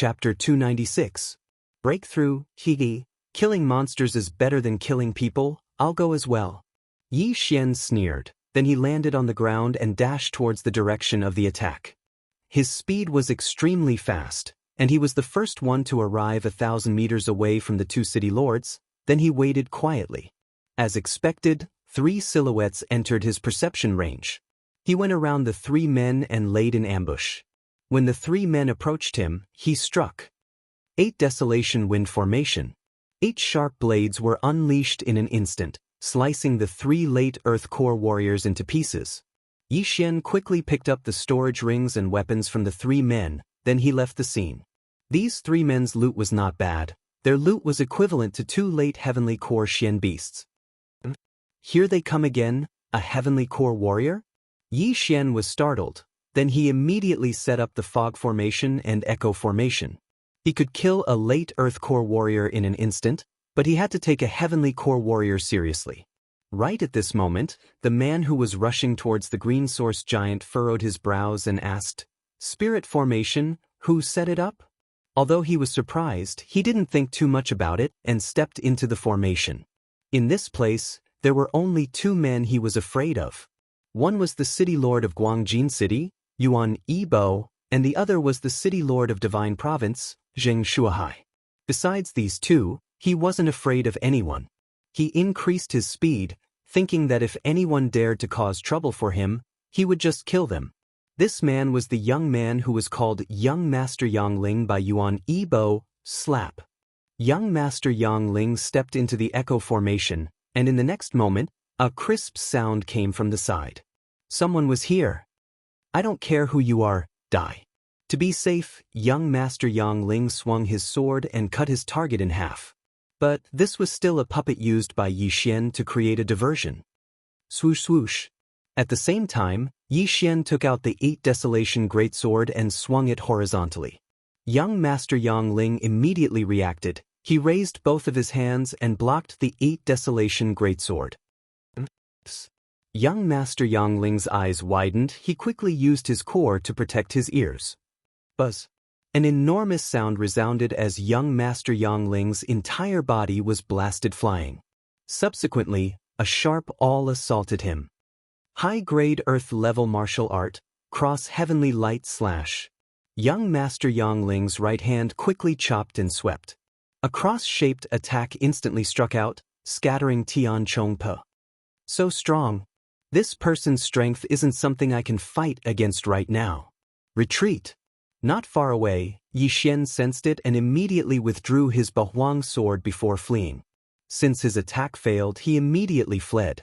Chapter 296. Breakthrough, Higi. Killing monsters is better than killing people, I'll go as well. Yi Xian sneered, then he landed on the ground and dashed towards the direction of the attack. His speed was extremely fast, and he was the first one to arrive 1,000 meters away from the two city lords. Then he waited quietly. As expected, 3 silhouettes entered his perception range. He went around the 3 men and laid in ambush. When the 3 men approached him, he struck. 8 Desolation Wind Formation. 8 sharp blades were unleashed in an instant, slicing the 3 late Earth Core warriors into pieces. Yi Xian quickly picked up the storage rings and weapons from the 3 men, then he left the scene. These 3 men's loot was not bad. Their loot was equivalent to 2 late Heavenly Core Xian beasts. Here they come again, a Heavenly Core warrior? Yi Xian was startled. Then he immediately set up the Fog Formation and Echo Formation. He could kill a late Earth Core warrior in an instant, but he had to take a Heavenly Core warrior seriously. Right at this moment, the man who was rushing towards the Green Source Giant furrowed his brows and asked, "Spirit Formation, who set it up?" Although he was surprised, he didn't think too much about it and stepped into the formation. In this place, there were only 2 men he was afraid of. One was the City Lord of Guangjin City, Yuan Yibo, and the other was the City Lord of Divine Province, Zheng Shuahai. Besides these 2, he wasn't afraid of anyone. He increased his speed, thinking that if anyone dared to cause trouble for him, he would just kill them. This man was the young man who was called Young Master Yangling by Yuan Yibo. Slap. Young Master Yangling stepped into the Echo Formation, and in the next moment, a crisp sound came from the side. Someone was here. I don't care who you are, die. To be safe, Young Master Yangling swung his sword and cut his target in half. But this was still a puppet used by Yi Xian to create a diversion. Swoosh swoosh. At the same time, Yi Xian took out the 8 Desolation Greatsword and swung it horizontally. Young Master Yangling immediately reacted. He raised both of his hands and blocked the 8 Desolation Greatsword. Young Master Yangling's eyes widened. He quickly used his core to protect his ears. Buzz. An enormous sound resounded as Young Master Yangling's entire body was blasted flying. Subsequently, a sharp awl assaulted him. High-grade Earth-level martial art, cross-heavenly light slash. Young Master Yangling's right hand quickly chopped and swept. A cross-shaped attack instantly struck out, scattering Tian Chongpe. So strong. This person's strength isn't something I can fight against right now. Retreat. Not far away, Yi Xian sensed it and immediately withdrew his Bahuang sword before fleeing. Since his attack failed, he immediately fled.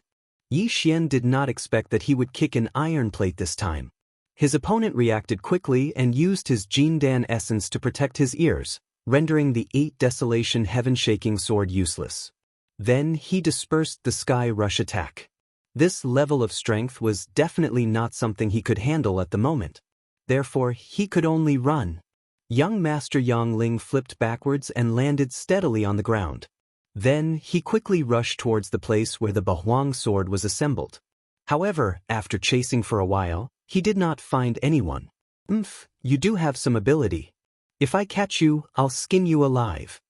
Yi Xian did not expect that he would kick an iron plate this time. His opponent reacted quickly and used his Jindan essence to protect his ears, rendering the 8 Desolation Heaven-shaking sword useless. Then he dispersed the Sky Rush attack. This level of strength was definitely not something he could handle at the moment. Therefore, he could only run. Young Master Yangling flipped backwards and landed steadily on the ground. Then, he quickly rushed towards the place where the Bahuang sword was assembled. However, after chasing for a while, he did not find anyone. You do have some ability. If I catch you, I'll skin you alive.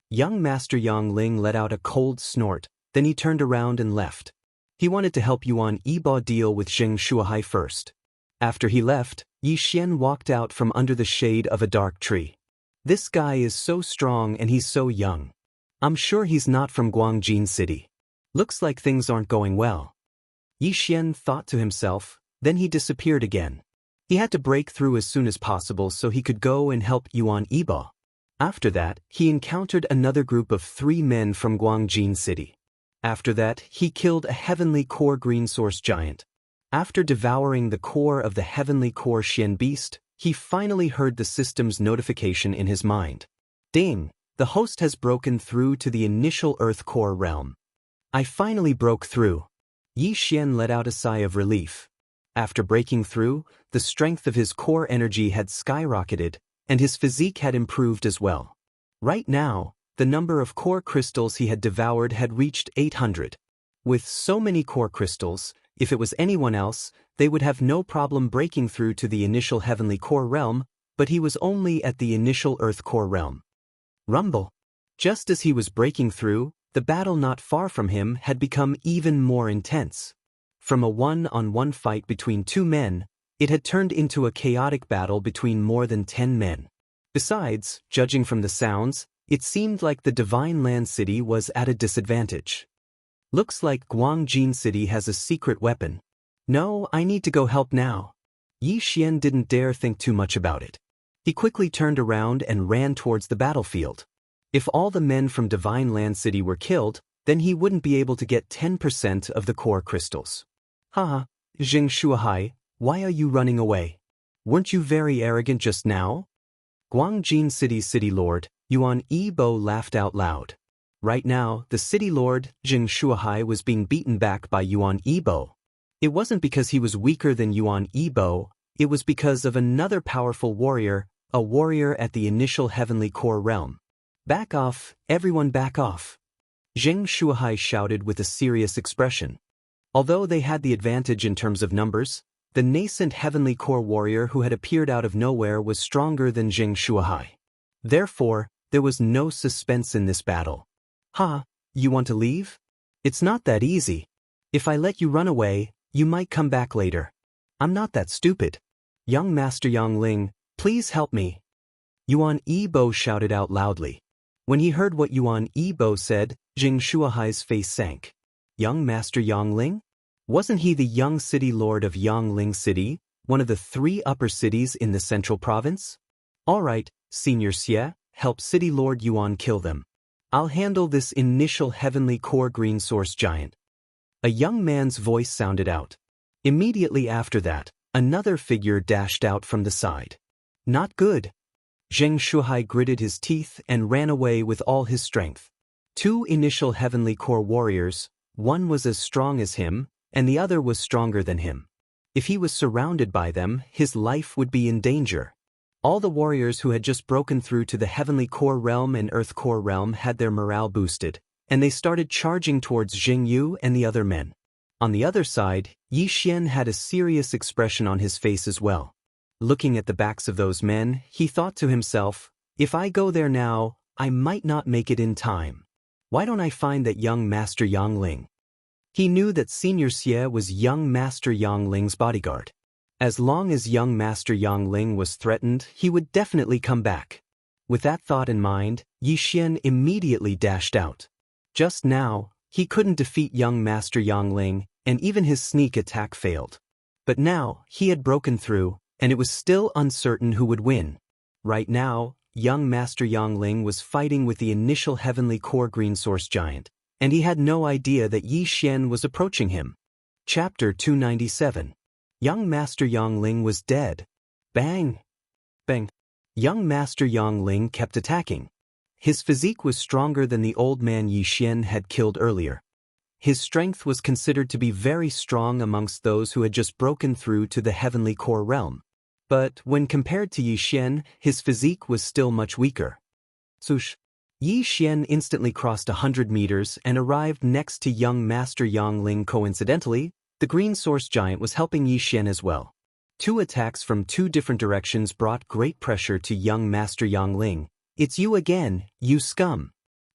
Young Master Yangling let out a cold snort, then he turned around and left. He wanted to help Yuan Yibo deal with Zheng Shuahai first. After he left, Yi Xian walked out from under the shade of a dark tree. This guy is so strong and he's so young. I'm sure he's not from Guangjin City. Looks like things aren't going well. Yi Xian thought to himself, then he disappeared again. He had to break through as soon as possible so he could go and help Yuan Yibo. After that, he encountered another group of 3 men from Guangjin City. After that, he killed a Heavenly Core Green Source Giant. After devouring the core of the Heavenly Core Xian Beast, he finally heard the system's notification in his mind. Ding! The host has broken through to the initial Earth Core realm. I finally broke through. Yi Xian let out a sigh of relief. After breaking through, the strength of his core energy had skyrocketed, and his physique had improved as well. Right now, the number of core crystals he had devoured had reached 800. With so many core crystals, if it was anyone else, they would have no problem breaking through to the initial Heavenly Core realm, but he was only at the initial Earth core realm. Rumble. Just as he was breaking through, the battle not far from him had become even more intense. From a one-on-one fight between two men, it had turned into a chaotic battle between more than 10 men. Besides, judging from the sounds, it seemed like the Divine Land City was at a disadvantage. Looks like Guangjin City has a secret weapon. No, I need to go help now. Yi Xian didn't dare think too much about it. He quickly turned around and ran towards the battlefield. If all the men from Divine Land City were killed, then he wouldn't be able to get 10% of the core crystals. Haha, Jing Shuahai, why are you running away? Weren't you very arrogant just now? Guangjin City's city lord, Yuan Yibo, laughed out loud. Right now, the city lord, Jing Shuahai, was being beaten back by Yuan Yibo. It wasn't because he was weaker than Yuan Yibo, it was because of another powerful warrior, a warrior at the initial heavenly core realm. Back off, everyone back off. Jing Shuahai shouted with a serious expression. Although they had the advantage in terms of numbers, the nascent heavenly core warrior who had appeared out of nowhere was stronger than Jing Shuahai. Therefore, there was no suspense in this battle. Ha, you want to leave? It's not that easy. If I let you run away, you might come back later. I'm not that stupid. Young Master Yangling, please help me. Yuan Yibo shouted out loudly. When he heard what Yuan Yibo said, Jing Shuahai's face sank. Young Master Yangling? Wasn't he the young city lord of Yangling City, one of the 3 upper cities in the central province? All right, Senior Xie, help City Lord Yuan kill them. I'll handle this initial heavenly core green source giant. A young man's voice sounded out. Immediately after that, another figure dashed out from the side. Not good. Zheng Shuhai gritted his teeth and ran away with all his strength. 2 initial heavenly core warriors, one was as strong as him, and the other was stronger than him. If he was surrounded by them, his life would be in danger. All the warriors who had just broken through to the heavenly core realm and earth core realm had their morale boosted, and they started charging towards Jing Yu and the other men. On the other side, Yi Xian had a serious expression on his face as well. Looking at the backs of those men, he thought to himself, if I go there now, I might not make it in time. Why don't I find that young Master Yangling? He knew that Senior Xie was young Master Yangling's bodyguard. As long as young Master Yangling was threatened, he would definitely come back. With that thought in mind, Yi Xian immediately dashed out. Just now, he couldn't defeat young Master Yangling, and even his sneak attack failed. But now, he had broken through, and it was still uncertain who would win. Right now, young Master Yangling was fighting with the initial heavenly core green source giant, and he had no idea that Yi Xian was approaching him. Chapter 297. Young Master Yangling was dead. Bang! Bang! Young Master Yangling kept attacking. His physique was stronger than the old man Yi Xian had killed earlier. His strength was considered to be very strong amongst those who had just broken through to the heavenly core realm. But when compared to Yi Xian, his physique was still much weaker. Swoosh! Yi Xian instantly crossed 100 meters and arrived next to young Master Yangling. Coincidentally, the green source giant was helping Yi Xian as well. 2 attacks from 2 different directions brought great pressure to young Master Yangling. It's you again, you scum.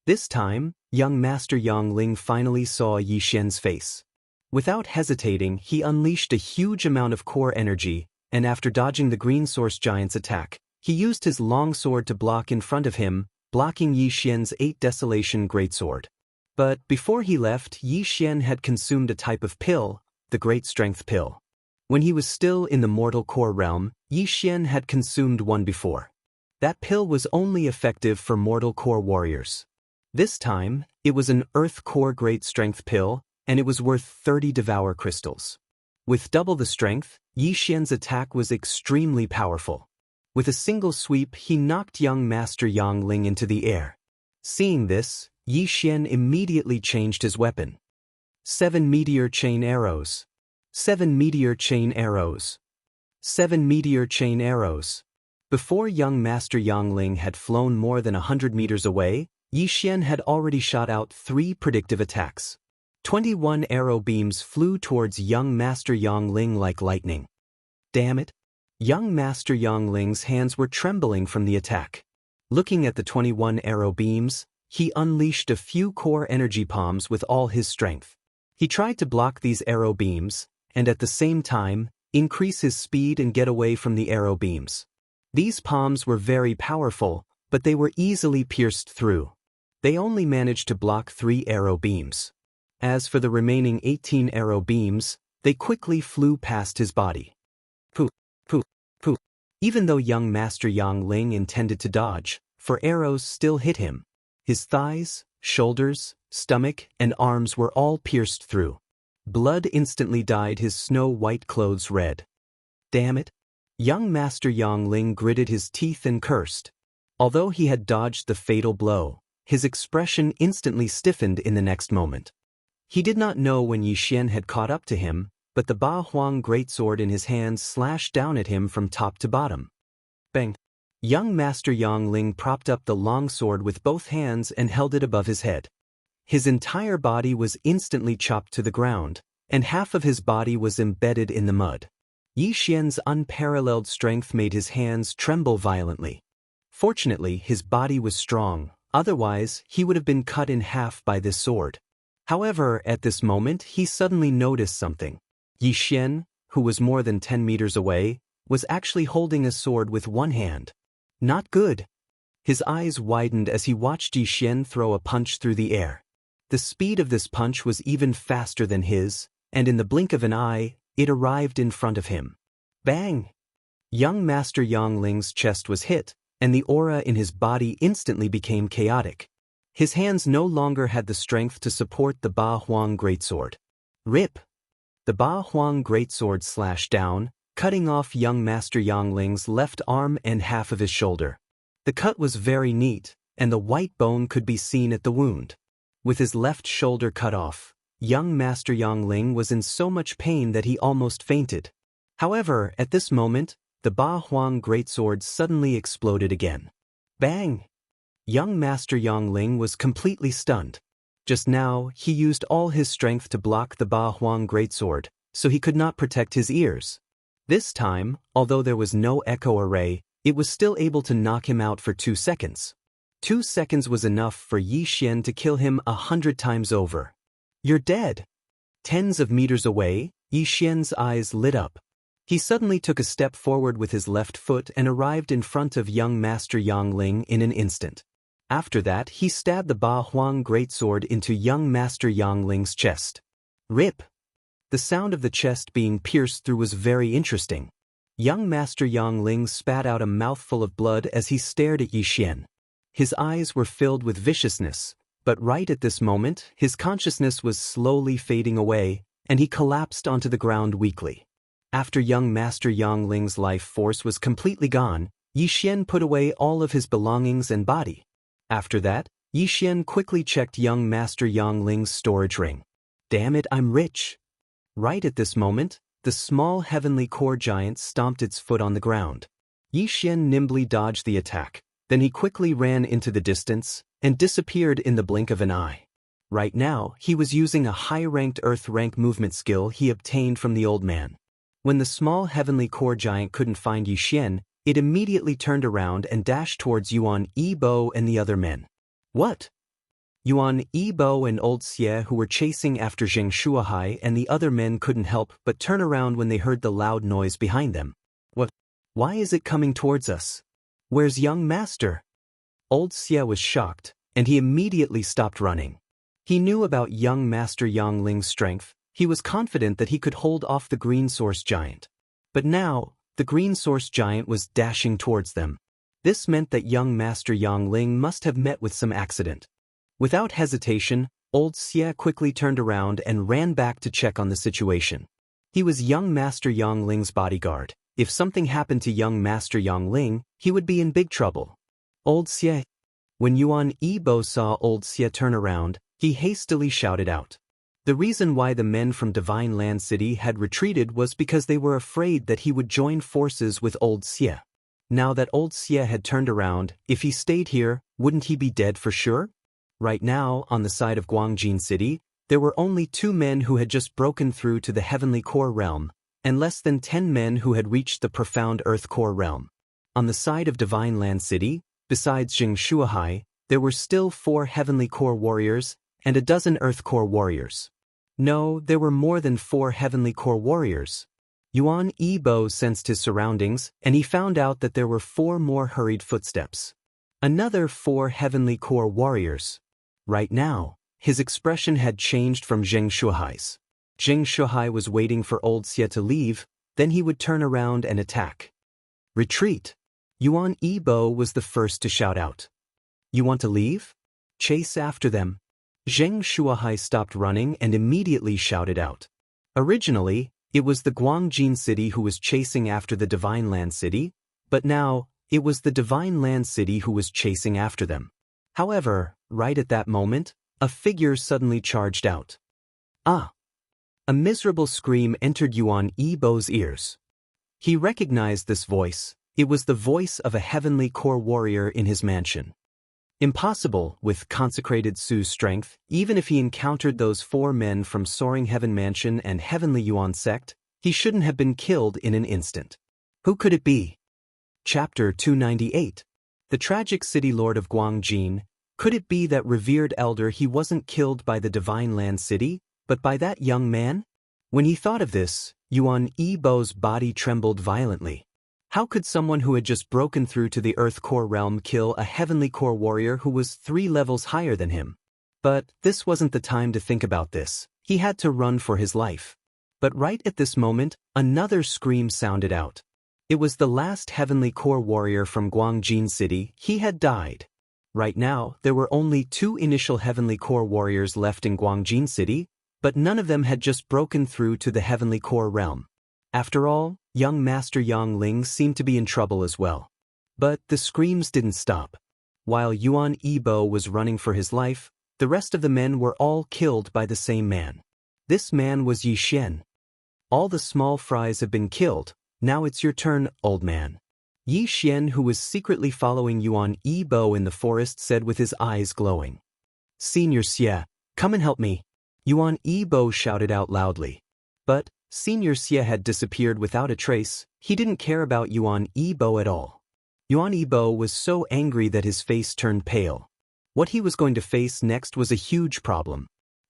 This time, young Master Yangling finally saw Yi Xian's face. Without hesitating, he unleashed a huge amount of core energy, and after dodging the green source giant's attack, he used his long sword to block in front of him, blocking Yi Xian's 8 Desolation Greatsword. But before he left, Yi Xian had consumed a type of pill, the Great Strength Pill. When he was still in the mortal core realm, Yi Xian had consumed one before. That pill was only effective for mortal core warriors. This time, it was an Earth Core Great Strength Pill, and it was worth 30 Devour Crystals. With double the strength, Yi Xian's attack was extremely powerful. With a single sweep, he knocked young Master Yangling into the air. Seeing this, Yi Xian immediately changed his weapon. 7 Meteor Chain Arrows. 7 Meteor Chain Arrows. 7 Meteor Chain Arrows. Before young Master Yangling had flown more than 100 meters away, Yi Xian had already shot out 3 predictive attacks. 21 arrow beams flew towards young Master Yangling like lightning. Damn it! Young Master Yang Ling's hands were trembling from the attack. Looking at the 21 arrow beams, he unleashed a few core energy palms with all his strength. He tried to block these arrow beams, and at the same time, increase his speed and get away from the arrow beams. These palms were very powerful, but they were easily pierced through. They only managed to block 3 arrow beams. As for the remaining 18 arrow beams, they quickly flew past his body. Pooh, pooh, pooh. Even though young Master Yang Ling intended to dodge, for arrows still hit him. His thighs, shoulders, stomach, and arms were all pierced through. Blood instantly dyed his snow-white clothes red. Damn it! Young Master Yang Ling gritted his teeth and cursed. Although he had dodged the fatal blow, his expression instantly stiffened in the next moment. He did not know when Yi Xian had caught up to him, but the Ba Huang greatsword in his hands slashed down at him from top to bottom. Bang! Young Master Yang Ling propped up the long sword with both hands and held it above his head. His entire body was instantly chopped to the ground, and half of his body was embedded in the mud. Yi Xian's unparalleled strength made his hands tremble violently. Fortunately, his body was strong, otherwise he would have been cut in half by this sword. However, at this moment he suddenly noticed something. Yi Xian, who was more than 10 meters away, was actually holding a sword with one hand. Not good. His eyes widened as he watched Yi Xian throw a punch through the air. The speed of this punch was even faster than his, and in the blink of an eye, it arrived in front of him. Bang! Young Master Yang Ling's chest was hit, and the aura in his body instantly became chaotic. His hands no longer had the strength to support the Ba Huang greatsword. Rip! The Ba Huang greatsword slashed down, cutting off young Master Yang Ling's left arm and half of his shoulder. The cut was very neat, and the white bone could be seen at the wound. With his left shoulder cut off, young Master Yang Ling was in so much pain that he almost fainted. However, at this moment, the Ba Huang greatsword suddenly exploded again. Bang! Young Master Yang Ling was completely stunned. Just now, he used all his strength to block the Ba Huang greatsword, so he could not protect his ears. This time, although there was no echo array, it was still able to knock him out for 2 seconds. 2 seconds was enough for Yi Xian to kill him 100 times over. You're dead. Tens of meters away, Yi Xian's eyes lit up. He suddenly took a step forward with his left foot and arrived in front of young Master Yang Ling in an instant. After that, he stabbed the Ba Huang greatsword into young Master Yang Ling's chest. Rip! The sound of the chest being pierced through was very interesting. Young Master Yang Ling spat out a mouthful of blood as he stared at Yi Xian. His eyes were filled with viciousness, but right at this moment, his consciousness was slowly fading away, and he collapsed onto the ground weakly. After young Master Yang Ling's life force was completely gone, Yi Xian put away all of his belongings and body. After that, Yi Xian quickly checked young Master Yang Ling's storage ring. Damn it, I'm rich! Right at this moment, the small heavenly core giant stomped its foot on the ground. Yi Xian nimbly dodged the attack. Then he quickly ran into the distance and disappeared in the blink of an eye. Right now, he was using a high-ranked Earth rank movement skill he obtained from the old man. When the small heavenly core giant couldn't find Yi Xian, it immediately turned around and dashed towards Yuan Yibo and the other men. What? Yuan Yibo and Old Xie, who were chasing after Zheng Shuahai, and the other men couldn't help but turn around when they heard the loud noise behind them. What? Why is it coming towards us? Where's young master? Old Xie was shocked, and he immediately stopped running. He knew about young Master Yang Ling's strength. He was confident that he could hold off the green source giant. But now, the green source giant was dashing towards them. This meant that young Master Yang Ling must have met with some accident. Without hesitation, Old Xie quickly turned around and ran back to check on the situation. He was young Master Yang Ling's bodyguard. If something happened to young Master Yang Ling, he would be in big trouble. Old Xie. When Yuan Yibo saw Old Xie turn around, he hastily shouted out. The reason why the men from Divine Land City had retreated was because they were afraid that he would join forces with Old Xie. Now that Old Xie had turned around, if he stayed here, wouldn't he be dead for sure? Right now, on the side of Guangjin City, there were only 2 men who had just broken through to the Heavenly Core realm, and less than 10 men who had reached the profound Earth Core realm. On the side of Divine Land City, besides Jing Shuahai, there were still 4 Heavenly Core warriors and a dozen Earth Core warriors. No, there were more than 4 Heavenly Core warriors. Yuan Yibo sensed his surroundings, and he found out that there were 4 more hurried footsteps. Another 4 Heavenly Core warriors. Right now, his expression had changed from Zheng Shuhai's. Zheng Shuhai was waiting for old Xie to leave, then he would turn around and attack. Retreat! Yuan Yibo was the first to shout out. You want to leave? Chase after them. Zheng Shuahai stopped running and immediately shouted out. Originally, it was the Guangjin city who was chasing after the Divine Land City, but now, it was the Divine Land City who was chasing after them. However, right at that moment, a figure suddenly charged out. Ah! A miserable scream entered Yuan Yibo's ears. He recognized this voice. It was the voice of a Heavenly Core warrior in his mansion. Impossible, with consecrated Su's strength, even if he encountered those 4 men from Soaring Heaven Mansion and Heavenly Yuan Sect, he shouldn't have been killed in an instant. Who could it be? Chapter 298. The Tragic City Lord of Guangjin. Could it be that revered elder he wasn't killed by the Divine Land City, but by that young man? When he thought of this, Yuan Yibo's body trembled violently. How could someone who had just broken through to the Earth Core realm kill a Heavenly Core warrior who was 3 levels higher than him? But this wasn't the time to think about this. He had to run for his life. But right at this moment, another scream sounded out. It was the last Heavenly Core warrior from Guangjin City. He had died. Right now, there were only 2 initial Heavenly Core warriors left in Guangjin City, but none of them had just broken through to the Heavenly Core realm. After all, young Master Yang Ling seemed to be in trouble as well. But the screams didn't stop. While Yuan Yibo was running for his life, the rest of the men were all killed by the same man. This man was Yi Xian. All the small fries have been killed. Now it's your turn, old man. Yi Xian, who was secretly following Yuan Yibo in the forest, said with his eyes glowing. Senior Xie, come and help me. Yuan Yibo shouted out loudly. But Senior Xie had disappeared without a trace. He didn't care about Yuan Yibo at all. Yuan Yibo was so angry that his face turned pale. What he was going to face next was a huge problem.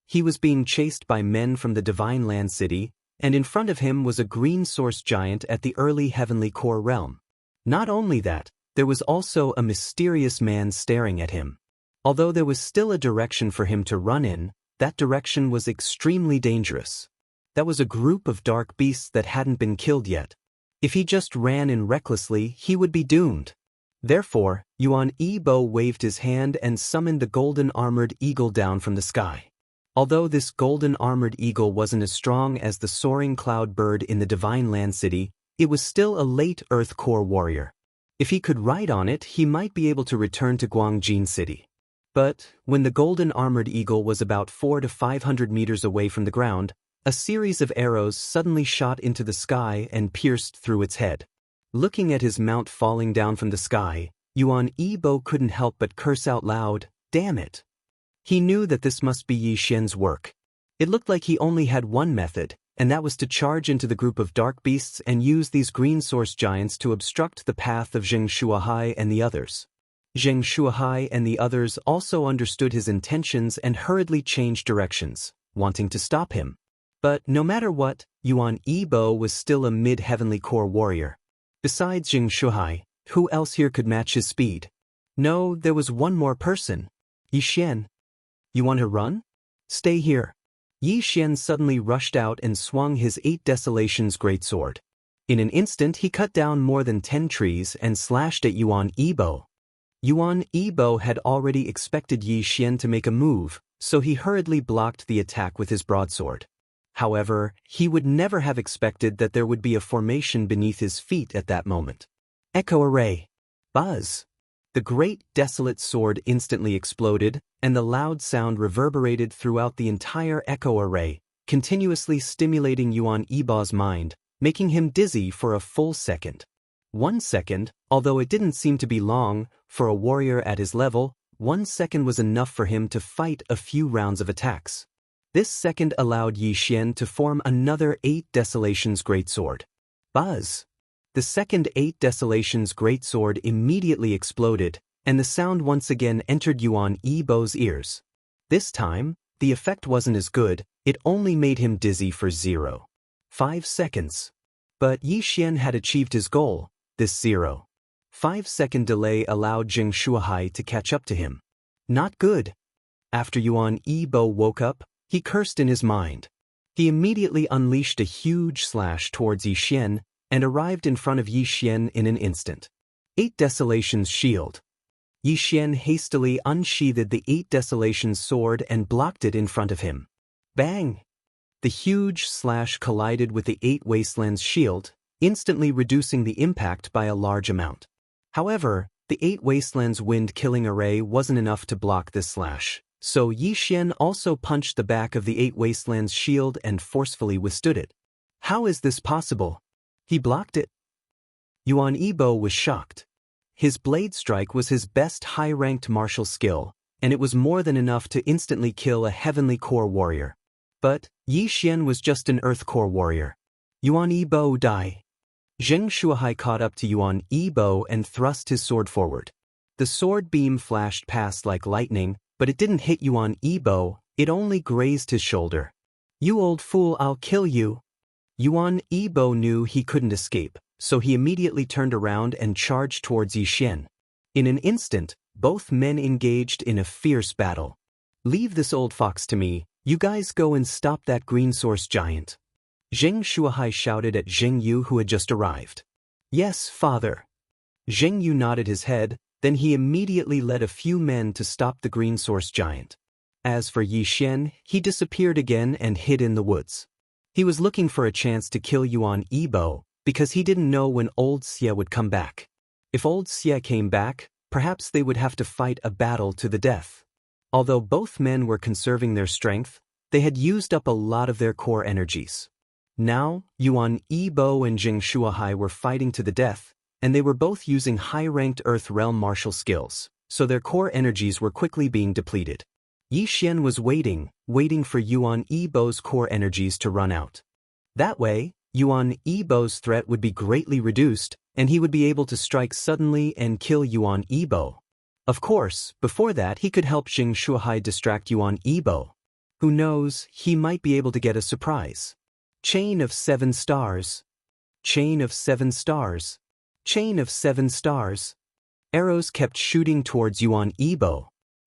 He was being chased by men from the Divine Land City, and in front of him was a green source giant at the early Heavenly Core realm. Not only that, there was also a mysterious man staring at him. Although there was still a direction for him to run in, that direction was extremely dangerous. That was a group of dark beasts that hadn't been killed yet. If he just ran in recklessly, he would be doomed. Therefore, Yuan Yibo waved his hand and summoned the golden armored eagle down from the sky. Although this golden armored eagle wasn't as strong as the soaring cloud bird in the Divine Land City, it was still a late Earth Core warrior. If he could ride on it, he might be able to return to Guangjin City. But when the golden armored eagle was about 400 to 500 meters away from the ground, a series of arrows suddenly shot into the sky and pierced through its head. Looking at his mount falling down from the sky, Yuan Yibo couldn't help but curse out loud, "Damn it!" He knew that this must be Yi Xian's work. It looked like he only had one method, and that was to charge into the group of dark beasts and use these green source giants to obstruct the path of Zheng Shuahai and the others. Zheng Shuahai and the others also understood his intentions and hurriedly changed directions, wanting to stop him. But no matter what, Yuan Yibo was still a mid-Heavenly Core warrior. Besides Zheng Shuahai, who else here could match his speed? No, there was one more person. Yi Xian. You want to run? Stay here. Yi Xian suddenly rushed out and swung his 8 Desolations greatsword. In an instant he cut down more than 10 trees and slashed at Yuan Yibo. Yuan Yibo had already expected Yi Xian to make a move, so he hurriedly blocked the attack with his broadsword. However, he would never have expected that there would be a formation beneath his feet at that moment. Echo array. Buzz. The great desolate sword instantly exploded, and the loud sound reverberated throughout the entire echo array, continuously stimulating Yuan Yibo's mind, making him dizzy for a full second. 1 second, although it didn't seem to be long, for a warrior at his level, 1 second was enough for him to fight a few rounds of attacks. This second allowed Yi Xian to form another 8 Desolations Greatsword. Buzz! The second 8 Desolations Greatsword immediately exploded, and the sound once again entered Yuan Yibo's ears. This time, the effect wasn't as good, it only made him dizzy for 0.5 seconds. But Yi Xian had achieved his goal. This 0.5 second delay allowed Jing Shuahai to catch up to him. Not good. After Yuan Yibo woke up, he cursed in his mind. He immediately unleashed a huge slash towards Yi Xian and arrived in front of Yi Xian in an instant. 8 Desolations Shield. Yi Xian hastily unsheathed the 8 Desolations sword and blocked it in front of him. Bang! The huge slash collided with the 8 Wastelands shield, instantly reducing the impact by a large amount. However, the 8 Wastelands wind-killing array wasn't enough to block this slash, so Yi Xian also punched the back of the 8 Wastelands shield and forcefully withstood it. How is this possible? He blocked it. Yuan Yibo was shocked. His blade strike was his best high-ranked martial skill, and it was more than enough to instantly kill a heavenly core warrior. But Yi Xian was just an earth core warrior. Yuan Yibo die. Zheng Shuahai caught up to Yuan Yibo and thrust his sword forward. The sword beam flashed past like lightning, but it didn't hit Yuan Yibo, it only grazed his shoulder. You old fool, I'll kill you. Yuan Yibo knew he couldn't escape, so he immediately turned around and charged towards Yi Xian. In an instant, both men engaged in a fierce battle. Leave this old fox to me, you guys go and stop that green source giant. Zheng Shuahai shouted at Zheng Yu who had just arrived. Yes, father. Zheng Yu nodded his head, then he immediately led a few men to stop the green source giant. As for Yi Xian, he disappeared again and hid in the woods. He was looking for a chance to kill Yuan Yibo, because he didn't know when old Xie would come back. If old Xie came back, perhaps they would have to fight a battle to the death. Although both men were conserving their strength, they had used up a lot of their core energies. Now, Yuan Yibo and Jing Shuahai were fighting to the death, and they were both using high-ranked Earth Realm martial skills, so their core energies were quickly being depleted. Yi Xian was waiting for Yuan Yibo's core energies to run out. That way, Yuan Yibo's threat would be greatly reduced, and he would be able to strike suddenly and kill Yuan Yibo. Of course, before that he could help Jing Shuahai distract Yuan Yibo. Who knows, he might be able to get a surprise. Chain of 7 stars. Chain of 7 stars. Chain of 7 stars. Arrows kept shooting towards Yuan Yibo.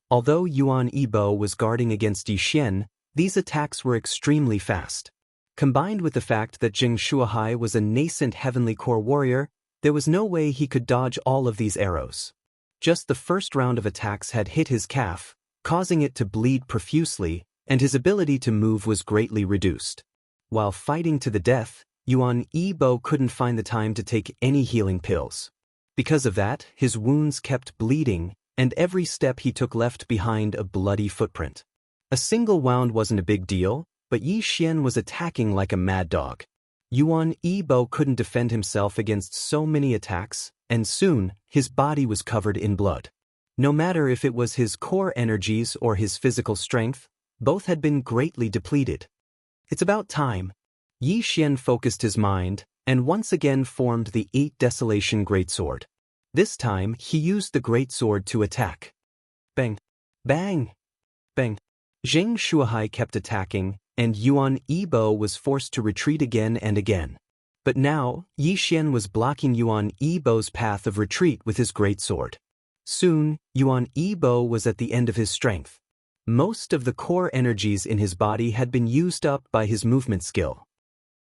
Although Yuan Yibo was guarding against Yi Xian, these attacks were extremely fast. Combined with the fact that Jing Shuahai was a nascent heavenly core warrior, there was no way he could dodge all of these arrows. Just the first round of attacks had hit his calf, causing it to bleed profusely, and his ability to move was greatly reduced. While fighting to the death, Yuan Yibo couldn't find the time to take any healing pills. Because of that, his wounds kept bleeding, and every step he took left behind a bloody footprint. A single wound wasn't a big deal, but Yi Xian was attacking like a mad dog. Yuan Yibo couldn't defend himself against so many attacks, and soon, his body was covered in blood. No matter if it was his core energies or his physical strength, both had been greatly depleted. It's about time. Yi Xian focused his mind, and once again formed the 8 Desolation Greatsword. This time, he used the Greatsword to attack. Bang! Bang! Bang! Zheng Shuahai kept attacking, and Yuan Yibo was forced to retreat again and again. But now, Yi Xian was blocking Yuan Yibo's path of retreat with his Greatsword. Soon, Yuan Yibo was at the end of his strength. Most of the core energies in his body had been used up by his movement skill.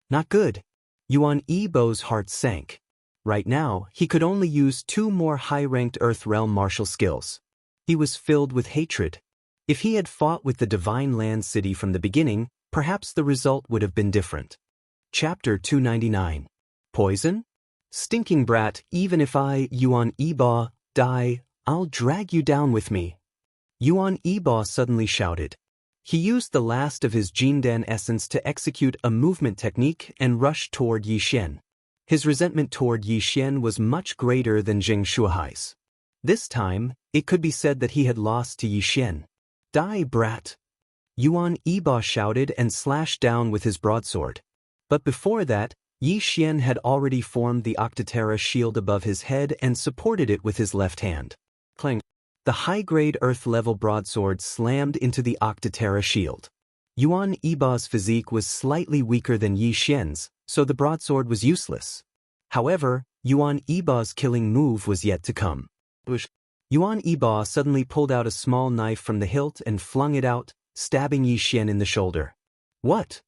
Not good. Yuan Yibo's heart sank. Right now, he could only use 2 more high-ranked Earth Realm martial skills. He was filled with hatred. If he had fought with the Divine Land City from the beginning, perhaps the result would have been different. Chapter 299. Poison? Stinking brat, even if I, Yuan Yibo, die, I'll drag you down with me. Yuan Yibo suddenly shouted. He used the last of his Jindan essence to execute a movement technique and rushed toward Yi Xian. His resentment toward Yi Xian was much greater than Jing Shuahai's. This time, it could be said that he had lost to Yi Xian. Die, brat! Yuan Yiba shouted and slashed down with his broadsword. But before that, Yi Xian had already formed the Octoterra shield above his head and supported it with his left hand. Clang! The high-grade earth-level broadsword slammed into the Octoterra shield. Yuan Yiba's physique was slightly weaker than Yi Xian's, so the broadsword was useless. However, Yuan Yiba's killing move was yet to come. Yuan Yiba suddenly pulled out a small knife from the hilt and flung it out, stabbing Yi Xian in the shoulder. What?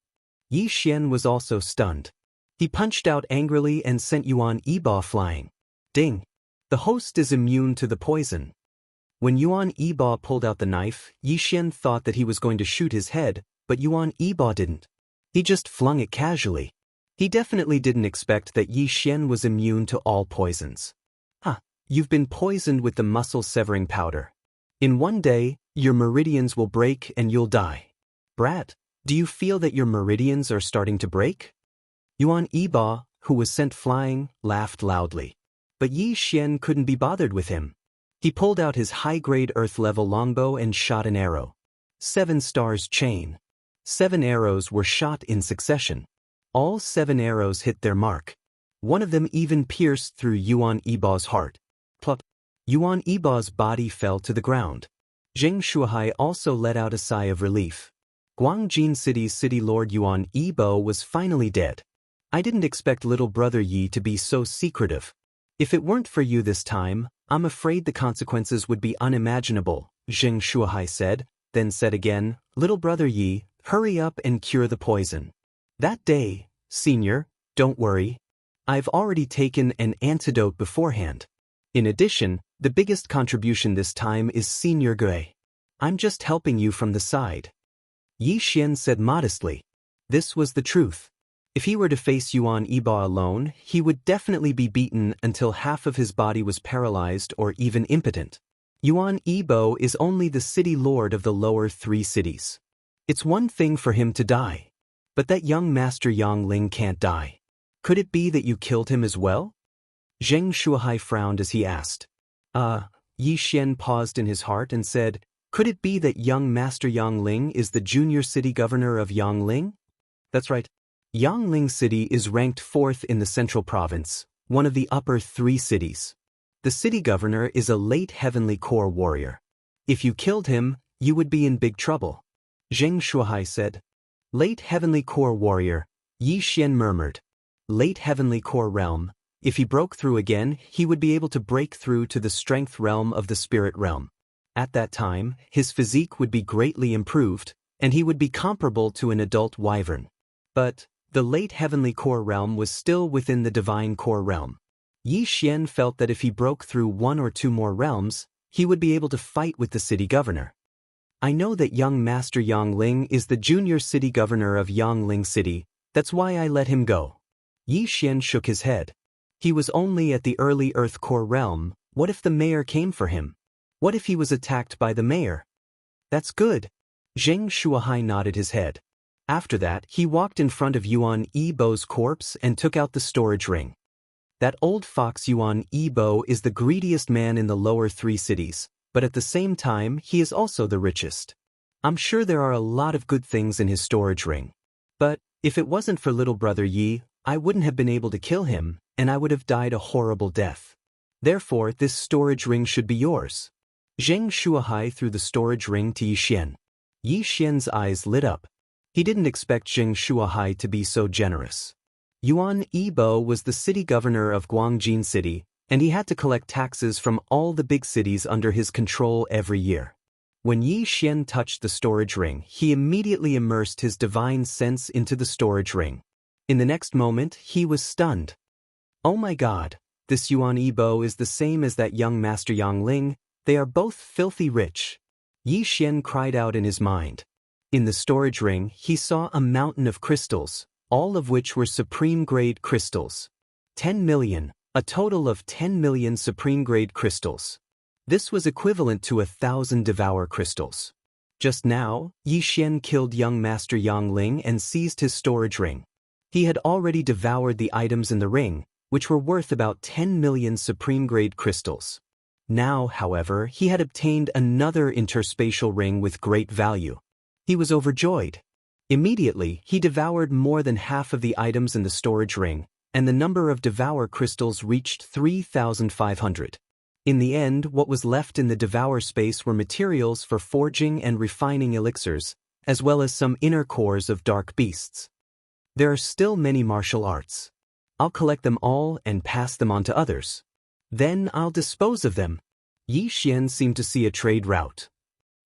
Yi Xian was also stunned. He punched out angrily and sent Yuan Yiba flying. Ding! The host is immune to the poison. When Yuan Yiba pulled out the knife, Yi Xian thought that he was going to shoot his head, but Yuan Yiba didn't. He just flung it casually. He definitely didn't expect that Yi Xian was immune to all poisons. You've been poisoned with the muscle-severing powder. In one day, your meridians will break and you'll die. Brat, do you feel that your meridians are starting to break? Yuan Yiba, who was sent flying, laughed loudly. But Yi Xian couldn't be bothered with him. He pulled out his high-grade earth-level longbow and shot an arrow. 7 stars chain. 7 arrows were shot in succession. All 7 arrows hit their mark. One of them even pierced through Yuan Yiba's heart. Plop! Yuan Yiba's body fell to the ground. Zheng Shuhai also let out a sigh of relief. Guangjin City's city lord Yuan Yibo was finally dead. I didn't expect little brother Yi to be so secretive. If it weren't for you this time, I'm afraid the consequences would be unimaginable, Zheng Shuhai said, then said again, little brother Yi, hurry up and cure the poison. That day, senior, don't worry. I've already taken an antidote beforehand. In addition, the biggest contribution this time is Senior Gui. I'm just helping you from the side. Yi Xian said modestly. This was the truth. If he were to face Yuan Yiba alone, he would definitely be beaten until half of his body was paralyzed or even impotent. Yuan Yibo is only the city lord of the lower 3 cities. It's one thing for him to die. But that young Master Yang Ling can't die. Could it be that you killed him as well? Zheng Shuhai frowned as he asked. Yi Xian paused in his heart and said, could it be that young Master Yang Ling is the junior city governor of Yangling? That's right. Yangling City is ranked 4th in the central province, one of the upper 3 cities. The city governor is a late heavenly core warrior. If you killed him, you would be in big trouble. Zheng Shuhai said. Late heavenly core warrior, Yi Xian murmured. Late heavenly core realm. If he broke through again, he would be able to break through to the strength realm of the spirit realm. At that time, his physique would be greatly improved, and he would be comparable to an adult wyvern. But the late heavenly core realm was still within the divine core realm. Yi Xian felt that if he broke through 1 or 2 more realms, he would be able to fight with the city governor. I know that young Master Yang Ling is the junior city governor of Yangling City, that's why I let him go. Yi Xian shook his head. He was only at the early Earth Core realm. What if the mayor came for him? What if he was attacked by the mayor? That's good. Zheng Shuhai nodded his head. After that, he walked in front of Yuan Yibo's corpse and took out the storage ring. That old fox Yuan Yibo is the greediest man in the lower 3 cities, but at the same time, he is also the richest. I'm sure there are a lot of good things in his storage ring. But if it wasn't for little brother Yi, I wouldn't have been able to kill him, and I would have died a horrible death. Therefore, this storage ring should be yours. Zheng Shuhai threw the storage ring to Yi Xian. Yi Xian's eyes lit up. He didn't expect Zheng Shuhai to be so generous. Yuan Yibo was the city governor of Guangjin City, and he had to collect taxes from all the big cities under his control every year. When Yi Xian touched the storage ring, he immediately immersed his divine sense into the storage ring. In the next moment, he was stunned. Oh my God, this Yuan Yibo is the same as that young Master Yang Ling. They are both filthy rich. Yi Xian cried out in his mind. In the storage ring, he saw a mountain of crystals, all of which were supreme-grade crystals. 10 million, a total of 10 million supreme-grade crystals. This was equivalent to 1,000 devour crystals. Just now, Yi Xian killed young Master Yang Ling and seized his storage ring. He had already devoured the items in the ring, which were worth about 10 million supreme-grade crystals. Now, however, he had obtained another interspatial ring with great value. He was overjoyed. Immediately, he devoured more than half of the items in the storage ring, and the number of devour crystals reached 3,500. In the end, what was left in the devour space were materials for forging and refining elixirs, as well as some inner cores of dark beasts. There are still many martial arts. I'll collect them all and pass them on to others. Then I'll dispose of them. Yi Xian seemed to see a trade route.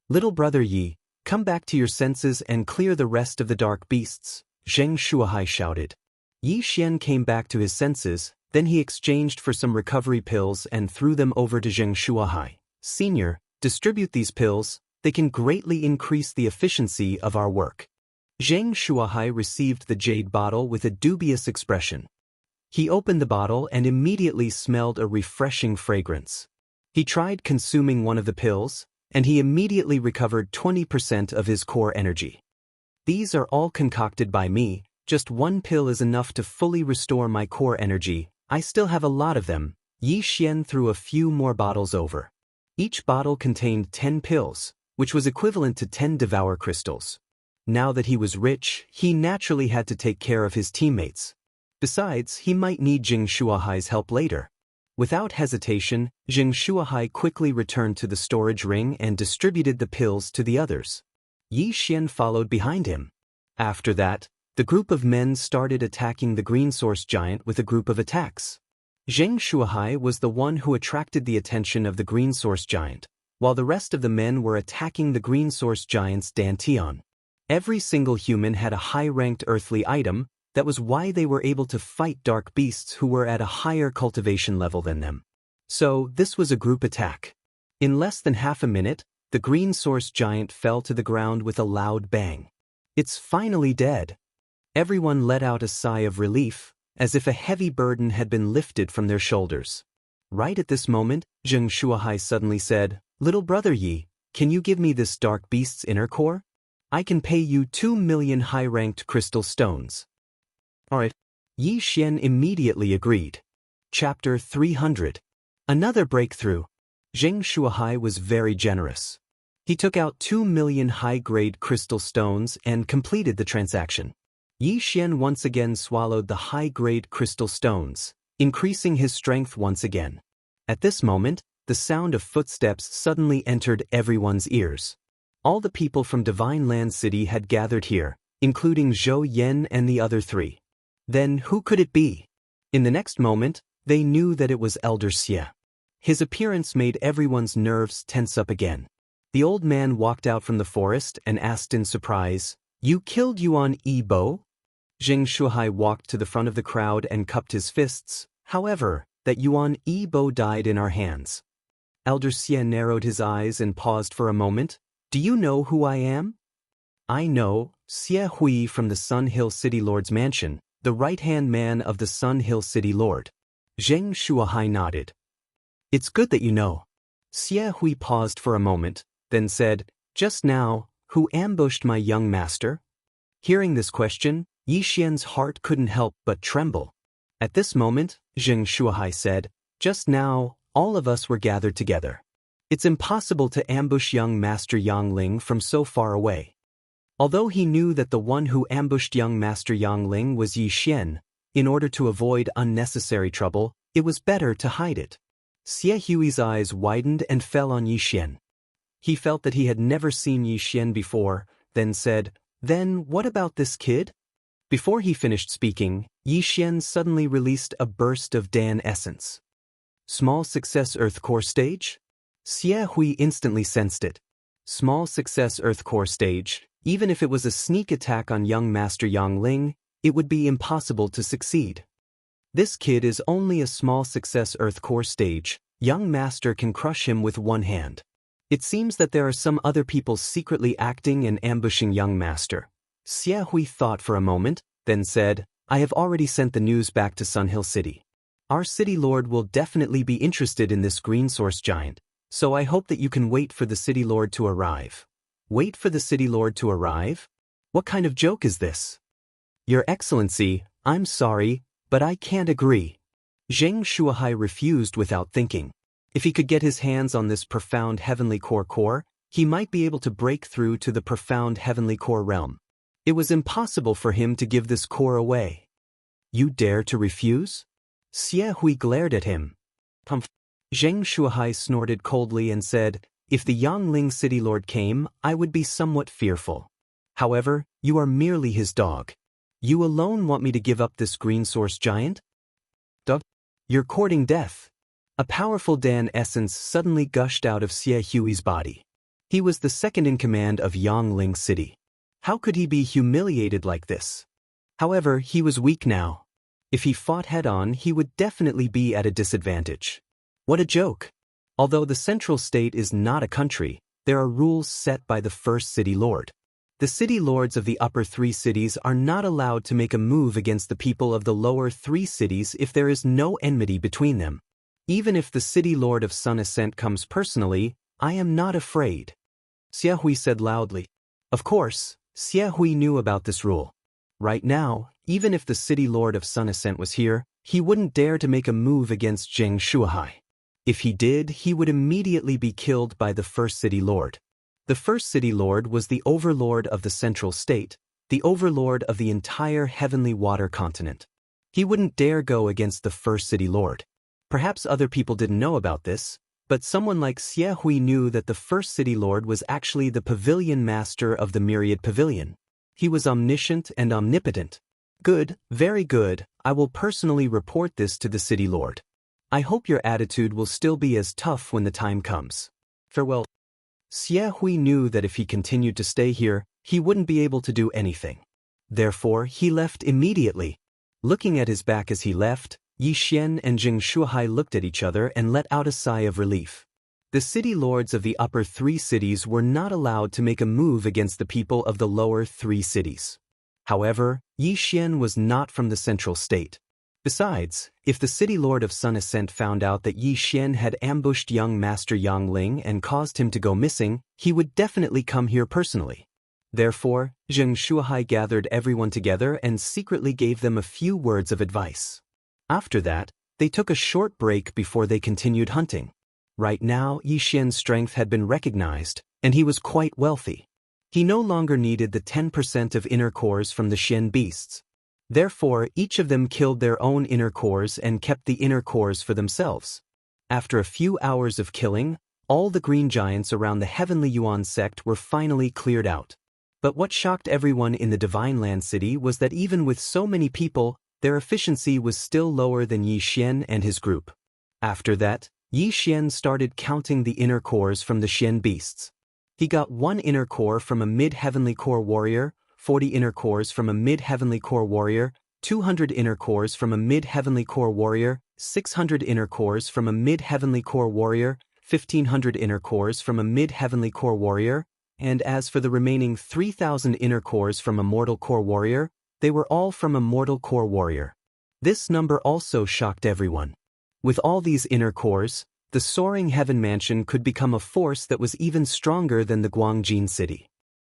Little brother Yi, come back to your senses and clear the rest of the dark beasts, Zheng Shuahai shouted. Yi Xian came back to his senses, then he exchanged for some recovery pills and threw them over to Zheng Shuahai. Senior, distribute these pills, they can greatly increase the efficiency of our work. Zheng Shuahai received the jade bottle with a dubious expression. He opened the bottle and immediately smelled a refreshing fragrance. He tried consuming one of the pills, and he immediately recovered 20% of his core energy. These are all concocted by me, just one pill is enough to fully restore my core energy, I still have a lot of them. Yi Xian threw a few more bottles over. Each bottle contained 10 pills, which was equivalent to 10 devour crystals. Now that he was rich, he naturally had to take care of his teammates. Besides, he might need Zheng Shuahai's help later. Without hesitation, Zheng Shuahai quickly returned to the storage ring and distributed the pills to the others. Yi Xian followed behind him. After that, the group of men started attacking the green source giant with a group of attacks. Zheng Shuahai was the one who attracted the attention of the green source giant, while the rest of the men were attacking the green source giant's Dantian. Every single human had a high-ranked earthly item, that was why they were able to fight dark beasts who were at a higher cultivation level than them. So, this was a group attack. In less than half a minute, the green source giant fell to the ground with a loud bang. It's finally dead. Everyone let out a sigh of relief, as if a heavy burden had been lifted from their shoulders. Right at this moment, Zheng Shuahai suddenly said, "Little brother Yi, can you give me this dark beast's inner core? I can pay you 2 million high-ranked crystal stones." Alright. Yi Xian immediately agreed. Chapter 300. Another breakthrough. Zheng Shuahai was very generous. He took out 2 million high-grade crystal stones and completed the transaction. Yi Xian once again swallowed the high-grade crystal stones, increasing his strength once again. At this moment, the sound of footsteps suddenly entered everyone's ears. All the people from Divine Land City had gathered here, including Zhou Yan and the other three. Then who could it be? In the next moment, they knew that it was Elder Xie. His appearance made everyone's nerves tense up again. The old man walked out from the forest and asked in surprise, "You killed Yuan Yibo?" Zheng Shuahai walked to the front of the crowd and cupped his fists. "However, that Yuan Yibo died in our hands." Elder Xie narrowed his eyes and paused for a moment. "Do you know who I am?" "I know, Xie Hui from the Sun Hill City Lord's mansion, the right-hand man of the Sun Hill City Lord." Zheng Shuahai nodded. "It's good that you know." Xie Hui paused for a moment, then said, "Just now, who ambushed my young master?" Hearing this question, Yi Xian's heart couldn't help but tremble. At this moment, Zheng Shuahai said, "Just now, all of us were gathered together. It's impossible to ambush young Master Yang Ling from so far away." Although he knew that the one who ambushed young Master Yang Ling was Yi Xian, in order to avoid unnecessary trouble, it was better to hide it. Xie Hui's eyes widened and fell on Yi Xian. He felt that he had never seen Yi Xian before, then said, "Then what about this kid?" Before he finished speaking, Yi Xian suddenly released a burst of Dan essence. Small success Earth Core stage? Xie Hui instantly sensed it. Small success Earth Core stage, even if it was a sneak attack on young Master Yang Ling, it would be impossible to succeed. This kid is only a small success Earth Core stage, young Master can crush him with one hand. It seems that there are some other people secretly acting and ambushing young Master. Xie Hui thought for a moment, then said, "I have already sent the news back to Sun Hill City. Our city lord will definitely be interested in this green source giant, so I hope that you can wait for the city lord to arrive." Wait for the city lord to arrive? What kind of joke is this? Your Excellency, I'm sorry, but I can't agree. Zheng Shuahai refused without thinking. If he could get his hands on this profound heavenly core, he might be able to break through to the profound heavenly core realm. It was impossible for him to give this core away. You dare to refuse? Xie Hui glared at him. Zheng Shuhai snorted coldly and said, if the Yangling city lord came, I would be somewhat fearful. However, you are merely his dog. You alone want me to give up this green source giant? You're courting death. A powerful Dan essence suddenly gushed out of Xie Hui's body. He was the second in command of Yangling city. How could he be humiliated like this? However, he was weak now. If he fought head-on, he would definitely be at a disadvantage. What a joke! Although the central state is not a country, there are rules set by the first city lord. The city lords of the upper 3 cities are not allowed to make a move against the people of the lower 3 cities if there is no enmity between them. Even if the city lord of Sun Ascent comes personally, I am not afraid. Xie Hui said loudly. Of course, Xie Hui knew about this rule. Right now, even if the city lord of Sun Ascent was here, he wouldn't dare to make a move against Zheng Shuhai. If he did, he would immediately be killed by the first city lord. The first city lord was the overlord of the central state, the overlord of the entire heavenly water continent. He wouldn't dare go against the first city lord. Perhaps other people didn't know about this, but someone like Xie Hui knew that the first city lord was actually the pavilion master of the myriad pavilion. He was omniscient and omnipotent. Good, very good, I will personally report this to the city lord. I hope your attitude will still be as tough when the time comes. Farewell. Xie Hui knew that if he continued to stay here, he wouldn't be able to do anything. Therefore, he left immediately. Looking at his back as he left, Yi Xian and Zheng Shuhai looked at each other and let out a sigh of relief. The city lords of the upper 3 cities were not allowed to make a move against the people of the lower 3 cities. However, Yi Xian was not from the central state. Besides, if the city lord of Sun Ascent found out that Yi Xian had ambushed young Master Yangling and caused him to go missing, he would definitely come here personally. Therefore, Zheng Shuhai gathered everyone together and secretly gave them a few words of advice. After that, they took a short break before they continued hunting. Right now, Yi Xian's strength had been recognized, and he was quite wealthy. He no longer needed the 10% of inner cores from the Shen beasts. Therefore, each of them killed their own inner cores and kept the inner cores for themselves. After a few hours of killing, all the green giants around the Heavenly Yuan sect were finally cleared out. But what shocked everyone in the Divine Land City was that even with so many people, their efficiency was still lower than Yi Xian and his group. After that, Yi Xian started counting the inner cores from the Shen beasts. He got 1 inner core from a mid-heavenly core warrior, 40 inner cores from a mid-heavenly core warrior, 200 inner cores from a mid-heavenly core warrior, 600 inner cores from a mid-heavenly core warrior, 1500 inner cores from a mid-heavenly core warrior, and as for the remaining 3000 inner cores from a mortal core warrior, they were all from a mortal core warrior. This number also shocked everyone. With all these inner cores, the soaring heaven mansion could become a force that was even stronger than the Guangjin city.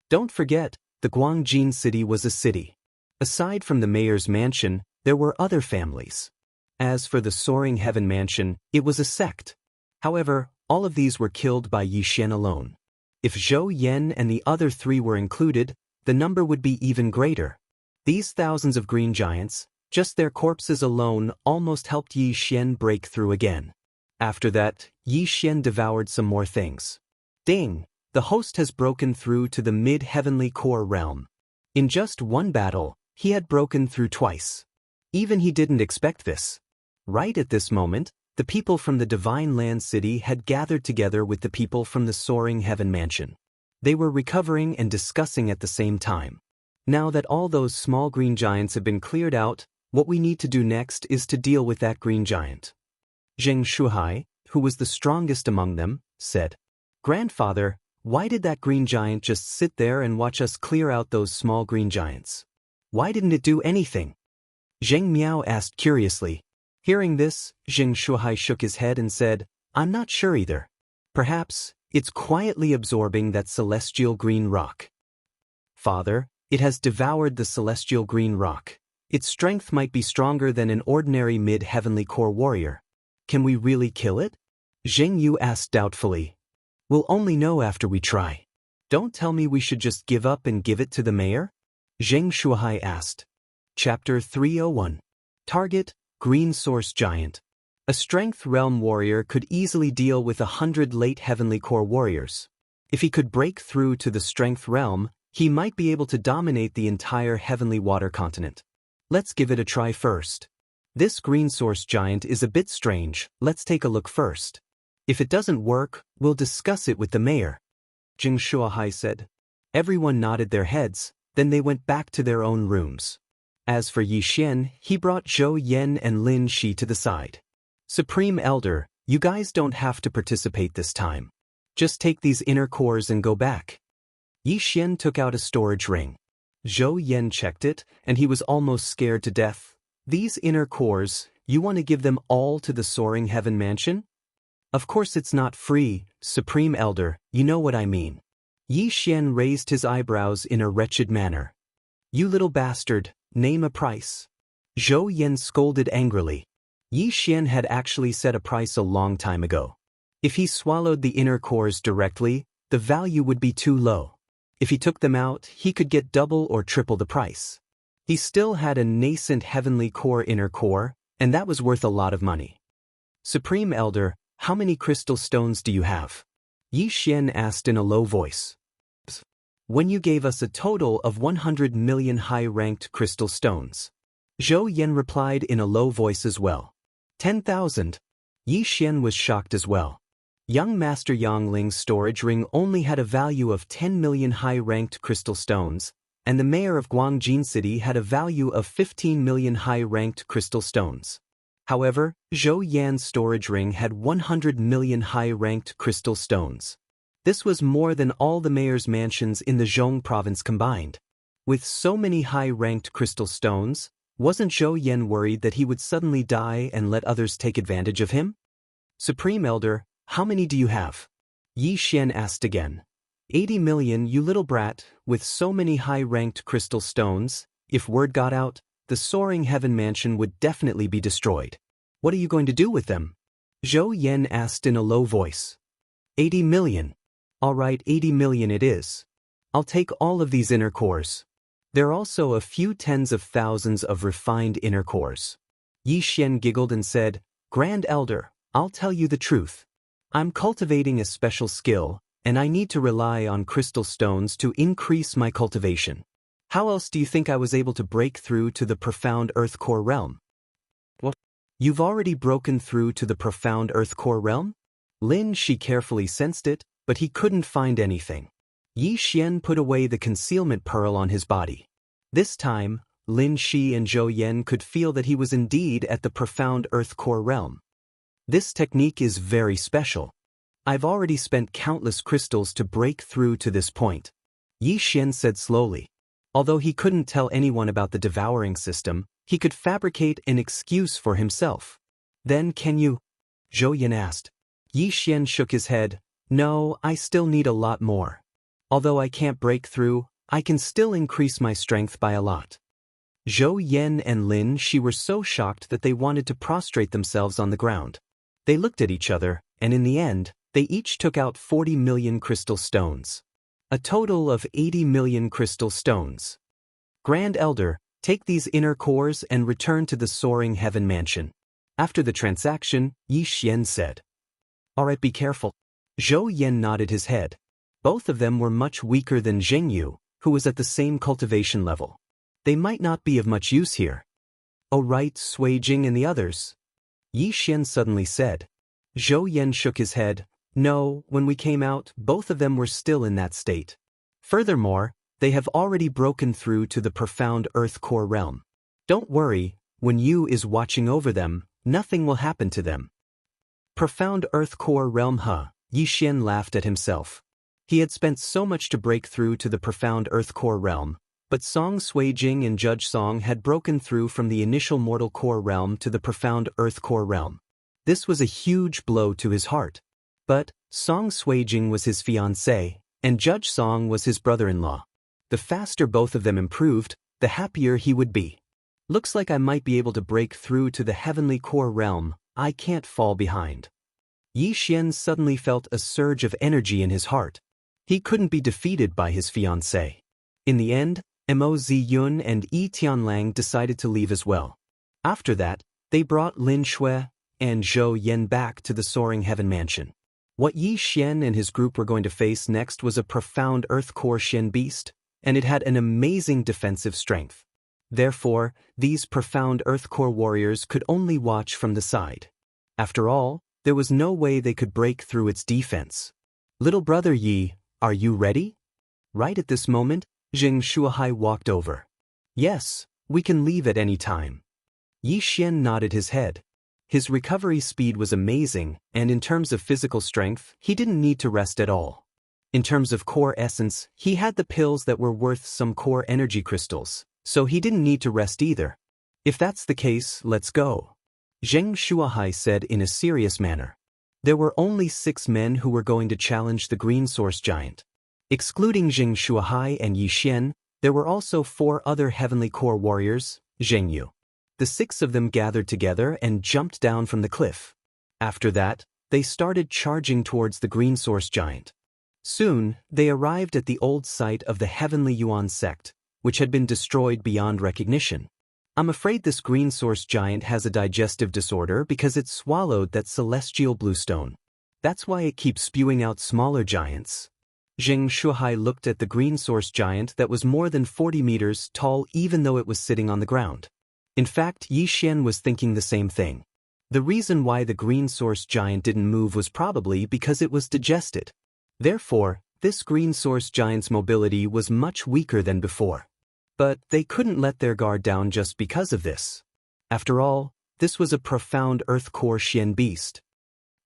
Don't forget, the Guangjin city was a city. Aside from the mayor's mansion, there were other families. As for the soaring heaven mansion, it was a sect. However, all of these were killed by Yi Xian alone. If Zhou Yan and the other 3 were included, the number would be even greater. These thousands of green giants, just their corpses alone, almost helped Yi Xian break through again. After that, Yi Xian devoured some more things. Ding! The host has broken through to the mid-heavenly core realm. In just 1 battle, he had broken through twice. Even he didn't expect this. Right at this moment, the people from the Divine Land City had gathered together with the people from the Soaring Heaven Mansion. They were recovering and discussing at the same time. Now that all those small green giants have been cleared out, what we need to do next is to deal with that green giant. Zheng Shuhai, who was the strongest among them, said, "Grandfather, why did that green giant just sit there and watch us clear out those small green giants? Why didn't it do anything?" Zheng Miao asked curiously. Hearing this, Zheng Shuhai shook his head and said, "I'm not sure either. Perhaps it's quietly absorbing that celestial green rock." "Father, it has devoured the celestial green rock. Its strength might be stronger than an ordinary mid-heavenly core warrior. Can we really kill it?" Zheng Yu asked doubtfully. We'll only know after we try. Don't tell me we should just give up and give it to the mayor? Zheng Shuai asked. Chapter 301. Target, Green Source Giant. A Strength Realm warrior could easily deal with 100 late Heavenly Core warriors. If he could break through to the Strength Realm, he might be able to dominate the entire Heavenly Water continent. Let's give it a try first. This Green Source Giant is a bit strange, let's take a look first. If it doesn't work, we'll discuss it with the mayor. Zheng Shuai said. Everyone nodded their heads, then they went back to their own rooms. As for Yi Xian, he brought Zhou Yan and Lin Shi to the side. Supreme Elder, you guys don't have to participate this time. Just take these inner cores and go back. Yi Xian took out a storage ring. Zhou Yan checked it, and he was almost scared to death. These inner cores, you want to give them all to the Soaring Heaven Mansion? Of course it's not free, Supreme Elder, you know what I mean. Yi Xian raised his eyebrows in a wretched manner. You little bastard, name a price. Zhou Yan scolded angrily. Yi Xian had actually set a price a long time ago. If he swallowed the inner cores directly, the value would be too low. If he took them out, he could get double or triple the price. He still had a nascent Heavenly Core inner core, and that was worth a lot of money. Supreme Elder, how many crystal stones do you have? Yi Xian asked in a low voice. When you gave us a total of 100 million high-ranked crystal stones. Zhou Yan replied in a low voice as well. 10,000. Yi Xian was shocked as well. Young Master Yangling's storage ring only had a value of 10 million high-ranked crystal stones, and the mayor of Guangjin City had a value of 15 million high-ranked crystal stones. However, Zhou Yan's storage ring had 100 million high-ranked crystal stones. This was more than all the mayor's mansions in the Zhong province combined. With so many high-ranked crystal stones, wasn't Zhou Yan worried that he would suddenly die and let others take advantage of him? Supreme Elder, how many do you have? Yi Xian asked again. 80 million, you little brat, with so many high-ranked crystal stones, if word got out, the Soaring Heaven Mansion would definitely be destroyed. What are you going to do with them? Zhou Yan asked in a low voice. 80 million. All right, 80 million it is. I'll take all of these inner cores. There are also a few tens of thousands of refined inner cores. Yi Xian giggled and said, Grand Elder, I'll tell you the truth. I'm cultivating a special skill, and I need to rely on crystal stones to increase my cultivation. How else do you think I was able to break through to the profound Earth Core realm? What? You've already broken through to the profound Earth Core realm? Lin Shi carefully sensed it, but he couldn't find anything. Yi Xian put away the concealment pearl on his body. This time, Lin Shi and Zhou Yan could feel that he was indeed at the profound Earth Core realm. This technique is very special. I've already spent countless crystals to break through to this point. Yi Xian said slowly. Although he couldn't tell anyone about the devouring system, he could fabricate an excuse for himself. Then can you? Zhou Yan asked. Yi Xian shook his head. No, I still need a lot more. Although I can't break through, I can still increase my strength by a lot. Zhou Yan and Lin Shi were so shocked that they wanted to prostrate themselves on the ground. They looked at each other, and in the end, they each took out 40 million crystal stones. A total of 80 million crystal stones. Grand Elder, take these inner cores and return to the Soaring Heaven Mansion. After the transaction, Yi Xian said. Alright, be careful. Zhou Yan nodded his head. Both of them were much weaker than Zheng Yu, who was at the same cultivation level. They might not be of much use here. Oh right, Sui Jing and the others. Yi Xian suddenly said. Zhou Yan shook his head. No, when we came out, both of them were still in that state. Furthermore, they have already broken through to the profound Earth Core realm. Don't worry, when Yu is watching over them, nothing will happen to them. Profound Earth Core realm, huh? Yi Xian laughed at himself. He had spent so much to break through to the profound Earth Core realm, but Song Suijing and Judge Song had broken through from the initial Mortal Core realm to the profound Earth Core realm. This was a huge blow to his heart. But Song Suijing was his fiancé, and Judge Song was his brother-in-law. The faster both of them improved, the happier he would be. Looks like I might be able to break through to the Heavenly Core realm. I can't fall behind. Yi Xian suddenly felt a surge of energy in his heart. He couldn't be defeated by his fiancée. In the end, Mo Ziyun and Yi Tianlang decided to leave as well. After that, they brought Lin Shui and Zhou Yan back to the Soaring Heaven Mansion. What Yi Xian and his group were going to face next was a profound Earth Core Xian beast, and it had an amazing defensive strength. Therefore, these profound Earth Core warriors could only watch from the side. After all, there was no way they could break through its defense. Little brother Yi, are you ready? Right at this moment, Zheng Shuahai walked over. Yes, we can leave at any time. Yi Xian nodded his head. His recovery speed was amazing, and in terms of physical strength, he didn't need to rest at all. In terms of core essence, he had the pills that were worth some core energy crystals, so he didn't need to rest either. If that's the case, let's go. Zheng Shuahai said in a serious manner. There were only 6 men who were going to challenge the Green Source Giant. Excluding Zheng Shuahai and Yi Xian, there were also 4 other Heavenly Core warriors, Zheng Yu. The 6 of them gathered together and jumped down from the cliff. After that, they started charging towards the Green Source Giant. Soon, they arrived at the old site of the Heavenly Yuan sect, which had been destroyed beyond recognition. I'm afraid this Green Source Giant has a digestive disorder because it swallowed that celestial bluestone. That's why it keeps spewing out smaller giants. Zheng Shuahai looked at the Green Source Giant that was more than 40 meters tall even though it was sitting on the ground. In fact, Yi Xian was thinking the same thing. The reason why the Green Source Giant didn't move was probably because it was digested. Therefore, this Green Source Giant's mobility was much weaker than before. But they couldn't let their guard down just because of this. After all, this was a profound Earth Core Xian beast.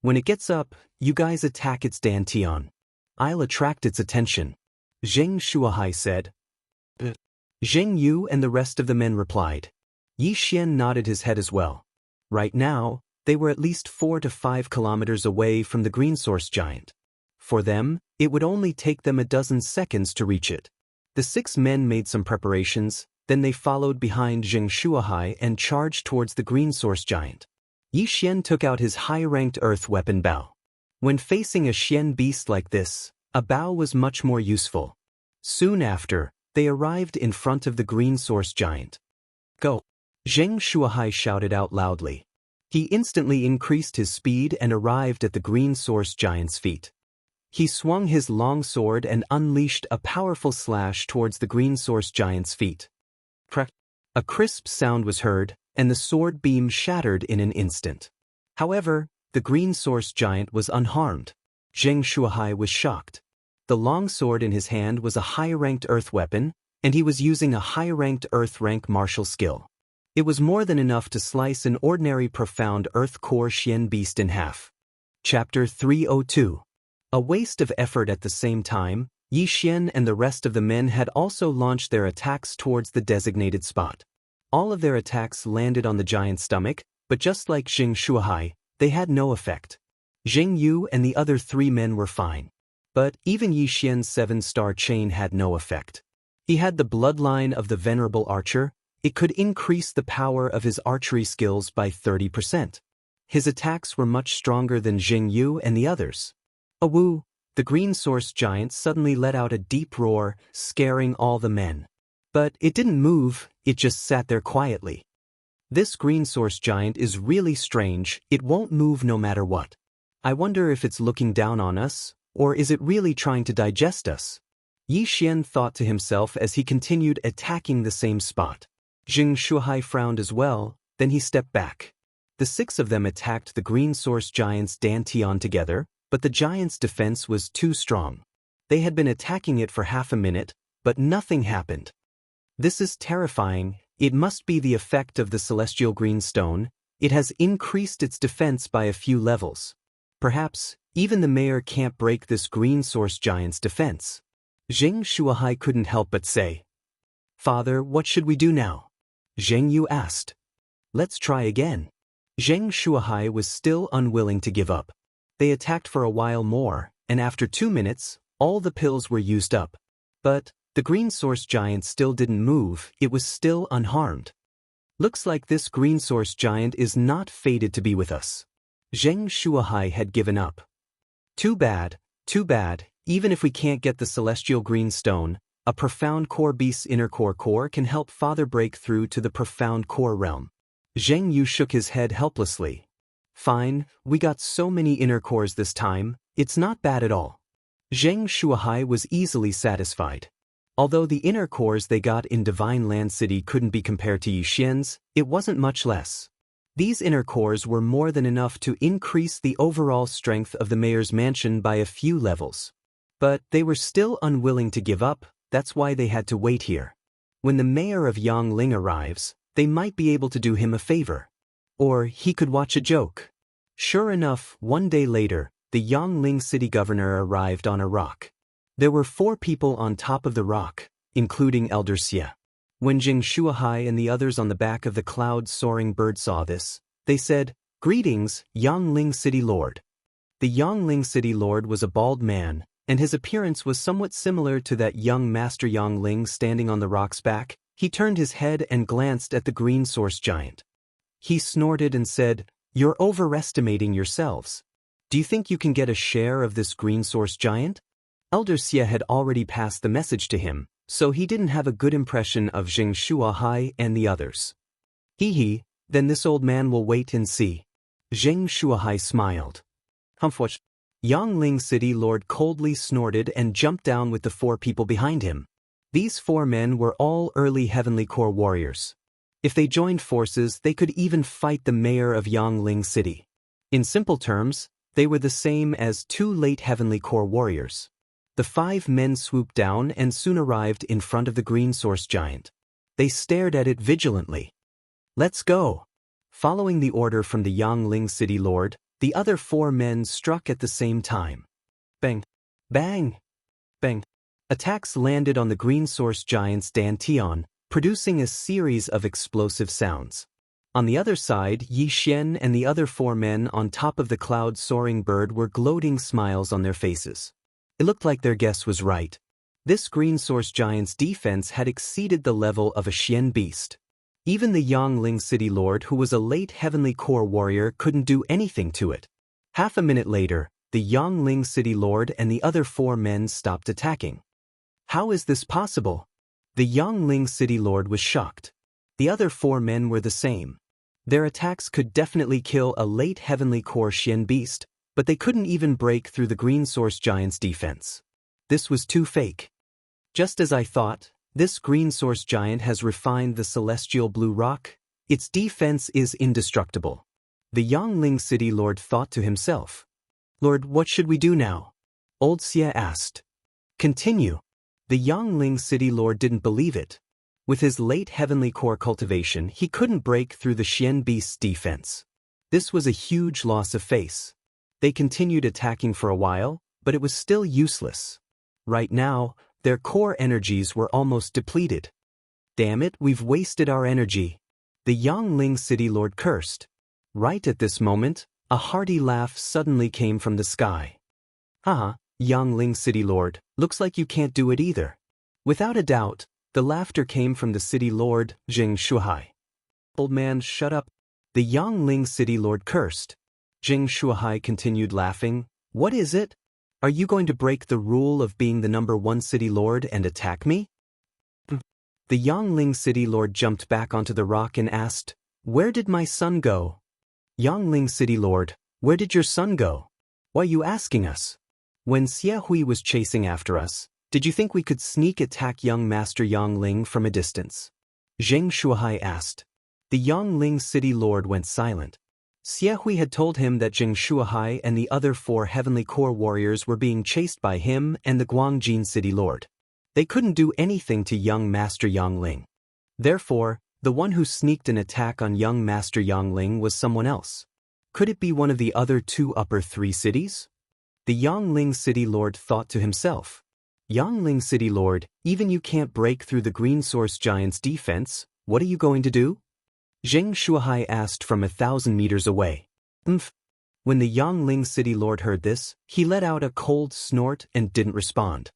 When it gets up, you guys attack its dantian. I'll attract its attention. Zheng Shuahai said. Zheng Yu and the rest of the men replied. Yi Xian nodded his head as well. Right now, they were at least 4 to 5 kilometers away from the Green Source Giant. For them, it would only take them a dozen seconds to reach it. The 6 men made some preparations, then they followed behind Zheng Shuahai and charged towards the Green Source Giant. Yi Xian took out his high-ranked earth weapon Bao. When facing a Xian beast like this, a Bao was much more useful. Soon after, they arrived in front of the Green Source Giant. Go! Zheng Shuahai shouted out loudly. He instantly increased his speed and arrived at the Green Source Giant's feet. He swung his long sword and unleashed a powerful slash towards the Green Source Giant's feet. A crisp sound was heard, and the sword beam shattered in an instant. However, the Green Source Giant was unharmed. Zheng Shuahai was shocked. The long sword in his hand was a high-ranked earth weapon, and he was using a high-ranked earth rank martial skill. It was more than enough to slice an ordinary profound Earth Core Xian beast in half. Chapter 302. A waste of effort at the same time, Yi Xian and the rest of the men had also launched their attacks towards the designated spot. All of their attacks landed on the giant's stomach, but just like Zheng Shuahai, they had no effect. Zheng Yu and the other 3 men were fine. But even Yi Xian's 7-star chain had no effect. He had the bloodline of the venerable archer. It could increase the power of his archery skills by 30%. His attacks were much stronger than Zheng Yu and the others. Awoo! The Green Source Giant suddenly let out a deep roar, scaring all the men. But it didn't move, it just sat there quietly. This Green Source Giant is really strange, it won't move no matter what. I wonder if it's looking down on us, or is it really trying to digest us? Yi Xian thought to himself as he continued attacking the same spot. Zheng Shuahai frowned as well, then he stepped back. The 6 of them attacked the Green Source Giant's dantian together, but the giant's defense was too strong. They had been attacking it for half a minute, but nothing happened. This is terrifying, it must be the effect of the celestial green stone, it has increased its defense by a few levels. Perhaps, even the mayor can't break this Green Source Giant's defense. Zheng Shuahai couldn't help but say, Father, what should we do now? Zheng Yu asked. Let's try again. Zheng Shuahai was still unwilling to give up. They attacked for a while more, and after 2 minutes, all the pills were used up. But the Green Source Giant still didn't move, it was still unharmed. Looks like this Green Source Giant is not fated to be with us. Zheng Shuahai had given up. Too bad, even if we can't get the celestial green stone, a profound core beast's inner core can help father break through to the profound core realm. Zheng Yu shook his head helplessly. Fine, we got so many inner cores this time, it's not bad at all. Zheng Shuahai was easily satisfied. Although the inner cores they got in Divine Land City couldn't be compared to Yixian's, it wasn't much less. These inner cores were more than enough to increase the overall strength of the mayor's mansion by a few levels. But they were still unwilling to give up, that's why they had to wait here. When the mayor of Yangling arrives, they might be able to do him a favor. Or he could watch a joke. Sure enough, one day later, the Yangling city governor arrived on a rock. There were 4 people on top of the rock, including Elder Xie. When Zheng Shuahai and the others on the back of the cloud-soaring bird saw this, they said, "Greetings, Yangling City Lord." The Yangling City Lord was a bald man, and his appearance was somewhat similar to that young Master Yangling standing on the rock's back. He turned his head and glanced at the green source giant. He snorted and said, "You're overestimating yourselves. Do you think you can get a share of this green source giant?" Elder Xie had already passed the message to him, so he didn't have a good impression of Zheng Shuahai and the others. Hee, then this old man will wait and see. Zheng Shuahai smiled. Humph! Yangling City Lord coldly snorted and jumped down with the 4 people behind him. These 4 men were all early Heavenly Core warriors. If they joined forces, they could even fight the mayor of Yangling City. In simple terms, they were the same as 2 late Heavenly Core warriors. The 5 men swooped down and soon arrived in front of the green source giant. They stared at it vigilantly. "Let's go." Following the order from the Yangling City Lord, the other 4 men struck at the same time. Bang! Bang! Bang! Attacks landed on the green source giant's dantian, producing a series of explosive sounds. On the other side, Yi Xian and the other 4 men on top of the cloud-soaring bird were gloating smiles on their faces. It looked like their guess was right. This green source giant's defense had exceeded the level of a Xian beast. Even the Yangling City Lord, who was a late Heavenly Core warrior, couldn't do anything to it. Half a minute later, the Yangling City Lord and the other 4 men stopped attacking. How is this possible? The Yangling City Lord was shocked. The other 4 men were the same. Their attacks could definitely kill a late Heavenly Core Xian beast, but they couldn't even break through the green source giant's defense. This was too fake. Just as I thought, this green source giant has refined the celestial blue rock. Its defense is indestructible. The Yangling City Lord thought to himself. "Lord, what should we do now?" Old Xie asked. "Continue." The Yangling City Lord didn't believe it. With his late Heavenly Core cultivation, he couldn't break through the Xian beast's defense. This was a huge loss of face. They continued attacking for a while, but it was still useless. Right now, their core energies were almost depleted. "Damn it, we've wasted our energy." The Yangling City Lord cursed. Right at this moment, a hearty laugh suddenly came from the sky. "Haha, Yangling City Lord, looks like you can't do it either." Without a doubt, the laughter came from the City Lord, Zheng Shuahai. "Old man, shut up." The Yangling City Lord cursed. Zheng Shuahai continued laughing. "What is it? Are you going to break the rule of being the #1 City Lord and attack me?" The Yangling City Lord jumped back onto the rock and asked, "Where did my son go?" "Yangling City Lord, where did your son go? Why are you asking us? When Xie Hui was chasing after us, did you think we could sneak attack young Master Yangling from a distance?" Zheng Shuahai asked. The Yangling City Lord went silent. Xie Hui had told him that Zheng Shuahai and the other 4 Heavenly Core warriors were being chased by him and the Guangjin City Lord. They couldn't do anything to young Master Yangling. Therefore, the one who sneaked an attack on young Master Yangling was someone else. Could it be one of the other 2 upper 3 cities? The Yangling City Lord thought to himself. "Yangling City Lord, even you can't break through the green source giant's defense, what are you going to do?" Zheng Shuahai asked from 1,000 meters away. When the Yangling City Lord heard this, he let out a cold snort and didn't respond.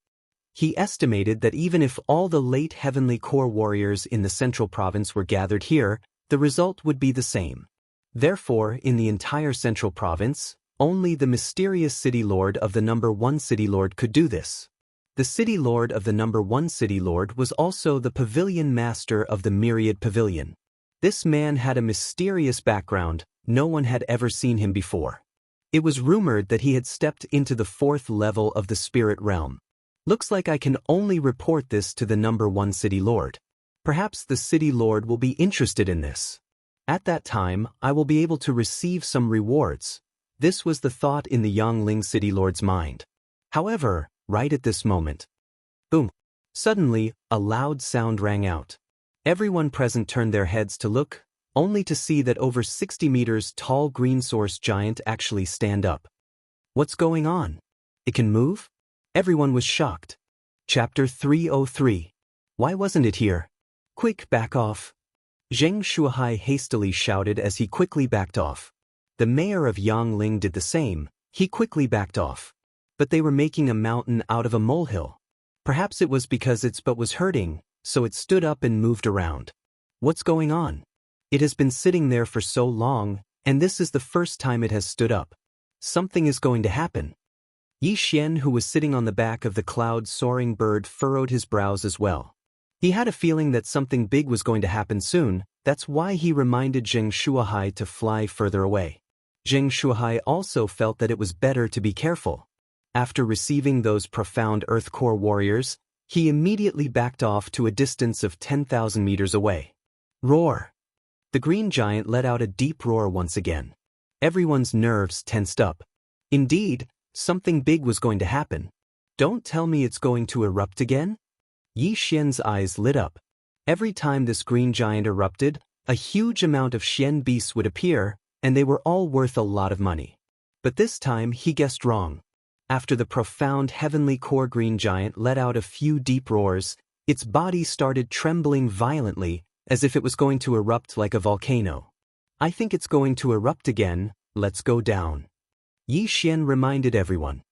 He estimated that even if all the late Heavenly Core warriors in the central province were gathered here, the result would be the same. Therefore, in the entire central province, only the mysterious city lord of the number 1 city lord could do this. The city lord of the number 1 city lord was also the pavilion master of the Myriad Pavilion. This man had a mysterious background, no one had ever seen him before. It was rumored that he had stepped into the 4th level of the spirit realm. Looks like I can only report this to the number 1 city lord. Perhaps the city lord will be interested in this. At that time, I will be able to receive some rewards. This was the thought in the Yangling city lord's mind. However, right at this moment, boom! Suddenly, a loud sound rang out. Everyone present turned their heads to look, only to see that over 60 meters tall green source giant actually stand up. What's going on? It can move? Everyone was shocked. Chapter 303. Why wasn't it here? Quick, back off! Zheng Shuahai hastily shouted as he quickly backed off. The mayor of Yangling did the same, he quickly backed off. But they were making a mountain out of a molehill. Perhaps it was because its butt was hurting, so it stood up and moved around. What's going on? It has been sitting there for so long, and this is the first time it has stood up. Something is going to happen. Yi Xian, who was sitting on the back of the cloud-soaring bird, furrowed his brows as well. He had a feeling that something big was going to happen soon, that's why he reminded Zheng Shuahai to fly further away. Zheng Shuahai also felt that it was better to be careful. After receiving those profound Earth Core warriors, he immediately backed off to a distance of 10,000 meters away. Roar! The green giant let out a deep roar once again. Everyone's nerves tensed up. Indeed, something big was going to happen. Don't tell me it's going to erupt again? Yi Xian's eyes lit up. Every time this green giant erupted, a huge amount of Xian beasts would appear, and they were all worth a lot of money. But this time he guessed wrong. After the profound heavenly core green giant let out a few deep roars, its body started trembling violently, as if it was going to erupt like a volcano. I think it's going to erupt again, let's go down. Yi Xian reminded everyone.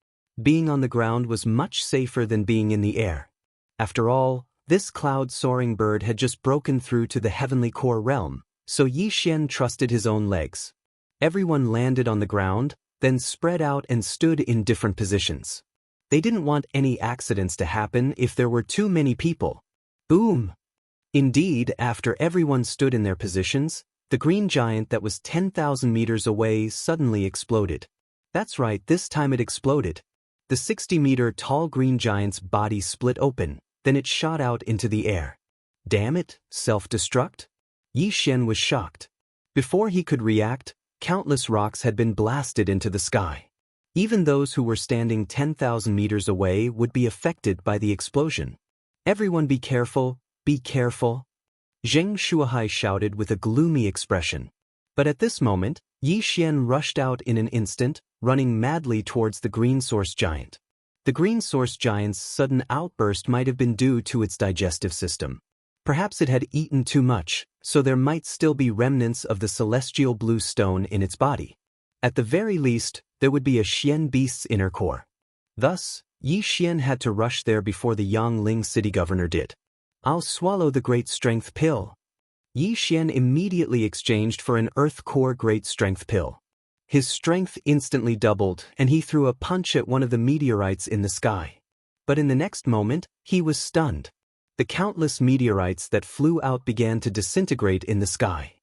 Being on the ground was much safer than being in the air. After all, this cloud-soaring bird had just broken through to the heavenly core realm, so Yi Xian trusted his own legs. Everyone landed on the ground, then spread out and stood in different positions. They didn't want any accidents to happen if there were too many people. Boom! Indeed, after everyone stood in their positions, the green giant that was 10,000 meters away suddenly exploded. That's right, this time it exploded. The 60-meter tall green giant's body split open, then it shot out into the air. Damn it, self-destruct? Yi Xian was shocked. Before he could react, countless rocks had been blasted into the sky. Even those who were standing 10,000 meters away would be affected by the explosion. Everyone be careful, be careful. Zheng Shuahai shouted with a gloomy expression. But at this moment, Yi Xian rushed out in an instant, running madly towards the green source giant. The green source giant's sudden outburst might have been due to its digestive system. Perhaps it had eaten too much, so there might still be remnants of the celestial blue stone in its body. At the very least, there would be a Xian beast's inner core. Thus, Yi Xian had to rush there before the Yangling city governor did. I'll swallow the great strength pill. Yi Xian immediately exchanged for an earth core great strength pill. His strength instantly doubled, and he threw a punch at one of the meteorites in the sky. But in the next moment, he was stunned. The countless meteorites that flew out began to disintegrate in the sky.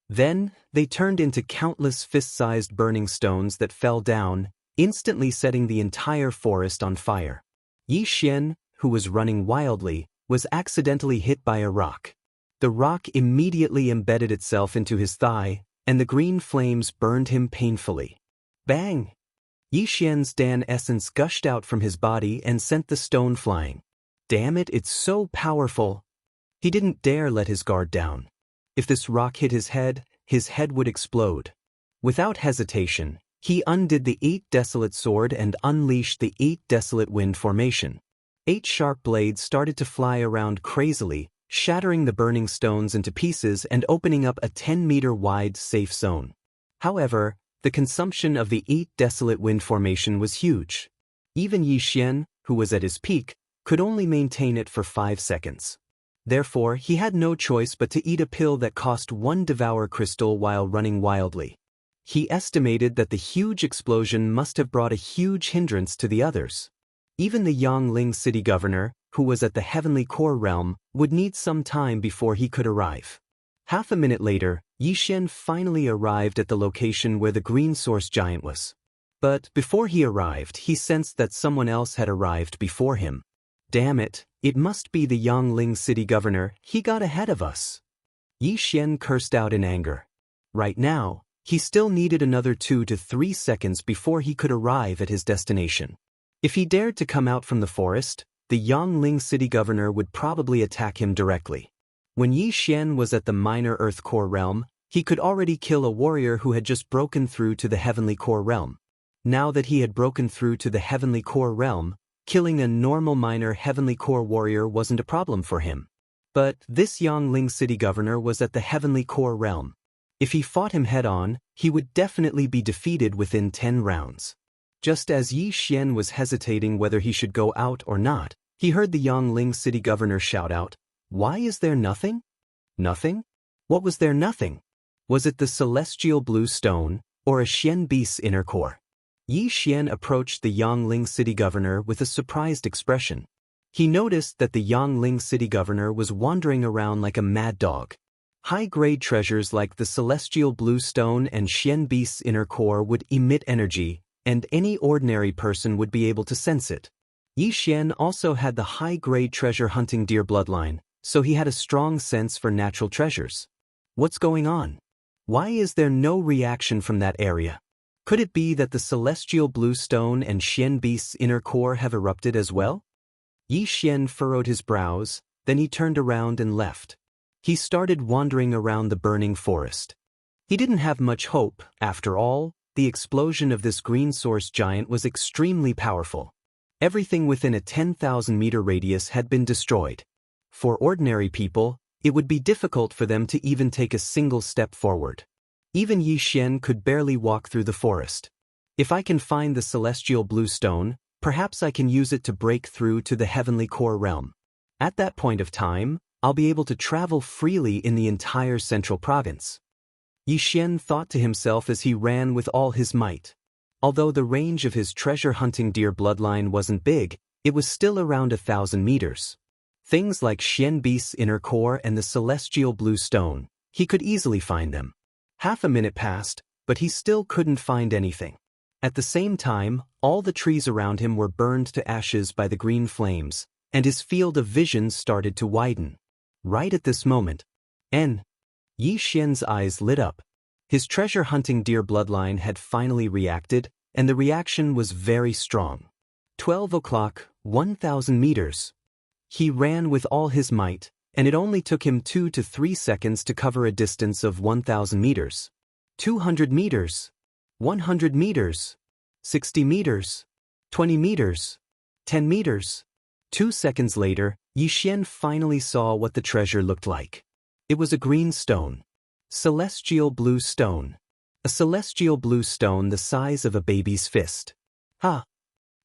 Then, they turned into countless fist-sized burning stones that fell down, instantly setting the entire forest on fire. Yi Xian, who was running wildly, was accidentally hit by a rock. The rock immediately embedded itself into his thigh, and the green flames burned him painfully. Bang! Yi Xian's Dan essence gushed out from his body and sent the stone flying. Damn it, it's so powerful! He didn't dare let his guard down. If this rock hit his head would explode. Without hesitation, he undid the 8 desolate sword and unleashed the 8 desolate wind formation. 8 sharp blades started to fly around crazily, shattering the burning stones into pieces and opening up a 10-meter-wide safe zone. However, the consumption of the 8 desolate wind formation was huge. Even Yi Xian, who was at his peak, could only maintain it for 5 seconds. Therefore, he had no choice but to eat a pill that cost 1 devour crystal while running wildly. He estimated that the huge explosion must have brought a huge hindrance to the others. Even the Yangling city governor, who was at the heavenly core realm, would need some time before he could arrive. Half a minute later, Yishen finally arrived at the location where the green source giant was. But before he arrived, he sensed that someone else had arrived before him. Damn it, it must be the Yangling city governor, he got ahead of us. Yishen cursed out in anger. Right now, he still needed another 2 to 3 seconds before he could arrive at his destination. If he dared to come out from the forest, the Yangling city governor would probably attack him directly. When Yishen was at the minor earth core realm, he could already kill a warrior who had just broken through to the heavenly core realm. Now that he had broken through to the heavenly core realm, killing a normal minor heavenly core warrior wasn't a problem for him. But this Yangling city governor was at the heavenly core realm. If he fought him head-on, he would definitely be defeated within 10 rounds. Just as Yi Xian was hesitating whether he should go out or not, he heard the Yangling city governor shout out, "Why is there nothing?" Nothing? What was there nothing? Was it the celestial blue stone, or a Xian beast's inner core? Yi Xian approached the Yangling city governor with a surprised expression. He noticed that the Yangling city governor was wandering around like a mad dog. High-grade treasures like the celestial blue stone and Xian beast's inner core would emit energy, and any ordinary person would be able to sense it. Yi Xian also had the high-grade treasure hunting deer bloodline, so he had a strong sense for natural treasures. What's going on? Why is there no reaction from that area? Could it be that the celestial blue stone and Xian beast's inner core have erupted as well? Yi Xian furrowed his brows, then he turned around and left. He started wandering around the burning forest. He didn't have much hope, after all. The explosion of this green source giant was extremely powerful. Everything within a 10,000-meter radius had been destroyed. For ordinary people, it would be difficult for them to even take a single step forward. Even Yi Xian could barely walk through the forest. If I can find the celestial blue stone, perhaps I can use it to break through to the heavenly core realm. At that point of time, I'll be able to travel freely in the entire central province. Yi Xian thought to himself as he ran with all his might. Although the range of his treasure-hunting deer bloodline wasn't big, it was still around 1,000 meters. Things like Xian beast's inner core and the celestial blue stone, he could easily find them. Half a minute passed, but he still couldn't find anything. At the same time, all the trees around him were burned to ashes by the green flames, and his field of vision started to widen. Right at this moment, Yi Xian's eyes lit up. His treasure-hunting deer bloodline had finally reacted, and the reaction was very strong. 12 o'clock, 1,000 meters. He ran with all his might, and it only took him 2 to 3 seconds to cover a distance of 1,000 meters. 200 meters. 100 meters. 60 meters. 20 meters. 10 meters. 2 seconds later, Yi Xian finally saw what the treasure looked like. It was a green stone. Celestial blue stone. A celestial blue stone the size of a baby's fist. Ha!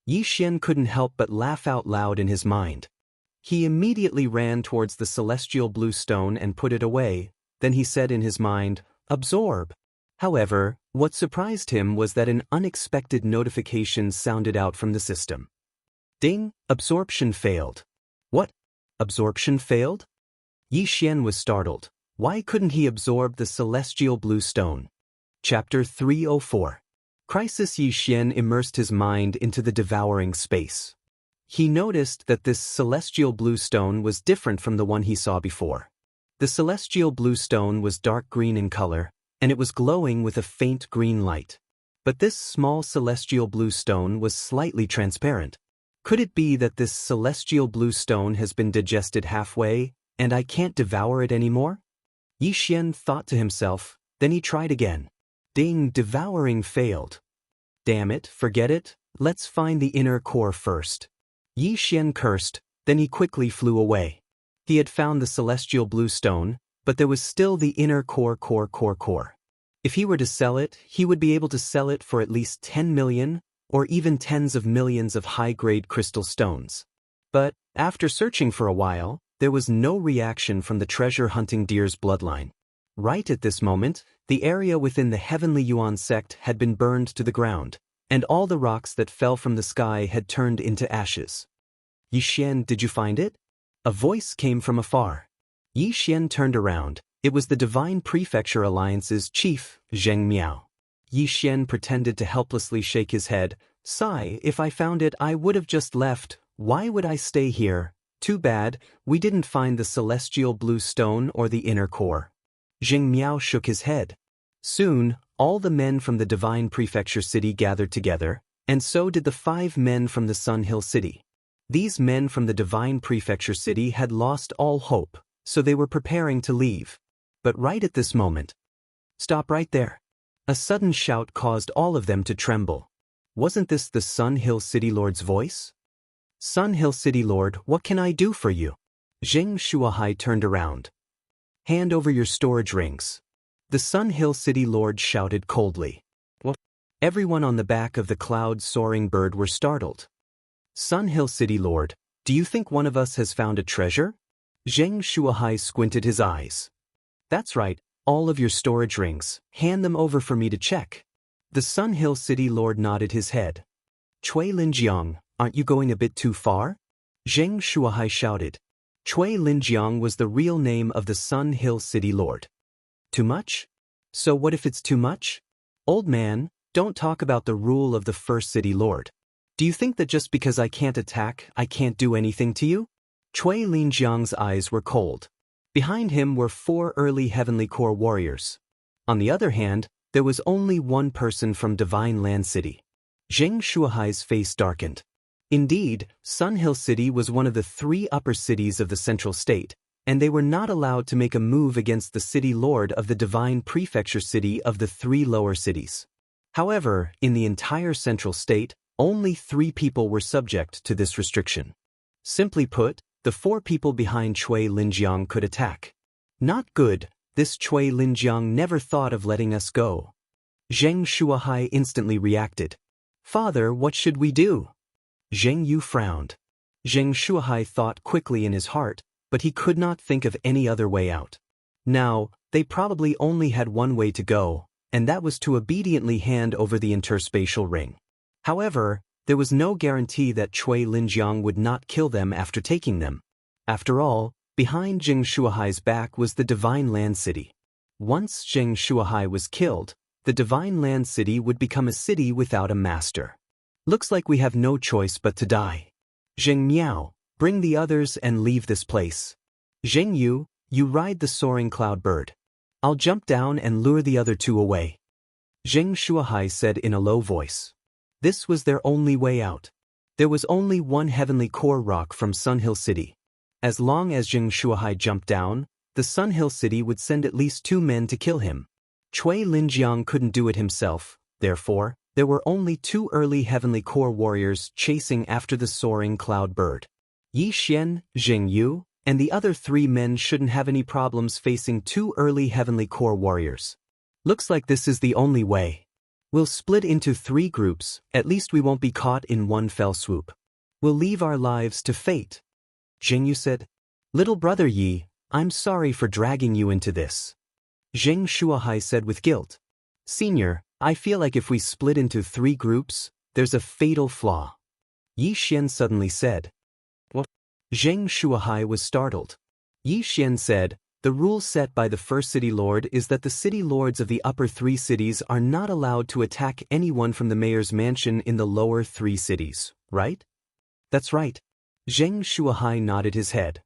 Yi Xian couldn't help but laugh out loud in his mind. He immediately ran towards the celestial blue stone and put it away. Then he said in his mind, "Absorb." However, what surprised him was that an unexpected notification sounded out from the system. Ding! Absorption failed. What? Absorption failed? Yi Xian was startled. Why couldn't he absorb the celestial blue stone? Chapter 304. Crisis. Yi Xian immersed his mind into the devouring space. He noticed that this celestial blue stone was different from the one he saw before. The celestial blue stone was dark green in color, and it was glowing with a faint green light. But this small celestial blue stone was slightly transparent. Could it be that this celestial blue stone has been digested halfway, and I can't devour it anymore? Yi Xian thought to himself, then he tried again. Ding! Devouring failed. Damn it, forget it, let's find the inner core first. Yi Xian cursed, then he quickly flew away. He had found the celestial blue stone, but there was still the inner core. If he were to sell it, he would be able to sell it for at least 10 million, or even tens of millions of high-grade crystal stones. But, after searching for a while, there was no reaction from the treasure-hunting deer's bloodline. Right at this moment, the area within the Heavenly Yuan sect had been burned to the ground, and all the rocks that fell from the sky had turned into ashes. Yi Xian, did you find it? A voice came from afar. Yi Xian turned around. It was the Divine Prefecture Alliance's chief, Zheng Miao. Yi Xian pretended to helplessly shake his head. Sigh, if I found it, I would have just left. Why would I stay here? Too bad, we didn't find the celestial blue stone or the inner core. Zheng Miao shook his head. Soon, all the men from the Divine Prefecture City gathered together, and so did the 5 men from the Sun Hill City. These men from the Divine Prefecture City had lost all hope, so they were preparing to leave. But right at this moment, stop right there. A sudden shout caused all of them to tremble. Wasn't this the Sun Hill City Lord's voice? Sun Hill City Lord, what can I do for you? Zheng Shuahai turned around. Hand over your storage rings. The Sun Hill City Lord shouted coldly. What? Everyone on the back of the cloud-soaring bird were startled. Sun Hill City Lord, do you think one of us has found a treasure? Zheng Shuahai squinted his eyes. That's right, all of your storage rings, hand them over for me to check. The Sun Hill City Lord nodded his head. Cui Linjiang, aren't you going a bit too far? Zheng Shuahai shouted. Cui Linjiang was the real name of the Sun Hill City Lord. Too much? So what if it's too much? Old man, don't talk about the rule of the first City Lord. Do you think that just because I can't attack, I can't do anything to you? Cui Linjiang's eyes were cold. Behind him were 4 early Heavenly Core warriors. On the other hand, there was only one person from Divine Land City. Zheng Shuahai's face darkened. Indeed, Sun Hill City was one of the 3 upper cities of the Central State, and they were not allowed to make a move against the City Lord of the Divine Prefecture City of the 3 lower cities. However, in the entire Central State, only 3 people were subject to this restriction. Simply put, the 4 people behind Cui Linjiang could attack. Not good, this Cui Linjiang never thought of letting us go. Zheng Shuahai instantly reacted. Father, what should we do? Zheng Yu frowned. Zheng Shuahai thought quickly in his heart, but he could not think of any other way out. Now, they probably only had one way to go, and that was to obediently hand over the interspatial ring. However, there was no guarantee that Cui Linjiang would not kill them after taking them. After all, behind Zheng Shuahai's back was the Divine Land City. Once Zheng Shuahai was killed, the Divine Land City would become a city without a master. Looks like we have no choice but to die. Zheng Miao, bring the others and leave this place. Zheng Yu, you ride the soaring cloud bird. I'll jump down and lure the other 2 away. Zheng Shuahai said in a low voice. This was their only way out. There was only one Heavenly Core rock from Sun Hill City. As long as Zheng Shuahai jumped down, the Sun Hill City would send at least 2 men to kill him. Cui Linjiang couldn't do it himself, therefore, there were only 2 early Heavenly Core warriors chasing after the soaring cloud bird. Yi Xian, Zheng Yu, and the other 3 men shouldn't have any problems facing 2 early Heavenly Core warriors. Looks like this is the only way. We'll split into 3 groups, at least we won't be caught in one fell swoop. We'll leave our lives to fate. Zheng Yu said, Little brother Yi, I'm sorry for dragging you into this. Zheng Shuahai said with guilt. Senior, I feel like if we split into 3 groups, there's a fatal flaw. Yi Xian suddenly said. What? Zheng Shuahai was startled. Yi Xian said, the rule set by the first City Lord is that the City Lords of the upper 3 cities are not allowed to attack anyone from the mayor's mansion in the lower 3 cities, right? That's right. Zheng Shuahai nodded his head.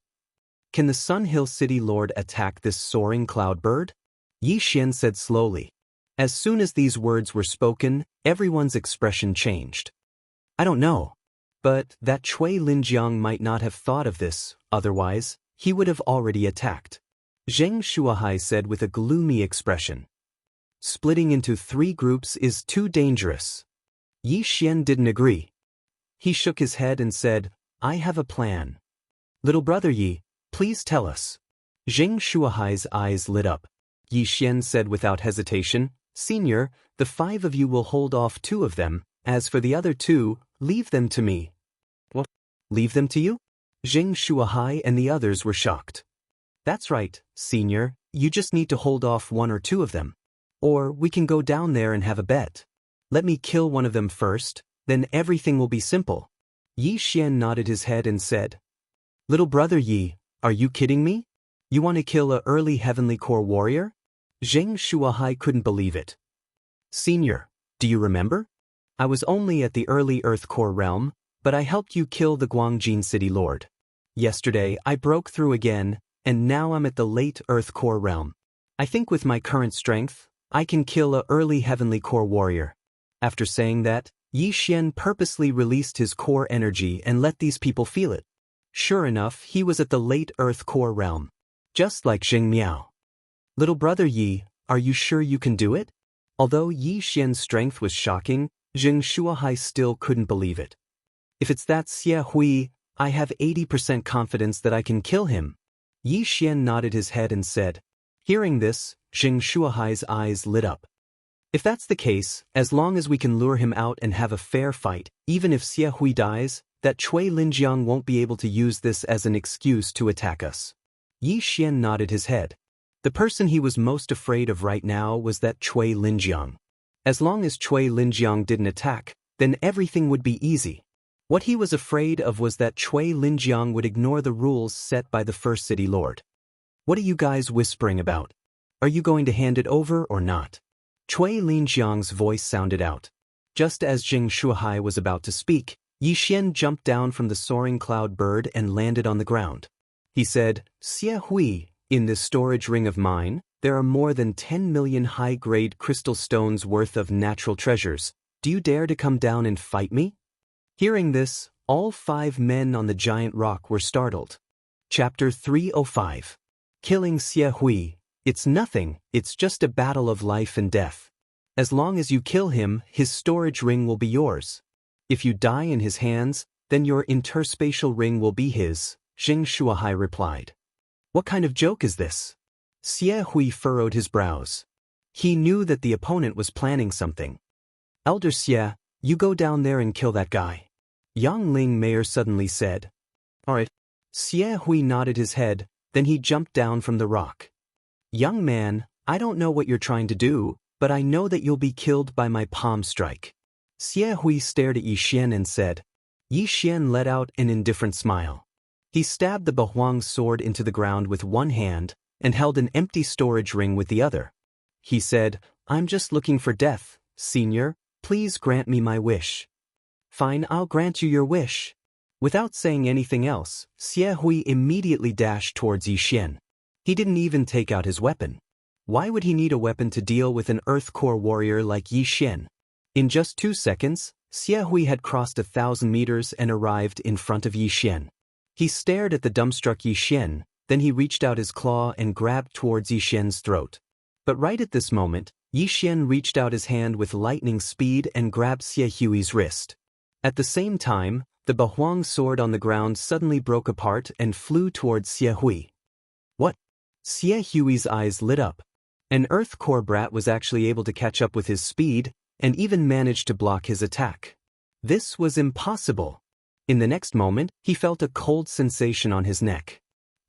Can the Sun Hill City Lord attack this soaring cloud bird? Yi Xian said slowly. As soon as these words were spoken, everyone's expression changed. I don't know. But that Cui Linjiang might not have thought of this, otherwise, he would have already attacked. Zheng Shuahai said with a gloomy expression. Splitting into 3 groups is too dangerous. Yi Xian didn't agree. He shook his head and said, I have a plan. Little brother Yi, please tell us. Zheng Shuahai's eyes lit up. Yi Xian said without hesitation, Senior, the 5 of you will hold off 2 of them, as for the other 2, leave them to me. What? Leave them to you? Jing Shuahai and the others were shocked. That's right, senior, you just need to hold off one or two of them. Or we can go down there and have a bet. Let me kill one of them first, then everything will be simple. Yi Xian nodded his head and said, Little brother Yi, are you kidding me? You want to kill a early heavenly core warrior? Zheng Shuahai couldn't believe it. Senior, do you remember? I was only at the early Earth Core realm, but I helped you kill the Guangjin City Lord. Yesterday I broke through again, and now I'm at the late Earth Core realm. I think with my current strength, I can kill a early heavenly core warrior. After saying that, Yi Xian purposely released his core energy and let these people feel it. Sure enough, he was at the late Earth Core realm. Just like Xing Miao. Little brother Yi, are you sure you can do it? Although Yi Xian's strength was shocking, Zheng Shuahai still couldn't believe it. If it's that Xie Hui, I have 80% confidence that I can kill him. Yi Xian nodded his head and said. Hearing this, Zheng Shuahai's eyes lit up. If that's the case, as long as we can lure him out and have a fair fight, even if Xie Hui dies, that Cui Linjiang won't be able to use this as an excuse to attack us. Yi Xian nodded his head. The person he was most afraid of right now was that Cui Linjiang. As long as Cui Linjiang didn't attack, then everything would be easy. What he was afraid of was that Cui Linjiang would ignore the rules set by the First City Lord. What are you guys whispering about? Are you going to hand it over or not? Cui Linjiang's voice sounded out. Just as Zheng Shuahai was about to speak, Yi Xian jumped down from the soaring cloud bird and landed on the ground. He said, Xie Hui, in this storage ring of mine, there are more than 10 million high-grade crystal stones worth of natural treasures. Do you dare to come down and fight me? Hearing this, all 5 men on the giant rock were startled. Chapter 305. Killing Xie Hui. It's nothing, it's just a battle of life and death. As long as you kill him, his storage ring will be yours. If you die in his hands, then your interspatial ring will be his, Zheng Shuahai replied. What kind of joke is this? Xie Hui furrowed his brows. He knew that the opponent was planning something. Elder Xie, you go down there and kill that guy. Yang Ling Mayor suddenly said. Alright. Xie Hui nodded his head, then he jumped down from the rock. Young man, I don't know what you're trying to do, but I know that you'll be killed by my palm strike. Xie Hui stared at Yi Xian and said. Yi Xian let out an indifferent smile. He stabbed the Bahuang sword into the ground with one hand and held an empty storage ring with the other. He said, I'm just looking for death, senior, please grant me my wish. Fine, I'll grant you your wish. Without saying anything else, Xie Hui immediately dashed towards Yi Xian. He didn't even take out his weapon. Why would he need a weapon to deal with an Earth Core warrior like Yi Xian? In just 2 seconds, Xie Hui had crossed 1,000 meters and arrived in front of Yi Xian. He stared at the dumbstruck Yi Xian, then he reached out his claw and grabbed towards Yi Xian's throat. But right at this moment, Yi Xian reached out his hand with lightning speed and grabbed Xie Hui's wrist. At the same time, the Bahuang sword on the ground suddenly broke apart and flew towards Xie Hui. What? Xie Hui's eyes lit up. An Earth Core brat was actually able to catch up with his speed, and even managed to block his attack. This was impossible. In the next moment, he felt a cold sensation on his neck.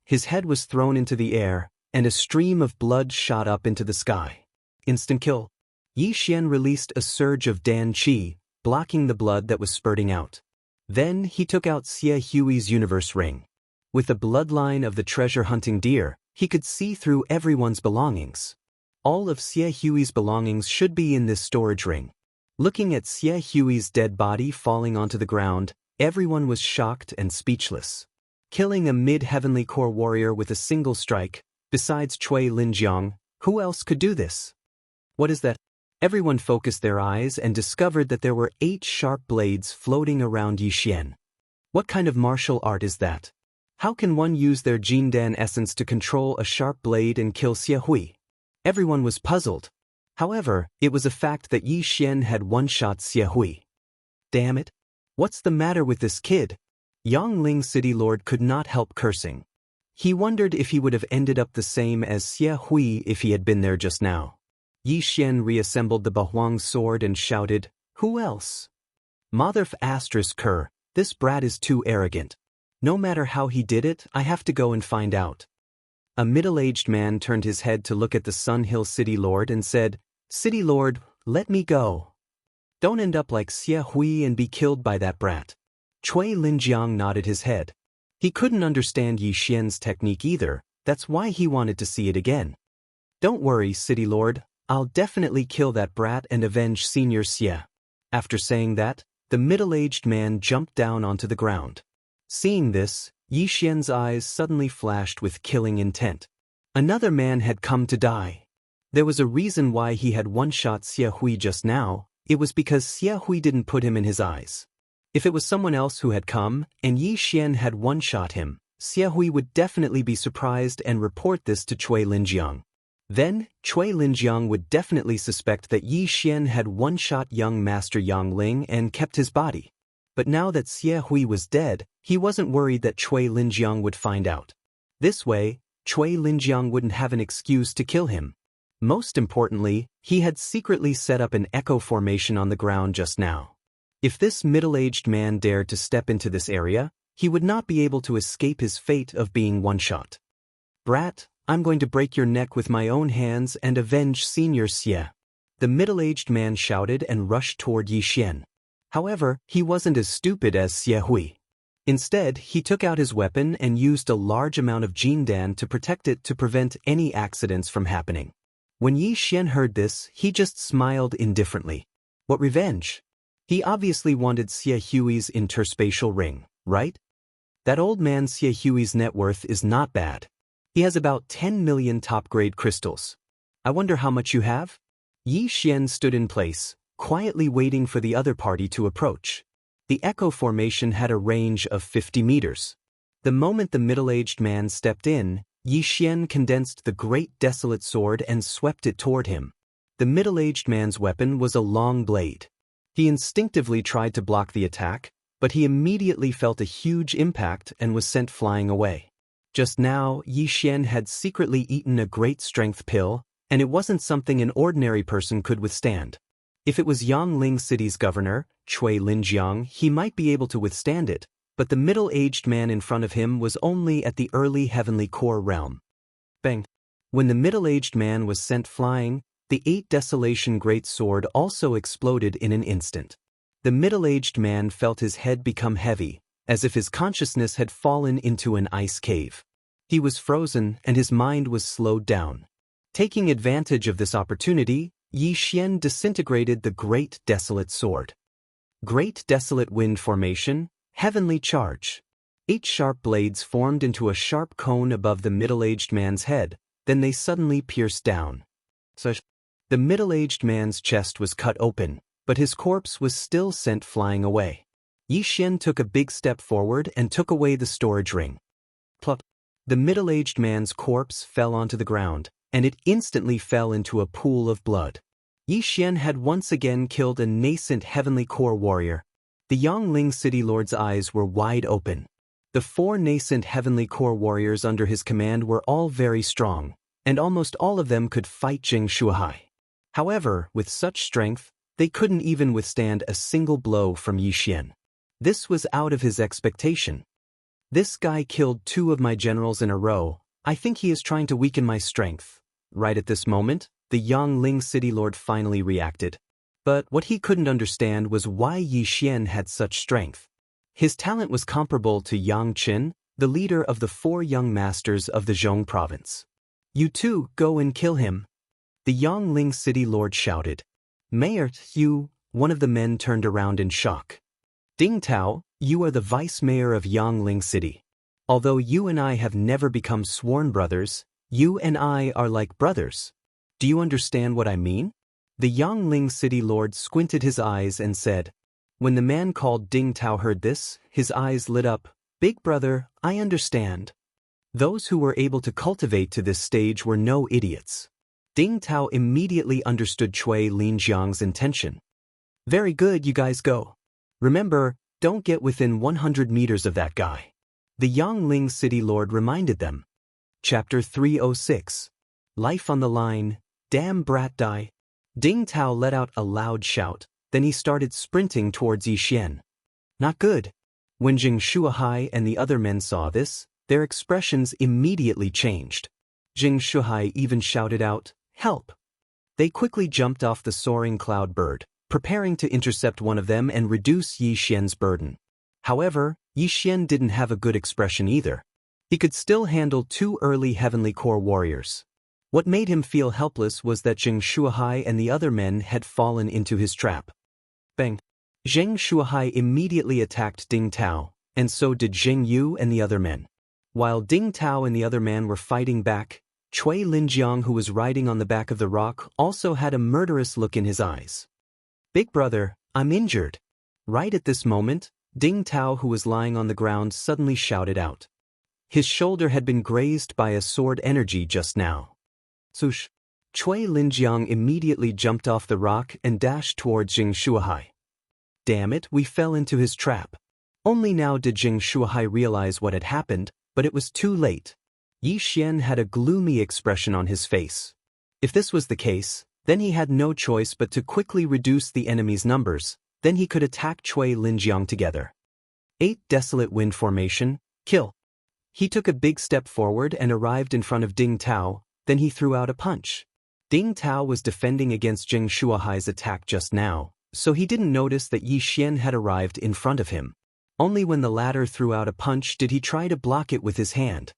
His head was thrown into the air, and a stream of blood shot up into the sky. Instant kill. Yi Xian released a surge of Dan Qi, blocking the blood that was spurting out. Then he took out Xie Hui's universe ring. With the bloodline of the treasure-hunting deer, he could see through everyone's belongings. All of Xie Hui's belongings should be in this storage ring. Looking at Xie Hui's dead body falling onto the ground, everyone was shocked and speechless. Killing a mid-heavenly core warrior with a single strike, besides Cui Linjiang, who else could do this? What is that? Everyone focused their eyes and discovered that there were 8 sharp blades floating around Yi Xian. What kind of martial art is that? How can one use their Jindan essence to control a sharp blade and kill Xie Hui? Everyone was puzzled. However, it was a fact that Yi Xian had one-shot Xie Hui. Damn it! What's the matter with this kid? Yangling City Lord could not help cursing. He wondered if he would have ended up the same as Xie Hui if he had been there just now. Yi Xian reassembled the Bahuang sword and shouted, Who else? Motherf***, this brat is too arrogant. No matter how he did it, I have to go and find out. A middle-aged man turned his head to look at the Sun Hill City Lord and said, City Lord, let me go. Don't end up like Xie Hui and be killed by that brat. Cui Linjiang nodded his head. He couldn't understand Yi Xian's technique either, that's why he wanted to see it again. Don't worry, City Lord, I'll definitely kill that brat and avenge Senior Xie. After saying that, the middle-aged man jumped down onto the ground. Seeing this, Yi Xian's eyes suddenly flashed with killing intent. Another man had come to die. There was a reason why he had one-shot Xie Hui just now. It was because Xie Hui didn't put him in his eyes. If it was someone else who had come, and Yi Xian had one-shot him, Xie Hui would definitely be surprised and report this to Cui Linjiang. Then, Cui Linjiang would definitely suspect that Yi Xian had one-shot young Master Yang Ling and kept his body. But now that Xie Hui was dead, he wasn't worried that Cui Linjiang would find out. This way, Cui Linjiang wouldn't have an excuse to kill him. Most importantly, he had secretly set up an echo formation on the ground just now. If this middle-aged man dared to step into this area, he would not be able to escape his fate of being one-shot. Brat, I'm going to break your neck with my own hands and avenge Senior Xie. The middle-aged man shouted and rushed toward Yi Xian. However, he wasn't as stupid as Xie Hui. Instead, he took out his weapon and used a large amount of Jindan to protect it to prevent any accidents from happening. When Yi Xian heard this, he just smiled indifferently. What revenge? He obviously wanted Xie Hui's interspatial ring, right? That old man Xie Hui's net worth is not bad. He has about 10 million top-grade crystals. I wonder how much you have? Yi Xian stood in place, quietly waiting for the other party to approach. The echo formation had a range of 50 meters. The moment the middle-aged man stepped in, Yi Xian condensed the great desolate sword and swept it toward him. The middle-aged man's weapon was a long blade. He instinctively tried to block the attack, but he immediately felt a huge impact and was sent flying away. Just now, Yi Xian had secretly eaten a great strength pill, and it wasn't something an ordinary person could withstand. If it was Yangling City's governor, Cui Linjiang, he might be able to withstand it, but the middle-aged man in front of him was only at the early heavenly core realm. Bang! When the middle-aged man was sent flying, the 8 Desolation Great Sword also exploded in an instant. The middle-aged man felt his head become heavy, as if his consciousness had fallen into an ice cave. He was frozen and his mind was slowed down. Taking advantage of this opportunity, Yi Xian disintegrated the Great Desolate Sword. Great Desolate Wind Formation, Heavenly Charge. 8 sharp blades formed into a sharp cone above the middle-aged man's head, then they suddenly pierced down. The middle-aged man's chest was cut open, but his corpse was still sent flying away. Yi Xian took a big step forward and took away the storage ring. Plop! The middle-aged man's corpse fell onto the ground, and it instantly fell into a pool of blood. Yi Xian had once again killed a nascent heavenly core warrior. The Yangling City Lord's eyes were wide open. The 4 nascent heavenly core warriors under his command were all very strong, and almost all of them could fight Jing Shuhai. However, with such strength, they couldn't even withstand a single blow from Yi Xian. This was out of his expectation. This guy killed 2 of my generals in a row. I think he is trying to weaken my strength. Right at this moment, the Yangling City Lord finally reacted. But what he couldn't understand was why Yi Xian had such strength. His talent was comparable to Yang Qin, the leader of the 4 young masters of the Zhong province. You two, go and kill him. The Yangling City Lord shouted. Mayor Yu, one of the men turned around in shock. Ding Tao, you are the vice mayor of Yangling City. Although you and I have never become sworn brothers, you and I are like brothers. Do you understand what I mean? The Yangling City Lord squinted his eyes and said. When the man called Ding Tao heard this, his eyes lit up. Big brother, I understand. Those who were able to cultivate to this stage were no idiots. Ding Tao immediately understood Cui Linjiang's intention. Very good, you guys go. Remember, don't get within 100 meters of that guy. The Yangling City Lord reminded them. Chapter 306. Life on the line. Damn brat die. Ding Tao let out a loud shout, then he started sprinting towards Yi Xian. Not good. When Jing Shuahai and the other men saw this, their expressions immediately changed. Jing Shuahai even shouted out, "Help!" They quickly jumped off the soaring cloud bird, preparing to intercept one of them and reduce Yi Xian's burden. However, Yi Xian didn't have a good expression either. He could still handle 2 early heavenly core warriors. What made him feel helpless was that Jing Shuahai and the other men had fallen into his trap. Bang! Zheng Shuahai immediately attacked Ding Tao, and so did Jing Yu and the other men. While Ding Tao and the other man were fighting back, Cui Linjiang, who was riding on the back of the rock, also had a murderous look in his eyes. "Big brother, I'm injured." Right at this moment, Ding Tao, who was lying on the ground, suddenly shouted out. His shoulder had been grazed by a sword energy just now. Sush! Cui Linjiang immediately jumped off the rock and dashed towards Jing Shuahai. Damn it, we fell into his trap. Only now did Jing Shuahai realize what had happened, but it was too late. Yi Xian had a gloomy expression on his face. If this was the case, then he had no choice but to quickly reduce the enemy's numbers, then he could attack Cui Linjiang together. 8 Desolate Wind Formation, kill. He took a big step forward and arrived in front of Ding Tao, then he threw out a punch. Ding Tao was defending against Jing Shuahai's attack just now, so he didn't notice that Yi Xian had arrived in front of him. Only when the latter threw out a punch did he try to block it with his hand.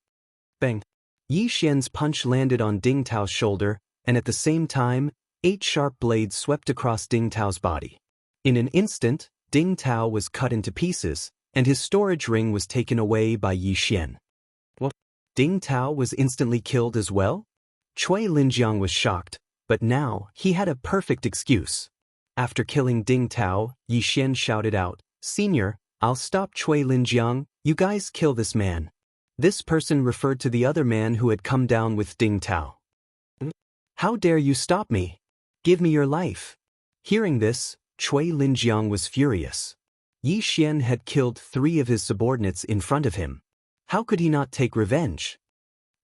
Bang! Yi Xian's punch landed on Ding Tao's shoulder, and at the same time, 8 sharp blades swept across Ding Tao's body. In an instant, Ding Tao was cut into pieces, and his storage ring was taken away by Yi Xian. What? Ding Tao was instantly killed as well? Cui Linjiang was shocked, but now he had a perfect excuse. After killing Ding Tao, Yi Xian shouted out, "Senior, I'll stop Cui Linjiang, you guys kill this man." This person referred to the other man who had come down with Ding Tao. "How dare you stop me? Give me your life." Hearing this, Cui Linjiang was furious. Yi Xian had killed 3 of his subordinates in front of him. How could he not take revenge?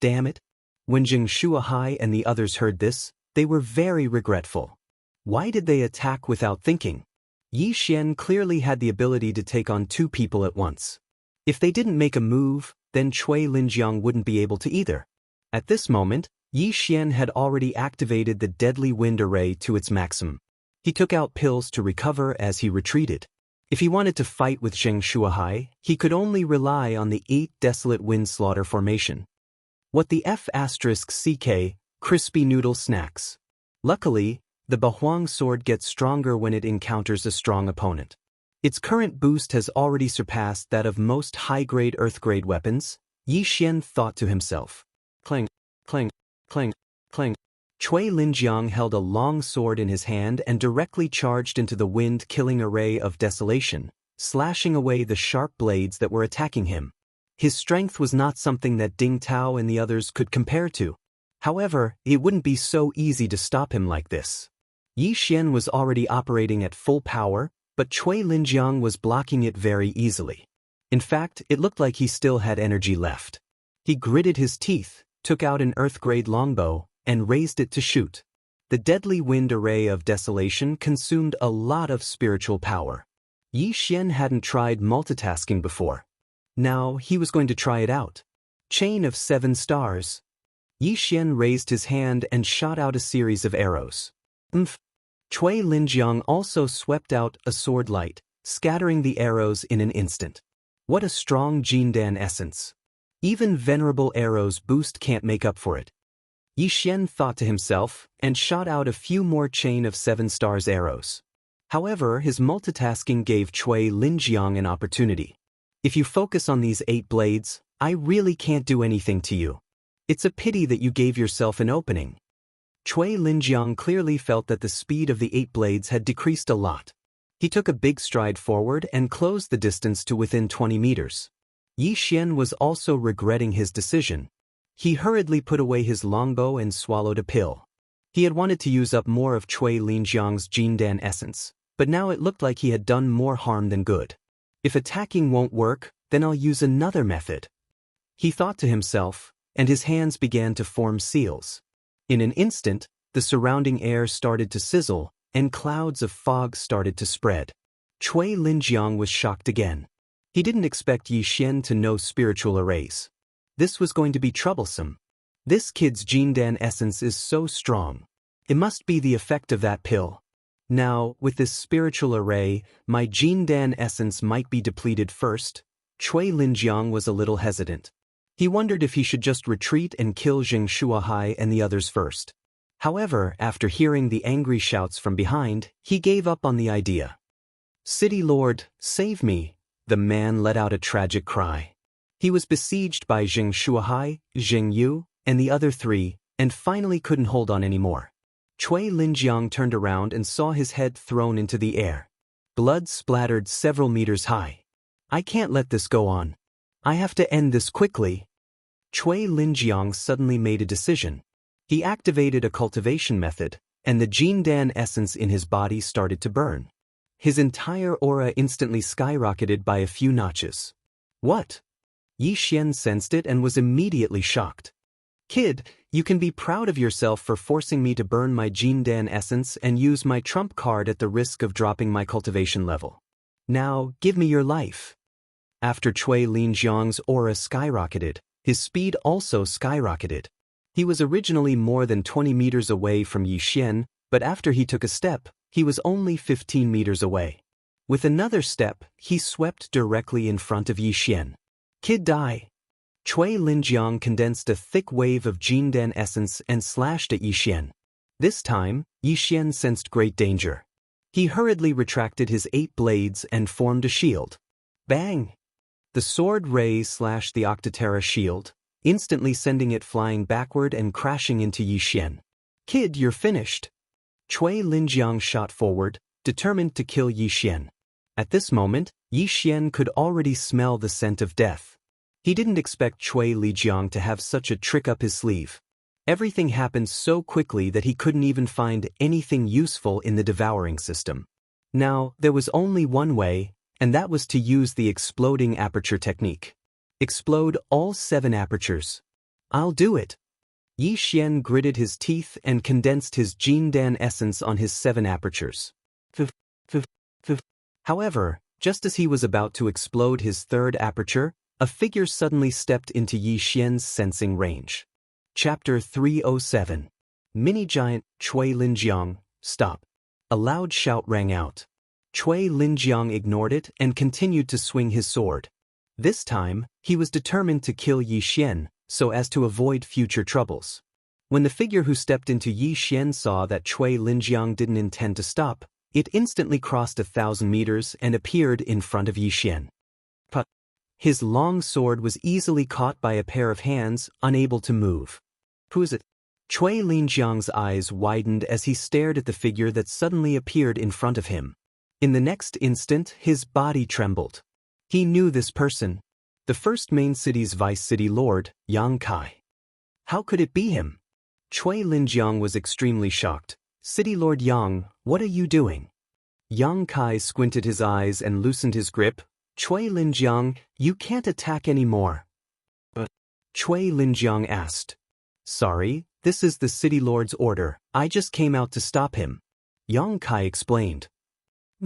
Damn it! When Jing Shuahai and the others heard this, they were very regretful. Why did they attack without thinking? Yi Xian clearly had the ability to take on 2 people at once. If they didn't make a move, then Cui Linjiang wouldn't be able to either. At this moment, Yi Xian had already activated the deadly wind array to its maximum. He took out pills to recover as he retreated. If he wanted to fight with Zheng Shuahai, he could only rely on the 8 Desolate Wind Slaughter formation. What the F***CK, crispy noodle snacks. Luckily, the Bahuang sword gets stronger when it encounters a strong opponent. Its current boost has already surpassed that of most high-grade Earth-grade weapons. Yi Xian thought to himself. Clang, clang, clang, clang. Cui Linjiang held a long sword in his hand and directly charged into the wind-killing array of desolation, slashing away the sharp blades that were attacking him. His strength was not something that Ding Tao and the others could compare to. However, it wouldn't be so easy to stop him like this. Yi Xian was already operating at full power, but Cui Linjiang was blocking it very easily. In fact, it looked like he still had energy left. He gritted his teeth, took out an earth-grade longbow, and raised it to shoot. The deadly wind array of desolation consumed a lot of spiritual power. Yi Xian hadn't tried multitasking before. Now he was going to try it out. Chain of 7 stars. Yi Xian raised his hand and shot out a series of arrows. Cui Linjiang also swept out a sword light, scattering the arrows in an instant. What a strong Jindan essence. Even venerable arrows boost can't make up for it. Yi Xian thought to himself and shot out a few more chain of 7 stars arrows. However, his multitasking gave Cui Linjiang an opportunity. If you focus on these 8 blades, I really can't do anything to you. It's a pity that you gave yourself an opening. Cui Linjiang clearly felt that the speed of the 8 blades had decreased a lot. He took a big stride forward and closed the distance to within 20 meters. Yi Xian was also regretting his decision. He hurriedly put away his longbow and swallowed a pill. He had wanted to use up more of Cui Linjiang's Jindan essence, but now it looked like he had done more harm than good. If attacking won't work, then I'll use another method. He thought to himself, and his hands began to form seals. In an instant, the surrounding air started to sizzle, and clouds of fog started to spread. Cui Linjiang was shocked again. He didn't expect Yi Xian to know spiritual arrays. This was going to be troublesome. This kid's Jindan essence is so strong. It must be the effect of that pill. Now, with this spiritual array, my Jindan essence might be depleted first. Cui Linjiang was a little hesitant. He wondered if he should just retreat and kill Jing Shuahai and the others first. However, after hearing the angry shouts from behind, he gave up on the idea. "City Lord, save me!" The man let out a tragic cry. He was besieged by Jing Shuahai, Jing Yu, and the other three, and finally couldn't hold on anymore. Cui Linjiang turned around and saw his head thrown into the air. Blood splattered several meters high. "I can't let this go on. I have to end this quickly." Cui Linjiang suddenly made a decision. He activated a cultivation method, and the Jindan essence in his body started to burn. His entire aura instantly skyrocketed by a few notches. "What?" Yi Xian sensed it and was immediately shocked. "Kid, you can be proud of yourself for forcing me to burn my Jindan essence and use my trump card at the risk of dropping my cultivation level. Now, give me your life." After Cui Linjiang's aura skyrocketed, his speed also skyrocketed. He was originally more than 20 meters away from Yi Xian, but after he took a step, he was only 15 meters away. With another step, he swept directly in front of Yi Xian. "Kid, die!" Cui Linjiang condensed a thick wave of Jindan essence and slashed at Yi Xian. This time, Yi Xian sensed great danger. He hurriedly retracted his 8 blades and formed a shield. Bang! The sword ray slashed the Octoterra shield, instantly sending it flying backward and crashing into Yi Xian. "Kid, you're finished." Cui Linjiang shot forward, determined to kill Yi Xian. At this moment, Yi Xian could already smell the scent of death. He didn't expect Cui Linjiang to have such a trick up his sleeve. Everything happened so quickly that he couldn't even find anything useful in the devouring system. Now, there was only one way, and that was to use the exploding aperture technique. Explode all 7 apertures. "I'll do it." Yi Xian gritted his teeth and condensed his Jindan essence on his 7 apertures. However, just as he was about to explode his 3rd aperture, a figure suddenly stepped into Yi Xian's sensing range. Chapter 307. Mini-Giant, Cui Linjiang, stop. A loud shout rang out. Cui Linjiang ignored it and continued to swing his sword. This time, he was determined to kill Yi Xian, so as to avoid future troubles. When the figure who stepped into Yi Xian saw that Cui Linjiang didn't intend to stop, it instantly crossed 1,000 meters and appeared in front of Yi Xian. But his long sword was easily caught by a pair of hands, unable to move. "Who is it?" Cui Linjiang's eyes widened as he stared at the figure that suddenly appeared in front of him. In the next instant, his body trembled. He knew this person. The first main city's vice city lord, Yang Kai. How could it be him? Cui Linjiang was extremely shocked. "City Lord Yang, what are you doing?" Yang Kai squinted his eyes and loosened his grip. "Cui Linjiang, you can't attack anymore." "But?" Cui Linjiang asked. "Sorry, this is the city lord's order. I just came out to stop him." Yang Kai explained.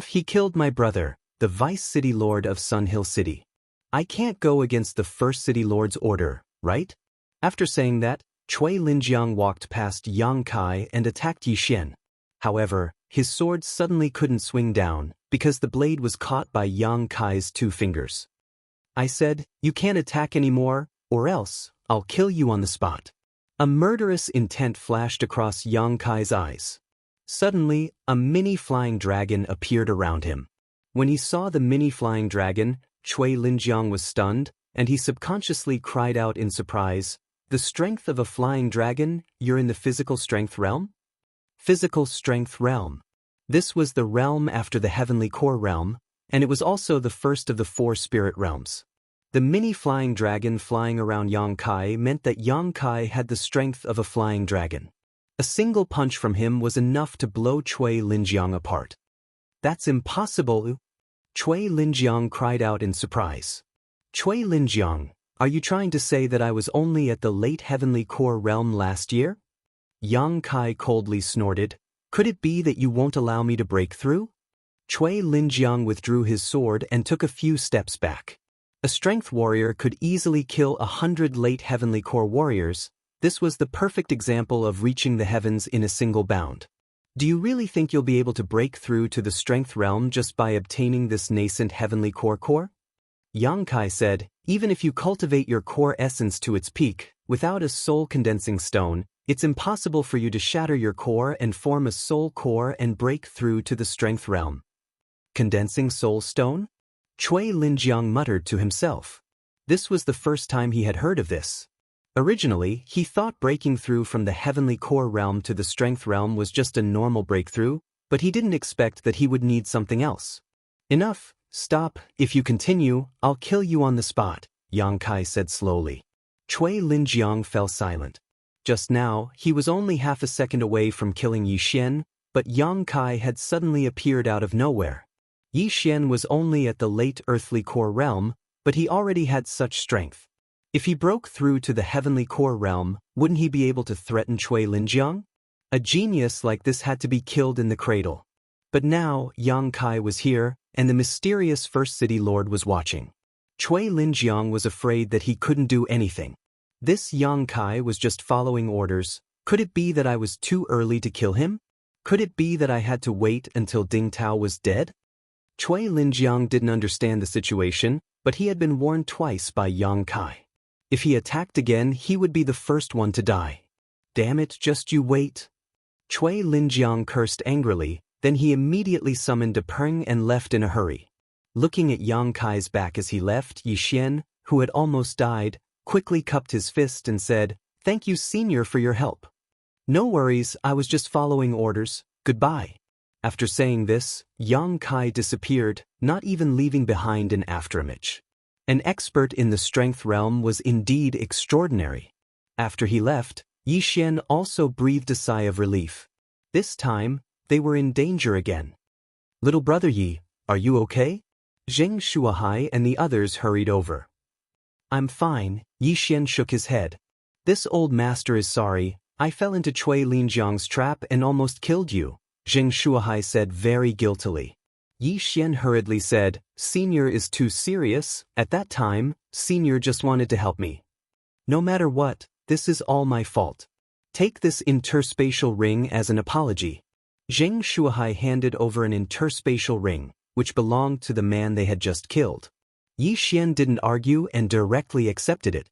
"He killed my brother, the vice city lord of Sun Hill City. I can't go against the first city lord's order, right?" After saying that, Cui Linjiang walked past Yang Kai and attacked Yi Xian. However, his sword suddenly couldn't swing down because the blade was caught by Yang Kai's 2 fingers. "I said, you can't attack anymore, or else I'll kill you on the spot." A murderous intent flashed across Yang Kai's eyes. Suddenly, a mini flying dragon appeared around him. When he saw the mini flying dragon, Cui Linjiang was stunned, and he subconsciously cried out in surprise, "The strength of a flying dragon, you're in the physical strength realm?" Physical strength realm. This was the realm after the heavenly core realm, and it was also the first of the 4 spirit realms. The mini flying dragon flying around Yang Kai meant that Yang Kai had the strength of a flying dragon. A single punch from him was enough to blow Cui Linjiang apart. "That's impossible!" Cui Linjiang cried out in surprise. "Cui Linjiang, are you trying to say that I was only at the late heavenly core realm last year?" Yang Kai coldly snorted. "Could it be that you won't allow me to break through?" Cui Linjiang withdrew his sword and took a few steps back. A strength warrior could easily kill 100 late heavenly core warriors. This was the perfect example of reaching the heavens in a single bound. Do you really think you'll be able to break through to the strength realm just by obtaining this nascent heavenly core? Yang Kai said, even if you cultivate your core essence to its peak, without a soul condensing stone, it's impossible for you to shatter your core and form a soul core and break through to the strength realm. Condensing soul stone? Cui Linjiang muttered to himself. This was the first time he had heard of this. Originally, he thought breaking through from the heavenly core realm to the strength realm was just a normal breakthrough, but he didn't expect that he would need something else. Enough, stop, if you continue, I'll kill you on the spot, Yang Kai said slowly. Cui Linjiang fell silent. Just now, he was only half a second away from killing Yi Xian, but Yang Kai had suddenly appeared out of nowhere. Yi Xian was only at the late earthly core realm, but he already had such strength. If he broke through to the heavenly core realm, wouldn't he be able to threaten Cui Linjiang? A genius like this had to be killed in the cradle. But now, Yang Kai was here, and the mysterious First City Lord was watching. Cui Linjiang was afraid that he couldn't do anything. This Yang Kai was just following orders. Could it be that I was too early to kill him? Could it be that I had to wait until Ding Tao was dead? Cui Linjiang didn't understand the situation, but he had been warned twice by Yang Kai. If he attacked again, he would be the first one to die. Damn it, just you wait. Cui Linjiang cursed angrily, then he immediately summoned a Peng and left in a hurry. Looking at Yang Kai's back as he left, Yi Xian, who had almost died, quickly cupped his fist and said, "Thank you, Senior, for your help." "No worries, I was just following orders, goodbye." After saying this, Yang Kai disappeared, not even leaving behind an afterimage. An expert in the strength realm was indeed extraordinary. After he left, Yi Xian also breathed a sigh of relief. This time, they were in danger again. "Little brother Yi, are you okay?" Zheng Shuahai and the others hurried over. "I'm fine," Yi Xian shook his head. "This old master is sorry, I fell into Cui Linjiang's trap and almost killed you," Zheng Shuahai said very guiltily. Yi Xian hurriedly said, "Senior is too serious, at that time, Senior just wanted to help me. No matter what, this is all my fault. Take this interspatial ring as an apology." Zheng Shuahai handed over an interspatial ring, which belonged to the man they had just killed. Yi Xian didn't argue and directly accepted it.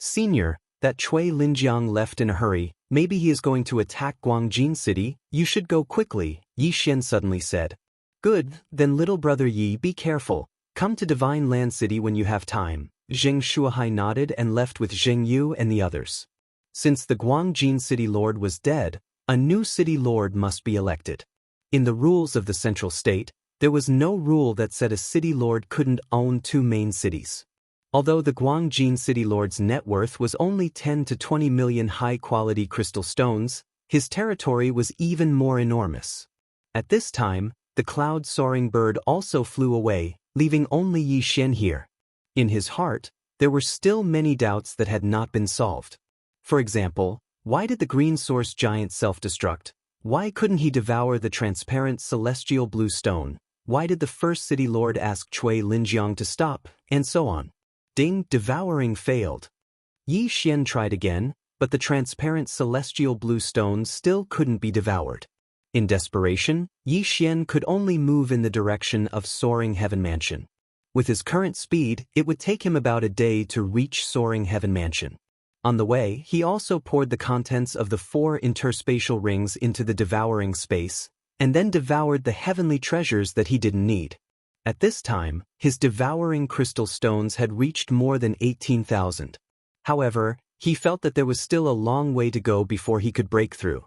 "Senior, that Cui Linjiang left in a hurry, maybe he is going to attack Guangjin City, you should go quickly," Yi Xian suddenly said. "Good, then little brother Yi, be careful, come to Divine Land City when you have time." Zheng Shuahai nodded and left with Zheng Yu and the others. Since the Guangjin City Lord was dead, a new city lord must be elected. In the rules of the central state, there was no rule that said a city lord couldn't own two main cities. Although the Guangjin City Lord's net worth was only 10 to 20 million high-quality crystal stones, his territory was even more enormous. At this time, the cloud-soaring bird also flew away, leaving only Yi Xian here. In his heart, there were still many doubts that had not been solved. For example, why did the green source giant self-destruct? Why couldn't he devour the transparent celestial blue stone? Why did the first city lord ask Cui Linjiang to stop? And so on. Ding, devouring failed. Yi Xian tried again, but the transparent celestial blue stone still couldn't be devoured. In desperation, Yi Xian could only move in the direction of Soaring Heaven Mansion. With his current speed, it would take him about a day to reach Soaring Heaven Mansion. On the way, he also poured the contents of the 4 interspatial rings into the devouring space, and then devoured the heavenly treasures that he didn't need. At this time, his devouring crystal stones had reached more than 18,000. However, he felt that there was still a long way to go before he could break through.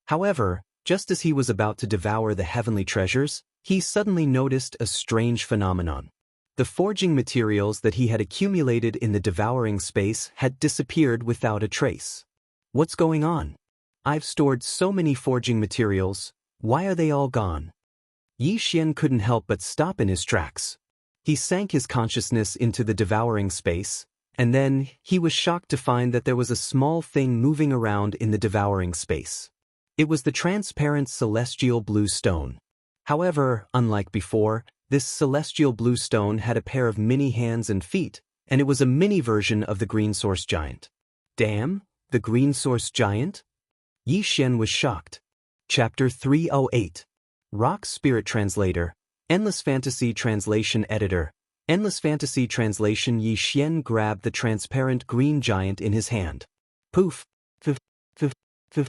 However, just as he was about to devour the heavenly treasures, he suddenly noticed a strange phenomenon. The forging materials that he had accumulated in the devouring space had disappeared without a trace. What's going on? I've stored so many forging materials, why are they all gone? Yi Xian couldn't help but stop in his tracks. He sank his consciousness into the devouring space, and then he was shocked to find that there was a small thing moving around in the devouring space. It was the transparent celestial blue stone. However, unlike before, this celestial blue stone had a pair of mini hands and feet, and it was a mini version of the green source giant. Damn, the green source giant? Yi Xian was shocked. Chapter 308. Rock Spirit Translator, Endless Fantasy Translation Editor, Endless Fantasy Translation. Yi Xian grabbed the transparent green giant in his hand. Poof, poof, poof, poof.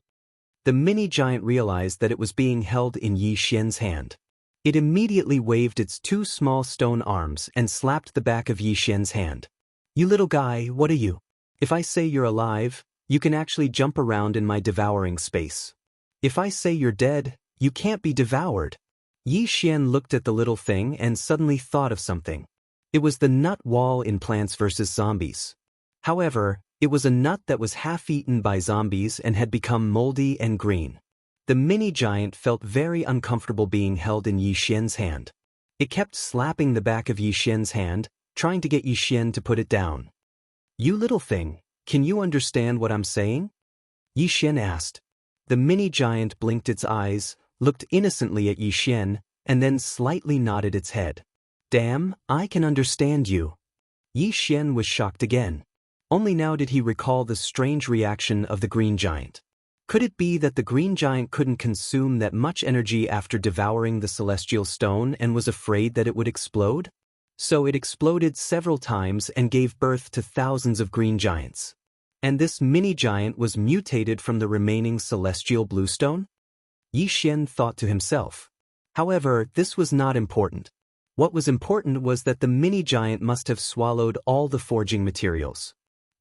The mini giant realized that it was being held in Yi Xian's hand. It immediately waved its two small stone arms and slapped the back of Yi Xian's hand. You little guy, what are you? If I say you're alive, you can actually jump around in my devouring space. If I say you're dead, you can't be devoured. Yi Xian looked at the little thing and suddenly thought of something. It was the nut wall in Plants vs. Zombies. However, it was a nut that was half-eaten by zombies and had become moldy and green. The mini giant felt very uncomfortable being held in Yi Xian's hand. It kept slapping the back of Yi Xian's hand, trying to get Yi Xian to put it down. You little thing, can you understand what I'm saying? Yi Xian asked. The mini giant blinked its eyes, looked innocently at Yi Xian, and then slightly nodded its head. Damn, I can understand you. Yi Xian was shocked again. Only now did he recall the strange reaction of the green giant. Could it be that the green giant couldn't consume that much energy after devouring the celestial stone and was afraid that it would explode? So it exploded several times and gave birth to thousands of green giants. And this mini giant was mutated from the remaining celestial blue stone? Yi Xian thought to himself. However, this was not important. What was important was that the mini giant must have swallowed all the forging materials.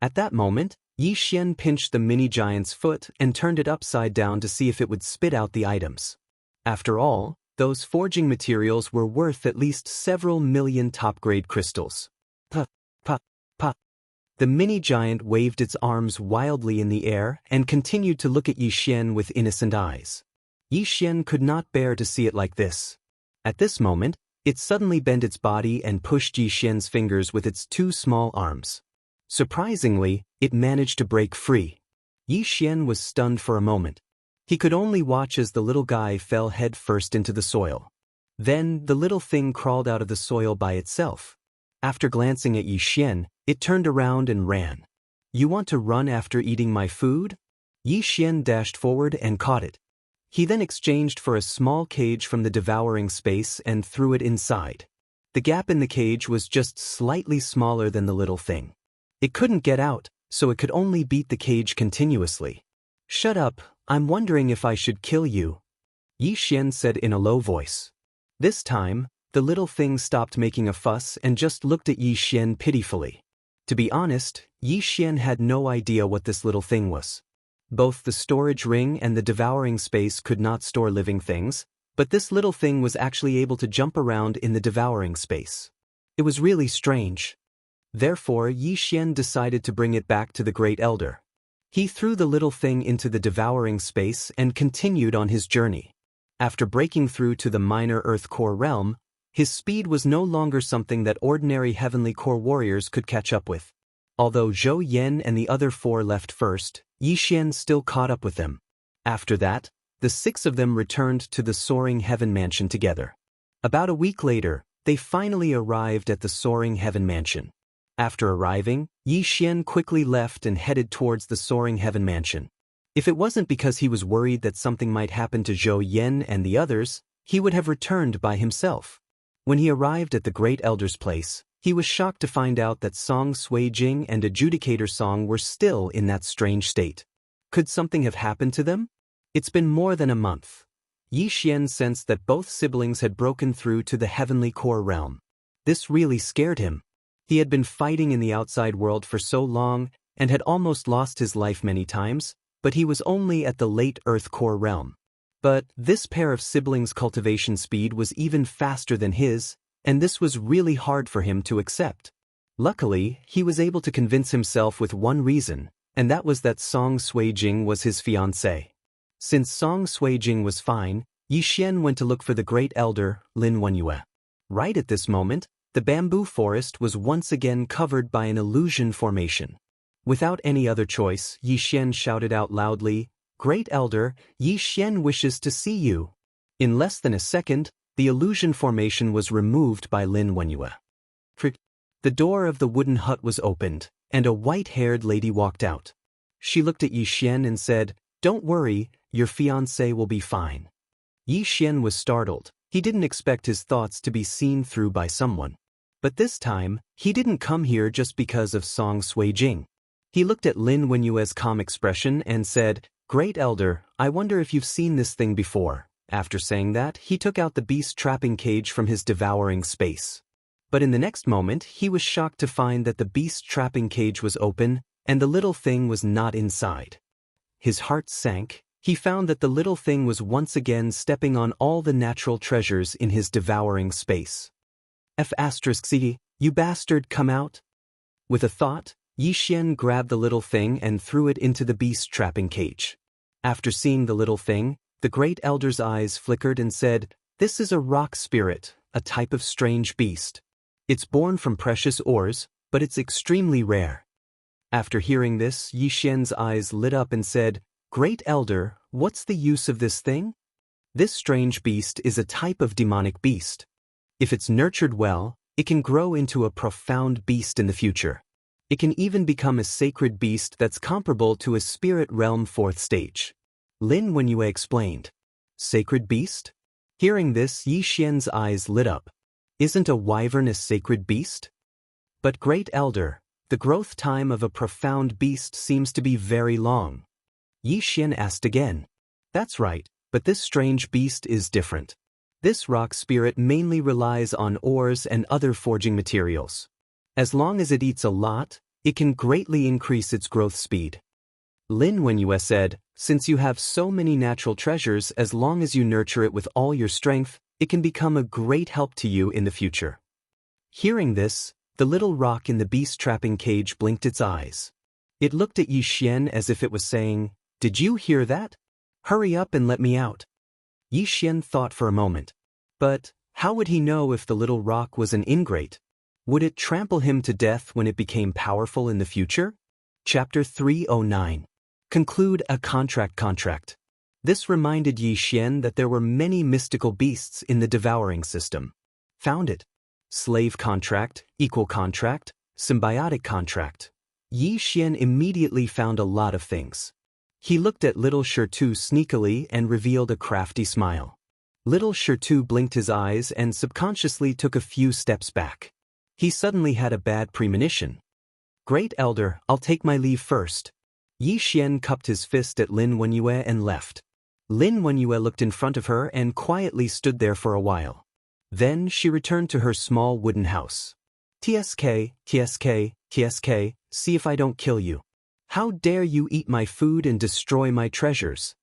At that moment, Yi Xian pinched the mini giant's foot and turned it upside down to see if it would spit out the items. After all, those forging materials were worth at least several million top-grade crystals. Pa, pa, pa. The mini giant waved its arms wildly in the air and continued to look at Yi Xian with innocent eyes. Yi Xian could not bear to see it like this. At this moment, it suddenly bent its body and pushed Yi Xian's fingers with its two small arms. Surprisingly, it managed to break free. Yi Xian was stunned for a moment. He could only watch as the little guy fell head first into the soil. Then, the little thing crawled out of the soil by itself. After glancing at Yi Xian, it turned around and ran. You want to run after eating my food? Yi Xian dashed forward and caught it. He then exchanged for a small cage from the devouring space and threw it inside. The gap in the cage was just slightly smaller than the little thing. It couldn't get out, so it could only beat the cage continuously. Shut up, I'm wondering if I should kill you, Yi Xian said in a low voice. This time, the little thing stopped making a fuss and just looked at Yi Xian pitifully. To be honest, Yi Xian had no idea what this little thing was. Both the storage ring and the devouring space could not store living things, but this little thing was actually able to jump around in the devouring space. It was really strange. Therefore, Yi Xian decided to bring it back to the Great Elder. He threw the little thing into the devouring space and continued on his journey. After breaking through to the minor Earth Core realm, his speed was no longer something that ordinary Heavenly Core warriors could catch up with. Although Zhou Yan and the other four left first, Yi Xian still caught up with them. After that, the six of them returned to the Soaring Heaven Mansion together. About a week later, they finally arrived at the Soaring Heaven Mansion. After arriving, Yi Xian quickly left and headed towards the Soaring Heaven Mansion. If it wasn't because he was worried that something might happen to Zhou Yan and the others, he would have returned by himself. When he arrived at the Great Elder's place, he was shocked to find out that Song Sui-jing and Adjudicator Song were still in that strange state. Could something have happened to them? It's been more than a month. Yi Xian sensed that both siblings had broken through to the Heavenly Core realm. This really scared him. He had been fighting in the outside world for so long and had almost lost his life many times, but he was only at the late Earth Core realm. But this pair of siblings' cultivation speed was even faster than his, and this was really hard for him to accept. Luckily, he was able to convince himself with one reason, and that was that Song Sui-jing was his fiancée. Since Song Sui-jing was fine, Yi Xian went to look for the Great Elder, Lin Wenyue. Right at this moment, the bamboo forest was once again covered by an illusion formation. Without any other choice, Yi Xian shouted out loudly, "Great Elder, Yi Xian wishes to see you." In less than a second, the illusion formation was removed by Lin Wenyue. The door of the wooden hut was opened, and a white-haired lady walked out. She looked at Yi Xian and said, "Don't worry, your fiancé will be fine." Yi Xian was startled. He didn't expect his thoughts to be seen through by someone. But this time, he didn't come here just because of Song Sui-jing. He looked at Lin Wenyue's calm expression and said, "Great Elder, I wonder if you've seen this thing before." After saying that, he took out the beast trapping cage from his devouring space. But in the next moment, he was shocked to find that the beast trapping cage was open, and the little thing was not inside. His heart sank. He found that the little thing was once again stepping on all the natural treasures in his devouring space. F***, you bastard, come out! With a thought, Yi Xian grabbed the little thing and threw it into the beast trapping cage. After seeing the little thing, the great elder's eyes flickered and said, "This is a rock spirit, a type of strange beast. It's born from precious ores, but it's extremely rare." After hearing this, Yi Xian's eyes lit up and said, "Great Elder, what's the use of this thing? This strange beast is a type of demonic beast. If it's nurtured well, it can grow into a profound beast in the future. It can even become a sacred beast that's comparable to a spirit realm 4th stage. Lin Wenyue explained. Sacred beast? Hearing this, Yi Xian's eyes lit up. Isn't a wyvern a sacred beast? But Great Elder, the growth time of a profound beast seems to be very long. Yi Xian asked again. That's right, but this strange beast is different. This rock spirit mainly relies on ores and other forging materials. As long as it eats a lot, it can greatly increase its growth speed. Lin Wenyue said, since you have so many natural treasures, as long as you nurture it with all your strength, it can become a great help to you in the future. Hearing this, the little rock in the beast trapping cage blinked its eyes. It looked at Yi Xian as if it was saying, "Did you hear that? Hurry up and let me out." Yi Xian thought for a moment. But how would he know if the little rock was an ingrate? Would it trample him to death when it became powerful in the future? Chapter 309. Conclude a contract. This reminded Yi Xian that there were many mystical beasts in the devouring system. Found it. Slave contract, equal contract, symbiotic contract. Yi Xian immediately found a lot of things. He looked at little Shirtu sneakily and revealed a crafty smile. Little Shirtu blinked his eyes and subconsciously took a few steps back. He suddenly had a bad premonition. Great Elder, I'll take my leave first. Yi Xian cupped his fist at Lin Wenyue and left. Lin Wenyue looked in front of her and quietly stood there for a while. Then she returned to her small wooden house. TSK, see if I don't kill you. How dare you eat my food and destroy my treasures?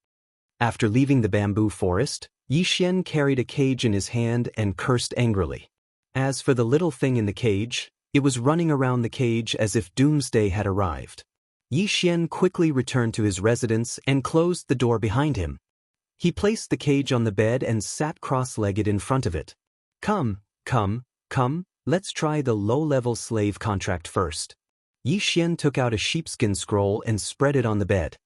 After leaving the bamboo forest, Yi Xian carried a cage in his hand and cursed angrily. As for the little thing in the cage, it was running around the cage as if doomsday had arrived. Yi Xian quickly returned to his residence and closed the door behind him. He placed the cage on the bed and sat cross-legged in front of it. Come, let's try the low-level slave contract first. Yi Xian took out a sheepskin scroll and spread it on the bed.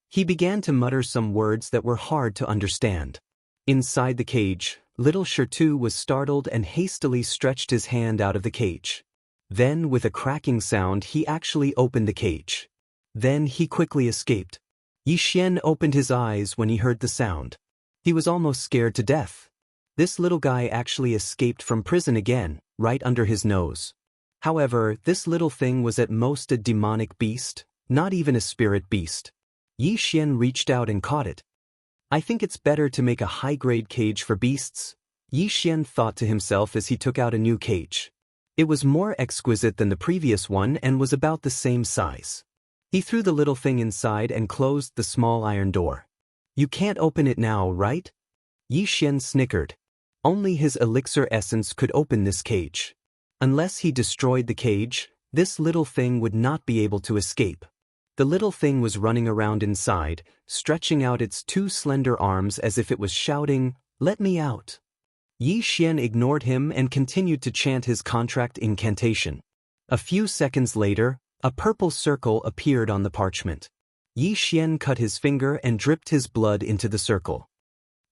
He began to mutter some words that were hard to understand. Inside the cage, little Shirtu was startled and hastily stretched his hand out of the cage. Then, with a cracking sound, he actually opened the cage. Then he quickly escaped. Yi Xian opened his eyes when he heard the sound. He was almost scared to death. This little guy actually escaped from prison again, right under his nose. However, this little thing was at most a demonic beast, not even a spirit beast. Yi Xian reached out and caught it. I think it's better to make a high-grade cage for beasts, Yi Xian thought to himself as he took out a new cage. It was more exquisite than the previous one and was about the same size. He threw the little thing inside and closed the small iron door. You can't open it now, right? Yi Xian snickered. Only his elixir essence could open this cage. Unless he destroyed the cage, this little thing would not be able to escape. The little thing was running around inside, stretching out its two slender arms as if it was shouting, "Let me out." Yi Xian ignored him and continued to chant his contract incantation. A few seconds later, a purple circle appeared on the parchment. Yi Xian cut his finger and dripped his blood into the circle.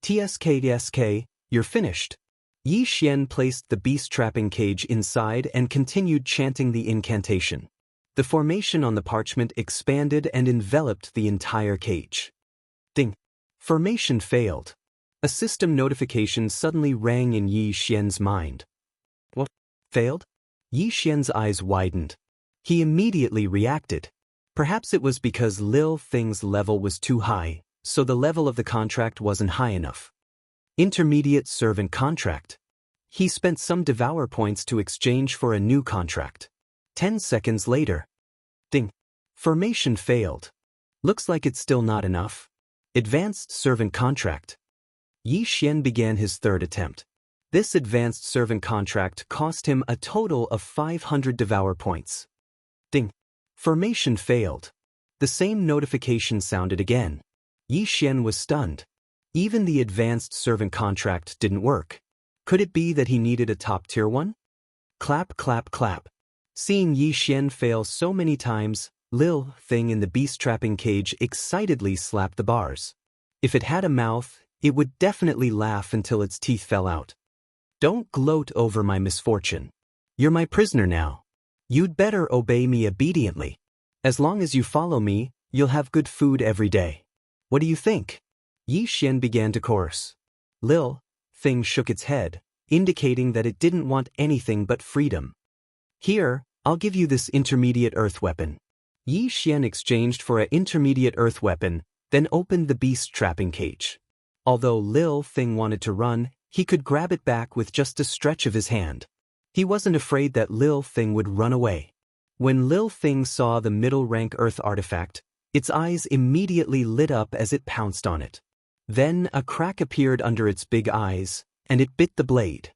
TSK, you're finished. Yi Xian placed the beast-trapping cage inside and continued chanting the incantation. The formation on the parchment expanded and enveloped the entire cage. Ding! Formation failed. A system notification suddenly rang in Yi Xian's mind. What? Failed? Yi Xian's eyes widened. He immediately reacted. Perhaps it was because Lil Thing's level was too high, so the level of the contract wasn't high enough. Intermediate servant contract. He spent some devour points to exchange for a new contract. 10 seconds later. Ding! Formation failed. Looks like it's still not enough. Advanced servant contract. Yi Xian began his third attempt. This advanced servant contract cost him a total of 500 devour points. Ding! Formation failed. The same notification sounded again. Yi Xian was stunned. Even the advanced servant contract didn't work. Could it be that he needed a top-tier one? Clap, clap, clap. Seeing Yi Xian fail so many times, Lil Thing in the beast-trapping cage excitedly slapped the bars. If it had a mouth, it would definitely laugh until its teeth fell out. Don't gloat over my misfortune. You're my prisoner now. You'd better obey me obediently. As long as you follow me, you'll have good food every day. What do you think? Yi Xian began to chorus. Lil Thing shook its head, indicating that it didn't want anything but freedom. Here, I'll give you this intermediate earth weapon. Yi Xian exchanged for an intermediate earth weapon, then opened the beast-trapping cage. Although Lil Thing wanted to run, he could grab it back with just a stretch of his hand. He wasn't afraid that Lil Thing would run away. When Lil Thing saw the middle-rank earth artifact, its eyes immediately lit up as it pounced on it. Then a crack appeared under its big eyes, and it bit the blade.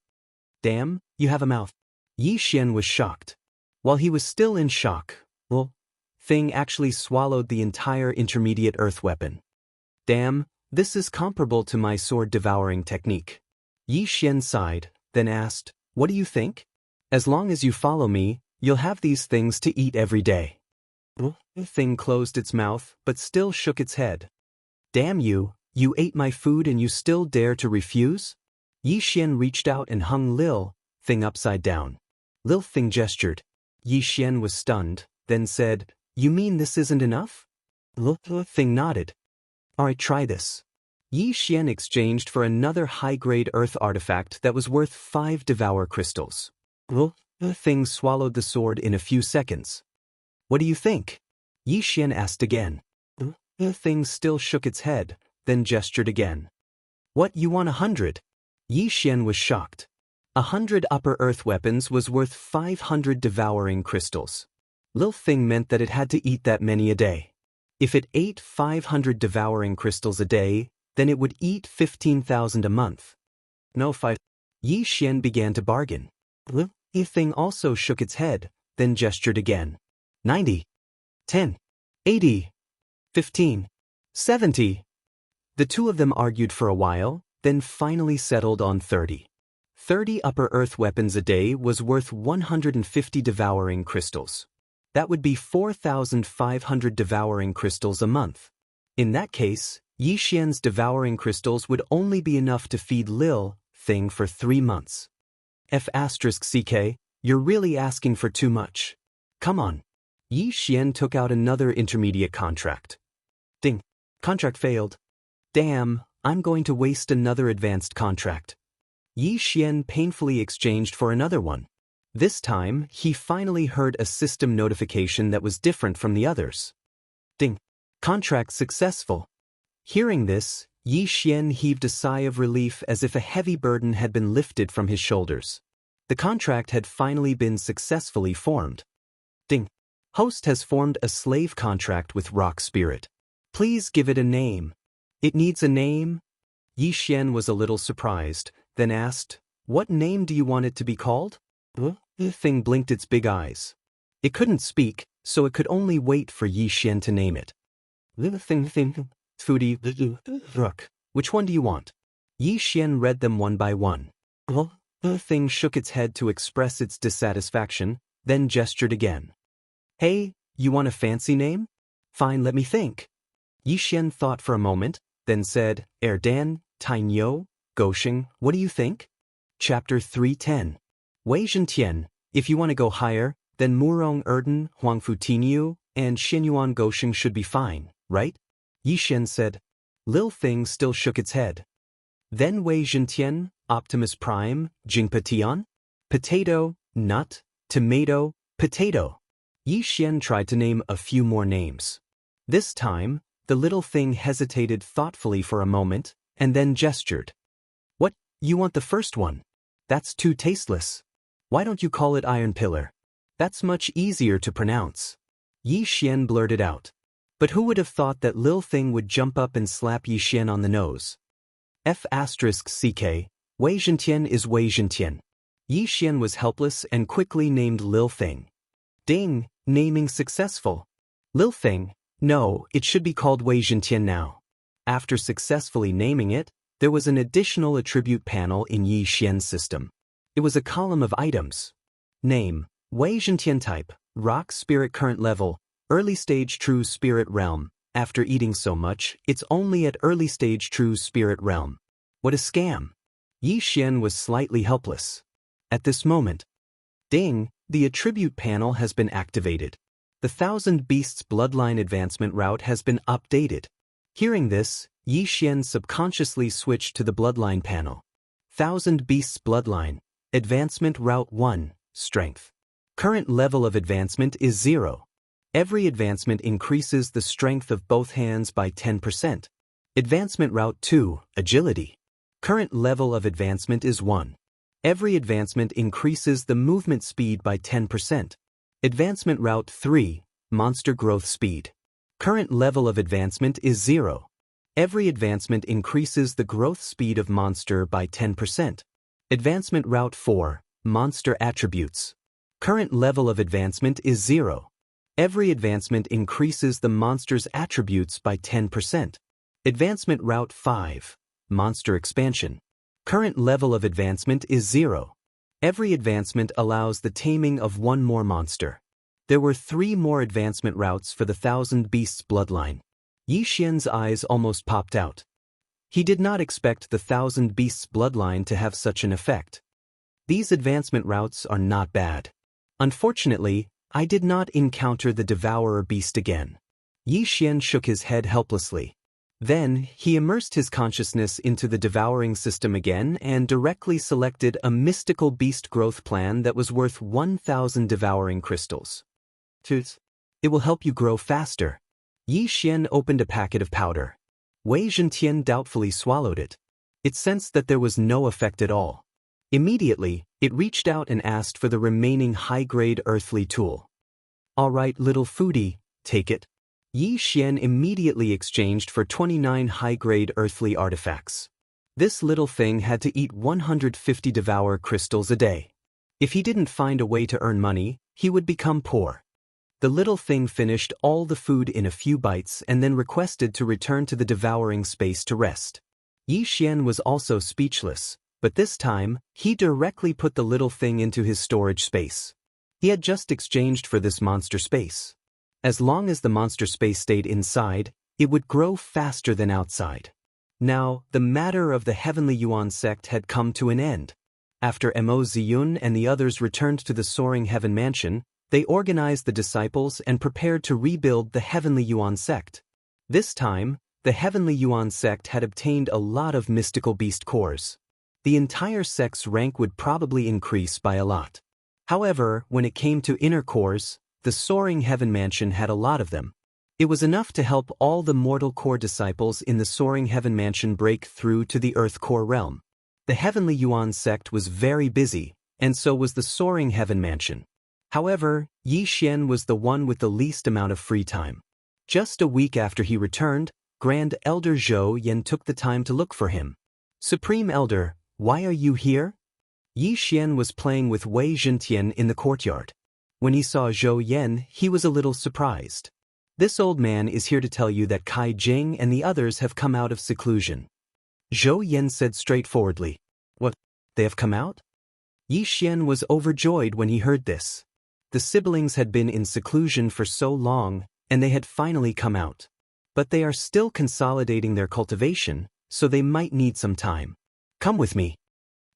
Damn, you have a mouth. Yi Xian was shocked. While he was still in shock, Lil Thing actually swallowed the entire intermediate earth weapon. Damn, this is comparable to my sword-devouring technique. Yi Xian sighed, then asked, what do you think? As long as you follow me, you'll have these things to eat every day. The thing closed its mouth, but still shook its head. Damn you, you ate my food and you still dare to refuse? Yi Xian reached out and hung Lil Thing upside down. Lil Thing gestured. Yi Xian was stunned, then said, you mean this isn't enough? Lil Thing nodded. Alright, try this. Yi Xian exchanged for another high-grade earth artifact that was worth 5 devour crystals. Lil Thing swallowed the sword in a few seconds. What do you think? Yi Xian asked again. The thing still shook its head, then gestured again. What, you want 100? Yi Xian was shocked. 100 upper earth weapons was worth 500 devouring crystals. Lil Thing meant that it had to eat that many a day. If it ate 500 devouring crystals a day, then it would eat 15,000 a month. No fight. Yi Xian began to bargain. Lil Thing also shook its head, then gestured again. 90. 10. 80. 15. 70. The two of them argued for a while, then finally settled on 30. 30 upper earth weapons a day was worth 150 devouring crystals. That would be 4,500 devouring crystals a month. In that case, Yi Xian's devouring crystals would only be enough to feed Lil Thing for 3 months. F***CK, you're really asking for too much. Come on. Yi Xian took out another intermediate contract. Ding. Contract failed. Damn, I'm going to waste another advanced contract. Yi Xian painfully exchanged for another one. This time, he finally heard a system notification that was different from the others. Ding. Contract successful. Hearing this, Yi Xian heaved a sigh of relief as if a heavy burden had been lifted from his shoulders. The contract had finally been successfully formed. Ding. Host has formed a slave contract with Rock Spirit. Please give it a name. It needs a name? Yi Xian was a little surprised, then asked, what name do you want it to be called? The thing blinked its big eyes. It couldn't speak, so it could only wait for Yi Xian to name it. The thing, foodie, rook. Which one do you want? Yi Xian read them one by one. The thing shook its head to express its dissatisfaction, then gestured again. Hey, you want a fancy name? Fine, let me think. Yi Xian thought for a moment, then said, Erdan, Tainyo, Gosheng, what do you think? Chapter 310. Wei Zhentian, if you want to go higher, then Murong Erden, Huangfu Tinyu, and Xinyuan Gosheng should be fine, right? Yi Xian said. Lil Feng still shook its head. Then Wei Zhentian, Optimus Prime, Jingpa Tian? Potato, nut, tomato, potato. Yi Xian tried to name a few more names. This time, the little thing hesitated thoughtfully for a moment, and then gestured. What, you want the first one? That's too tasteless. Why don't you call it Iron Pillar? That's much easier to pronounce. Yi Xian blurted out. But who would have thought that Lil Thing would jump up and slap Yi Xian on the nose? F***CK, Wei Zhentian is Wei Zhentian. Yi Xian was helpless and quickly named Lil Thing. Ding, naming successful. Lil Thing, no, it should be called Wei Zhentian now. After successfully naming it, there was an additional attribute panel in Yi Xian's system. It was a column of items. Name, Wei Zhentian type, rock spirit current level, early stage true spirit realm. After eating so much, it's only at early stage true spirit realm. What a scam. Yi Xian was slightly helpless. At this moment, ding, the attribute panel has been activated. The Thousand Beasts bloodline advancement route has been updated. Hearing this, Yi Xian subconsciously switched to the bloodline panel. Thousand Beasts bloodline, advancement route 1, strength. Current level of advancement is 0. Every advancement increases the strength of both hands by 10%. Advancement route 2, agility. Current level of advancement is 1. Every advancement increases the movement speed by 10%. Advancement route 3, monster growth speed. Current level of advancement is 0. Every advancement increases the growth speed of monster by 10%. Advancement route 4, monster attributes. Current level of advancement is 0. Every advancement increases the monster's attributes by 10%. Advancement route 5, monster expansion. Current level of advancement is 0. Every advancement allows the taming of one more monster. There were 3 more advancement routes for the Thousand Beasts bloodline. Yi Xian's eyes almost popped out. He did not expect the Thousand Beasts bloodline to have such an effect. These advancement routes are not bad. Unfortunately, I did not encounter the Devourer beast again. Yi Xian shook his head helplessly. Then, he immersed his consciousness into the devouring system again and directly selected a mystical beast growth plan that was worth 1,000 devouring crystals. It will help you grow faster. Yi Xian opened a packet of powder. Wei Zhentian doubtfully swallowed it. It sensed that there was no effect at all. Immediately, it reached out and asked for the remaining high-grade earthly tool. All right, little foodie, take it. Yi Xian immediately exchanged for 29 high-grade earthly artifacts. This little thing had to eat 150 devour crystals a day. If he didn't find a way to earn money, he would become poor. The little thing finished all the food in a few bites and then requested to return to the devouring space to rest. Yi Xian was also speechless, but this time, he directly put the little thing into his storage space. He had just exchanged for this monster space. As long as the monster space stayed inside, it would grow faster than outside. Now, the matter of the Heavenly Yuan sect had come to an end. After Mo Ziyun and the others returned to the Soaring Heaven Mansion, they organized the disciples and prepared to rebuild the Heavenly Yuan sect. This time, the Heavenly Yuan sect had obtained a lot of mystical beast cores. The entire sect's rank would probably increase by a lot. However, when it came to inner cores, the Soaring Heaven Mansion had a lot of them. It was enough to help all the mortal core disciples in the Soaring Heaven Mansion break through to the Earth core realm. The Heavenly Yuan sect was very busy, and so was the Soaring Heaven Mansion. However, Yi Xian was the one with the least amount of free time. Just a week after he returned, Grand Elder Zhou Yan took the time to look for him. Supreme Elder, why are you here? Yi Xian was playing with Wei Zhentian in the courtyard. When he saw Zhou Yan, he was a little surprised. This old man is here to tell you that Kai Jing and the others have come out of seclusion. Zhou Yan said straightforwardly. What? They have come out? Yi Xian was overjoyed when he heard this. The siblings had been in seclusion for so long, and they had finally come out. But they are still consolidating their cultivation, so they might need some time. Come with me.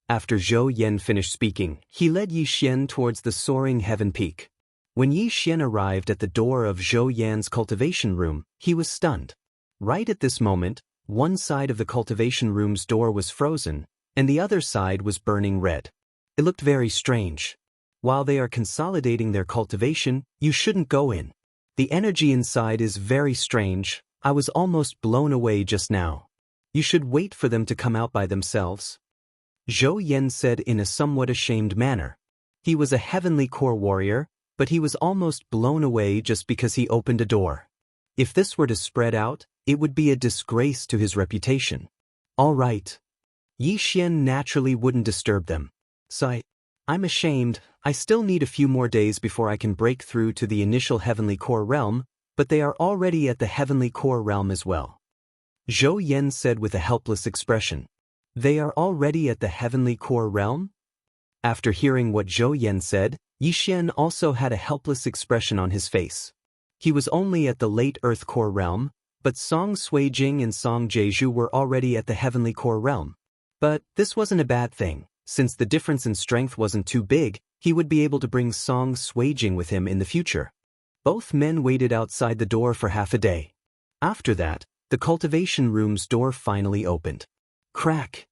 After Zhou Yan finished speaking, he led Yi Xian towards the soaring heaven peak. When Yi Xian arrived at the door of Zhou Yan's cultivation room, he was stunned. Right at this moment, one side of the cultivation room's door was frozen, and the other side was burning red. It looked very strange. While they are consolidating their cultivation, you shouldn't go in. The energy inside is very strange. I was almost blown away just now. You should wait for them to come out by themselves. Zhou Yan said in a somewhat ashamed manner. He was a heavenly core warrior, but he was almost blown away just because he opened a door. If this were to spread out, it would be a disgrace to his reputation. All right. Yi Xian naturally wouldn't disturb them. So I'm ashamed. I still need a few more days before I can break through to the initial heavenly core realm, but they are already at the heavenly core realm as well. Zhou Yan said with a helpless expression. They are already at the heavenly core realm? After hearing what Zhou Yan said, Yi Xian also had a helpless expression on his face. He was only at the late earth core realm, but Song Suijing and Song Jeju were already at the heavenly core realm. But this wasn't a bad thing. Since the difference in strength wasn't too big, he would be able to bring Song Suijing with him in the future. Both men waited outside the door for half a day. After that, the cultivation room's door finally opened. Crack!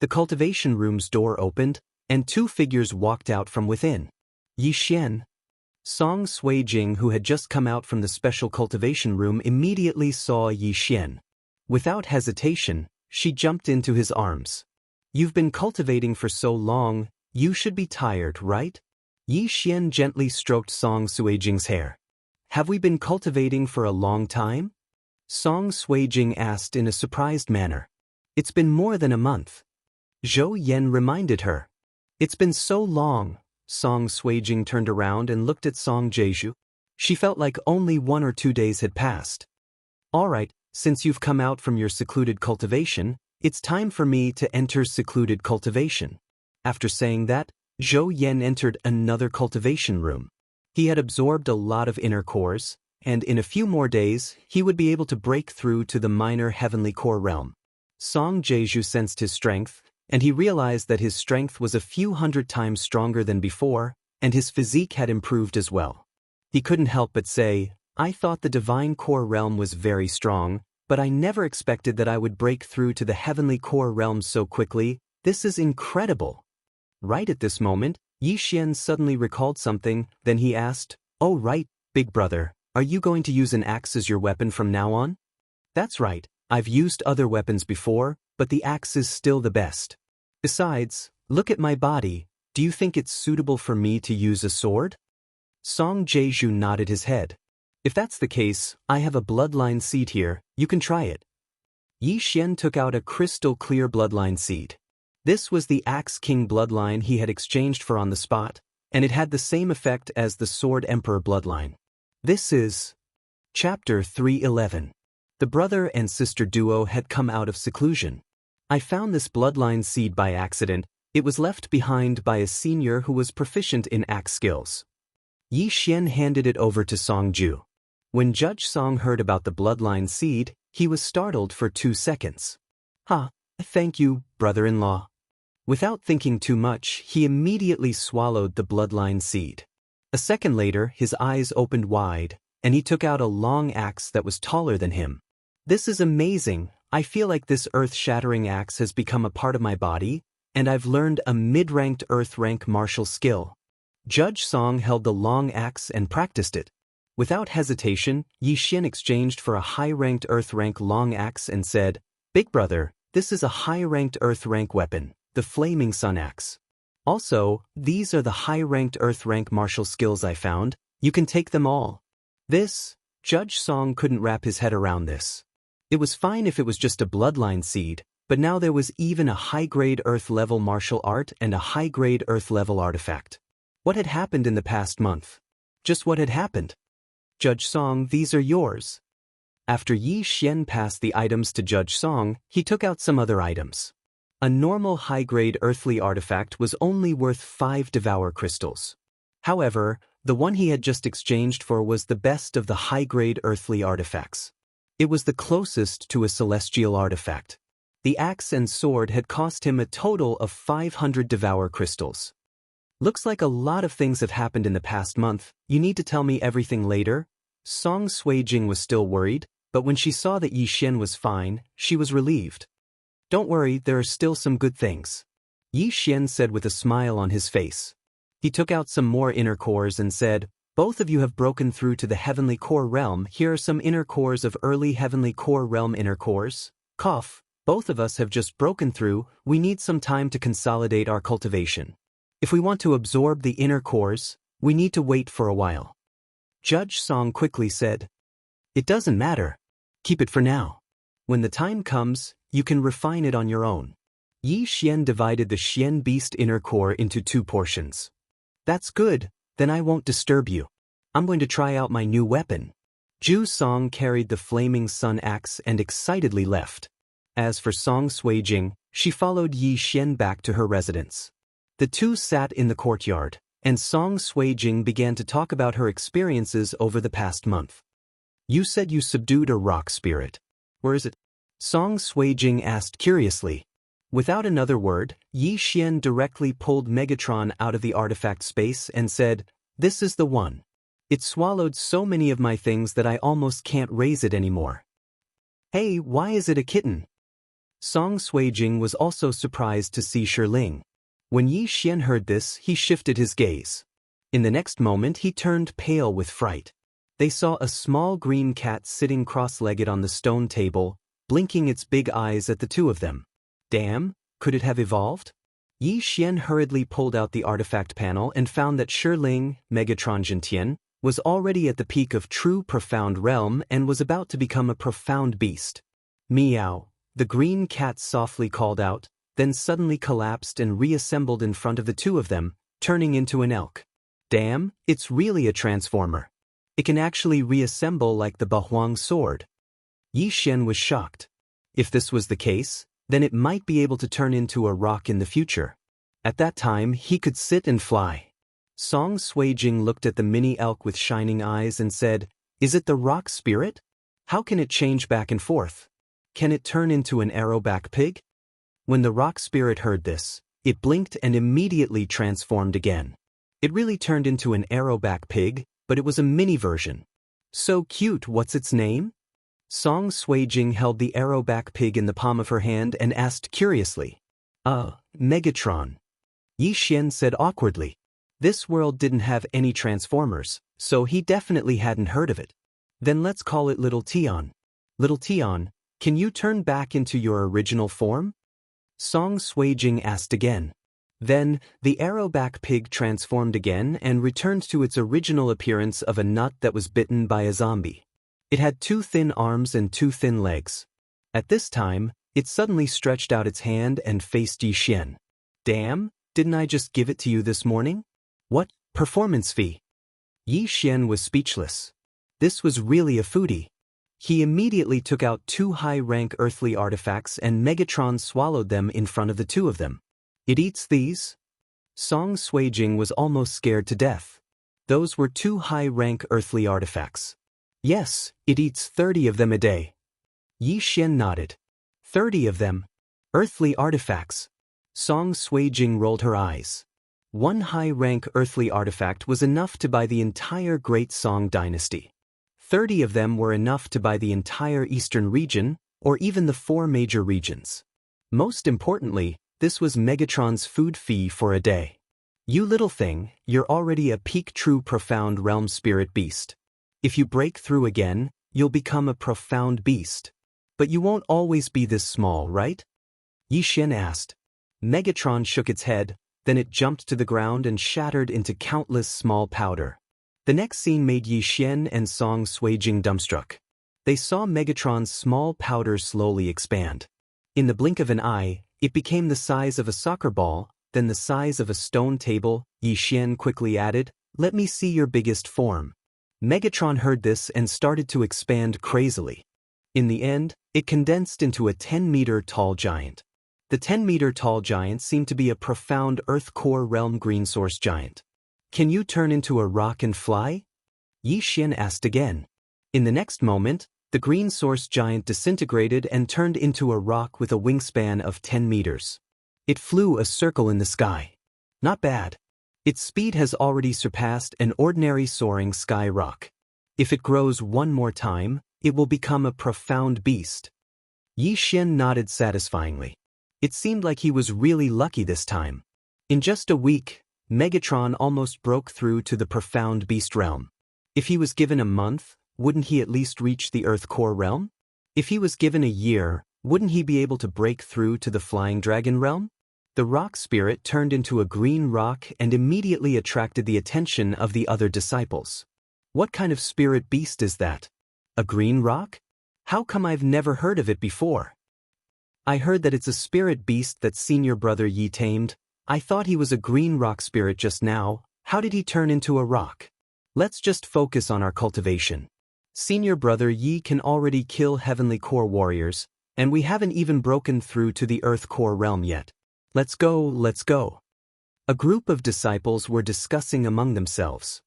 The cultivation room's door opened, and two figures walked out from within. Yi Xian. Song Suijing, who had just come out from the special cultivation room, immediately saw Yi Xian. Without hesitation, she jumped into his arms. You've been cultivating for so long, you should be tired, right? Yi Xian gently stroked Song Suijing's hair. Have we been cultivating for a long time? Song Suijing asked in a surprised manner. It's been more than a month. Zhou Yan reminded her. It's been so long. Song Suijing turned around and looked at Song Jeju. She felt like only 1 or 2 days had passed. All right, since you've come out from your secluded cultivation, it's time for me to enter secluded cultivation. After saying that, Zhou Yan entered another cultivation room. He had absorbed a lot of inner cores, and in a few more days, he would be able to break through to the minor heavenly core realm. Song Jeju sensed his strength, and he realized that his strength was a few hundred times stronger than before, and his physique had improved as well. He couldn't help but say, I thought the divine core realm was very strong, but I never expected that I would break through to the heavenly core realm so quickly. This is incredible. Right at this moment, Yi Xian suddenly recalled something, then he asked, Oh right, big brother, are you going to use an axe as your weapon from now on? That's right, I've used other weapons before, but the axe is still the best. Besides, look at my body, do you think it's suitable for me to use a sword? Song Jeju nodded his head. If that's the case, I have a bloodline seed here, you can try it. Yi Xian took out a crystal clear bloodline seed. This was the Axe King bloodline he had exchanged for on the spot, and it had the same effect as the Sword Emperor bloodline. This is Chapter 311. The brother and sister duo had come out of seclusion. I found this bloodline seed by accident. It was left behind by a senior who was proficient in axe skills. Yi Xian handed it over to Song Ju. When Judge Song heard about the bloodline seed, he was startled for 2 seconds. Thank you, brother-in-law. Without thinking too much, he immediately swallowed the bloodline seed. A second later, his eyes opened wide, and he took out a long axe that was taller than him. This is amazing. I feel like this earth-shattering axe has become a part of my body, and I've learned a mid-ranked earth-rank martial skill. Judge Song held the long axe and practiced it. Without hesitation, Yi Xian exchanged for a high-ranked earth-rank long axe and said, Big brother, this is a high-ranked earth-rank weapon, the Flaming Sun Axe. Also, these are the high-ranked earth-rank martial skills I found. You can take them all. Judge Song couldn't wrap his head around this. It was fine if it was just a bloodline seed, but now there was even a high-grade earth-level martial art and a high-grade earth-level artifact. What had happened in the past month? Just what had happened? Judge Song, these are yours. After Yi Xian passed the items to Judge Song, he took out some other items. A normal high-grade earthly artifact was only worth 5 Devour crystals. However, the one he had just exchanged for was the best of the high-grade earthly artifacts. It was the closest to a celestial artifact. The axe and sword had cost him a total of 500 devour crystals. Looks like a lot of things have happened in the past month. You need to tell me everything later? Song Suijing was still worried, but when she saw that Yi Xian was fine, she was relieved. Don't worry, there are still some good things. Yi Xian said with a smile on his face. He took out some more inner cores and said, both of you have broken through to the heavenly core realm. Here are some inner cores of early heavenly core realm inner cores. Cough. Both of us have just broken through. We need some time to consolidate our cultivation. If we want to absorb the inner cores, we need to wait for a while. Judge Song quickly said, it doesn't matter. Keep it for now. When the time comes, you can refine it on your own. Yi Xian divided the Xian Beast inner core into 2 portions. That's good, then I won't disturb you. I'm going to try out my new weapon. Ju Song carried the flaming sun axe and excitedly left. As for Song Suijing, she followed Yi Xian back to her residence. The two sat in the courtyard, and Song Suijing began to talk about her experiences over the past month. You said you subdued a rock spirit. Where is it? Song Suijing asked curiously. Without another word, Yi Xian directly pulled Megatron out of the artifact space and said, this is the one. It swallowed so many of my things that I almost can't raise it anymore. Hey, why is it a kitten? Song Suijing was also surprised to see Shirling. When Yi Xian heard this, he shifted his gaze. In the next moment he turned pale with fright. They saw a small green cat sitting cross-legged on the stone table, blinking its big eyes at the two of them. Damn, could it have evolved? Yi Xian hurriedly pulled out the artifact panel and found that Shirling, Megatron Jintian, was already at the peak of true profound realm and was about to become a profound beast. Meow. The green cat softly called out, then suddenly collapsed and reassembled in front of the two of them, turning into an elk. Damn, it's really a transformer. It can actually reassemble like the Bahuang sword. Yi Xian was shocked. If this was the case, then it might be able to turn into a rock in the future. At that time, he could sit and fly. Song Suijing looked at the mini elk with shining eyes and said, is it the rock spirit? How can it change back and forth? Can it turn into an arrowback pig? When the rock spirit heard this, it blinked and immediately transformed again. It really turned into an arrowback pig, but it was a mini version. So cute, what's its name? Song Suijing held the arrowback pig in the palm of her hand and asked curiously. Megatron. Yi Xian said awkwardly. This world didn't have any transformers, so he definitely hadn't heard of it. Then let's call it Little Tion. Little Tion, can you turn back into your original form? Song Suijing asked again. Then, the arrowback pig transformed again and returned to its original appearance of a nut that was bitten by a zombie. It had 2 thin arms and 2 thin legs. At this time, it suddenly stretched out its hand and faced Yi Xian. Damn, didn't I just give it to you this morning? What, performance fee? Yi Xian was speechless. This was really a foodie. He immediately took out 2 high-rank earthly artifacts and Megatron swallowed them in front of the two of them. It eats these? Song Suijing was almost scared to death. Those were 2 high-rank earthly artifacts. Yes, it eats 30 of them a day. Yi Xian nodded. 30 of them? Earthly artifacts. Song Suijing rolled her eyes. 1 high-rank earthly artifact was enough to buy the entire Great Song dynasty. 30 of them were enough to buy the entire eastern region, or even the 4 major regions. Most importantly, this was Megatron's food fee for a day. You little thing, you're already a peak true profound realm spirit beast. If you break through again, you'll become a profound beast. But you won't always be this small, right? Yi Xian asked. Megatron shook its head, then it jumped to the ground and shattered into countless small powder. The next scene made Yi Xian and Song Suijing dumbstruck. They saw Megatron's small powder slowly expand. In the blink of an eye, it became the size of a soccer ball, then the size of a stone table. Yi Xian quickly added, "Let me see your biggest form." Megatron heard this and started to expand crazily. In the end, it condensed into a 10-meter-tall giant. The 10-meter-tall giant seemed to be a profound Earth core realm green source giant. "Can you turn into a rock and fly?" Yi Xian asked again. In the next moment, The green source giant disintegrated and turned into a rock with a wingspan of 10 meters. It flew a circle in the sky. Not bad. Its speed has already surpassed an ordinary soaring sky rock. If it grows one more time, it will become a profound beast. Yi Xian nodded satisfyingly. It seemed like he was really lucky this time. In just a week, Megatron almost broke through to the profound beast realm. If he was given a month, wouldn't he at least reach the Earth core realm? If he was given a year, wouldn't he be able to break through to the flying dragon realm? The rock spirit turned into a green rock and immediately attracted the attention of the other disciples. What kind of spirit beast is that? A green rock? How come I've never heard of it before? I heard that it's a spirit beast that senior brother Yi tamed. I thought he was a green rock spirit just now. How did he turn into a rock? Let's just focus on our cultivation. Senior brother Yi can already kill heavenly core warriors, and we haven't even broken through to the Earth core realm yet. Let's go, let's go. A group of disciples were discussing among themselves.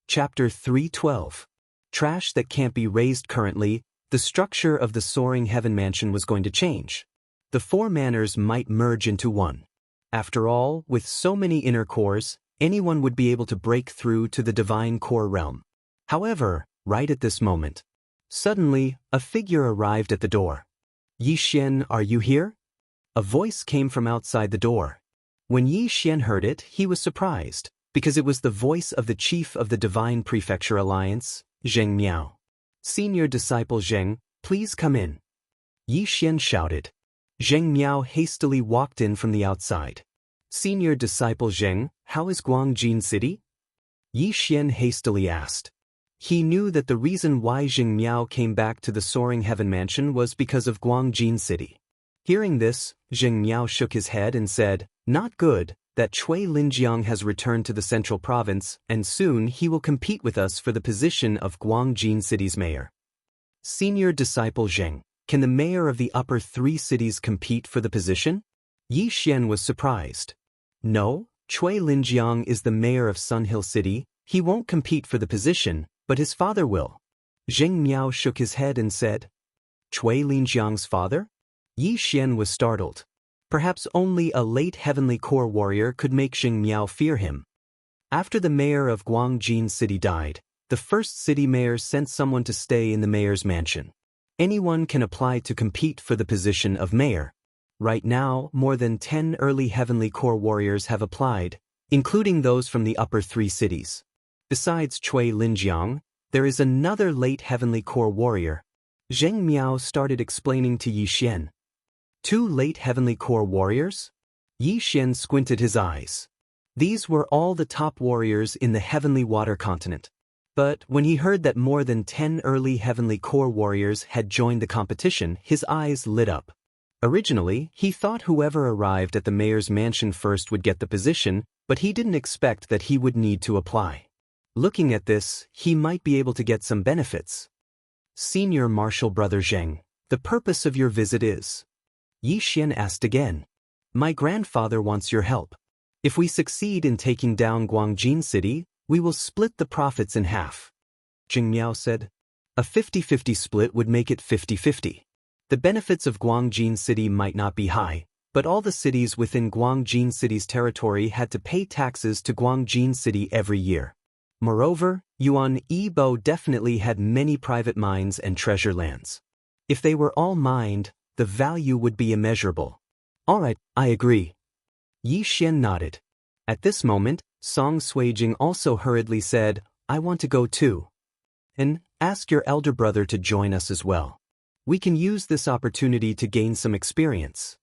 Chapter 3:12. Trash that can't be raised currently, the structure of the soaring heaven mansion was going to change. The four manors might merge into one. After all, with so many inner cores, anyone would be able to break through to the divine core realm. However, right at this moment, suddenly, a figure arrived at the door. Yi Xian, are you here? A voice came from outside the door. When Yi Xian heard it, he was surprised, because it was the voice of the chief of the Divine Prefecture Alliance, Zheng Miao. Senior disciple Zheng, please come in. Yi Xian shouted. Zheng Miao hastily walked in from the outside. Senior disciple Zheng, how is Guangjin City? Yi Xian hastily asked. He knew that the reason why Zheng Miao came back to the soaring heaven mansion was because of Guangjin City. Hearing this, Zheng Miao shook his head and said, not good, that Cui Linjiang has returned to the central province, and soon he will compete with us for the position of Guangjin City's mayor. Senior disciple Zheng, can the mayor of the upper three cities compete for the position? Yi Xian was surprised. No, Cui Linjiang is the mayor of Sunhill City. He won't compete for the position, but his father will. Zheng Miao shook his head and said, Cui Linjiang's father? Yi Xian was startled. Perhaps only a late heavenly core warrior could make Zheng Miao fear him. After the mayor of Guangjin City died, the first city mayor sent someone to stay in the mayor's mansion. Anyone can apply to compete for the position of mayor. Right now, more than 10 early heavenly core warriors have applied, including those from the upper three cities. Besides Cui Linjiang, there is another late heavenly core warrior. Zheng Miao started explaining to Yi Xian. 2 late heavenly core warriors? Yi Xian squinted his eyes. These were all the top warriors in the heavenly water continent. But when he heard that more than 10 early heavenly core warriors had joined the competition, his eyes lit up. Originally, he thought whoever arrived at the mayor's mansion first would get the position, but he didn't expect that he would need to apply. Looking at this, he might be able to get some benefits. Senior Marshal Brother Zheng, the purpose of your visit is? Yi Xian asked again. My grandfather wants your help. If we succeed in taking down Guangjin City, we will split the profits in half. Zheng Miao said. A 50-50 split would make it 50-50. The benefits of Guangjin City might not be high, but all the cities within Guangjin City's territory had to pay taxes to Guangjin City every year. Moreover, Yuan Yibo definitely had many private mines and treasure lands. If they were all mined, the value would be immeasurable. All right, I agree. Yi Xian nodded. At this moment, Song Suijing also hurriedly said, I want to go too. And ask your elder brother to join us as well. We can use this opportunity to gain some experience.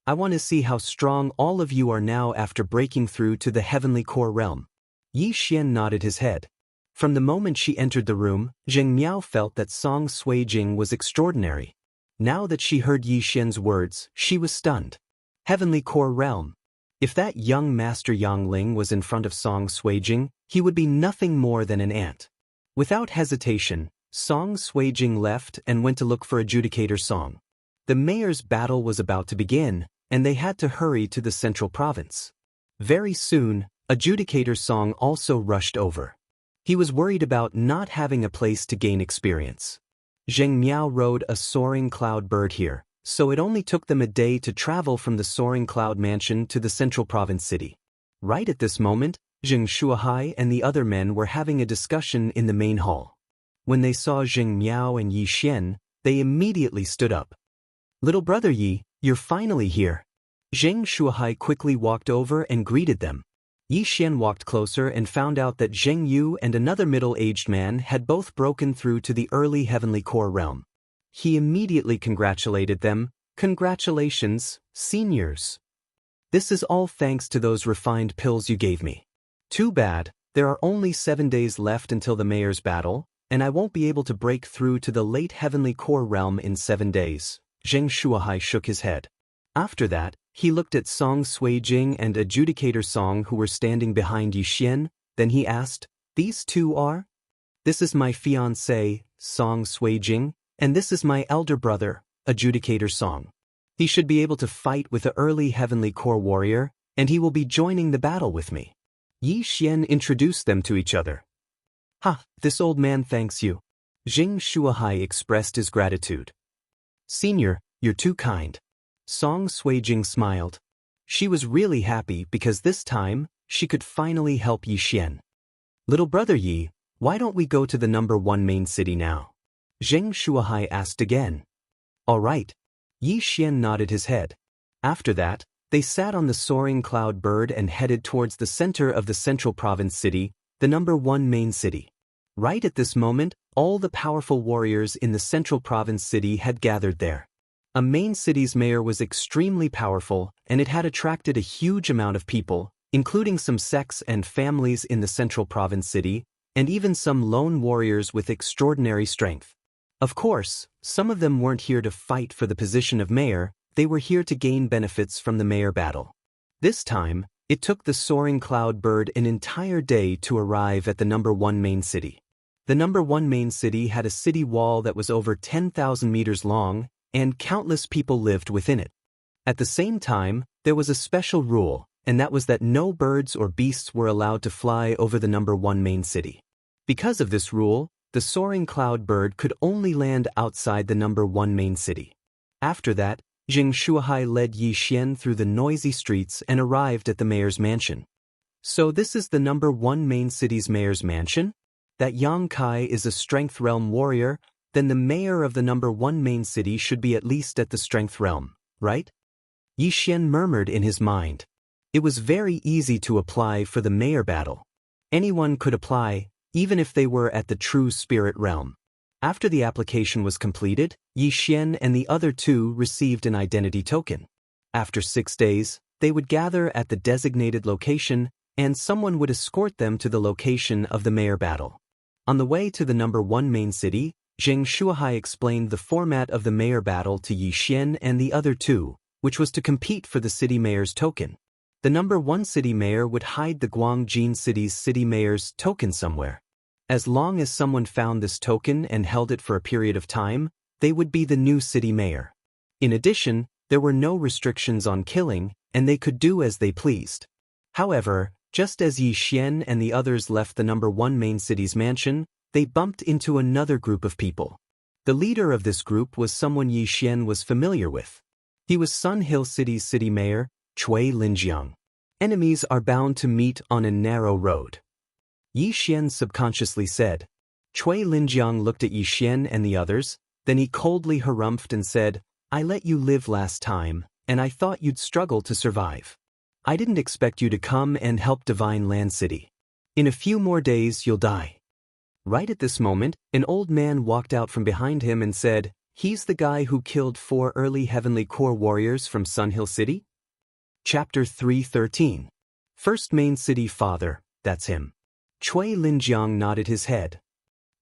I want to see how strong all of you are now after breaking through to the heavenly core realm. Yi Xian nodded his head. From the moment she entered the room, Zheng Miao felt that Song Suijing was extraordinary. Now that she heard Yi Xian's words, she was stunned. Heavenly core realm. If that young Master Yangling was in front of Song Suijing, he would be nothing more than an ant. Without hesitation, Song Suijing left and went to look for Adjudicator Song. The mayor's battle was about to begin, and they had to hurry to the central province. Very soon, Adjudicator Song also rushed over. He was worried about not having a place to gain experience. Zheng Miao rode a soaring cloud bird here, so it only took them a day to travel from the soaring cloud mansion to the central province city. Right at this moment, Zheng Shuahai and the other men were having a discussion in the main hall. When they saw Zheng Miao and Yi Xian, they immediately stood up. "Little brother Yi, you're finally here." Zheng Shuahai quickly walked over and greeted them. Yi Xian walked closer and found out that Zheng Yu and another middle-aged man had both broken through to the early heavenly core realm. He immediately congratulated them. "Congratulations, seniors. This is all thanks to those refined pills you gave me. Too bad, there are only 7 days left until the mayor's battle, and I won't be able to break through to the late heavenly core realm in 7 days." Zheng Shuahai shook his head. After that, he looked at Song Suijing and Adjudicator Song who were standing behind Yi Xian, then he asked, "These two are?" "This is my fiancé, Song Suijing, and this is my elder brother, Adjudicator Song. He should be able to fight with the early heavenly core warrior, and he will be joining the battle with me." Yi Xian introduced them to each other. "Ha, this old man thanks you." Zheng Shuahai expressed his gratitude. "Senior, you're too kind." Song Suijing smiled. She was really happy because this time, she could finally help Yi Xian. "Little brother Yi, why don't we go to the #1 main city now?" Zheng Shuahai asked again. "All right." Yi Xian nodded his head. After that, they sat on the soaring cloud bird and headed towards the center of the central province city, the #1 main city. Right at this moment, all the powerful warriors in the central province city had gathered there. A main city's mayor was extremely powerful, and it had attracted a huge amount of people, including some sects and families in the central province city, and even some lone warriors with extraordinary strength. Of course, some of them weren't here to fight for the position of mayor, they were here to gain benefits from the mayor battle. This time, it took the soaring cloud bird an entire day to arrive at the #1 main city. The #1 main city had a city wall that was over 10,000 meters long, and countless people lived within it. At the same time, there was a special rule, and that was that no birds or beasts were allowed to fly over the #1 main city. Because of this rule, the soaring cloud bird could only land outside the #1 main city. After that, Zheng Shuahai led Yi Xian through the noisy streets and arrived at the mayor's mansion. "So this is the #1 main city's mayor's mansion? That Yang Kai is a strength realm warrior, then the mayor of the #1 main city should be at least at the strength realm, right?" Yi Xian murmured in his mind. It was very easy to apply for the mayor battle. Anyone could apply, even if they were at the true spirit realm. After the application was completed, Yi Xian and the other two received an identity token. After 6 days, they would gather at the designated location, and someone would escort them to the location of the mayor battle. On the way to the #1 main city, Zheng Shuahai explained the format of the mayor battle to Yi Xian and the other two, which was to compete for the city mayor's token. The #1 city mayor would hide the Guangjin city's city mayor's token somewhere. As long as someone found this token and held it for a period of time, they would be the new city mayor. In addition, there were no restrictions on killing, and they could do as they pleased. However, just as Yi Xian and the others left the #1 main city's mansion, they bumped into another group of people. The leader of this group was someone Yi Xian was familiar with. He was Sun Hill City's city mayor, Cui Linjiang. Enemies are bound to meet on a narrow road. Yi Xian subconsciously said. Cui Linjiang looked at Yi Xian and the others, then he coldly harumphed and said, "I let you live last time, and I thought you'd struggle to survive. I didn't expect you to come and help Divine Land City. In a few more days you'll die." Right at this moment, an old man walked out from behind him and said, "He's the guy who killed 4 early Heavenly Core warriors from Sun Hill City?" Chapter 3:13. First Main City Father, that's him. Cui Linjiang nodded his head.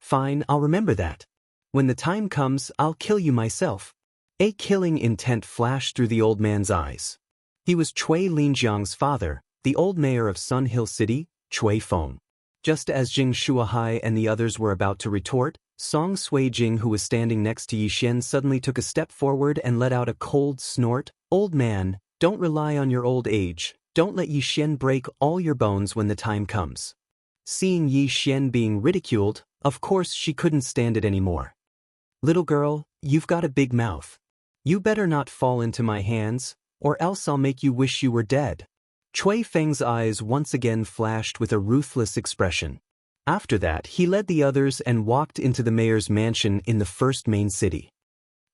"Fine, I'll remember that. When the time comes, I'll kill you myself." A killing intent flashed through the old man's eyes. He was Cui Linjiang's father, the old mayor of Sun Hill City, Cui Feng. Just as Zheng Shuahai and the others were about to retort, Song Suijing, who was standing next to Yi Xian, suddenly took a step forward and let out a cold snort. "Old man, don't rely on your old age. Don't let Yi Xian break all your bones when the time comes." Seeing Yi Xian being ridiculed, of course she couldn't stand it anymore. Little girl, you've got a big mouth. You better not fall into my hands, or else I'll make you wish you were dead. Cui Feng's eyes once again flashed with a ruthless expression. After that, he led the others and walked into the mayor's mansion in the first main city.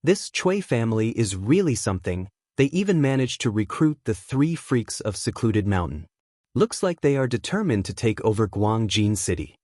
This Cui family is really something. They even managed to recruit the 3 freaks of Secluded Mountain. Looks like they are determined to take over Guangjin City.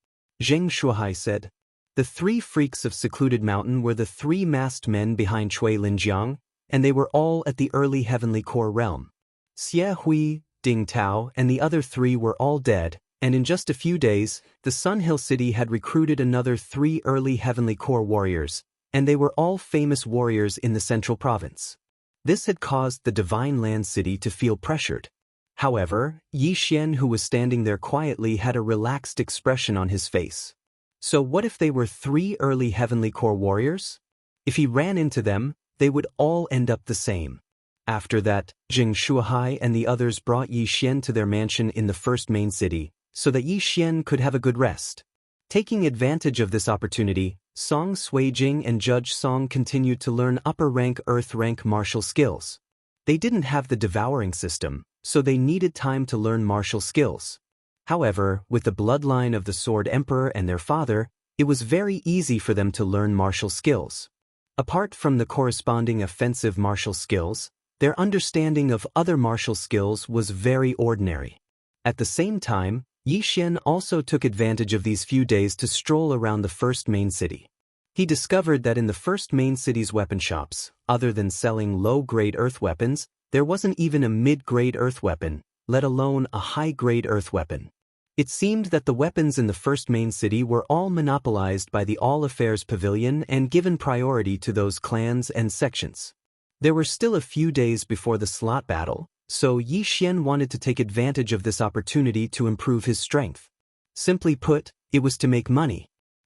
Zheng Shuhai said. The 3 freaks of Secluded Mountain were the 3 masked men behind Cui Linjiang, and they were all at the early heavenly core realm. Xie Hui, Ding Tao, and the other 3 were all dead, and in just a few days, the Sun Hill City had recruited another 3 early heavenly core warriors, and they were all famous warriors in the central province. This had caused the Divine Land City to feel pressured. However, Yi Xian, who was standing there quietly, had a relaxed expression on his face. So what if they were 3 early heavenly core warriors? If he ran into them, they would all end up the same. After that, Zheng Shuhai and the others brought Yi Xian to their mansion in the first main city, so that Yi Xian could have a good rest. Taking advantage of this opportunity, Song Suijing and Judge Song continued to learn upper-rank Earth-rank martial skills. They didn't have the devouring system, so they needed time to learn martial skills. However, with the bloodline of the Sword Emperor and their father, it was very easy for them to learn martial skills. Apart from the corresponding offensive martial skills, their understanding of other martial skills was very ordinary. At the same time, Yi Xian also took advantage of these few days to stroll around the first main city. He discovered that in the first main city's weapon shops, other than selling low-grade earth weapons, there wasn't even a mid-grade earth weapon, let alone a high-grade earth weapon. It seemed that the weapons in the first main city were all monopolized by the All Affairs Pavilion and given priority to those clans and sections. There were still a few days before the slot battle, so Yi Xian wanted to take advantage of this opportunity to improve his strength. Simply put, it was to make money.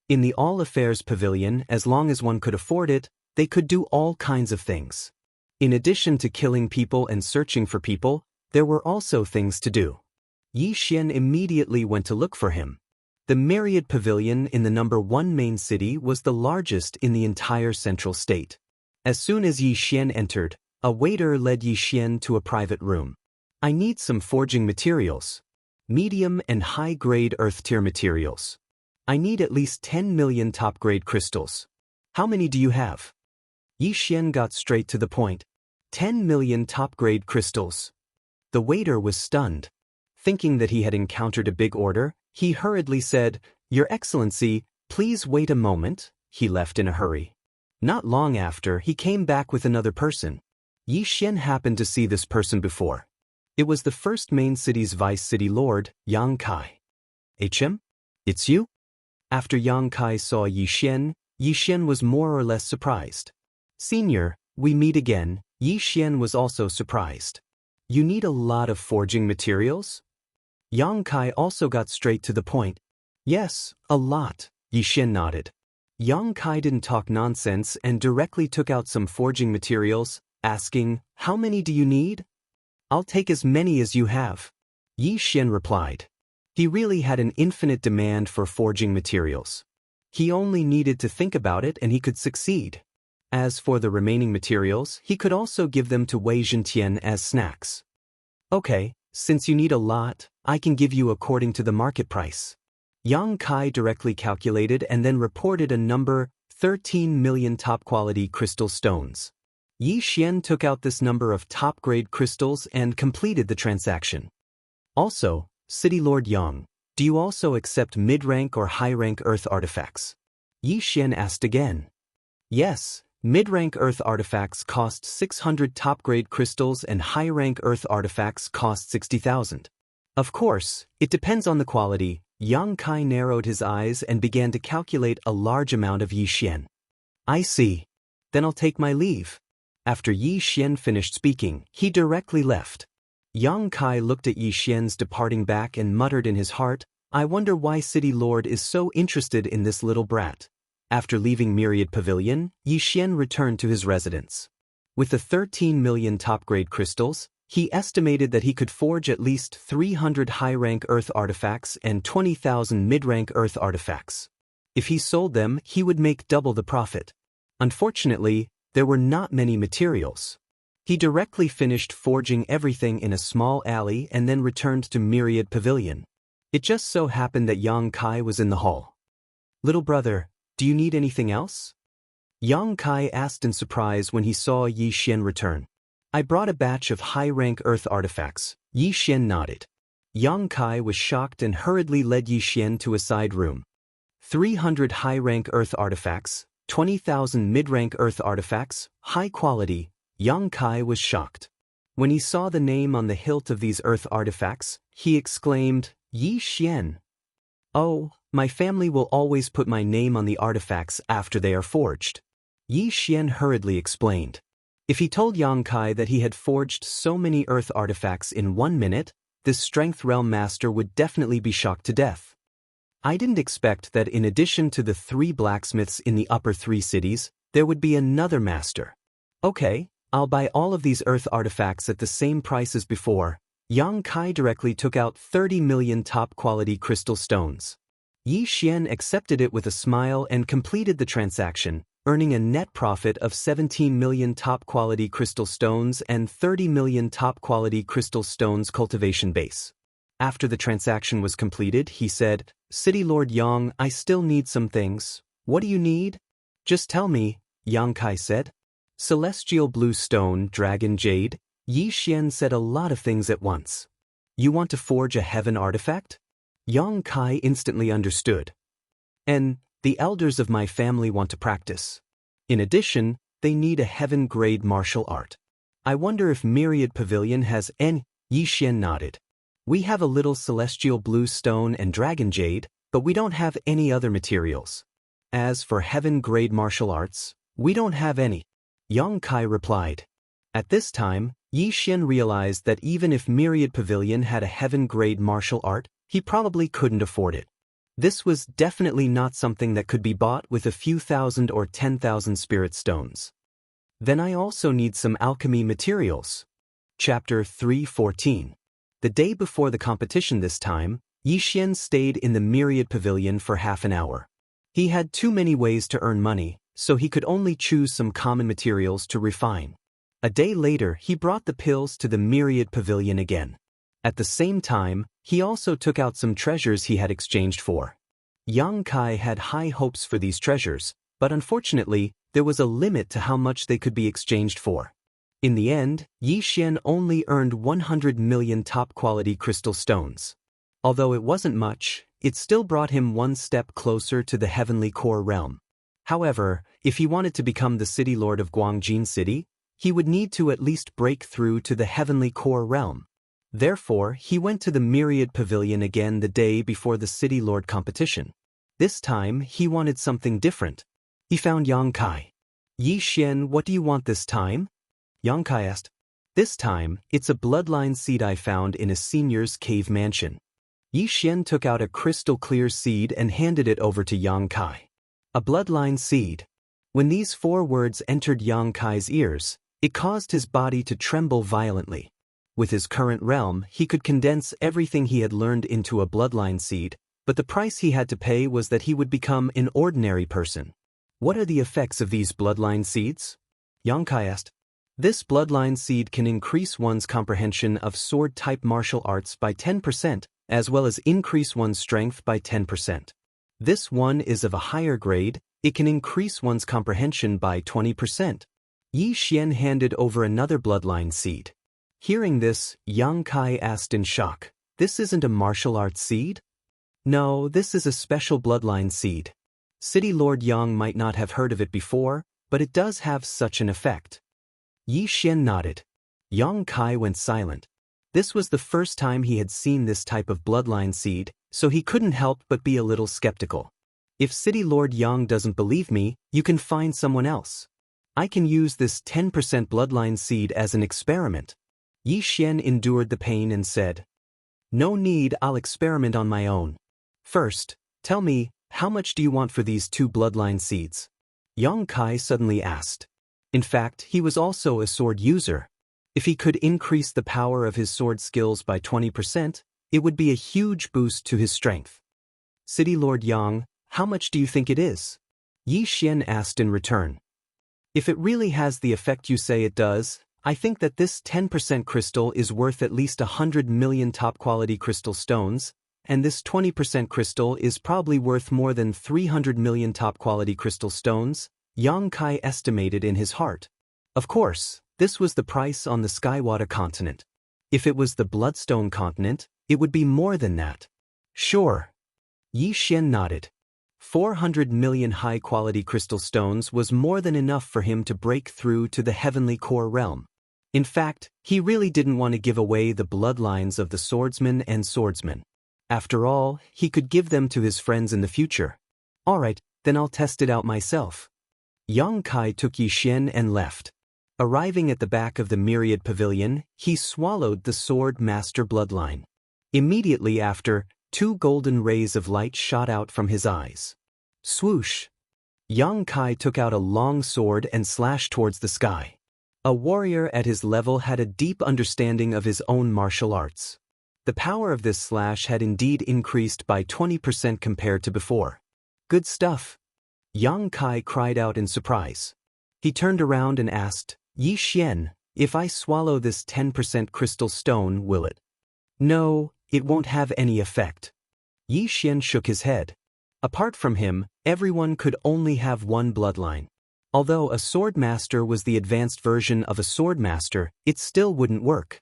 In the All Affairs Pavilion, as long as one could afford it, they could do all kinds of things. In addition to killing people and searching for people, there were also things to do. Yi Xian immediately went to look for him. The Myriad Pavilion in the number 1 main city was the largest in the entire central state. As soon as Yi Xian entered, a waiter led Yi Xian to a private room. I need some forging materials. Medium and high-grade earth-tier materials. I need at least 10 million top-grade crystals. How many do you have? Yi Xian got straight to the point. 10 million top-grade crystals. The waiter was stunned. Thinking that he had encountered a big order, he hurriedly said, "Your Excellency, please wait a moment." He left in a hurry. Not long after, he came back with another person. Yi Xian happened to see this person before. It was the first main city's vice city lord, Yang Kai. "HM? It's you?" After Yang Kai saw Yi Xian was more or less surprised. "Senior, we meet again." Yi Xian was also surprised. "You need a lot of forging materials?" Yang Kai also got straight to the point. "Yes, a lot." Yi Xian nodded. Yang Kai didn't talk nonsense and directly took out some forging materials, asking, "How many do you need?" "I'll take as many as you have," Yi Xian replied. He really had an infinite demand for forging materials. He only needed to think about it and he could succeed. As for the remaining materials, he could also give them to Wei Zhentian as snacks. "Okay, since you need a lot, I can give you according to the market price." Yang Kai directly calculated and then reported a number, 13 million top-quality crystal stones. Yi Xian took out this number of top-grade crystals and completed the transaction. "Also, City Lord Yang, do you also accept mid-rank or high-rank earth artifacts?" Yi Xian asked again. "Yes, mid-rank earth artifacts cost 600 top-grade crystals and high-rank earth artifacts cost 60,000. Of course, it depends on the quality." Yang Kai narrowed his eyes and began to calculate a large amount of Yi Xian. "I see. Then I'll take my leave." After Yi Xian finished speaking, he directly left. Yang Kai looked at Yi Xian's departing back and muttered in his heart, "I wonder why City Lord is so interested in this little brat." After leaving Myriad Pavilion, Yi Xian returned to his residence. With the 13 million top-grade crystals, he estimated that he could forge at least 300 high-rank earth artifacts and 20,000 mid-rank earth artifacts. If he sold them, he would make double the profit. Unfortunately, there were not many materials. He directly finished forging everything in a small alley and then returned to Myriad Pavilion. It just so happened that Yang Kai was in the hall. "Little brother, do you need anything else?" Yang Kai asked in surprise when he saw Yi Xian return. "I brought a batch of high-rank earth artifacts." Yi Xian nodded. Yang Kai was shocked and hurriedly led Yi Xian to a side room. 300 high-rank earth artifacts, 20,000 mid-rank earth artifacts, high quality. Yang Kai was shocked. When he saw the name on the hilt of these earth artifacts, he exclaimed, "Yi Xian. Oh, my family will always put my name on the artifacts after they are forged." Yi Xian hurriedly explained. If he told Yang Kai that he had forged so many earth artifacts in 1 minute, this strength realm master would definitely be shocked to death. "I didn't expect that in addition to the 3 blacksmiths in the upper 3 cities, there would be another master. Okay, I'll buy all of these earth artifacts at the same price as before." Yang Kai directly took out 30 million top-quality crystal stones. Yi Xian accepted it with a smile and completed the transaction, earning a net profit of 17 million top-quality crystal stones and 30 million top-quality crystal stones cultivation base. After the transaction was completed, he said, "City Lord Yang, I still need some things." "What do you need?" "Just tell me," Yang Kai said. "Celestial blue stone, dragon jade." Yi Xian said a lot of things at once. "You want to forge a heaven artifact?" Yang Kai instantly understood. "And the elders of my family want to practice. In addition, they need a heaven-grade martial art. I wonder if Myriad Pavilion has any." Yi Xian nodded. "We have a little celestial blue stone and dragon jade, but we don't have any other materials. As for heaven-grade martial arts, we don't have any." Yang Kai replied. At this time, Yi Xian realized that even if Myriad Pavilion had a heaven-grade martial art, he probably couldn't afford it. This was definitely not something that could be bought with a few thousand or 10,000 spirit stones. "Then I also need some alchemy materials." Chapter 3:14. The day before the competition this time, Yi Xian stayed in the Myriad Pavilion for half an hour. He had too many ways to earn money, so he could only choose some common materials to refine. A day later, he brought the pills to the Myriad Pavilion again. At the same time, he also took out some treasures he had exchanged for. Yang Kai had high hopes for these treasures, but unfortunately, there was a limit to how much they could be exchanged for. In the end, Yi Xian only earned 100 million top-quality crystal stones. Although it wasn't much, it still brought him one step closer to the heavenly core realm. However, if he wanted to become the city lord of Guangjin City, he would need to at least break through to the heavenly core realm. Therefore, he went to the Myriad Pavilion again the day before the city lord competition. This time, he wanted something different. He found Yang Kai. "Yi Xian, what do you want this time?" Yang Kai asked. "This time, it's a bloodline seed I found in a senior's cave mansion." Yi Xian took out a crystal-clear seed and handed it over to Yang Kai. A bloodline seed. When these 4 words entered Yang Kai's ears, it caused his body to tremble violently. With his current realm, he could condense everything he had learned into a bloodline seed, but the price he had to pay was that he would become an ordinary person. "What are the effects of these bloodline seeds?" Yang Kai asked. "This bloodline seed can increase one's comprehension of sword-type martial arts by 10%, as well as increase one's strength by 10%. This one is of a higher grade, it can increase one's comprehension by 20%. Yi Xian handed over another bloodline seed. Hearing this, Yang Kai asked in shock, "This isn't a martial arts seed?" "No, this is a special bloodline seed. City Lord Yang might not have heard of it before, but it does have such an effect." Yi Xian nodded. Yang Kai went silent. This was the first time he had seen this type of bloodline seed, so he couldn't help but be a little skeptical. "If City Lord Yang doesn't believe me, you can find someone else. I can use this 10% bloodline seed as an experiment." Yi Xian endured the pain and said, "No need, I'll experiment on my own. First, tell me, how much do you want for these 2 bloodline seeds?" Yang Kai suddenly asked. In fact, he was also a sword user. If he could increase the power of his sword skills by 20%, it would be a huge boost to his strength. "City Lord Yang, how much do you think it is?" Yi Xian asked in return. If it really has the effect you say it does, I think that this 10% crystal is worth at least 100 million top-quality crystal stones, and this 20% crystal is probably worth more than 300 million top-quality crystal stones, Yang Kai estimated in his heart. Of course, this was the price on the Skywater continent. If it was the Bloodstone continent, it would be more than that. Sure. Yi Xian nodded. 400 million high-quality crystal stones was more than enough for him to break through to the heavenly core realm. In fact, he really didn't want to give away the bloodlines of the swordsman and swordsman. After all, he could give them to his friends in the future. Alright, then I'll test it out myself. Yang Kai took Yi Xian and left. Arriving at the back of the Myriad Pavilion, he swallowed the Sword Master bloodline. Immediately after, 2 golden rays of light shot out from his eyes. Swoosh! Yang Kai took out a long sword and slashed towards the sky. A warrior at his level had a deep understanding of his own martial arts. The power of this slash had indeed increased by 20% compared to before. Good stuff! Yang Kai cried out in surprise. He turned around and asked, Yi Xian, if I swallow this 10% crystal stone, will it? No, it won't have any effect. Yi Xian shook his head. Apart from him, everyone could only have one bloodline. Although a sword master was the advanced version of a sword master, it still wouldn't work.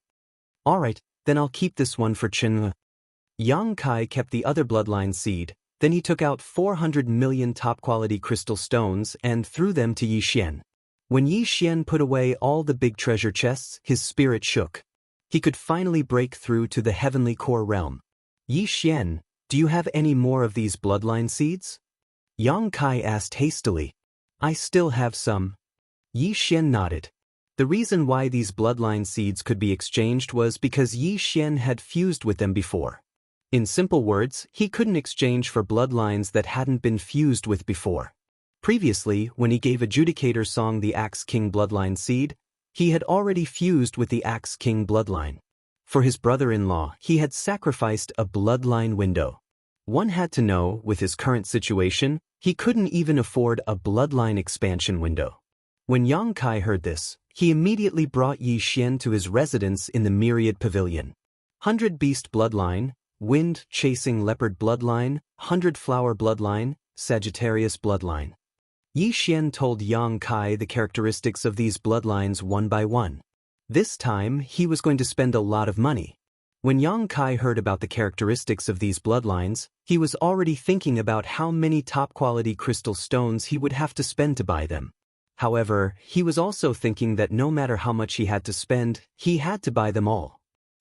Alright, then I'll keep this one for Chen. Yang Kai kept the other bloodline seed, then he took out 400 million top-quality crystal stones and threw them to Yi Xian. When Yi Xian put away all the big treasure chests, his spirit shook. He could finally break through to the heavenly core realm. Yi Xian, do you have any more of these bloodline seeds? Yang Kai asked hastily. I still have some. Yi Xian nodded. The reason why these bloodline seeds could be exchanged was because Yi Xian had fused with them before. In simple words, he couldn't exchange for bloodlines that hadn't been fused with before. Previously, when he gave Adjudicator Song the Axe King bloodline seed, he had already fused with the Axe King bloodline. For his brother-in-law, he had sacrificed a bloodline window. One had to know, with his current situation, he couldn't even afford a bloodline expansion window. When Yang Kai heard this, he immediately brought Yi Xian to his residence in the Myriad Pavilion. 100 Beast bloodline, Wind Chasing Leopard bloodline, 100 Flower bloodline, Sagittarius bloodline. Yi Xian told Yang Kai the characteristics of these bloodlines one by one. This time, he was going to spend a lot of money. When Yang Kai heard about the characteristics of these bloodlines, he was already thinking about how many top-quality crystal stones he would have to spend to buy them. However, he was also thinking that no matter how much he had to spend, he had to buy them all.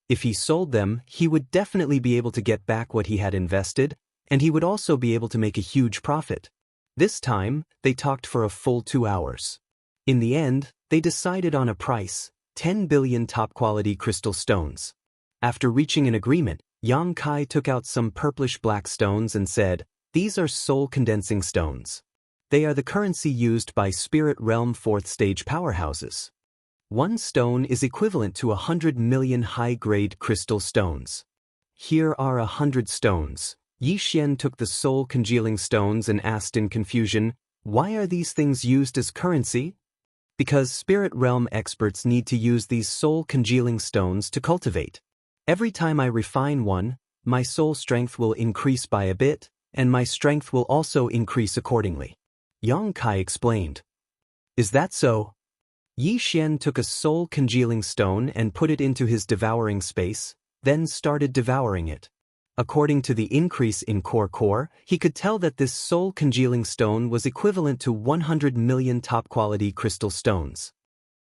If he sold them, he would definitely be able to get back what he had invested, and he would also be able to make a huge profit. This time, they talked for a full 2 hours. In the end, they decided on a price, 10 billion top-quality crystal stones. After reaching an agreement, Yang Kai took out some purplish-black stones and said, "These are soul-condensing stones. They are the currency used by Spirit Realm 4th stage powerhouses. One stone is equivalent to 100 million high-grade crystal stones. Here are 100 stones." Yi Xian took the soul-congealing stones and asked in confusion, "Why are these things used as currency?" "Because Spirit Realm experts need to use these soul-congealing stones to cultivate. Every time I refine one, my soul strength will increase by a bit, and my strength will also increase accordingly," Yang Kai explained. "Is that so?" Yi Xian took a soul-congealing stone and put it into his devouring space, then started devouring it. According to the increase in core, he could tell that this soul-congealing stone was equivalent to 100 million top-quality crystal stones.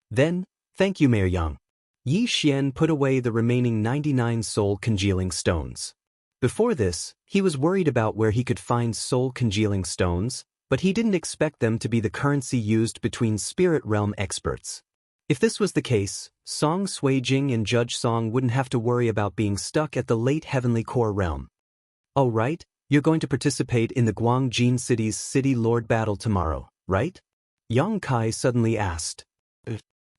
Then, "Thank you, Mayor Yang." Yi Xian put away the remaining 99 soul-congealing stones. Before this, he was worried about where he could find soul-congealing stones, but he didn't expect them to be the currency used between Spirit Realm experts. If this was the case, Song Suijing and Judge Song wouldn't have to worry about being stuck at the late Heavenly Core realm. "Oh right, you're going to participate in the Guangjin City's City Lord battle tomorrow, right?" Yang Kai suddenly asked.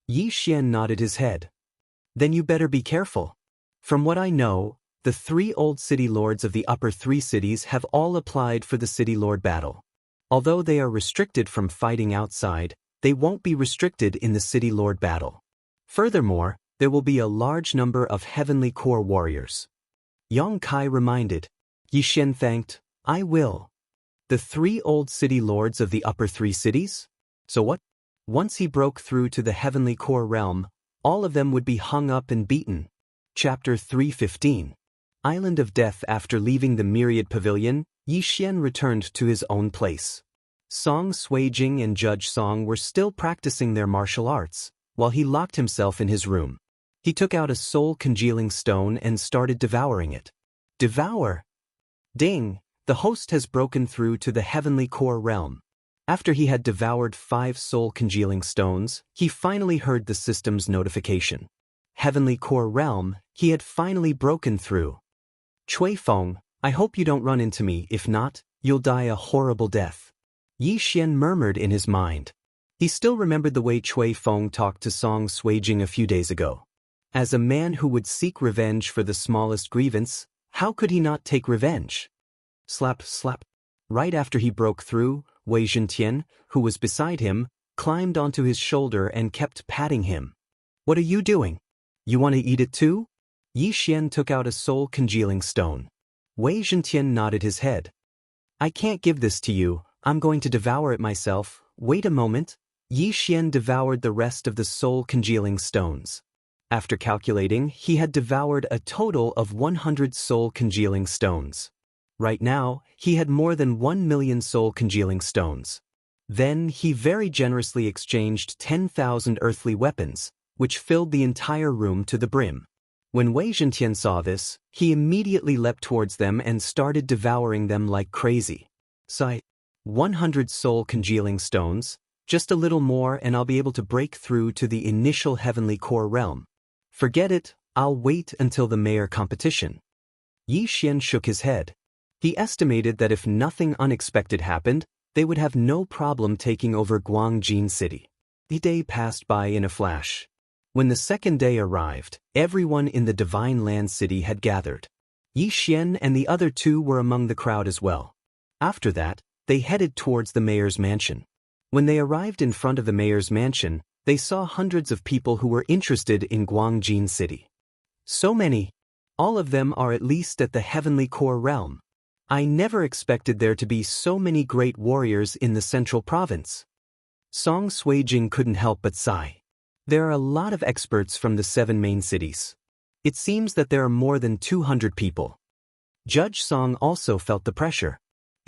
Yi Xian nodded his head. "Then you better be careful. From what I know, the 3 old City Lords of the upper 3 cities have all applied for the City Lord battle. Although they are restricted from fighting outside, they won't be restricted in the City Lord battle. Furthermore, there will be a large number of Heavenly Core warriors. Yang Kai reminded. Yi Xian thanked. I will. The 3 old city lords of the upper 3 cities? So what? Once he broke through to the Heavenly Core realm, all of them would be hung up and beaten. Chapter 3:15. Island of Death. After leaving the Myriad Pavilion, Yi Xian returned to his own place. Song Suijing and Judge Song were still practicing their martial arts, while he locked himself in his room. He took out a soul-congealing stone and started devouring it. Devour! Ding! The host has broken through to the Heavenly Core realm. After he had devoured 5 soul-congealing stones, he finally heard the system's notification. Heavenly Core realm, he had finally broken through. Cui Feng, I hope you don't run into me. If not, you'll die a horrible death. Yi Xian murmured in his mind. He still remembered the way Cui Feng talked to Song Suijing a few days ago. As a man who would seek revenge for the smallest grievance, how could he not take revenge? Slap, slap. Right after he broke through, Wei Zhentian, who was beside him, climbed onto his shoulder and kept patting him. What are you doing? You want to eat it too? Yi Xian took out a soul-congealing stone. Wei Zhentian nodded his head. I can't give this to you, I'm going to devour it myself. Wait a moment. Yi Xian devoured the rest of the soul-congealing stones. After calculating, he had devoured a total of 100 soul-congealing stones. Right now, he had more than 1 million soul-congealing stones. Then he very generously exchanged 10,000 earthly weapons, which filled the entire room to the brim. When Wei Zhentian saw this, he immediately leapt towards them and started devouring them like crazy. Sigh. 100 soul-congealing stones, just a little more and I'll be able to break through to the initial Heavenly Core realm. Forget it, I'll wait until the mayor competition. Yi Xian shook his head. He estimated that if nothing unexpected happened, they would have no problem taking over Guangjin City. The day passed by in a flash. When the second day arrived, everyone in the Divine Land City had gathered. Yi Xian and the other 2 were among the crowd as well. After that, they headed towards the mayor's mansion. When they arrived in front of the mayor's mansion, they saw hundreds of people who were interested in Guangjin City. So many! All of them are at least at the Heavenly Core realm. I never expected there to be so many great warriors in the central province. Song Suijing couldn't help but sigh. There are a lot of experts from the 7 main cities. It seems that there are more than 200 people. Judge Song also felt the pressure.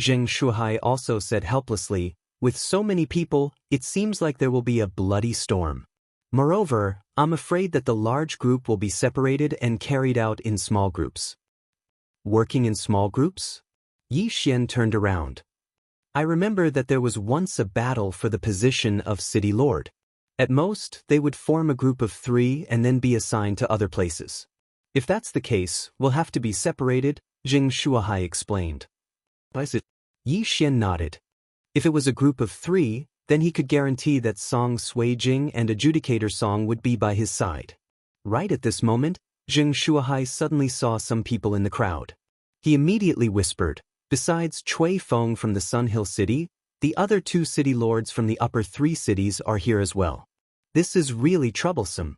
Zheng Shuhai also said helplessly, with so many people, it seems like there will be a bloody storm. Moreover, I'm afraid that the large group will be separated and carried out in small groups. Working in small groups? Yi Xian turned around. I remember that there was once a battle for the position of City Lord. At most, they would form a group of 3 and then be assigned to other places. If that's the case, we'll have to be separated, Zheng Shuhai explained. Is it? Yi Xian nodded. If it was a group of 3, then he could guarantee that Song Suijing and Adjudicator Song would be by his side. Right at this moment, Zheng Shuhai suddenly saw some people in the crowd. He immediately whispered, besides Cui Feng from the Sun Hill City, the other 2 city lords from the upper 3 cities are here as well. This is really troublesome.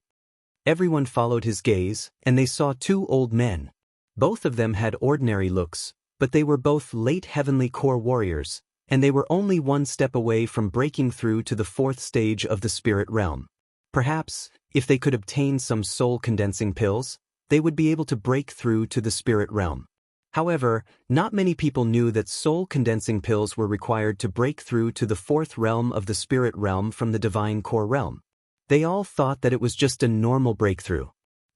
Everyone followed his gaze, and they saw 2 old men. Both of them had ordinary looks, but they were both late Heavenly Core warriors, and they were only 1 step away from breaking through to the 4th stage of the spirit realm. Perhaps, if they could obtain some soul-condensing pills, they would be able to break through to the spirit realm. However, not many people knew that soul-condensing pills were required to break through to the 4th realm of the spirit realm from the divine core realm. They all thought that it was just a normal breakthrough.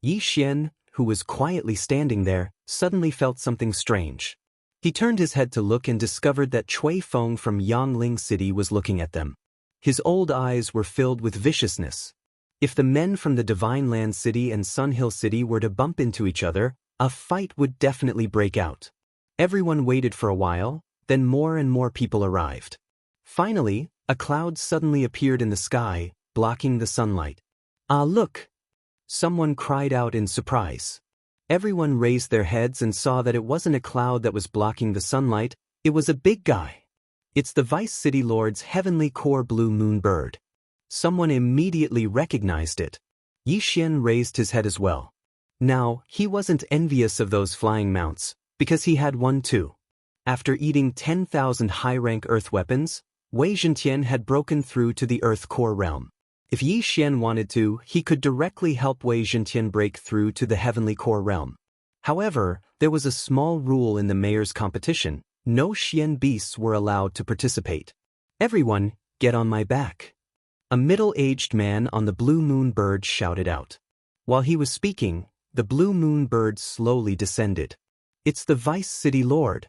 Yi Xian, who was quietly standing there, suddenly felt something strange. He turned his head to look and discovered that Cui Feng from Yangling City was looking at them. His old eyes were filled with viciousness. If the men from the Divine Land City and Sun Hill City were to bump into each other, a fight would definitely break out. Everyone waited for a while, then more and more people arrived. Finally, a cloud suddenly appeared in the sky, blocking the sunlight. Ah, look! Someone cried out in surprise. Everyone raised their heads and saw that it wasn't a cloud that was blocking the sunlight, it was a big guy. It's the Vice City Lord's Heavenly Core Blue Moon Bird. Someone immediately recognized it. Yi Xian raised his head as well. Now, he wasn't envious of those flying mounts, because he had one too. After eating 10,000 high-rank earth weapons, Wei Zhentian had broken through to the earth core realm. If Yi Xian wanted to, he could directly help Wei Zhentian break through to the heavenly core realm. However, there was a small rule in the mayor's competition: no Xian beasts were allowed to participate. Everyone, get on my back. A middle-aged man on the blue moon bird shouted out. While he was speaking, the blue moon bird slowly descended. It's the Vice City Lord.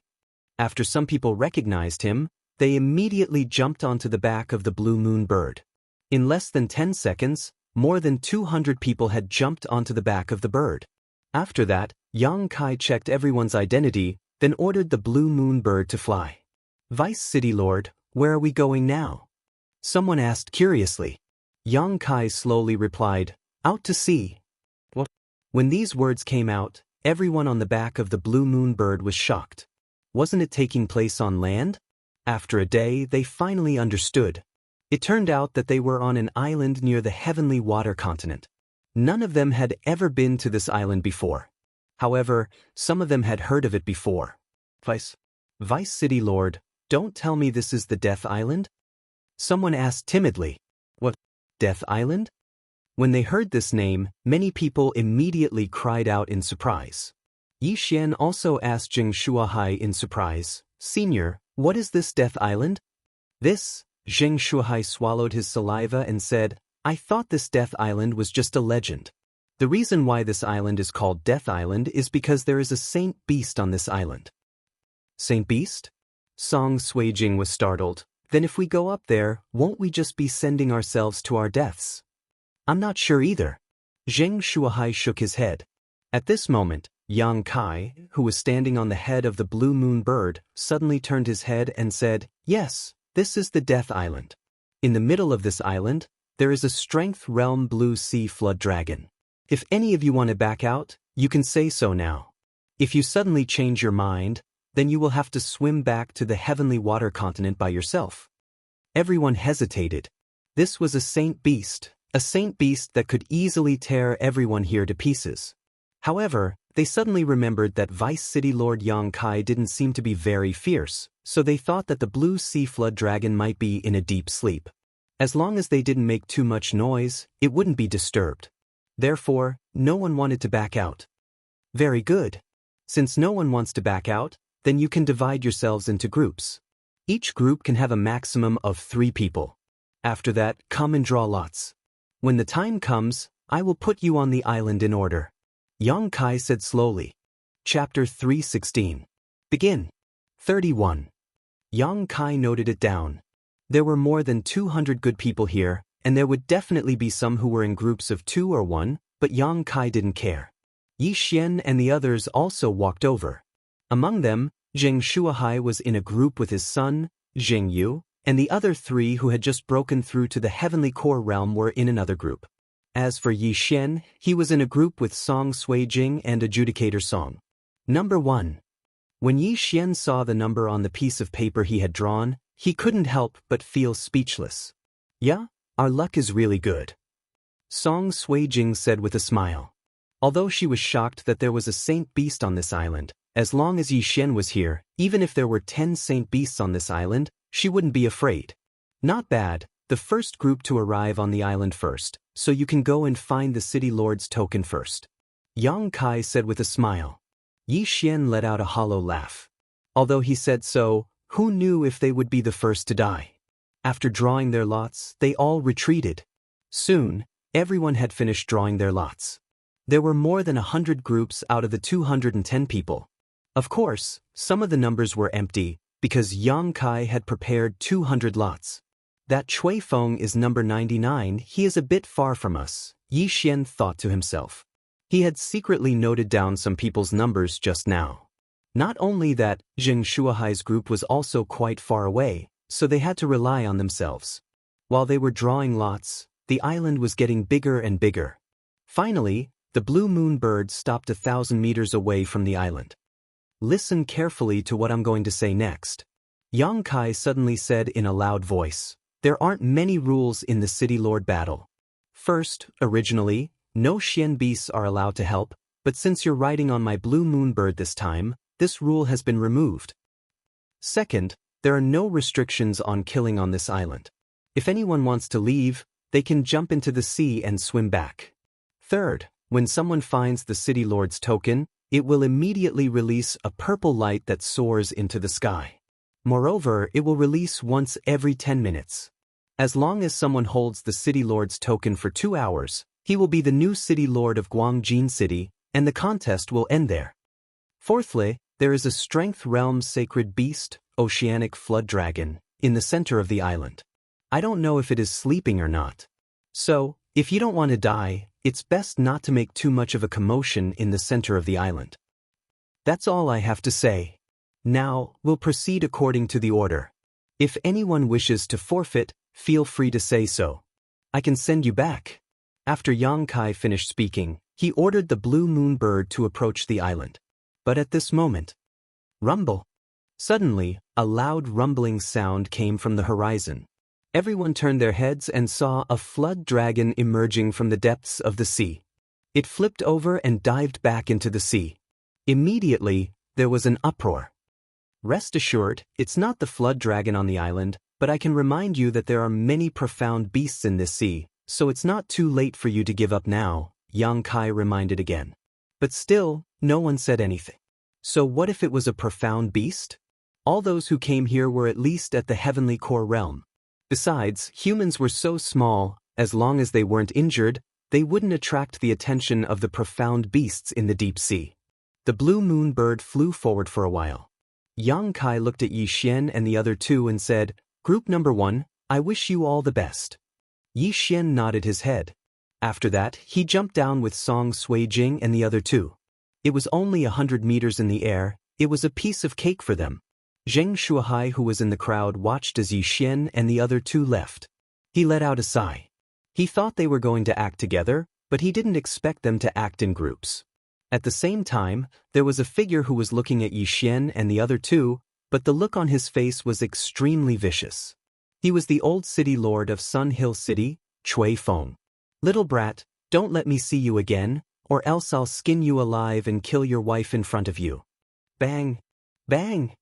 After some people recognized him, they immediately jumped onto the back of the blue moon bird. In less than 10 seconds, more than 200 people had jumped onto the back of the bird. After that, Yang Kai checked everyone's identity, then ordered the blue moon bird to fly. Vice City Lord, where are we going now? Someone asked curiously. Yang Kai slowly replied, out to sea. What? When these words came out, everyone on the back of the blue moon bird was shocked. Wasn't it taking place on land? After a day, they finally understood. It turned out that they were on an island near the heavenly water continent. None of them had ever been to this island before. However, some of them had heard of it before. Vice City Lord, don't tell me this is the Death Island? Someone asked timidly. What? Death Island? When they heard this name, many people immediately cried out in surprise. Yi Xian also asked Jing Shuahai in surprise, Senior, what is this Death Island? This, Jing Shuahai swallowed his saliva and said, I thought this Death Island was just a legend. The reason why this island is called Death Island is because there is a saint beast on this island. Saint beast? Song Suijing was startled. Then if we go up there, won't we just be sending ourselves to our deaths? I'm not sure either. Zheng Shuahai shook his head. At this moment, Yang Kai, who was standing on the head of the blue moon bird, suddenly turned his head and said, Yes, this is the Death Island. In the middle of this island, there is a strength realm blue sea flood dragon. If any of you want to back out, you can say so now. If you suddenly change your mind, then you will have to swim back to the heavenly water continent by yourself. Everyone hesitated. This was a saint beast that could easily tear everyone here to pieces. However, they suddenly remembered that Vice City Lord Yang Kai didn't seem to be very fierce, so they thought that the blue sea flood dragon might be in a deep sleep. As long as they didn't make too much noise, it wouldn't be disturbed. Therefore, no one wanted to back out. Very good. Since no one wants to back out, then you can divide yourselves into groups. Each group can have a maximum of 3 people. After that, come and draw lots. When the time comes, I will put you on the island in order. Yang Kai said slowly. Chapter 316. Begin. 31. Yang Kai noted it down. There were more than 200 good people here, and there would definitely be some who were in groups of 2 or 1, but Yang Kai didn't care. Yi Xian and the others also walked over. Among them, Zheng Shuahai was in a group with his son, Zheng Yu, and the other 3 who had just broken through to the heavenly core realm were in another group. As for Yi Xian, he was in a group with Song Suijing and Adjudicator Song. Number 1. When Yi Xian saw the number on the piece of paper he had drawn, he couldn't help but feel speechless. Yeah, our luck is really good. Song Suijing said with a smile. Although she was shocked that there was a saint beast on this island, as long as Yi Xian was here, even if there were 10 saint beasts on this island, she wouldn't be afraid. Not bad, the first group to arrive on the island first, so you can go and find the city lord's token first. Yang Kai said with a smile. Yi Xian let out a hollow laugh. Although he said so, who knew if they would be the first to die? After drawing their lots, they all retreated. Soon, everyone had finished drawing their lots. There were more than 100 groups out of the 210 people. Of course, some of the numbers were empty, because Yang Kai had prepared 200 lots. That Cui Feng is number 99, he is a bit far from us, Yi Xian thought to himself. He had secretly noted down some people's numbers just now. Not only that, Zheng Shuahai's group was also quite far away, so they had to rely on themselves. While they were drawing lots, the island was getting bigger and bigger. Finally, the blue moon bird stopped 1,000 meters away from the island. Listen carefully to what I'm going to say next. Yang Kai suddenly said in a loud voice, There aren't many rules in the City Lord battle. First, originally, no Xian beasts are allowed to help, but since you're riding on my blue moon bird this time, this rule has been removed. Second, there are no restrictions on killing on this island. If anyone wants to leave, they can jump into the sea and swim back. Third, when someone finds the City Lord's token, it will immediately release a purple light that soars into the sky. Moreover, it will release once every 10 minutes. As long as someone holds the City Lord's token for 2 hours, he will be the new City Lord of Guangjin City, and the contest will end there. Fourthly, there is a Strength Realm sacred beast, Oceanic Flood Dragon, in the center of the island. I don't know if it is sleeping or not. So, if you don't want to die, it's best not to make too much of a commotion in the center of the island. That's all I have to say. Now, we'll proceed according to the order. If anyone wishes to forfeit, feel free to say so. I can send you back. After Yang Kai finished speaking, he ordered the blue moon bird to approach the island. But at this moment, rumble. Suddenly, a loud rumbling sound came from the horizon. Everyone turned their heads and saw a flood dragon emerging from the depths of the sea. It flipped over and dived back into the sea. Immediately, there was an uproar. Rest assured, it's not the flood dragon on the island, but I can remind you that there are many profound beasts in this sea, so it's not too late for you to give up now, Yang Kai reminded again. But still, no one said anything. So what if it was a profound beast? All those who came here were at least at the heavenly core realm. Besides, humans were so small, as long as they weren't injured, they wouldn't attract the attention of the profound beasts in the deep sea. The blue moon bird flew forward for a while. Yang Kai looked at Yi Xian and the other two and said, "Group number 1, I wish you all the best." Yi Xian nodded his head. After that, he jumped down with Song Suijing and the other two. It was only 100 meters in the air, it was a piece of cake for them. Zheng Shuahai, who was in the crowd, watched as Yi Xian and the other two left. He let out a sigh. He thought they were going to act together, but he didn't expect them to act in groups. At the same time, there was a figure who was looking at Yi Xian and the other two, but the look on his face was extremely vicious. He was the old city lord of Sun Hill City, Cui Feng. "Little brat, don't let me see you again, or else I'll skin you alive and kill your wife in front of you." Bang! Bang!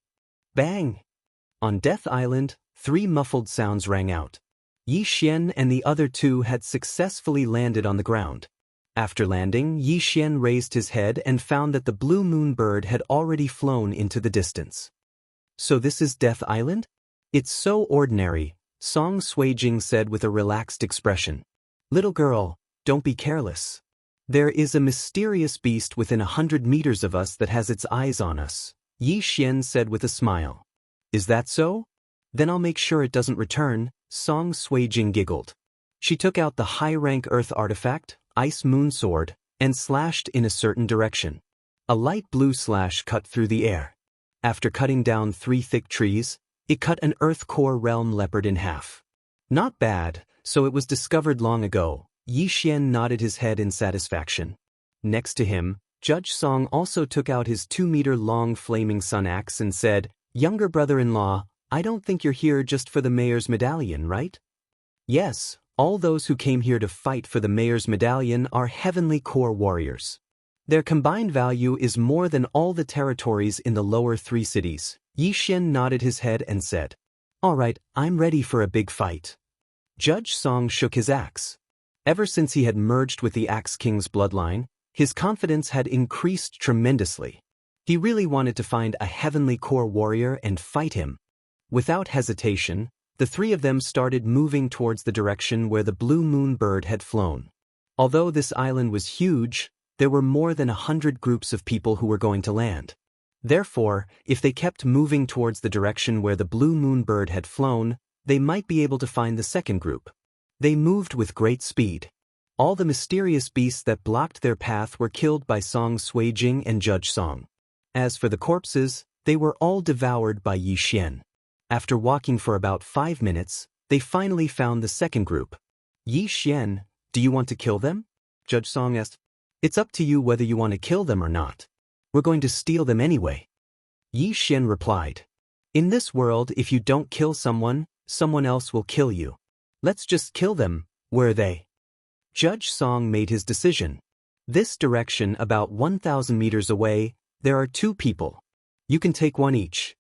Bang! On Death Island, 3 muffled sounds rang out. Yi Xian and the other two had successfully landed on the ground. After landing, Yi Xian raised his head and found that the blue moon bird had already flown into the distance. "So this is Death Island?" "It's so ordinary," Song Suijing said with a relaxed expression. "Little girl, don't be careless. There is a mysterious beast within 100 meters of us that has its eyes on us," Yi Xian said with a smile. "Is that so? Then I'll make sure it doesn't return," Song Suijing giggled. She took out the high-rank earth artifact, Ice Moon Sword, and slashed in a certain direction. A light blue slash cut through the air. After cutting down 3 thick trees, it cut an Earth Core Realm leopard in half. Not bad, so it was discovered long ago. Yi Xian nodded his head in satisfaction. Next to him, Judge Song also took out his 2-meter-long flaming sun axe and said, "Younger brother-in-law, I don't think you're here just for the mayor's medallion, right?" "Yes, all those who came here to fight for the mayor's medallion are heavenly core warriors. Their combined value is more than all the territories in the lower 3 cities." Yi Xian nodded his head and said, "All right, I'm ready for a big fight." Judge Song shook his axe. Ever since he had merged with the Axe King's bloodline, his confidence had increased tremendously. He really wanted to find a heavenly core warrior and fight him. Without hesitation, the 3 of them started moving towards the direction where the blue moon bird had flown. Although this island was huge, there were more than 100 groups of people who were going to land. Therefore, if they kept moving towards the direction where the blue moon bird had flown, they might be able to find the second group. They moved with great speed. All the mysterious beasts that blocked their path were killed by Song Suijing and Judge Song. As for the corpses, they were all devoured by Yi Xian. After walking for about 5 minutes, they finally found the second group. "Yi Xian, do you want to kill them?" Judge Song asked. "It's up to you whether you want to kill them or not. We're going to steal them anyway." Yi Xian replied, "In this world, if you don't kill someone, someone else will kill you. Let's just kill them, where are they? Judge Song made his decision. This direction, about 1,000 meters away, there are 2 people. You can take one each.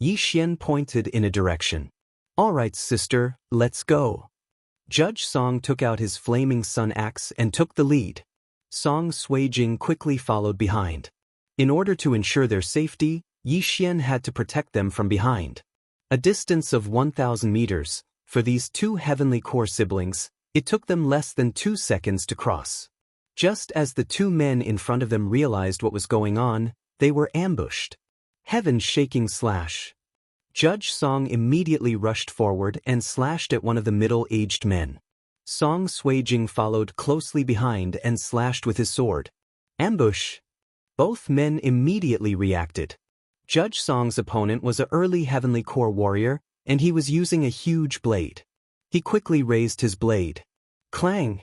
Yi Xian pointed in a direction. All right, sister, let's go. Judge Song took out his flaming sun axe and took the lead. Song Suijing quickly followed behind. In order to ensure their safety, Yi Xian had to protect them from behind. A distance of 1,000 meters, for these 2 heavenly core siblings, it took them less than 2 seconds to cross. Just as the 2 men in front of them realized what was going on, they were ambushed. Heaven-shaking slash. Judge Song immediately rushed forward and slashed at one of the middle-aged men. Song Suijing followed closely behind and slashed with his sword. Ambush! Both men immediately reacted. Judge Song's opponent was an early heavenly core warrior, and he was using a huge blade. He quickly raised his blade. Clang!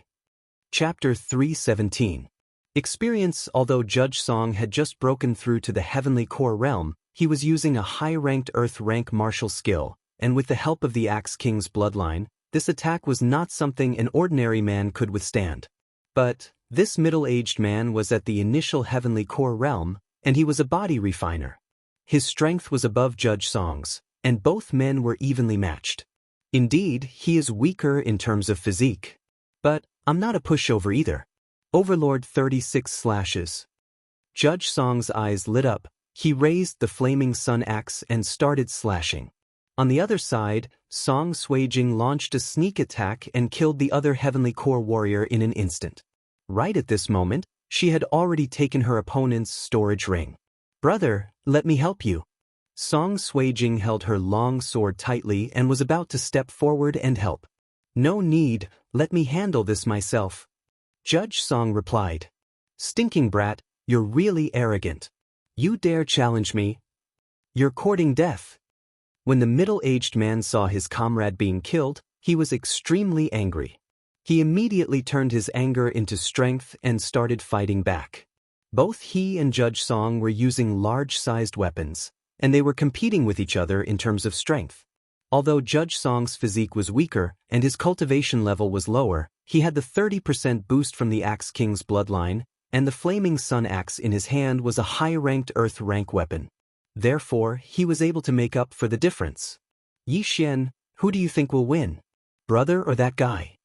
Chapter 317. Experience. Although Judge Song had just broken through to the heavenly core realm, he was using a high-ranked Earth rank martial skill, and with the help of the Axe King's bloodline, this attack was not something an ordinary man could withstand. But this middle-aged man was at the initial heavenly core realm, and he was a body refiner. His strength was above Judge Song's, and both men were evenly matched. Indeed, he is weaker in terms of physique. But I'm not a pushover either. Overlord 36 slashes. Judge Song's eyes lit up. He raised the flaming sun axe and started slashing. On the other side, Song Suijing launched a sneak attack and killed the other heavenly core warrior in an instant. Right at this moment, she had already taken her opponent's storage ring. Brother, let me help you. Song Suijing held her long sword tightly and was about to step forward and help. No need, let me handle this myself. Judge Song replied. Stinking brat, you're really arrogant. You dare challenge me? You're courting death. When the middle-aged man saw his comrade being killed, he was extremely angry. He immediately turned his anger into strength and started fighting back. Both he and Judge Song were using large-sized weapons, and they were competing with each other in terms of strength. Although Judge Song's physique was weaker and his cultivation level was lower, he had the 30% boost from the Axe King's bloodline, and the flaming sun axe in his hand was a high-ranked Earth rank weapon. Therefore, he was able to make up for the difference. Yi Xian, who do you think will win? Brother or that guy?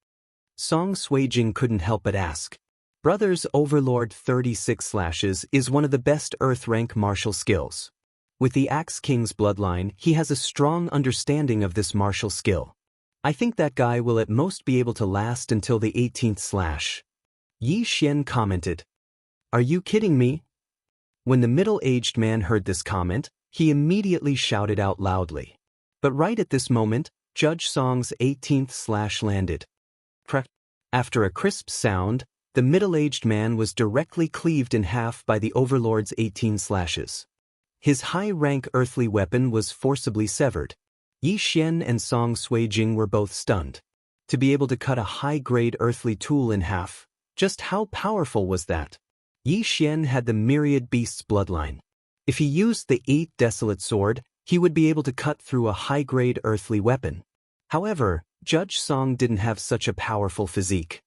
Song Suijing couldn't help but ask. Brother's Overlord 36 slashes is one of the best Earth rank martial skills. With the Axe King's bloodline, he has a strong understanding of this martial skill. I think that guy will at most be able to last until the 18th slash. Yi Xian commented. Are you kidding me? When the middle-aged man heard this comment, he immediately shouted out loudly. But right at this moment, Judge Song's 18th slash landed. After a crisp sound, the middle-aged man was directly cleaved in half by the Overlord's 18 slashes. His high-rank earthly weapon was forcibly severed. Yi Xian and Song Suijing were both stunned. To be able to cut a high-grade earthly tool in half, just how powerful was that? Yi Xian had the myriad beast's bloodline. If he used the 8 desolate sword, he would be able to cut through a high-grade earthly weapon. However, Judge Song didn't have such a powerful physique.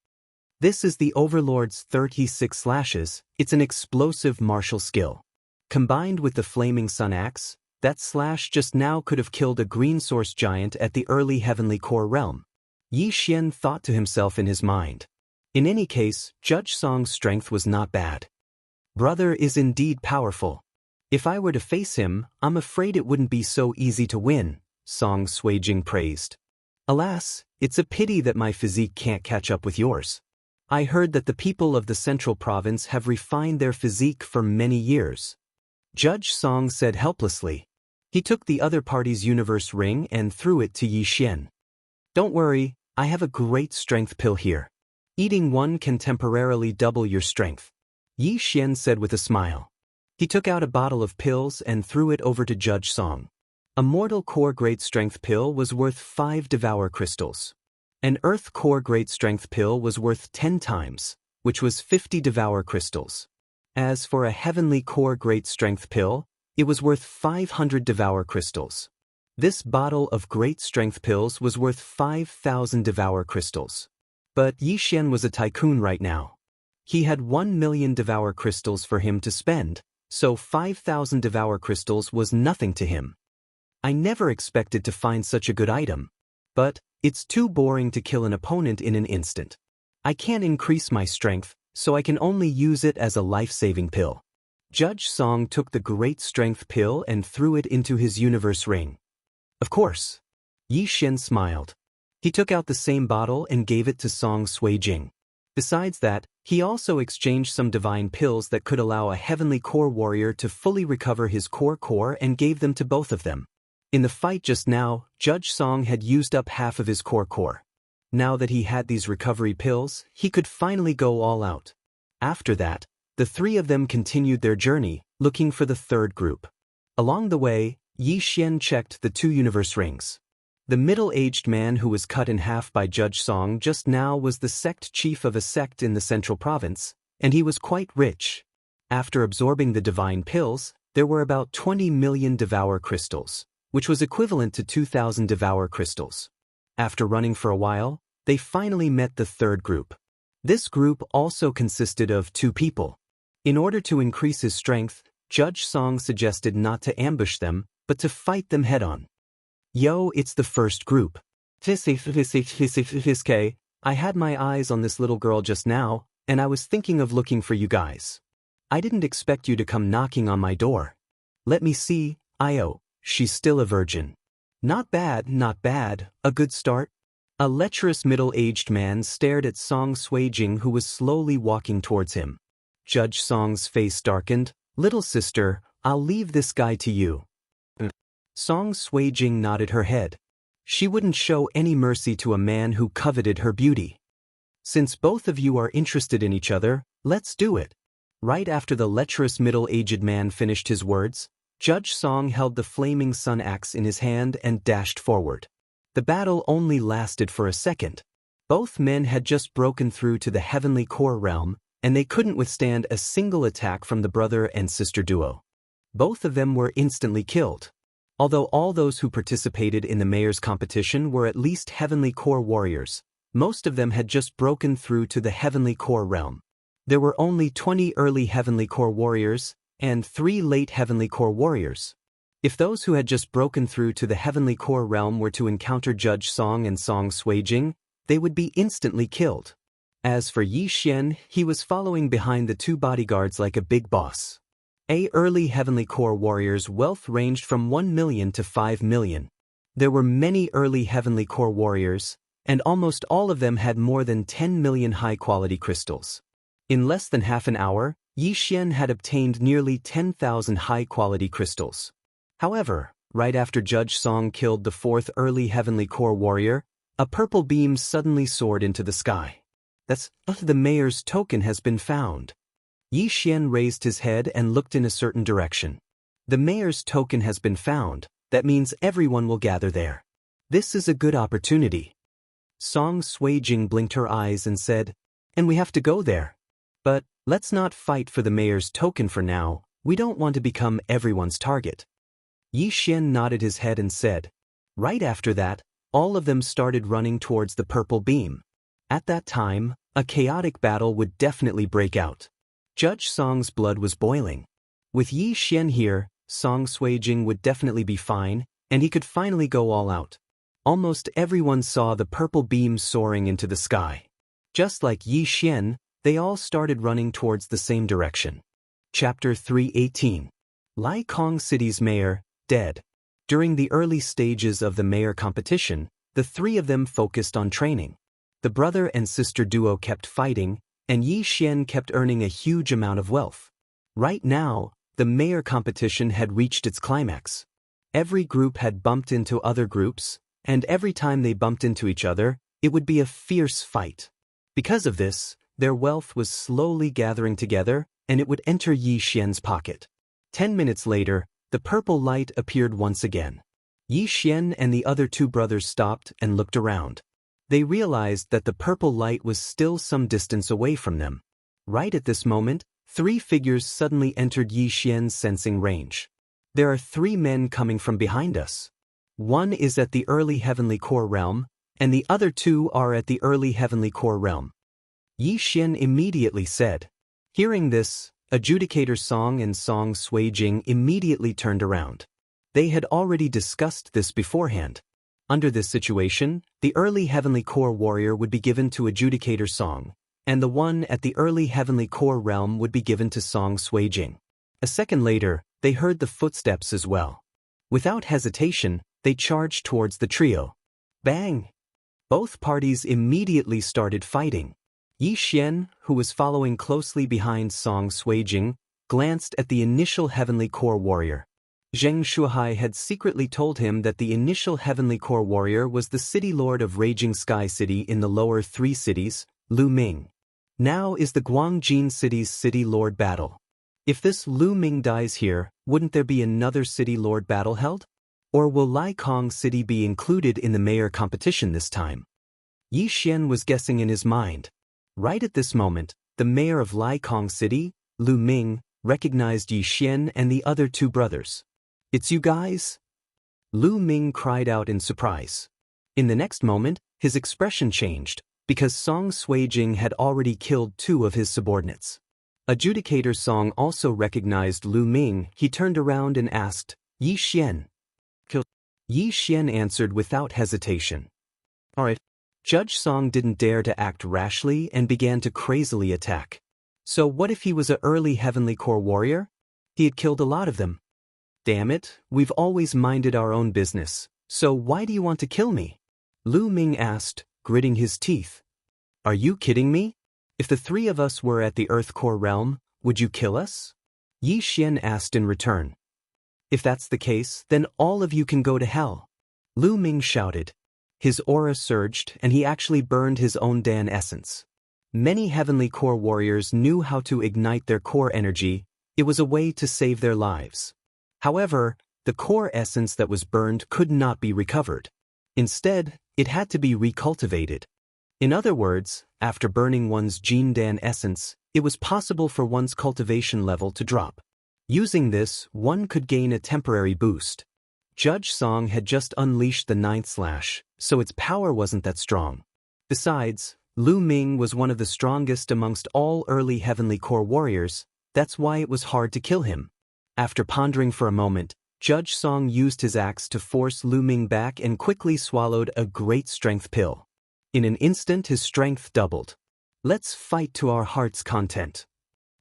This is the Overlord's 36 slashes. It's an explosive martial skill. Combined with the flaming sun axe, that slash just now could have killed a green source giant at the early heavenly core realm. Yi Xian thought to himself in his mind. In any case, Judge Song's strength was not bad. Brother is indeed powerful. If I were to face him, I'm afraid it wouldn't be so easy to win, Song Suijing praised. Alas, it's a pity that my physique can't catch up with yours. I heard that the people of the central province have refined their physique for many years. Judge Song said helplessly. He took the other party's universe ring and threw it to Yi Xian. Don't worry, I have a great strength pill here. Eating one can temporarily double your strength. Yi Xian said with a smile. He took out a bottle of pills and threw it over to Judge Song. A mortal core great strength pill was worth 5 devour crystals. An earth core great strength pill was worth 10 times, which was 50 devour crystals. As for a heavenly core great strength pill, it was worth 500 devour crystals. This bottle of great strength pills was worth 5,000 Devour crystals. But Yi Xian was a tycoon right now. He had 1,000,000 Devour crystals for him to spend, so 5,000 Devour crystals was nothing to him. I never expected to find such a good item. But it's too boring to kill an opponent in an instant. I can't increase my strength, so I can only use it as a life-saving pill. Judge Song took the great strength pill and threw it into his universe ring. Of course. Yi Xian smiled. He took out the same bottle and gave it to Song Suijing. Besides that, he also exchanged some divine pills that could allow a heavenly core warrior to fully recover his core and gave them to both of them. In the fight just now, Judge Song had used up half of his core. Now that he had these recovery pills, he could finally go all out. After that, the three of them continued their journey, looking for the third group. Along the way, Yi Xian checked the 2 universe rings. The middle-aged man who was cut in half by Judge Song just now was the sect chief of a sect in the central province, and he was quite rich. After absorbing the divine pills, there were about 20,000,000 Devour crystals, which was equivalent to 2,000 Devour crystals. After running for a while, they finally met the third group. This group also consisted of 2 people. In order to increase his strength, Judge Song suggested not to ambush them, but to fight them head-on. Yo, it's the first group. I had my eyes on this little girl just now, and I was thinking of looking for you guys. I didn't expect you to come knocking on my door. Let me see, she's still a virgin. Not bad, a good start. A lecherous middle-aged man stared at Song Suijing, who was slowly walking towards him. Judge Song's face darkened. Little sister, I'll leave this guy to you. Song Suijing nodded her head. She wouldn't show any mercy to a man who coveted her beauty. Since both of you are interested in each other, let's do it. Right after the lecherous middle-aged man finished his words, Judge Song held the flaming sun axe in his hand and dashed forward. The battle only lasted for a second. Both men had just broken through to the heavenly core realm, and they couldn't withstand a single attack from the brother and sister duo. Both of them were instantly killed. Although all those who participated in the mayor's competition were at least heavenly core warriors, most of them had just broken through to the heavenly core realm. There were only 20 early heavenly core warriors and 3 late heavenly core warriors. If those who had just broken through to the heavenly core realm were to encounter Judge Song and Song Suijing, they would be instantly killed. As for Yi Xian, he was following behind the 2 bodyguards like a big boss. Early heavenly core warriors' wealth ranged from 1,000,000 to 5,000,000. There were many early heavenly core warriors, and almost all of them had more than 10,000,000 high-quality crystals. In less than half an hour, Yi Xian had obtained nearly 10,000 high-quality crystals. However, right after Judge Song killed the 4th early heavenly core warrior, a purple beam suddenly soared into the sky. That's the mayor's token has been found. Yi Xian raised his head and looked in a certain direction. The mayor's token has been found. That means everyone will gather there. This is a good opportunity. Song Suijing blinked her eyes and said, and we have to go there. But let's not fight for the mayor's token for now. We don't want to become everyone's target. Yi Xian nodded his head and said. Right after that, all of them started running towards the purple beam. At that time, a chaotic battle would definitely break out. Judge Song's blood was boiling. With Yi Xian here, Song Suijing would definitely be fine, and he could finally go all out. Almost everyone saw the purple beam soaring into the sky. Just like Yi Xian, they all started running towards the same direction. Chapter 318. Lai Kong City's mayor, dead. During the early stages of the mayor competition, the 3 of them focused on training. The brother and sister duo kept fighting, and Yi Xian kept earning a huge amount of wealth. Right now, the mayor competition had reached its climax. Every group had bumped into other groups, and every time they bumped into each other, it would be a fierce fight. Because of this, their wealth was slowly gathering together, and it would enter Yi Xian's pocket. 10 minutes later, the purple light appeared once again. Yi Xian and the other 2 brothers stopped and looked around. They realized that the purple light was still some distance away from them. Right at this moment, 3 figures suddenly entered Yi Xian's sensing range. There are 3 men coming from behind us. One is at the early heavenly core realm, and the other two are at the early heavenly core realm. Yi Xian immediately said. Hearing this, Adjudicator Song and Song Suijing immediately turned around. They had already discussed this beforehand. Under this situation, the early heavenly core warrior would be given to Adjudicator Song, and the one at the early heavenly core realm would be given to Song Suijing. A second later, they heard the footsteps as well. Without hesitation, they charged towards the trio. Bang! Both parties immediately started fighting. Yi Xian, who was following closely behind Song Suijing, glanced at the initial heavenly core warrior. Zheng Shuhai had secretly told him that the initial heavenly core warrior was the city lord of Raging Sky City in the lower 3 cities, Lu Ming. Now is the Guangjin city's city lord battle. If this Lu Ming dies here, wouldn't there be another city lord battle held? Or will Lai Kong City be included in the mayor competition this time? Yi Xian was guessing in his mind. Right at this moment, the mayor of Lai Kong City, Lu Ming, recognized Yi Xian and the other 2 brothers. It's you guys? Lu Ming cried out in surprise. In the next moment, his expression changed, because Song Suijing had already killed 2 of his subordinates. Adjudicator Song also recognized Lu Ming. He turned around and asked, Yi Xian. Kill. Yi Xian answered without hesitation. Alright. Judge Song didn't dare to act rashly and began to crazily attack. So what if he was a early heavenly core warrior? He had killed a lot of them. Damn it, we've always minded our own business, so why do you want to kill me? Lu Ming asked, gritting his teeth. Are you kidding me? If the 3 of us were at the Earth Core realm, would you kill us? Yi Xian asked in return. If that's the case, then all of you can go to hell. Lu Ming shouted. His aura surged and he actually burned his own Dan essence. Many heavenly core warriors knew how to ignite their core energy. It was a way to save their lives. However, the core essence that was burned could not be recovered. Instead, it had to be recultivated. In other words, after burning one's Jin Dan essence, it was possible for one's cultivation level to drop. Using this, one could gain a temporary boost. Judge Song had just unleashed the 9th slash, so its power wasn't that strong. Besides, Lu Ming was one of the strongest amongst all early heavenly core warriors. That's why it was hard to kill him. After pondering for a moment, Judge Song used his axe to force Lu Ming back and quickly swallowed a great strength pill. In an instant his strength doubled. Let's fight to our heart's content.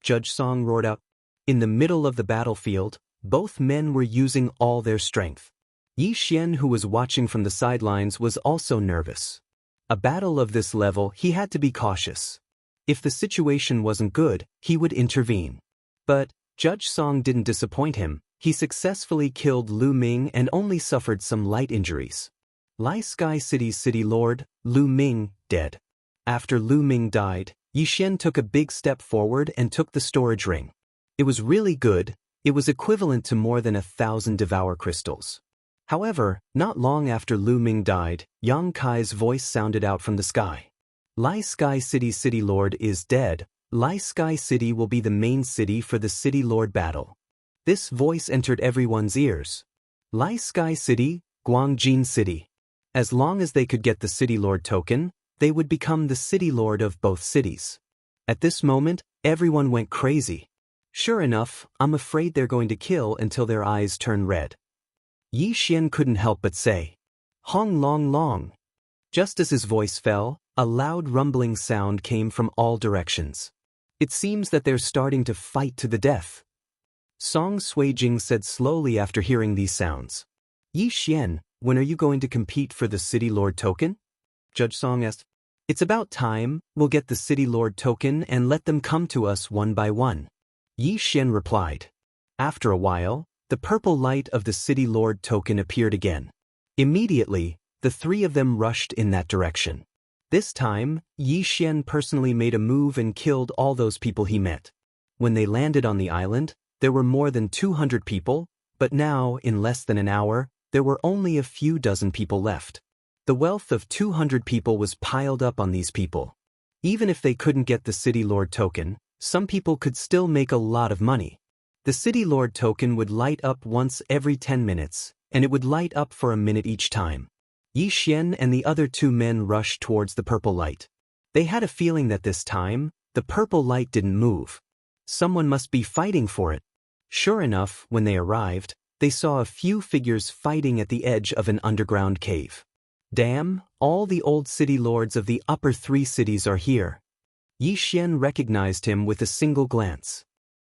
Judge Song roared out. In the middle of the battlefield, both men were using all their strength. Yi Xian, who was watching from the sidelines, was also nervous. A battle of this level, he had to be cautious. If the situation wasn't good, he would intervene. But Judge Song didn't disappoint him. He successfully killed Lu Ming and only suffered some light injuries. Lai Sky City's city lord, Lu Ming, dead. After Lu Ming died, Yi Xian took a big step forward and took the storage ring. It was really good. It was equivalent to more than 1,000 devour crystals. However, not long after Lu Ming died, Yang Kai's voice sounded out from the sky. Lai Sky City's city lord is dead. Lai Sky City will be the main city for the City Lord battle. This voice entered everyone's ears. Lai Sky City, Guangjin City. As long as they could get the City Lord token, they would become the City Lord of both cities. At this moment, everyone went crazy. Sure enough, I'm afraid they're going to kill until their eyes turn red. Yi Xian couldn't help but say, Hong Long Long. Just as his voice fell, a loud rumbling sound came from all directions. It seems that they're starting to fight to the death. Song Suijing said slowly after hearing these sounds. Yi Xian, when are you going to compete for the City Lord token? Judge Song asked. It's about time. We'll get the City Lord token and let them come to us one by one. Yi Xian replied. After a while, the purple light of the City Lord token appeared again. Immediately, the 3 of them rushed in that direction. This time, Yi Xian personally made a move and killed all those people he met. When they landed on the island, there were more than 200 people, but now, in less than an hour, there were only a few dozen people left. The wealth of 200 people was piled up on these people. Even if they couldn't get the City Lord token, some people could still make a lot of money. The City Lord token would light up once every 10 minutes. and it would light up for a minute each time. Yi Xian and the other two men rushed towards the purple light. They had a feeling that this time, the purple light didn't move. Someone must be fighting for it. Sure enough, when they arrived, they saw a few figures fighting at the edge of an underground cave. Damn, all the old city lords of the upper 3 cities are here. Yi Xian recognized him with a single glance.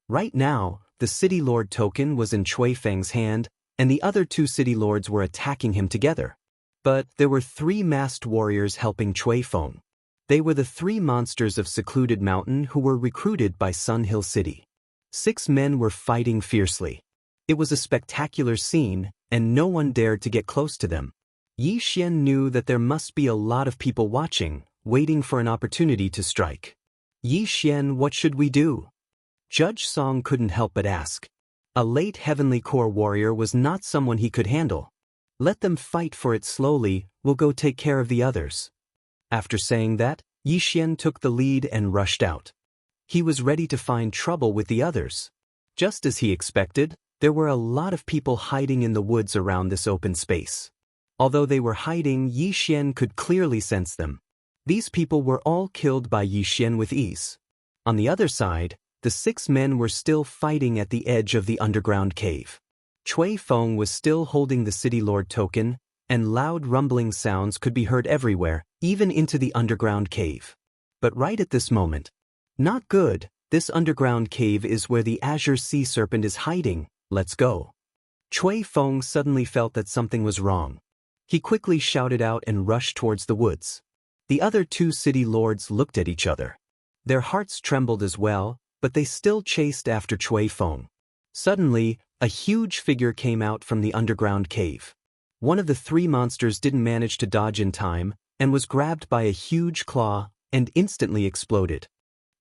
Right now, the city lord token was in Cui Feng's hand, and the other 2 city lords were attacking him together. But there were 3 masked warriors helping Cui Feng. They were the 3 monsters of Secluded Mountain who were recruited by Sun Hill City. 6 men were fighting fiercely. It was a spectacular scene, and no one dared to get close to them. Yi Xian knew that there must be a lot of people watching, waiting for an opportunity to strike. Yi Xian, what should we do? Judge Song couldn't help but ask. A late Heavenly Core warrior was not someone he could handle. Let them fight for it slowly, we'll go take care of the others. After saying that, Yi Xian took the lead and rushed out. He was ready to find trouble with the others. Just as he expected, there were a lot of people hiding in the woods around this open space. Although they were hiding, Yi Xian could clearly sense them. These people were all killed by Yi Xian with ease. On the other side, the 6 men were still fighting at the edge of the underground cave. Cui Feng was still holding the city lord token, and loud rumbling sounds could be heard everywhere, even into the underground cave. But right at this moment, not good, this underground cave is where the Azure Sea Serpent is hiding, let's go. Cui Feng suddenly felt that something was wrong. He quickly shouted out and rushed towards the woods. The other 2 city lords looked at each other. Their hearts trembled as well, but they still chased after Cui Feng. Suddenly, a huge figure came out from the underground cave. One of the 3 monsters didn't manage to dodge in time, and was grabbed by a huge claw, and instantly exploded.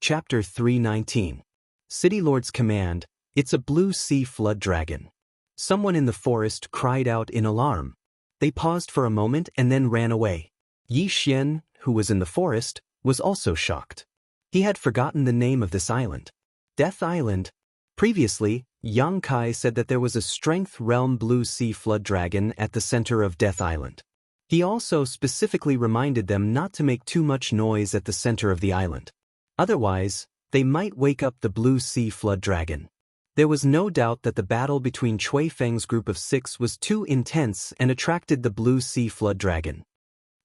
Chapter 319. City Lord's Command, it's a blue sea flood dragon. Someone in the forest cried out in alarm. They paused for a moment and then ran away. Yi Xian, who was in the forest, was also shocked. He had forgotten the name of this island. Death Island. Previously, Yang Kai said that there was a Strength Realm Blue Sea Flood Dragon at the center of Death Island. He also specifically reminded them not to make too much noise at the center of the island. Otherwise, they might wake up the Blue Sea Flood Dragon. There was no doubt that the battle between Cui Feng's group of 6 was too intense and attracted the Blue Sea Flood Dragon.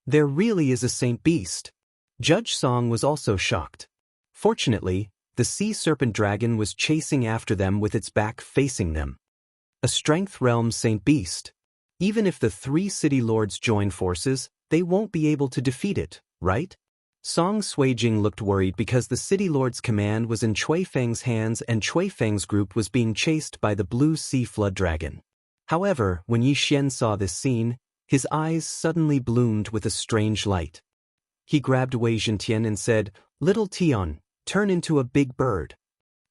There really is a Saint Beast. Judge Song was also shocked. Fortunately, the Sea Serpent Dragon was chasing after them with its back facing them. A Strength Realm Saint Beast. Even if the 3 city lords join forces, they won't be able to defeat it, right? Song Suijing looked worried because the city lord's command was in Cui Feng's hands and Cui Feng's group was being chased by the Blue Sea Flood Dragon. However, when Yi Xian saw this scene, his eyes suddenly bloomed with a strange light. He grabbed Wei Zhentian and said, "Little Tian, turn into a big bird."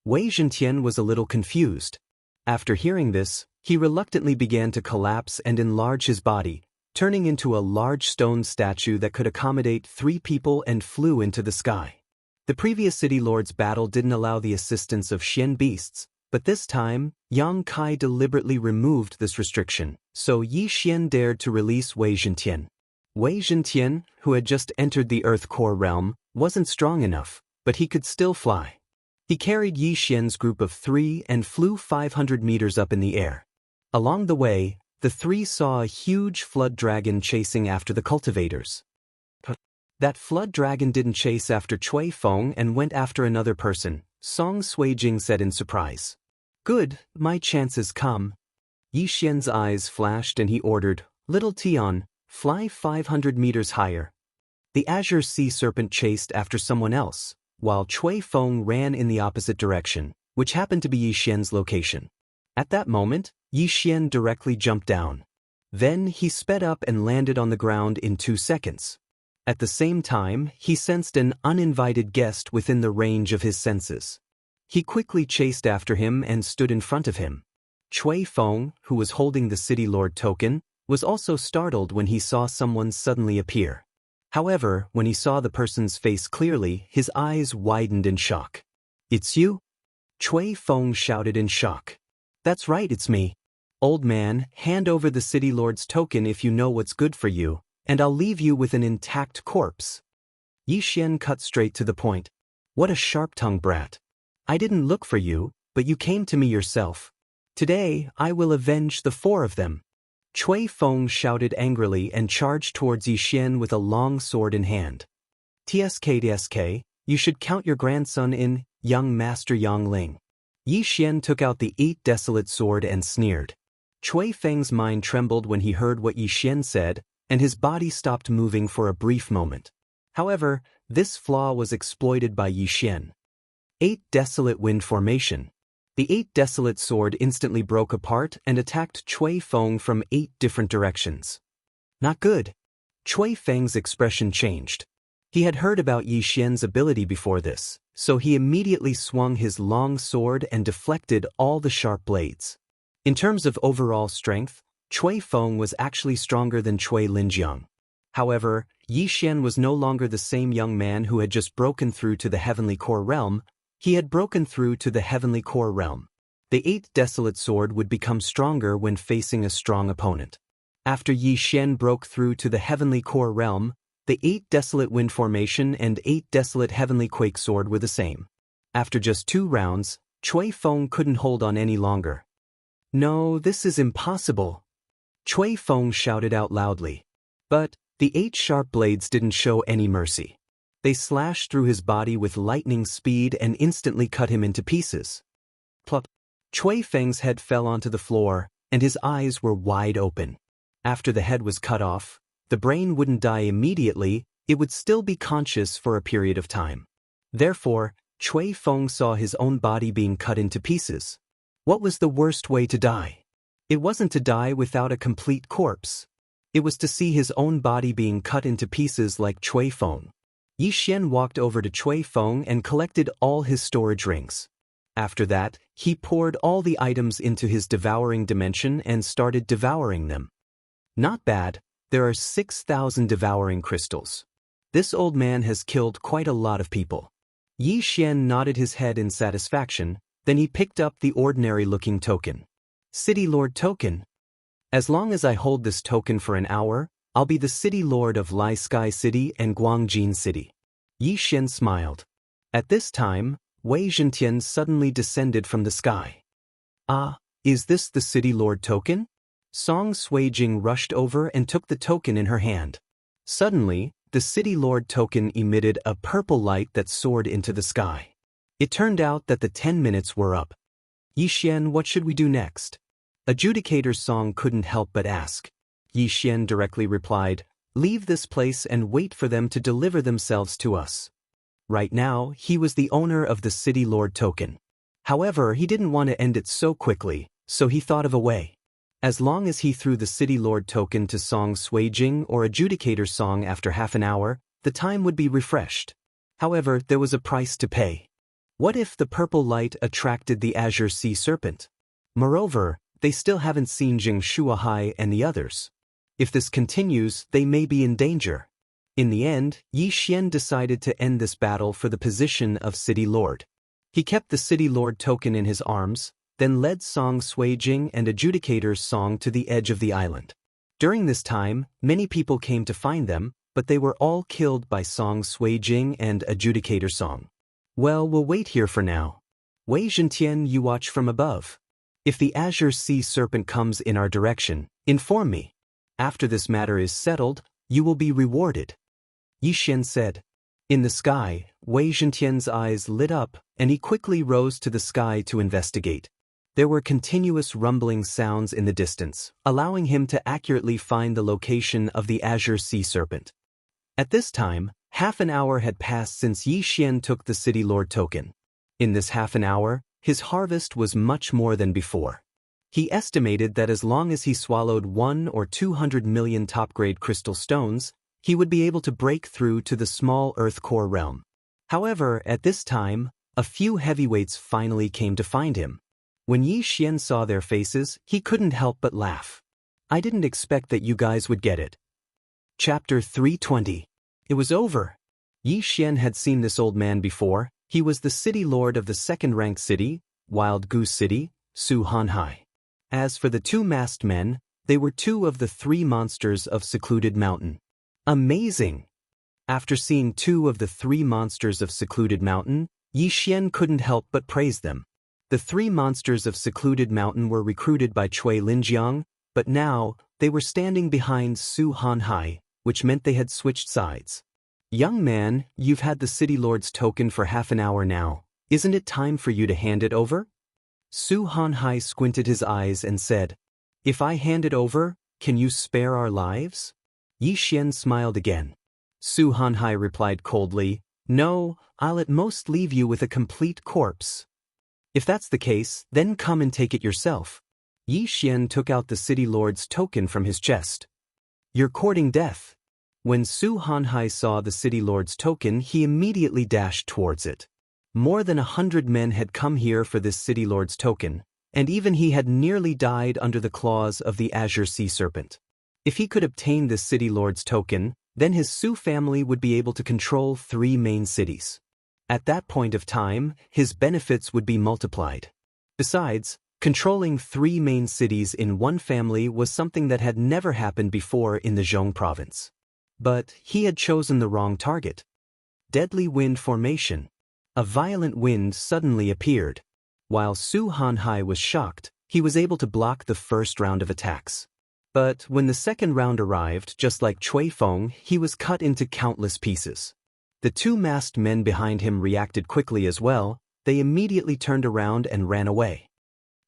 Wei Zhentian was a little confused. After hearing this, he reluctantly began to collapse and enlarge his body, turning into a large stone statue that could accommodate 3 people and flew into the sky. The previous City Lord's battle didn't allow the assistance of Xian beasts, but this time, Yang Kai deliberately removed this restriction, so Yi Xian dared to release Wei Zhentian. Wei Zhentian, who had just entered the Earth Core realm, wasn't strong enough, but he could still fly. He carried Yi Xian's group of 3 and flew 500 meters up in the air. Along the way, the 3 saw a huge flood dragon chasing after the cultivators. That flood dragon didn't chase after Cui Feng and went after another person, Song Suijing said in surprise. Good, my chance has come. Yi Xian's eyes flashed and he ordered, "Little Tian, fly 500 meters higher." The Azure Sea Serpent chased after someone else, while Cui Feng ran in the opposite direction, which happened to be Yi Xian's location. At that moment, Yi Xian directly jumped down. Then he sped up and landed on the ground in 2 seconds. At the same time, he sensed an uninvited guest within the range of his senses. He quickly chased after him and stood in front of him. Cui Feng, who was holding the City Lord token, was also startled when he saw someone suddenly appear. However, when he saw the person's face clearly, his eyes widened in shock. "It's you?" Cui Feng shouted in shock. "That's right, it's me. Old man, hand over the city lord's token if you know what's good for you, and I'll leave you with an intact corpse. Yi Xian cut straight to the point. What a sharp-tongued brat. I didn't look for you, but you came to me yourself. Today, I will avenge the 4 of them. Cui Feng shouted angrily and charged towards Yi Xian with a long sword in hand. Tsk, you should count your grandson in, young Master Yang Ling. Yi Xian took out the 8 desolate sword and sneered. Cui Feng's mind trembled when he heard what Yi Xian said, and his body stopped moving for a brief moment. However, this flaw was exploited by Yi Xian. 8 desolate wind formation. The 8 desolate sword instantly broke apart and attacked Cui Feng from 8 different directions. Not good. Cui Feng's expression changed. He had heard about Yi Xian's ability before this, so he immediately swung his long sword and deflected all the sharp blades. In terms of overall strength, Cui Feng was actually stronger than Cui Linjiang. However, Yi Xian was no longer the same young man who had just broken through to the Heavenly Core Realm. He had broken through to the Heavenly Core Realm. The 8th Desolate Sword would become stronger when facing a strong opponent. After Yi Xian broke through to the Heavenly Core Realm, the 8 Desolate Wind Formation and 8 Desolate Heavenly Quake Sword were the same. After just 2 rounds, Cui Feng couldn't hold on any longer. No, this is impossible. Cui Feng shouted out loudly. But the 8 sharp blades didn't show any mercy. They slashed through his body with lightning speed and instantly cut him into pieces. Plop. Cui Feng's head fell onto the floor, and his eyes were wide open. After the head was cut off, the brain wouldn't die immediately, it would still be conscious for a period of time. Therefore, Cui Feng saw his own body being cut into pieces. What was the worst way to die? It wasn't to die without a complete corpse. It was to see his own body being cut into pieces like Cui Feng. Yi Xian walked over to Cui Feng and collected all his storage rings. After that, he poured all the items into his devouring dimension and started devouring them. Not bad, there are 6,000 devouring crystals. This old man has killed quite a lot of people. Yi Xian nodded his head in satisfaction, then he picked up the ordinary-looking token. City Lord token. As long as I hold this token for an hour, I'll be the City Lord of Lai Sky City and Guangjin City. Yi Xian smiled. At this time, Wei Zhentian suddenly descended from the sky. Ah, is this the City Lord token? Song Suijing rushed over and took the token in her hand. Suddenly, the City Lord token emitted a purple light that soared into the sky. It turned out that the 10 minutes were up. Yi Xian, what should we do next? Adjudicator Song couldn't help but ask. Yi Xian directly replied, leave this place and wait for them to deliver themselves to us. Right now, he was the owner of the City Lord token. However, he didn't want to end it so quickly, so he thought of a way. As long as he threw the City Lord token to Song Suijing or Adjudicator Song after half an hour, the time would be refreshed. However, there was a price to pay. What if the purple light attracted the Azure Sea Serpent? Moreover, they still haven't seen Jing Shuahai and the others. If this continues, they may be in danger. In the end, Yi Xian decided to end this battle for the position of City Lord. He kept the City Lord token in his arms, then led Song Suijing and Adjudicator Song to the edge of the island. During this time, many people came to find them, but they were all killed by Song Suijing and Adjudicator Song. Well, we'll wait here for now. Wei Zhentian, you watch from above. If the Azure Sea Serpent comes in our direction, inform me. After this matter is settled, you will be rewarded. Yi Xian said. In the sky, Wei Zhentian's eyes lit up, and he quickly rose to the sky to investigate. There were continuous rumbling sounds in the distance, allowing him to accurately find the location of the Azure Sea Serpent. At this time, half an hour had passed since Yi Xian took the City Lord token. In this half an hour, his harvest was much more than before. He estimated that as long as he swallowed 1 or 200 million top-grade crystal stones, he would be able to break through to the small Earth core realm. However, at this time, a few heavyweights finally came to find him. When Yi Xian saw their faces, he couldn't help but laugh. I didn't expect that you guys would get it. Chapter 320. It was over. Yi Xian had seen this old man before. He was the City Lord of the second-ranked city, Wild Goose City, Su Hanhai. As for the two masked men, they were two of the three monsters of Secluded Mountain. Amazing! After seeing two of the three monsters of Secluded Mountain, Yi Xian couldn't help but praise them. The three monsters of Secluded Mountain were recruited by Cui Linjiang, but now, they were standing behind Su Hanhai, which meant they had switched sides. Young man, you've had the City Lord's token for half an hour now. Isn't it time for you to hand it over? Su Hanhai squinted his eyes and said, If I hand it over, can you spare our lives? Yi Xian smiled again. Su Hanhai replied coldly, No, I'll at most leave you with a complete corpse. If that's the case, then come and take it yourself. Yi Xian took out the City Lord's token from his chest. You're courting death. When Su Hanhai saw the City Lord's token, he immediately dashed towards it. More than 100 men had come here for this City Lord's token, and even he had nearly died under the claws of the Azure Sea Serpent. If he could obtain this City Lord's token, then his Su family would be able to control 3 main cities. At that point of time, his benefits would be multiplied. Besides, controlling 3 main cities in one family was something that had never happened before in the Zhong province. But he had chosen the wrong target. Deadly wind formation. A violent wind suddenly appeared. While Su Hanhai was shocked, he was able to block the first round of attacks. But when the second round arrived, just like Cui Feng, he was cut into countless pieces. The 2 masked men behind him reacted quickly as well. They immediately turned around and ran away.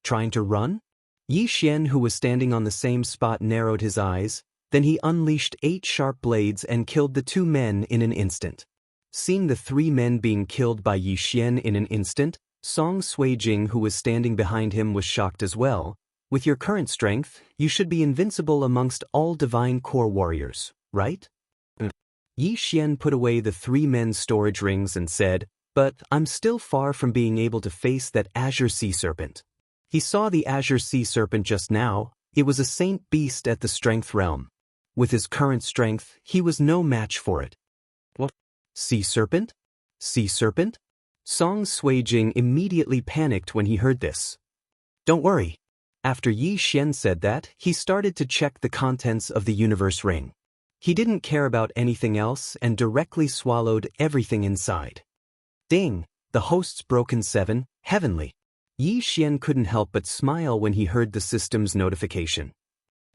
Trying to run? Yi Xian, who was standing on the same spot, narrowed his eyes. Then he unleashed 8 sharp blades and killed the 2 men in an instant. Seeing the 3 men being killed by Yi Xian in an instant, Song Suijing, who was standing behind him, was shocked as well. With your current strength, you should be invincible amongst all divine core warriors, right? Yi Xian put away the 3 men's storage rings and said, But I'm still far from being able to face that Azure Sea Serpent. He saw the Azure Sea Serpent just now. It was a saint beast at the strength realm. With his current strength, he was no match for it. What? Sea Serpent? Sea Serpent? Song Suijing immediately panicked when he heard this. Don't worry. After Yi Xian said that, he started to check the contents of the universe ring. He didn't care about anything else and directly swallowed everything inside. Ding! The host's broken 7, heavenly. Yi Xian couldn't help but smile when he heard the system's notification.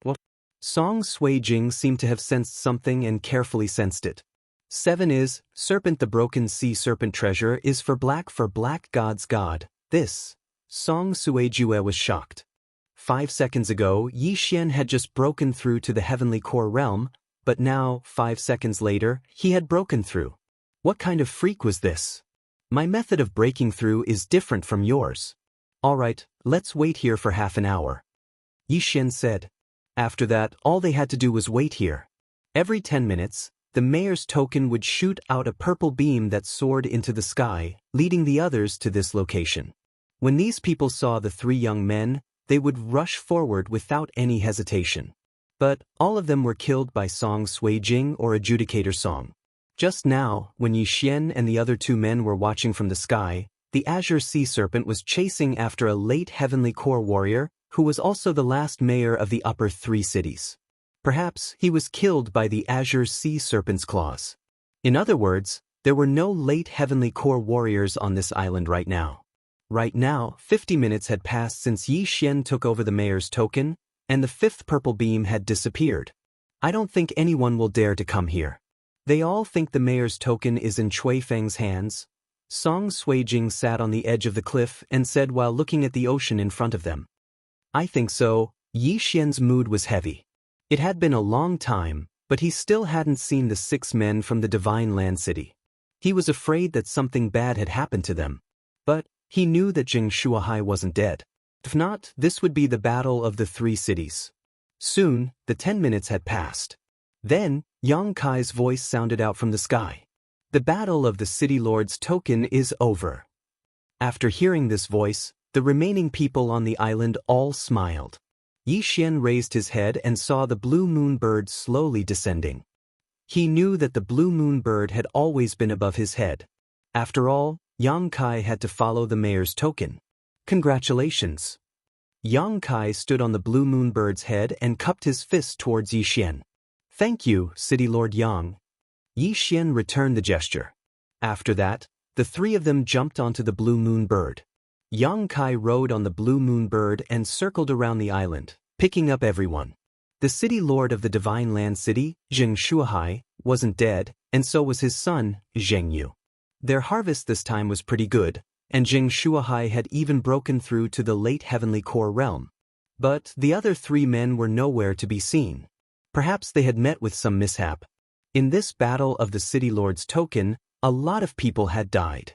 What? Song Suijing seemed to have sensed something and carefully sensed it. 7 is, Serpent. The broken sea serpent treasure is for black god's god. This. Song Suijue was shocked. 5 seconds ago, Yi Xian had just broken through to the heavenly core realm, but now, 5 seconds later, he had broken through. What kind of freak was this? My method of breaking through is different from yours. Alright, let's wait here for half an hour. Yi Xian said. After that, all they had to do was wait here. Every 10 minutes, the mayor's token would shoot out a purple beam that soared into the sky, leading the others to this location. When these people saw the 3 young men, they would rush forward without any hesitation. But all of them were killed by Song Suijing or Adjudicator Song. Just now, when Yi Xian and the other 2 men were watching from the sky, the Azure Sea Serpent was chasing after a late heavenly core warrior who was also the last mayor of the upper 3 cities. Perhaps he was killed by the Azure Sea Serpent's claws. In other words, there were no late heavenly core warriors on this island right now. Right now, 50 minutes had passed since Yi Xian took over the mayor's token, and the 5th purple beam had disappeared. I don't think anyone will dare to come here. They all think the mayor's token is in Cui Feng's hands. Song Suijing sat on the edge of the cliff and said while looking at the ocean in front of them. I think so. Yi Xian's mood was heavy. It had been a long time, but he still hadn't seen the 6 men from the Divine Land City. He was afraid that something bad had happened to them. But he knew that Jing Shuahai wasn't dead. If not, this would be the battle of the 3 cities. Soon, the 10 minutes had passed. Then, Yang Kai's voice sounded out from the sky. The battle of the City Lord's token is over. After hearing this voice, the remaining people on the island all smiled. Yi Xian raised his head and saw the blue moon bird slowly descending. He knew that the blue moon bird had always been above his head. After all, Yang Kai had to follow the mayor's token. Congratulations. Yang Kai stood on the Blue Moon Bird's head and cupped his fist towards Yi Xian. "Thank you, City Lord Yang." Yi Xian returned the gesture. After that, the three of them jumped onto the Blue Moon Bird. Yang Kai rode on the Blue Moon Bird and circled around the island, picking up everyone. The city lord of the Divine Land City, Zheng Shuahai, wasn't dead, and so was his son, Zheng Yu. Their harvest this time was pretty good, and Zheng Shuahai had even broken through to the late Heavenly Core realm. But the other three men were nowhere to be seen. Perhaps they had met with some mishap. In this battle of the City Lord's token, a lot of people had died.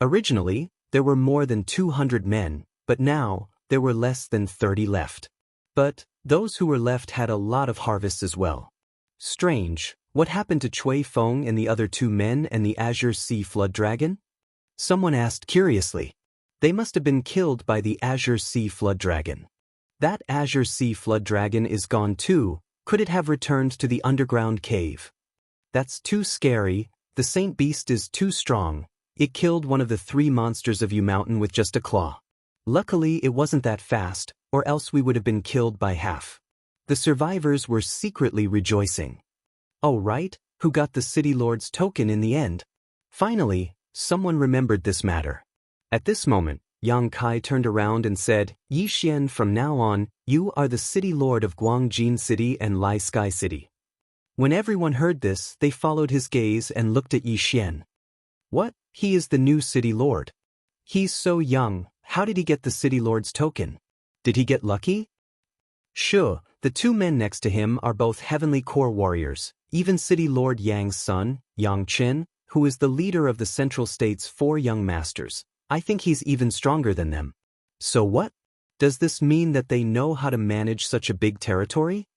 Originally, there were more than 200 men, but now, there were less than 30 left. But those who were left had a lot of harvests as well. Strange, what happened to Cui Feng and the other two men and the Azure Sea Flood Dragon? Someone asked curiously. They must have been killed by the Azure Sea Flood Dragon. That Azure Sea Flood Dragon is gone too. Could it have returned to the underground cave? That's too scary. The Saint Beast is too strong. It killed one of the three monsters of U Mountain with just a claw. Luckily, it wasn't that fast, or else we would have been killed by half. The survivors were secretly rejoicing. Oh right, who got the City Lord's token in the end? Finally, someone remembered this matter. At this moment, Yang Kai turned around and said, "Yi Xian, from now on, you are the City Lord of Guangjin City and Lai Sky City." When everyone heard this, they followed his gaze and looked at Yi Xian. What? He is the new City Lord. He's so young, how did he get the City Lord's token? Did he get lucky? Sure, the two men next to him are both Heavenly Core warriors, even City Lord Yang's son, Yang Chen, who is the leader of the Central State's 4 young masters. I think he's even stronger than them. So what? Does this mean that they know how to manage such a big territory?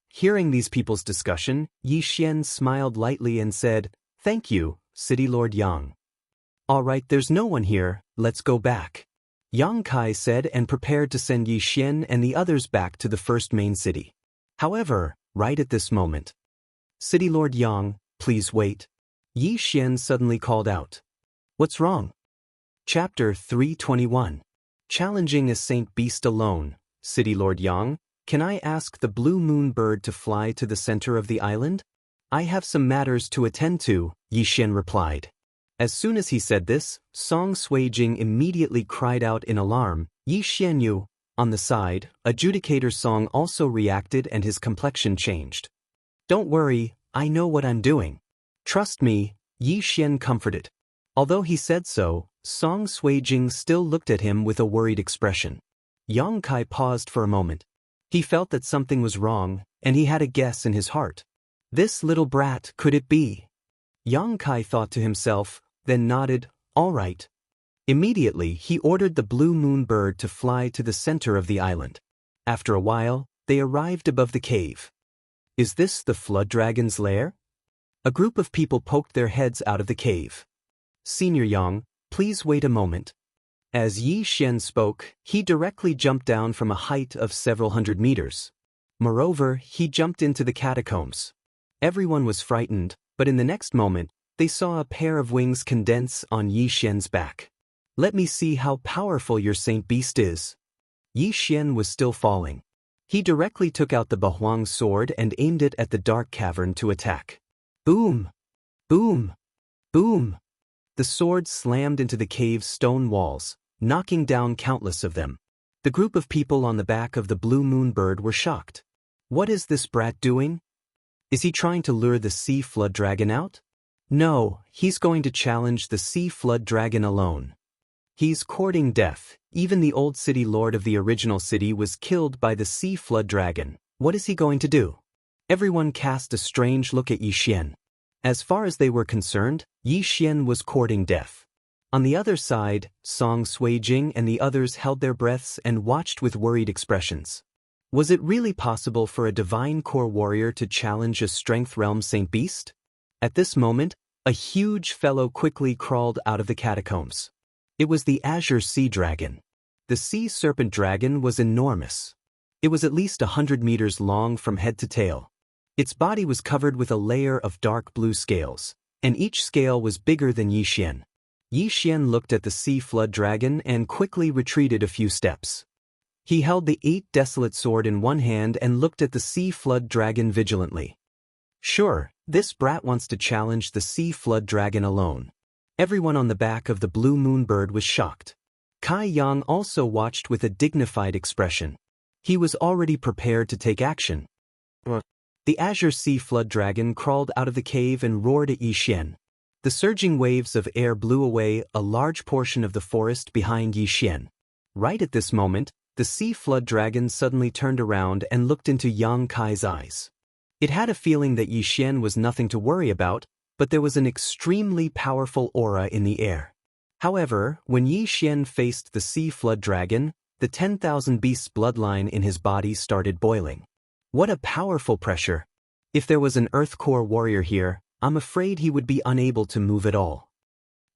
Hearing these people's discussion, Yi Xian smiled lightly and said, "Thank you, City Lord Yang." "All right, there's no one here, let's go back," Yang Kai said and prepared to send Yi Xian and the others back to the first main city. However, right at this moment, "City Lord Yang, please wait," Yi Xian suddenly called out. "What's wrong?" Chapter 321. Challenging a Saint Beast alone. "City Lord Yang, can I ask the Blue Moon Bird to fly to the center of the island? I have some matters to attend to," Yi Xian replied. As soon as he said this, Song Suijing immediately cried out in alarm. Yi Xianyu, on the side, Adjudicator Song also reacted and his complexion changed. "Don't worry, I know what I'm doing. Trust me," Yi Xian comforted. Although he said so, Song Suijing still looked at him with a worried expression. Yang Kai paused for a moment. He felt that something was wrong, and he had a guess in his heart. This little brat, could it be? Yang Kai thought to himself, then nodded, "All right." Immediately, he ordered the Blue Moon Bird to fly to the center of the island. After a while, they arrived above the cave. Is this the Flood Dragon's lair? A group of people poked their heads out of the cave. "Senior Yang, please wait a moment." As Yi Xian spoke, he directly jumped down from a height of several hundred meters. Moreover, he jumped into the catacombs. Everyone was frightened, but in the next moment, they saw a pair of wings condense on Yi Xian's back. "Let me see how powerful your Saint Beast is." Yi Xian was still falling. He directly took out the Bahuang sword and aimed it at the dark cavern to attack. Boom! Boom! Boom! The sword slammed into the cave's stone walls, knocking down countless of them. The group of people on the back of the Blue Moon Bird were shocked. What is this brat doing? Is he trying to lure the Sea Flood Dragon out? No, he's going to challenge the Sea Flood Dragon alone. He's courting death. Even the old city lord of the original city was killed by the Sea Flood Dragon. What is he going to do? Everyone cast a strange look at Yi Xian. As far as they were concerned, Yi Xian was courting death. On the other side, Song Suijing and the others held their breaths and watched with worried expressions. Was it really possible for a divine core warrior to challenge a strength realm Saint Beast? At this moment, a huge fellow quickly crawled out of the catacombs. It was the Azure Sea Dragon. The Sea Serpent Dragon was enormous. It was at least 100 meters long from head to tail. Its body was covered with a layer of dark blue scales, and each scale was bigger than Yi Xian. Yi Xian looked at the Sea Flood Dragon and quickly retreated a few steps. He held the 8 desolate sword in one hand and looked at the sea flood dragon vigilantly. Sure, this brat wants to challenge the sea flood dragon alone. Everyone on the back of the blue moon bird was shocked. Kai Yang also watched with a dignified expression. He was already prepared to take action. The azure sea flood dragon crawled out of the cave and roared at Yi Xian. The surging waves of air blew away a large portion of the forest behind Yi Xian. Right at this moment, the sea flood dragon suddenly turned around and looked into Yang Kai's eyes. It had a feeling that Yi Xian was nothing to worry about, but there was an extremely powerful aura in the air. However, when Yi Xian faced the sea flood dragon, the 10,000 beasts bloodline in his body started boiling. What a powerful pressure! If there was an earth core warrior here, I'm afraid he would be unable to move at all.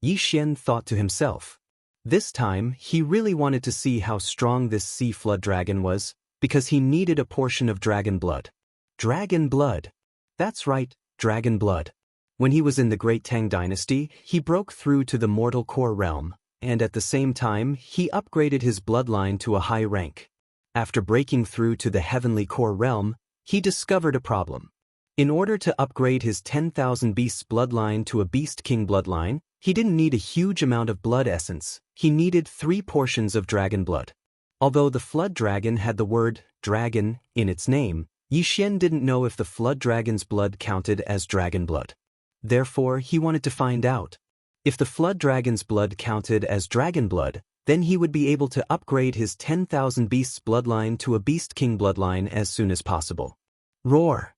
Yi Xian thought to himself. This time, he really wanted to see how strong this sea flood dragon was, because he needed a portion of dragon blood. Dragon blood. That's right, dragon blood. When he was in the Great Tang Dynasty, he broke through to the mortal core realm, and at the same time, he upgraded his bloodline to a high rank. After breaking through to the heavenly core realm, he discovered a problem. In order to upgrade his 10,000 beasts bloodline to a beast king bloodline, he didn't need a huge amount of blood essence, he needed 3 portions of dragon blood. Although the flood dragon had the word dragon in its name, Yi Xian didn't know if the flood dragon's blood counted as dragon blood. Therefore, he wanted to find out. If the flood dragon's blood counted as dragon blood, then he would be able to upgrade his 10,000 beasts bloodline to a beast king bloodline as soon as possible. Roar!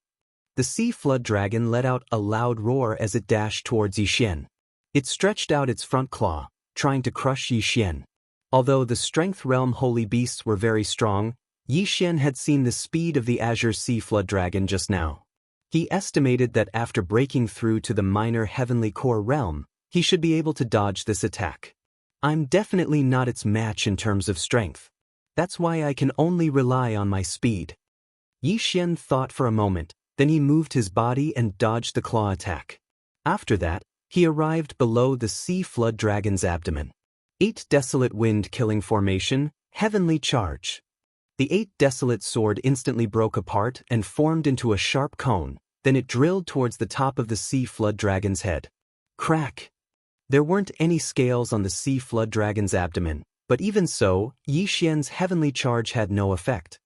The sea flood dragon let out a loud roar as it dashed towards Yi Xian. It stretched out its front claw, trying to crush Yi Xian. Although the strength realm holy beasts were very strong, Yi Xian had seen the speed of the azure sea flood dragon just now. He estimated that after breaking through to the minor heavenly core realm, he should be able to dodge this attack. I'm definitely not its match in terms of strength. That's why I can only rely on my speed. Yi Xian thought for a moment, then he moved his body and dodged the claw attack. After that, he arrived below the sea flood dragon's abdomen. 8 desolate wind killing formation, heavenly charge. The 8 desolate sword instantly broke apart and formed into a sharp cone, then it drilled towards the top of the sea flood dragon's head. Crack! There weren't any scales on the sea flood dragon's abdomen, but even so, Yi Xian's heavenly charge had no effect.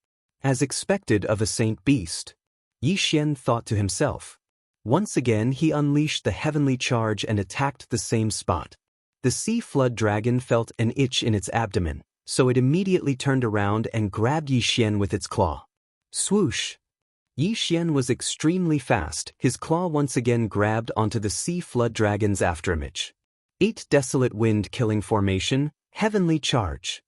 As expected of a saint beast, Yi Xian thought to himself. Once again he unleashed the heavenly charge and attacked the same spot. The sea flood dragon felt an itch in its abdomen, so it immediately turned around and grabbed Yi Xian with its claw. Swoosh! Yi Xian was extremely fast, his claw once again grabbed onto the sea flood dragon's afterimage. 8 desolate wind killing formation, heavenly charge.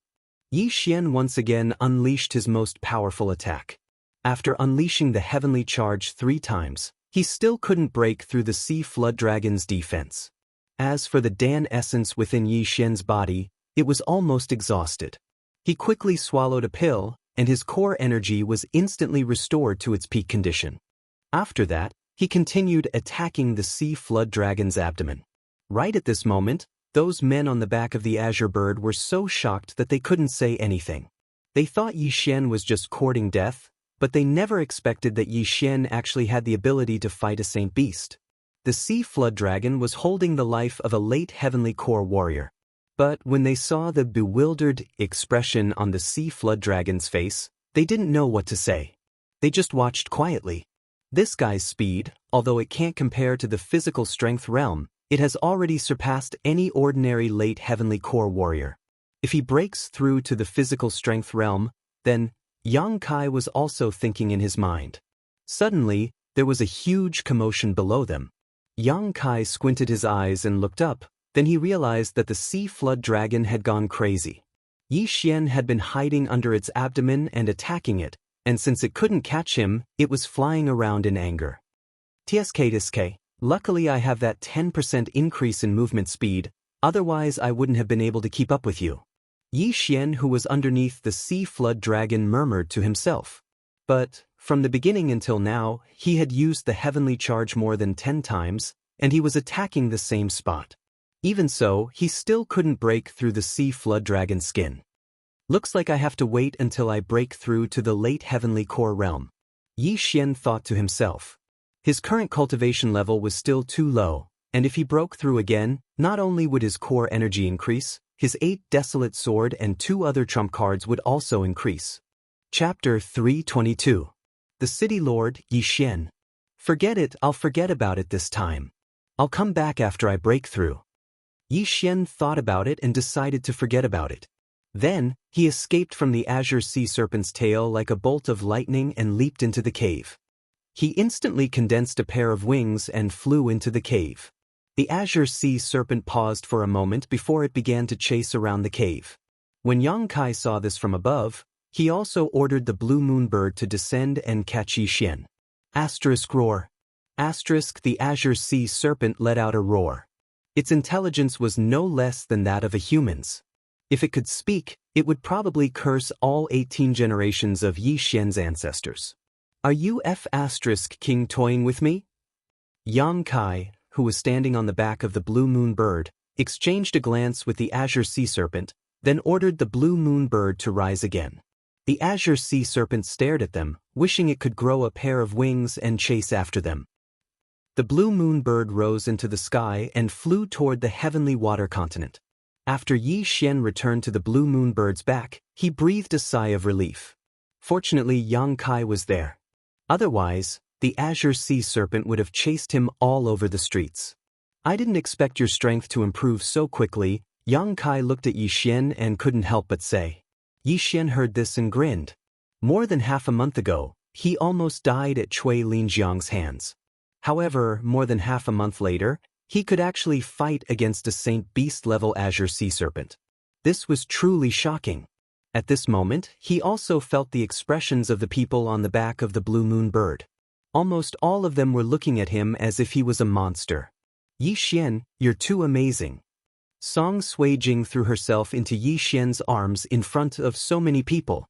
Yi Xian once again unleashed his most powerful attack. After unleashing the heavenly charge 3 times, he still couldn't break through the sea flood dragon's defense. As for the Dan essence within Yi Xian's body, it was almost exhausted. He quickly swallowed a pill, and his core energy was instantly restored to its peak condition. After that, he continued attacking the sea flood dragon's abdomen. Right at this moment, those men on the back of the azure bird were so shocked that they couldn't say anything. They thought Yi Xian was just courting death, but they never expected that Yi Xian actually had the ability to fight a saint beast. The sea flood dragon was holding the life of a late heavenly core warrior. But when they saw the bewildered expression on the sea flood dragon's face, they didn't know what to say. They just watched quietly. This guy's speed, although it can't compare to the physical strength realm, it has already surpassed any ordinary late heavenly core warrior. If he breaks through to the physical strength realm, then Yang Kai was also thinking in his mind. Suddenly, there was a huge commotion below them. Yang Kai squinted his eyes and looked up, then he realized that the sea flood dragon had gone crazy. Yi Xian had been hiding under its abdomen and attacking it, and since it couldn't catch him, it was flying around in anger. TSK, luckily I have that 10% increase in movement speed, otherwise I wouldn't have been able to keep up with you. Yi Xian, who was underneath the sea flood dragon, murmured to himself. But, from the beginning until now, he had used the heavenly charge more than 10 times, and he was attacking the same spot. Even so, he still couldn't break through the sea flood dragon's skin. Looks like I have to wait until I break through to the late heavenly core realm. Yi Xian thought to himself. His current cultivation level was still too low, and if he broke through again, not only would his core energy increase, his 8 Desolate Sword and 2 other trump cards would also increase. Chapter 322. The City Lord, Yi Xian. Forget it, I'll forget about it this time. I'll come back after I break through. Yi Xian thought about it and decided to forget about it. Then, he escaped from the azure sea serpent's tail like a bolt of lightning and leaped into the cave. He instantly condensed a pair of wings and flew into the cave. The azure sea serpent paused for a moment before it began to chase around the cave. When Yang Kai saw this from above, he also ordered the blue moon bird to descend and catch Yi Xian. Asterisk roar. Asterisk the azure sea serpent let out a roar. Its intelligence was no less than that of a human's. If it could speak, it would probably curse all 18 generations of Yi Xian's ancestors. Are you King toying with me? Yang Kai, who was standing on the back of the blue moon bird, exchanged a glance with the azure sea serpent, then ordered the blue moon bird to rise again. The azure sea serpent stared at them, wishing it could grow a pair of wings and chase after them. The blue moon bird rose into the sky and flew toward the heavenly water continent. After Yi Xian returned to the blue moon bird's back, he breathed a sigh of relief. Fortunately, Yang Kai was there. Otherwise, the azure sea serpent would have chased him all over the streets. I didn't expect your strength to improve so quickly. Yang Kai looked at Yi Xian and couldn't help but say. Yi Xian heard this and grinned. More than half a month ago, he almost died at Cui Linjiang's hands. However, more than half a month later, he could actually fight against a Saint Beast-level azure sea serpent. This was truly shocking. At this moment, he also felt the expressions of the people on the back of the blue moon bird. Almost all of them were looking at him as if he was a monster. Yi Xian, you're too amazing. Song Sui Jing threw herself into Yi Xian's arms in front of so many people.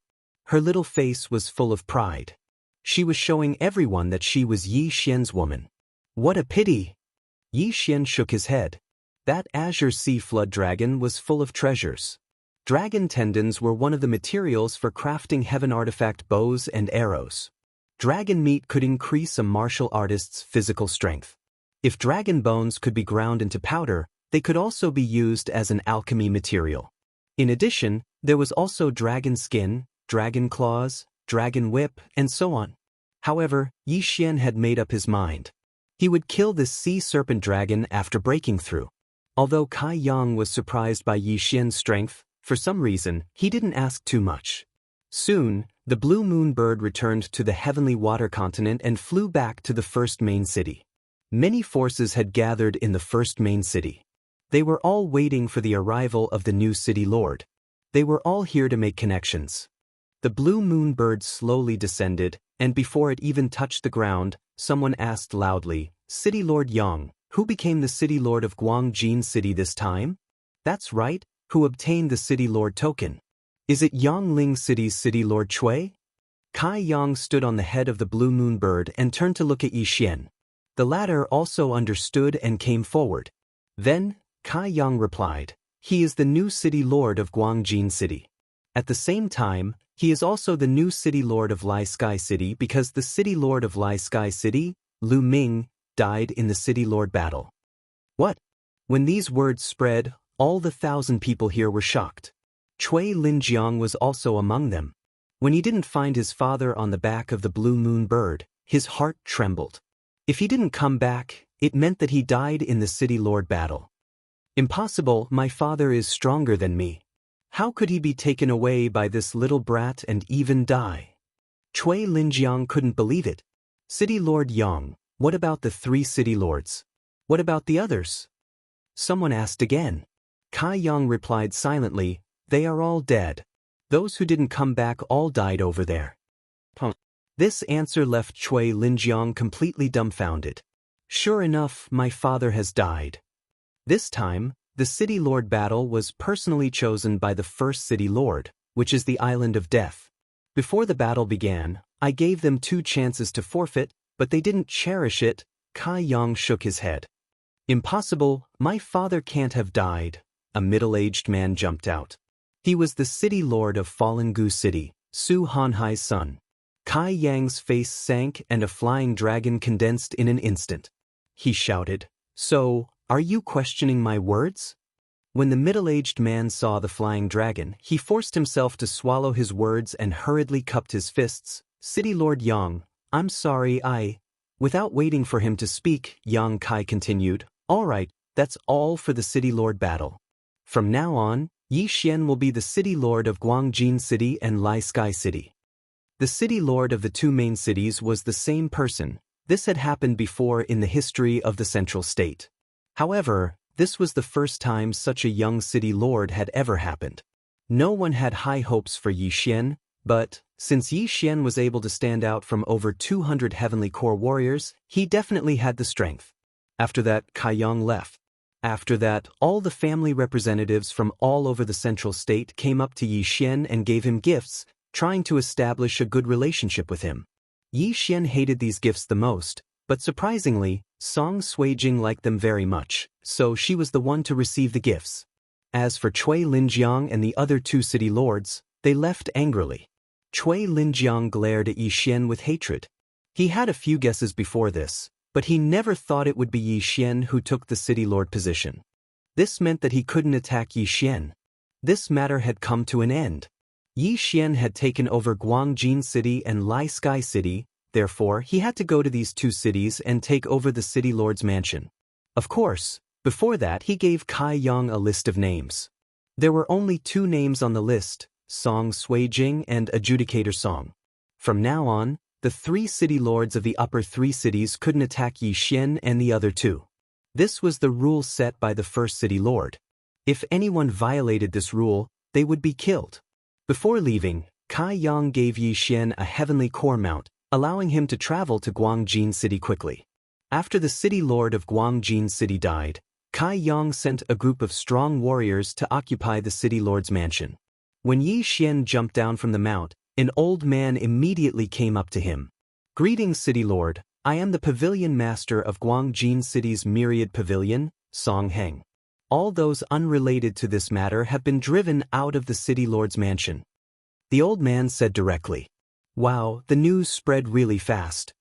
Her little face was full of pride. She was showing everyone that she was Yi Xian's woman. What a pity! Yi Xian shook his head. That azure sea flood dragon was full of treasures. Dragon tendons were one of the materials for crafting heaven artifact bows and arrows. Dragon meat could increase a martial artist's physical strength. If dragon bones could be ground into powder, they could also be used as an alchemy material. In addition, there was also dragon skin, dragon claws, dragon whip, and so on. However, Yi Xian had made up his mind. He would kill this sea serpent dragon after breaking through. Although Kai Yang was surprised by Yi Xian's strength, for some reason, he didn't ask too much. Soon, the blue moon bird returned to the heavenly water continent and flew back to the first main city. Many forces had gathered in the first main city. They were all waiting for the arrival of the new city lord. They were all here to make connections. The blue moon bird slowly descended, and before it even touched the ground, someone asked loudly, City Lord Yang, who became the City Lord of Guangjin City this time? That's right, who obtained the City Lord token. Is it Yangling City's City Lord Cui? Kai Yang stood on the head of the blue moon bird and turned to look at Yi Xian. The latter also understood and came forward. Then, Kai Yang replied, he is the new City Lord of Guangjin City. At the same time, he is also the new City Lord of Lai Sky City because the City Lord of Lai Sky City, Lu Ming, died in the City Lord battle. What? When these words spread, all the 1,000 people here were shocked. Cui Linjiang was also among them. When he didn't find his father on the back of the blue moon bird, his heart trembled. If he didn't come back, it meant that he died in the City Lord battle. Impossible, my father is stronger than me. How could he be taken away by this little brat and even die? Cui Linjiang couldn't believe it. City Lord Yang, what about the 3 city lords? What about the others? Someone asked again. Kai Yang replied silently, they are all dead. Those who didn't come back all died over there. This answer left Cui Linjiang completely dumbfounded. Sure enough, my father has died. This time, the City Lord battle was personally chosen by the first City Lord, which is the Island of Death. Before the battle began, I gave them 2 chances to forfeit, but they didn't cherish it. Kai Yang shook his head. Impossible, my father can't have died. A middle-aged man jumped out. He was the city lord of Fallen Gu City, Su Hanhai's son. Kai Yang's face sank and a flying dragon condensed in an instant. He shouted, "So, are you questioning my words?" When the middle-aged man saw the flying dragon, he forced himself to swallow his words and hurriedly cupped his fists. "City Lord Yang, I'm sorry I—" Without waiting for him to speak, Yang Kai continued, "All right, that's all for the City Lord battle. From now on, Yi Xian will be the City Lord of Guangjin City and Lai Sky City." The City Lord of the two main cities was the same person. This had happened before in the history of the Central State. However, this was the first time such a young City Lord had ever happened. No one had high hopes for Yi Xian, but, since Yi Xian was able to stand out from over 200 Heavenly Core warriors, he definitely had the strength. After that, Kai Yang left. After that, all the family representatives from all over the Central State came up to Yi Xian and gave him gifts, trying to establish a good relationship with him. Yi Xian hated these gifts the most, but surprisingly, Song Suijing liked them very much, so she was the one to receive the gifts. As for Cui Linjiang and the other two city lords, they left angrily. Cui Linjiang glared at Yi Xian with hatred. He had a few guesses before this, but he never thought it would be Yi Xian who took the city lord position. This meant that he couldn't attack Yi Xian. This matter had come to an end. Yi Xian had taken over Guangjin City and Lai Sky City. Therefore, he had to go to these two cities and take over the city lord's mansion. Of course, before that he gave Kai Yang a list of names. There were only two names on the list, Song Suijing and Adjudicator Song. From now on, the three city lords of the upper three cities couldn't attack Yi Xian and the other two. This was the rule set by the first city lord. If anyone violated this rule, they would be killed. Before leaving, Kai Yang gave Yi Xian a heavenly core mount, allowing him to travel to Guangjin City quickly. After the city lord of Guangjin City died, Kai Yang sent a group of strong warriors to occupy the city lord's mansion. When Yi Xian jumped down from the mount, an old man immediately came up to him. "Greetings, city lord, I am the pavilion master of Guangjin City's myriad pavilion, Song Heng. All those unrelated to this matter have been driven out of the city lord's mansion." The old man said directly. Wow, the news spread really fast.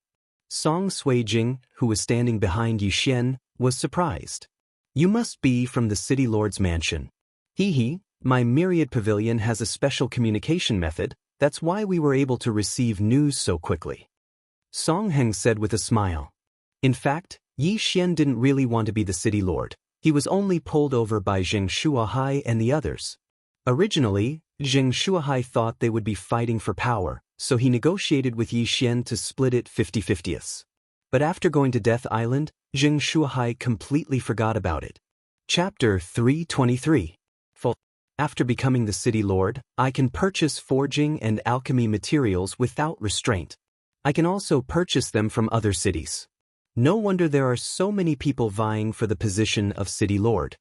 Song Suijing, who was standing behind Yi Xian, was surprised. "You must be from the city lord's mansion." "Hee, my myriad pavilion has a special communication method, that's why we were able to receive news so quickly," Song Heng said with a smile. In fact, Yi Xian didn't really want to be the city lord. He was only pulled over by Zheng Shuahai and the others. Originally, Zheng Shuahai thought they would be fighting for power, so he negotiated with Yi Xian to split it 50-50. But after going to Death Island, Zheng Shuahai completely forgot about it. Chapter 323. After becoming the city lord, I can purchase forging and alchemy materials without restraint. I can also purchase them from other cities. No wonder there are so many people vying for the position of city lord.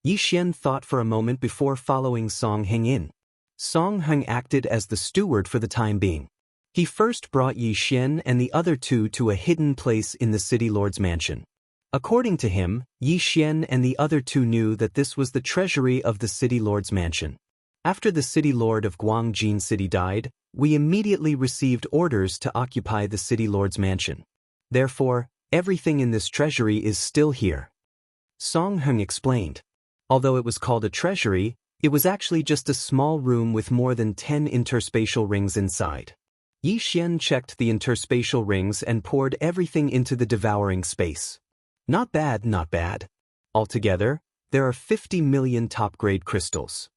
Yi Xian thought for a moment before following Song Heng in. Song Heng acted as the steward for the time being. He first brought Yi Xian and the other two to a hidden place in the city lord's mansion. According to him, Yi Xian and the other two knew that this was the treasury of the city lord's mansion. After the city lord of Guangjin City died, we immediately received orders to occupy the city lord's mansion. Therefore, everything in this treasury is still here. Song Heng explained. Although it was called a treasury, it was actually just a small room with more than 10 interspatial rings inside. Yi Xian checked the interspatial rings and poured everything into the devouring space. Not bad, not bad. Altogether, there are 50 million top-grade crystals.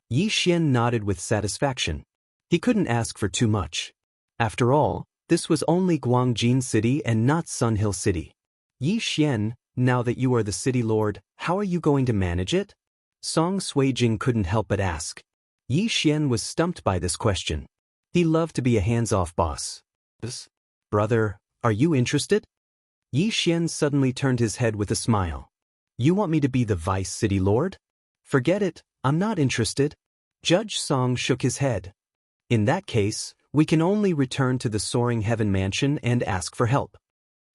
Yi Xian nodded with satisfaction. He couldn't ask for too much. After all, this was only Guangjin City and not Sun Hill City. Yi Xian, now that you are the city lord, how are you going to manage it? Song Suijing couldn't help but ask. Yi Xian was stumped by this question. He loved to be a hands-off boss. Brother, are you interested? Yi Xian suddenly turned his head with a smile. You want me to be the vice city lord? Forget it, I'm not interested. Judge Song shook his head. In that case, we can only return to the Soaring Heaven Mansion and ask for help.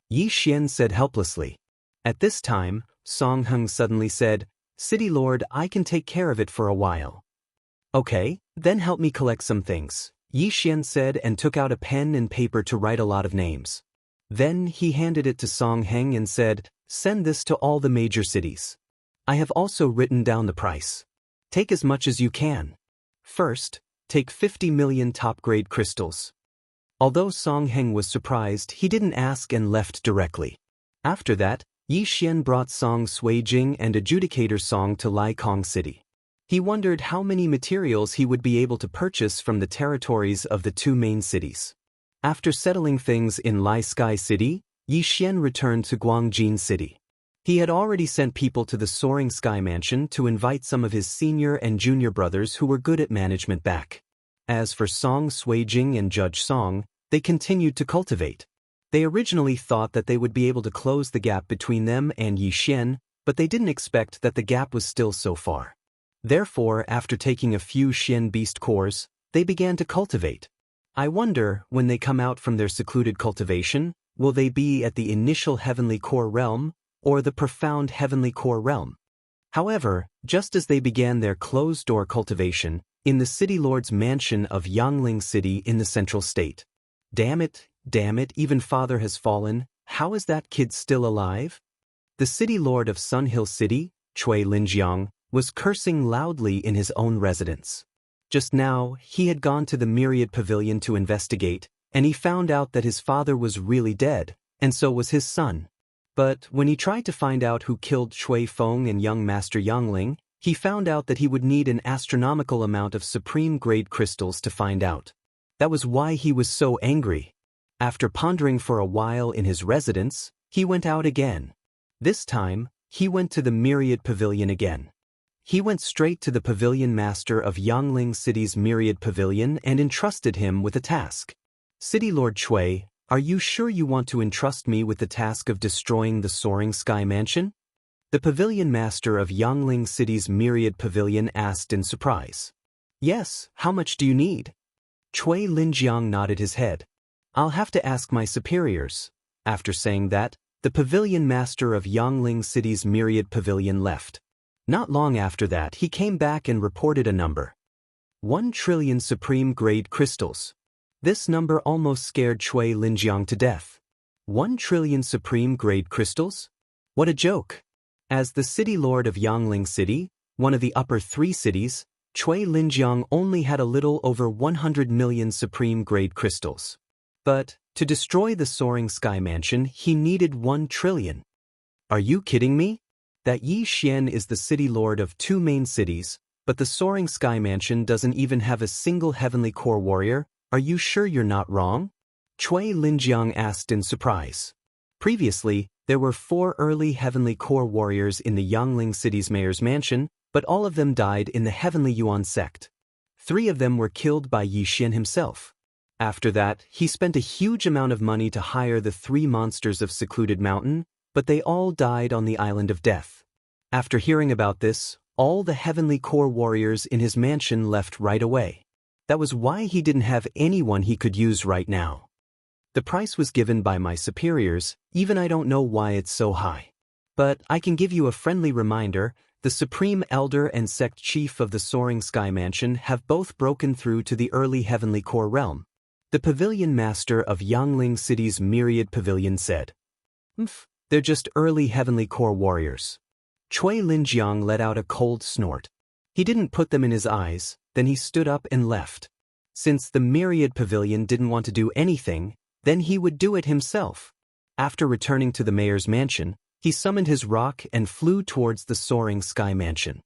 Yi Xian said helplessly. At this time, Song Heng suddenly said, City Lord, I can take care of it for a while. Okay, then help me collect some things, Yi Xian said and took out a pen and paper to write a lot of names. Then he handed it to Song Heng and said, "Send this to all the major cities. I have also written down the price. Take as much as you can. First, take 50 million top-grade crystals." Although Song Heng was surprised, he didn't ask and left directly. After that, Yi Xian brought Song Suijing and adjudicator Song to Lai Kong City. He wondered how many materials he would be able to purchase from the territories of the two main cities. After settling things in Lai Sky City, Yi Xian returned to Guangjin City. He had already sent people to the Soaring Sky Mansion to invite some of his senior and junior brothers who were good at management back. As for Song Suijing and Judge Song, they continued to cultivate. They originally thought that they would be able to close the gap between them and Yi Xian, but they didn't expect that the gap was still so far. Therefore, after taking a few Xian beast cores, they began to cultivate. I wonder, when they come out from their secluded cultivation, will they be at the initial heavenly core realm, or the profound heavenly core realm? However, just as they began their closed-door cultivation, in the city lord's mansion of Yangling City in the central state. Damn it, even father has fallen, how is that kid still alive? The city lord of Sun Hill City, Chui Linjiang, was cursing loudly in his own residence. Just now, he had gone to the Myriad Pavilion to investigate, and he found out that his father was really dead, and so was his son. But when he tried to find out who killed Chui Feng and young Master Yangling, he found out that he would need an astronomical amount of supreme-grade crystals to find out. That was why he was so angry. After pondering for a while in his residence, he went out again. This time, he went to the Myriad Pavilion again. He went straight to the pavilion master of Yangling City's Myriad Pavilion and entrusted him with a task. "City Lord Chui, are you sure you want to entrust me with the task of destroying the Soaring Sky Mansion?" The pavilion master of Yangling City's Myriad Pavilion asked in surprise. "Yes, how much do you need?" Chui Linjiang nodded his head. "I'll have to ask my superiors." After saying that, the pavilion master of Yangling City's Myriad Pavilion left. Not long after that, he came back and reported a number. 1 trillion supreme-grade crystals. This number almost scared Chui Linjiang to death. 1 trillion supreme-grade crystals? What a joke! As the city lord of Yangling City, one of the upper 3 cities, Chui Linjiang only had a little over 100 million supreme-grade crystals. But, to destroy the Soaring Sky Mansion, he needed 1 trillion. Are you kidding me? That Yi Xian is the city lord of 2 main cities, but the Soaring Sky Mansion doesn't even have a single heavenly core warrior? Are you sure you're not wrong? Chui Linjiang asked in surprise. Previously, there were 4 early heavenly core warriors in the Yangling City's mayor's mansion, but all of them died in the Heavenly Yuan sect. 3 of them were killed by Yi Xian himself. After that, he spent a huge amount of money to hire the 3 monsters of Secluded Mountain, but they all died on the Island of Death. After hearing about this, all the heavenly core warriors in his mansion left right away. That was why he didn't have anyone he could use right now. The price was given by my superiors, even I don't know why it's so high. But I can give you a friendly reminder, the Supreme Elder and Sect Chief of the Soaring Sky Mansion have both broken through to the early heavenly core realm. The pavilion master of Yangling City's Myriad Pavilion said. They're just early heavenly core warriors. Chui Linjiang let out a cold snort. He didn't put them in his eyes, then he stood up and left. Since the Myriad Pavilion didn't want to do anything, then he would do it himself. After returning to the mayor's mansion, he summoned his rock and flew towards the Soaring Sky Mansion.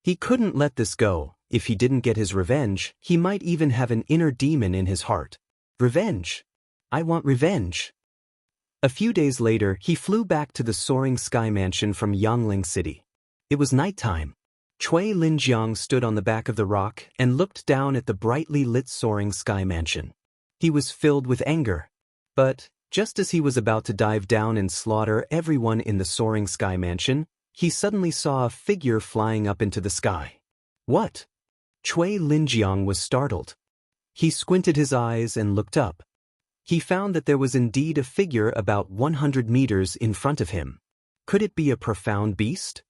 He couldn't let this go. If he didn't get his revenge, he might even have an inner demon in his heart. Revenge. I want revenge. A few days later, he flew back to the Soaring Sky Mansion from Yangling City. It was nighttime. Chui Linjiang stood on the back of the rock and looked down at the brightly lit Soaring Sky Mansion. He was filled with anger. But, just as he was about to dive down and slaughter everyone in the Soaring Sky Mansion, he suddenly saw a figure flying up into the sky. What? Chui Linjiang was startled. He squinted his eyes and looked up. He found that there was indeed a figure about 100 meters in front of him. Could it be a profound beast?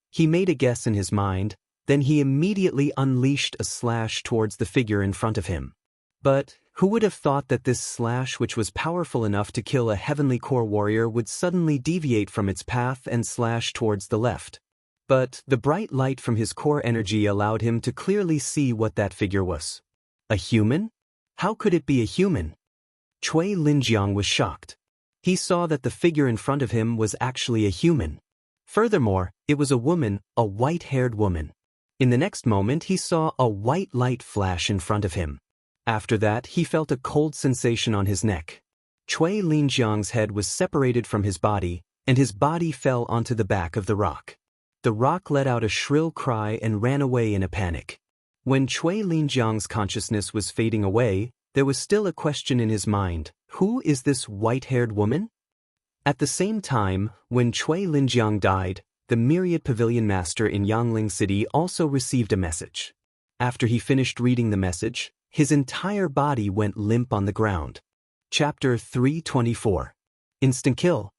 He made a guess in his mind. Then he immediately unleashed a slash towards the figure in front of him. But who would have thought that this slash, which was powerful enough to kill a heavenly core warrior, would suddenly deviate from its path and slash towards the left? But the bright light from his core energy allowed him to clearly see what that figure was. A human? How could it be a human? Cui Linjiang was shocked. He saw that the figure in front of him was actually a human. Furthermore, it was a woman, a white-haired woman. In the next moment he saw a white light flash in front of him. After that he felt a cold sensation on his neck. Cui Linjiang's head was separated from his body, and his body fell onto the back of the rock. The rock let out a shrill cry and ran away in a panic. When Cui Linjiang's consciousness was fading away, there was still a question in his mind: who is this white-haired woman? At the same time, when Cui Linjiang died, the Myriad Pavilion Master in Yangling City also received a message. After he finished reading the message, his entire body went limp on the ground. Chapter 324. Instant Kill.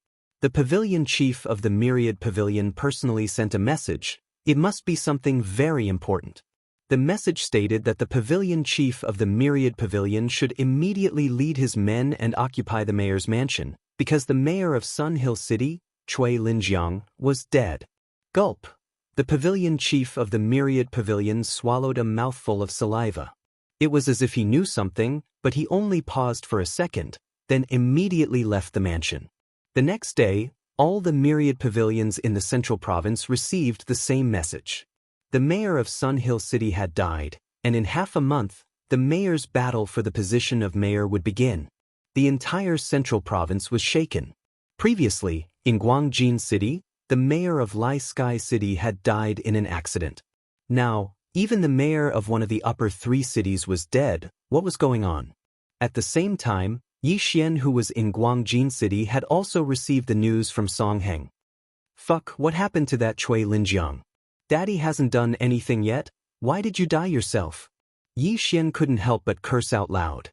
The pavilion chief of the Myriad Pavilion personally sent a message. It must be something very important. The message stated that the pavilion chief of the Myriad Pavilion should immediately lead his men and occupy the mayor's mansion, because the mayor of Sun Hill City, Cui Linjiang, was dead. Gulp. The pavilion chief of the Myriad Pavilion swallowed a mouthful of saliva. It was as if he knew something, but he only paused for a second, then immediately left the mansion. The next day, all the Myriad Pavilions in the Central Province received the same message. The mayor of Sun Hill City had died, and in half a month, the mayor's battle for the position of mayor would begin. The entire Central Province was shaken. Previously, in Guangjin City, the mayor of Lai Sky City had died in an accident. Now, even the mayor of one of the upper three cities was dead. What was going on? At the same time, Yi Xian, who was in Guangjin City, had also received the news from Songheng. Fuck, what happened to that Cui Linjiang? Daddy hasn't done anything yet? Why did you die yourself? Yi Xian couldn't help but curse out loud.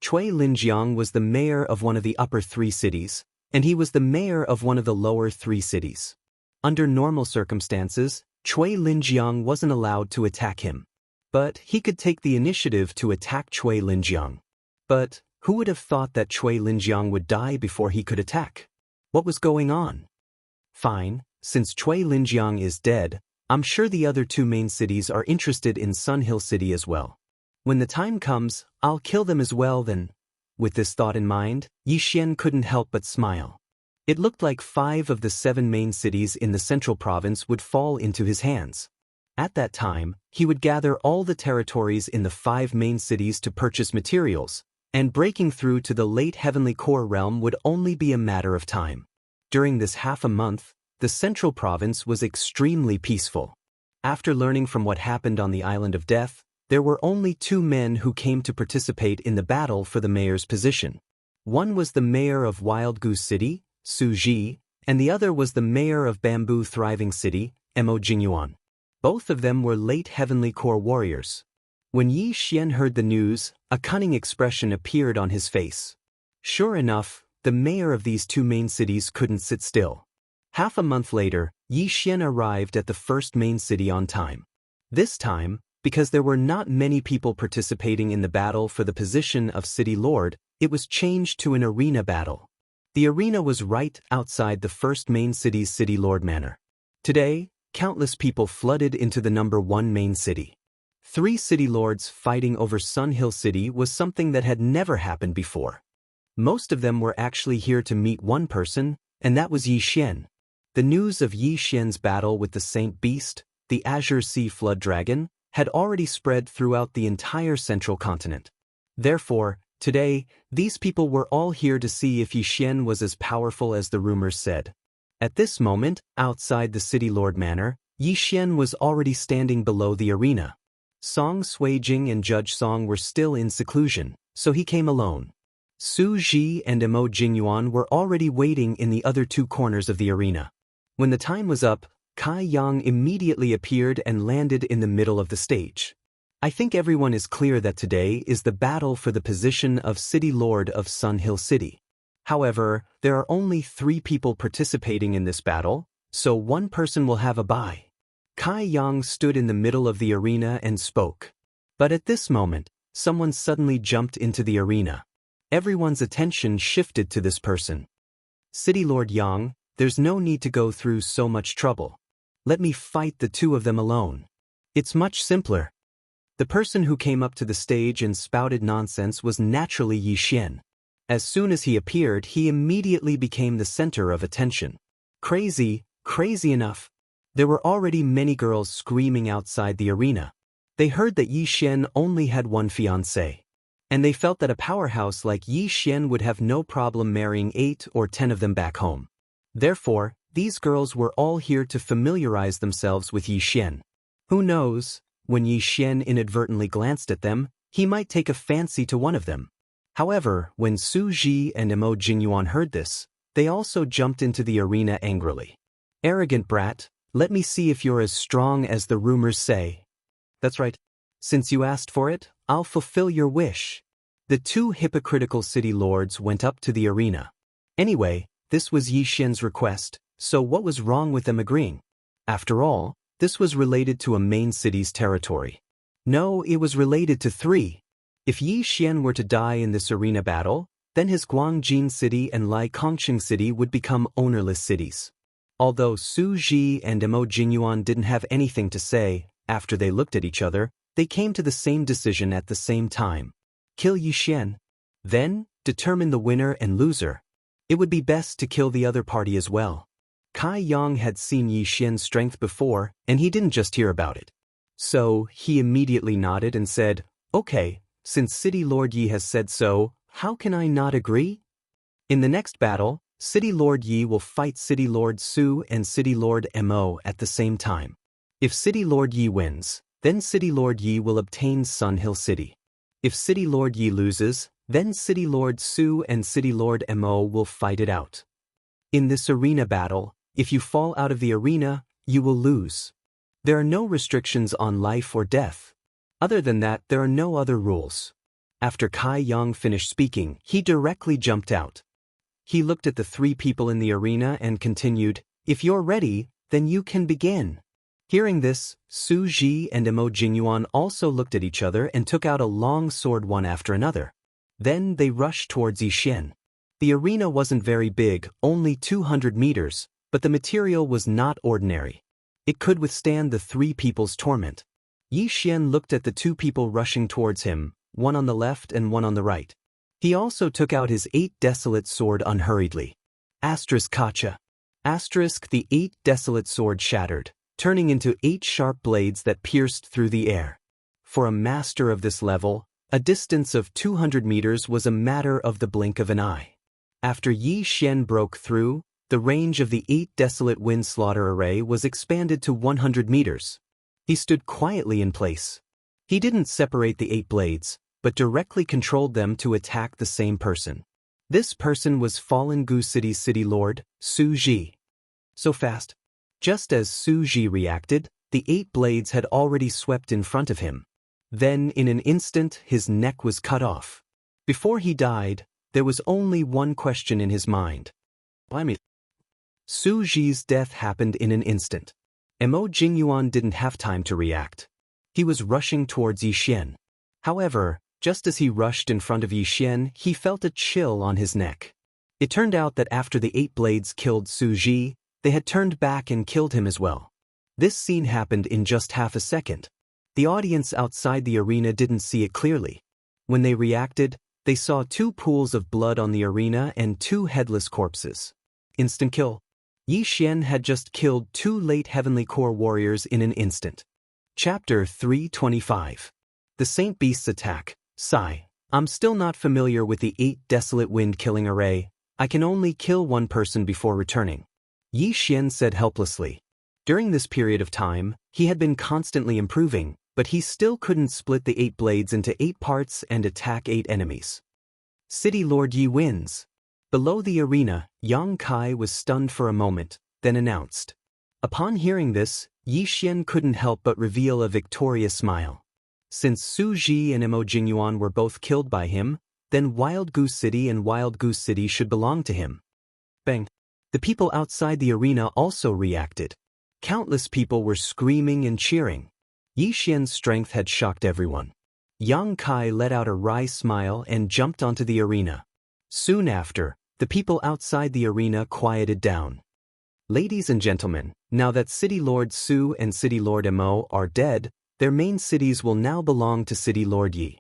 Cui Linjiang was the mayor of one of the upper three cities, and he was the mayor of one of the lower three cities. Under normal circumstances, Cui Linjiang wasn't allowed to attack him. But he could take the initiative to attack Cui Linjiang. But who would have thought that Cui Linjiang would die before he could attack? What was going on? Fine, since Cui Linjiang is dead, I'm sure the other two main cities are interested in Sun Hill City as well. When the time comes, I'll kill them as well then. With this thought in mind, Yi Xian couldn't help but smile. It looked like 5 of the 7 main cities in the Central Province would fall into his hands. At that time, he would gather all the territories in the 5 main cities to purchase materials, and breaking through to the late Heavenly Core realm would only be a matter of time. During this half a month, the Central Province was extremely peaceful. After learning from what happened on the Island of Death, there were only 2 men who came to participate in the battle for the mayor's position. One was the mayor of Wild Goose City, Su Ji, and the other was the mayor of Bamboo Thriving City, Mo Jingyuan. Both of them were late Heavenly Core warriors. When Yi Xian heard the news, a cunning expression appeared on his face. Sure enough, the mayor of these 2 main cities couldn't sit still. Half a month later, Yi Xian arrived at the first main city on time. This time, because there were not many people participating in the battle for the position of City Lord, it was changed to an arena battle. The arena was right outside the first main city's City Lord Manor. Today, countless people flooded into the number 1 main city. 3 city lords fighting over Sun Hill City was something that had never happened before. Most of them were actually here to meet one person, and that was Yi Xian. The news of Yi Xian's battle with the Saint Beast, the Azure Sea Flood Dragon, had already spread throughout the entire central continent. Therefore, today, these people were all here to see if Yi Xian was as powerful as the rumors said. At this moment, outside the City Lord Manor, Yi Xian was already standing below the arena. Song Suijing and Judge Song were still in seclusion, so he came alone. Su Ji and Mo Jingyuan were already waiting in the other 2 corners of the arena. When the time was up, Kai Yang immediately appeared and landed in the middle of the stage. I think everyone is clear that today is the battle for the position of City Lord of Sun Hill City. However, there are only 3 people participating in this battle, so one person will have a bye. Kai Yang stood in the middle of the arena and spoke. But at this moment, someone suddenly jumped into the arena. Everyone's attention shifted to this person. City Lord Yang, there's no need to go through so much trouble. Let me fight the two of them alone. It's much simpler. The person who came up to the stage and spouted nonsense was naturally Yi Xian. As soon as he appeared, he immediately became the center of attention. Crazy enough. There were already many girls screaming outside the arena. They heard that Yi Xian only had one fiancé. And they felt that a powerhouse like Yi Xian would have no problem marrying 8 or 10 of them back home. Therefore, these girls were all here to familiarize themselves with Yi Xian. Who knows, when Yi Xian inadvertently glanced at them, he might take a fancy to one of them. However, when Su Ji and Mo Jingyuan heard this, they also jumped into the arena angrily. Arrogant brat, let me see if you're as strong as the rumors say. That's right. Since you asked for it, I'll fulfill your wish. The two hypocritical city lords went up to the arena. Anyway, this was Yi Xian's request, so what was wrong with them agreeing? After all, this was related to a main city's territory. No, it was related to 3. If Yi Xian were to die in this arena battle, then his Guangjin city and Lai Kongqing city would become ownerless cities. Although Su Ji and Mo Jingyuan didn't have anything to say, after they looked at each other, they came to the same decision at the same time. Kill Yi Xian. Then, determine the winner and loser. It would be best to kill the other party as well. Kai Yang had seen Yi Xian's strength before, and he didn't just hear about it. So, he immediately nodded and said, okay, since City Lord Yi has said so, how can I not agree? In the next battle, City Lord Yi will fight City Lord Su and City Lord Mo at the same time. If City Lord Yi wins, then City Lord Yi will obtain Sun Hill City. If City Lord Yi loses, then City Lord Su and City Lord Mo will fight it out. In this arena battle, if you fall out of the arena, you will lose. There are no restrictions on life or death. Other than that, there are no other rules. After Kai Yang finished speaking, he directly jumped out. He looked at the 3 people in the arena and continued, if you're ready, then you can begin. Hearing this, Su Ji and Mo Jingyuan also looked at each other and took out a long sword one after another. Then they rushed towards Yi Xian. The arena wasn't very big, only 200 meters, but the material was not ordinary. It could withstand the 3 people's torment. Yi Xian looked at the 2 people rushing towards him, one on the left and one on the right. He also took out his 8 desolate sword unhurriedly. Kacha. The 8 desolate sword shattered, turning into 8 sharp blades that pierced through the air. For a master of this level, a distance of 200 meters was a matter of the blink of an eye. After Yi Xian broke through, the range of the 8 desolate wind slaughter array was expanded to 100 meters. He stood quietly in place. He didn't separate the 8 blades, but directly controlled them to attack the same person. This person was Fallen Gu City's city lord, Su Ji. So fast. Just as Su Ji reacted, the 8 blades had already swept in front of him. Then, in an instant, his neck was cut off. Before he died, there was only one question in his mind. Su Ji's death happened in an instant. Mo Jingyuan didn't have time to react. He was rushing towards Yi Xian. However, just as he rushed in front of Yi Xian, he felt a chill on his neck. It turned out that after the 8 blades killed Su Ji, they had turned back and killed him as well. This scene happened in just half a second. The audience outside the arena didn't see it clearly. When they reacted, they saw 2 pools of blood on the arena and 2 headless corpses. Instant kill. Yi Xian had just killed 2 late Heavenly Core warriors in an instant. Chapter 325. The Saint Beast's Attack. Sigh. I'm still not familiar with the 8 desolate wind killing array. I can only kill 1 person before returning. Yi Xian said helplessly. During this period of time, he had been constantly improving, but he still couldn't split the 8 blades into 8 parts and attack 8 enemies. City Lord Yi wins. Below the arena, Yang Kai was stunned for a moment, then announced. Upon hearing this, Yi Xian couldn't help but reveal a victorious smile. Since Su Ji and Mo Jingyuan were both killed by him, then Wild Goose City and Wild Goose City should belong to him. Bang! The people outside the arena also reacted. Countless people were screaming and cheering. Yi Xian's strength had shocked everyone. Yang Kai let out a wry smile and jumped onto the arena. Soon after, the people outside the arena quieted down. Ladies and gentlemen, now that City Lord Su and City Lord Mo are dead, their main cities will now belong to City Lord Yi.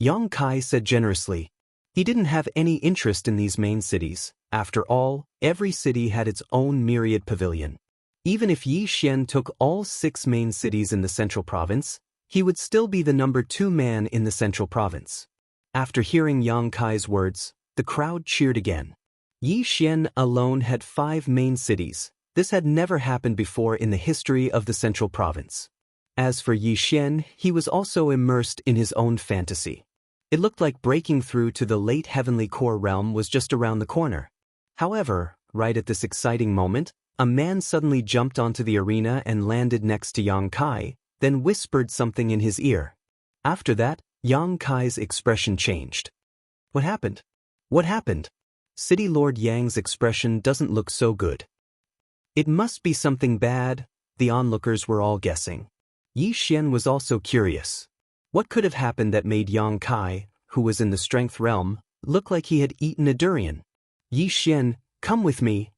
Yang Kai said generously. He didn't have any interest in these main cities. After all, every city had its own myriad pavilion. Even if Yi Xian took all 6 main cities in the central province, he would still be the number 2 man in the central province. After hearing Yang Kai's words, the crowd cheered again. Yi Xian alone had 5 main cities. This had never happened before in the history of the central province. As for Yi Xian, he was also immersed in his own fantasy. It looked like breaking through to the late heavenly core realm was just around the corner. However, right at this exciting moment, a man suddenly jumped onto the arena and landed next to Yang Kai, then whispered something in his ear. After that, Yang Kai's expression changed. What happened? What happened? City Lord Yang's expression doesn't look so good. It must be something bad, the onlookers were all guessing. Yi Xian was also curious. What could have happened that made Yang Kai, who was in the strength realm, look like he had eaten a durian? Yi Xian, come with me.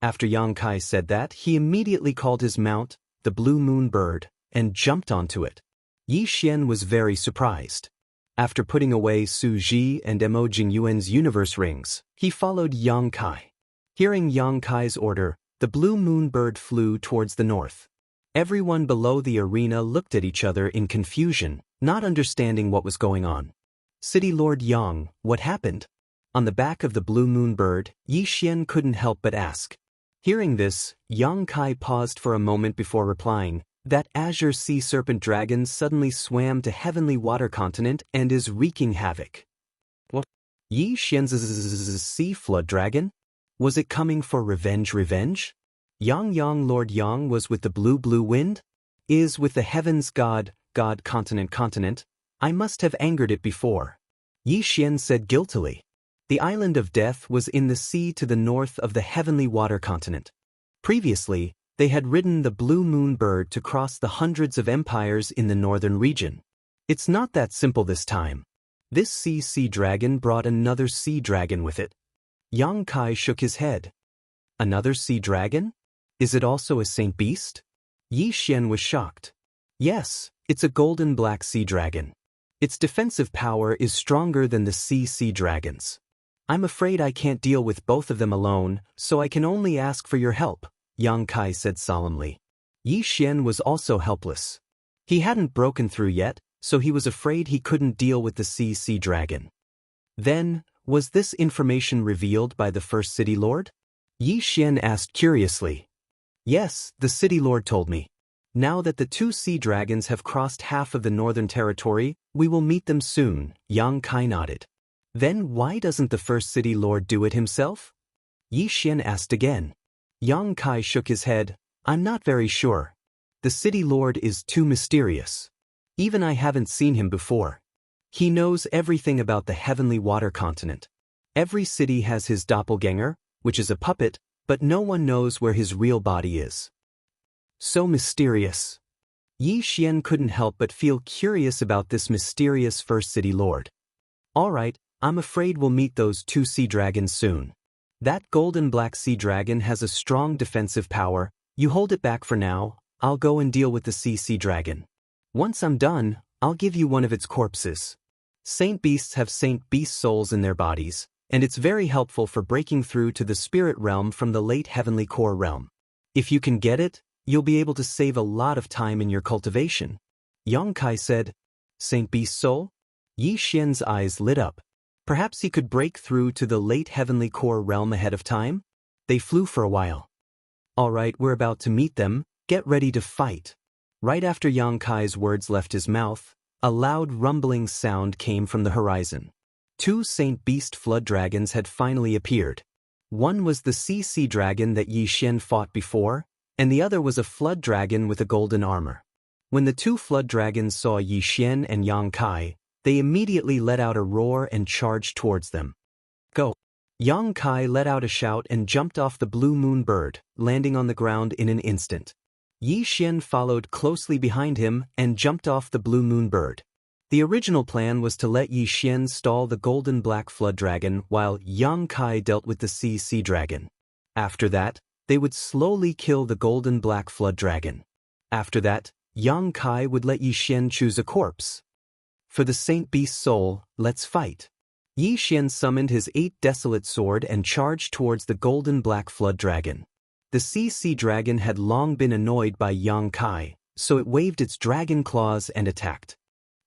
After Yang Kai said that, he immediately called his mount, the Blue Moon Bird, and jumped onto it. Yi Xian was very surprised. After putting away Su Ji and Mo Jingyuan's universe rings, he followed Yang Kai. Hearing Yang Kai's order, the Blue Moon Bird flew towards the north. Everyone below the arena looked at each other in confusion, not understanding what was going on. City Lord Yang, what happened? On the back of the Blue Moon Bird, Yi Xian couldn't help but ask. Hearing this, Yang Kai paused for a moment before replying. That azure sea serpent dragon suddenly swam to heavenly water continent and is wreaking havoc. What? Yi Xian's sea flood dragon? Was it coming for revenge? Yang Lord Yang was with the blue wind? Is with the heavens god continent. I must have angered it before. Yi Xian said guiltily. The island of death was in the sea to the north of the heavenly water continent. Previously, they had ridden the Blue Moon Bird to cross the hundreds of empires in the northern region. It's not that simple this time. This sea dragon brought another sea dragon with it. Yang Kai shook his head. Another sea dragon? Is it also a saint beast? Yi Xian was shocked. Yes, it's a golden black sea dragon. Its defensive power is stronger than the sea dragons. I'm afraid I can't deal with both of them alone, so I can only ask for your help, Yang Kai said solemnly. Yi Xian was also helpless. He hadn't broken through yet, so he was afraid he couldn't deal with the sea dragon. Then, was this information revealed by the first city lord? Yi Xian asked curiously. Yes, the city lord told me. Now that the 2 sea dragons have crossed half of the northern territory, we will meet them soon, Yang Kai nodded. Then why doesn't the first city lord do it himself? Yi Xian asked again. Yang Kai shook his head. I'm not very sure. The city lord is too mysterious. Even I haven't seen him before. He knows everything about the heavenly water continent. Every city has his doppelganger, which is a puppet, but no one knows where his real body is. So mysterious. Yi Xian couldn't help but feel curious about this mysterious first city lord. All right, I'm afraid we'll meet those 2 sea dragons soon. That golden black sea dragon has a strong defensive power. You hold it back for now. I'll go and deal with the sea dragon. Once I'm done, I'll give you one of its corpses. Saint beasts have saint beast souls in their bodies, and it's very helpful for breaking through to the spirit realm from the late heavenly core realm. If you can get it, you'll be able to save a lot of time in your cultivation. Yang Kai said. Saint beast soul? Yi Xian's eyes lit up. Perhaps he could break through to the late heavenly core realm ahead of time? They flew for a while. All right, we're about to meet them. Get ready to fight. Right after Yang Kai's words left his mouth, a loud rumbling sound came from the horizon. 2 saint beast flood dragons had finally appeared. One was the sea dragon that Yi Xian fought before, and the other was a flood dragon with a golden armor. When the 2 flood dragons saw Yi Xian and Yang Kai, they immediately let out a roar and charged towards them. Go! Yang Kai let out a shout and jumped off the Blue Moon Bird, landing on the ground in an instant. Yi Xian followed closely behind him and jumped off the blue moon bird. The original plan was to let Yi Xian stall the golden black flood dragon while Yang Kai dealt with the sea dragon. After that, they would slowly kill the golden black flood dragon. After that, Yang Kai would let Yi Xian choose a corpse. For the Saint Beast's soul, let's fight. Yi Xian summoned his 8 desolate sword and charged towards the golden black flood dragon. The sea dragon had long been annoyed by Yang Kai, so it waved its dragon claws and attacked.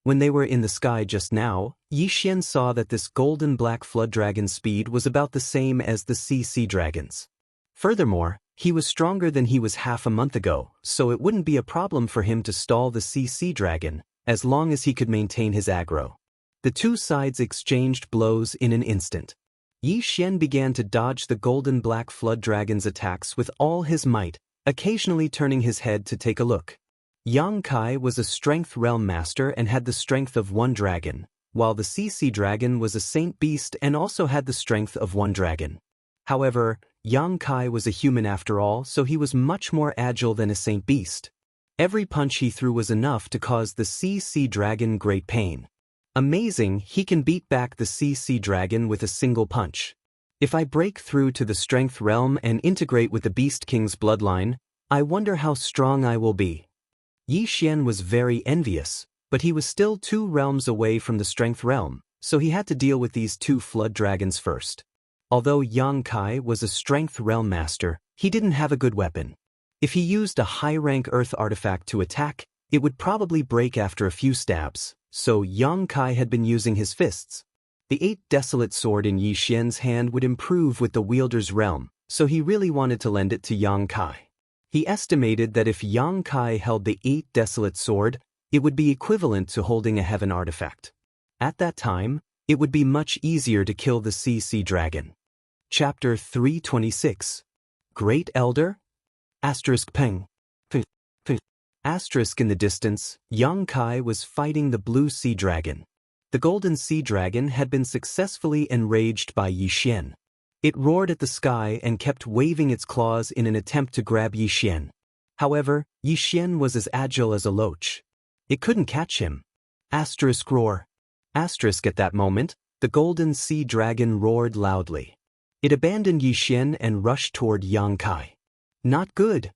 When they were in the sky just now, Yi Xian saw that this golden black flood dragon's speed was about the same as the sea dragon's. Furthermore, he was stronger than he was half a month ago, so it wouldn't be a problem for him to stall the sea dragon, as long as he could maintain his aggro. The two sides exchanged blows in an instant. Yi Xian began to dodge the golden black flood dragon's attacks with all his might, occasionally turning his head to take a look. Yang Kai was a strength realm master and had the strength of 1 dragon, while the sea dragon was a saint beast and also had the strength of 1 dragon. However, Yang Kai was a human after all, so he was much more agile than a saint beast. Every punch he threw was enough to cause the sea dragon great pain. Amazing, he can beat back the sea dragon with a single punch. If I break through to the strength realm and integrate with the Beast King's bloodline, I wonder how strong I will be. Yi Xian was very envious, but he was still 2 realms away from the strength realm, so he had to deal with these 2 flood dragons first. Although Yang Kai was a strength realm master, he didn't have a good weapon. If he used a high-rank earth artifact to attack, it would probably break after a few stabs, so Yang Kai had been using his fists. The 8 desolate sword in Yi Xian's hand would improve with the wielder's realm, so he really wanted to lend it to Yang Kai. He estimated that if Yang Kai held the 8 desolate sword, it would be equivalent to holding a heaven artifact. At that time, it would be much easier to kill the sea dragon. Chapter 326. Great Elder? Peng. In the distance, Yang Kai was fighting the blue sea dragon. The golden sea dragon had been successfully enraged by Yi Xian. It roared at the sky and kept waving its claws in an attempt to grab Yi Xian. However, Yi Xian was as agile as a loach. It couldn't catch him. Roar. At that moment, the golden sea dragon roared loudly. It abandoned Yi Xian and rushed toward Yang Kai. Not good.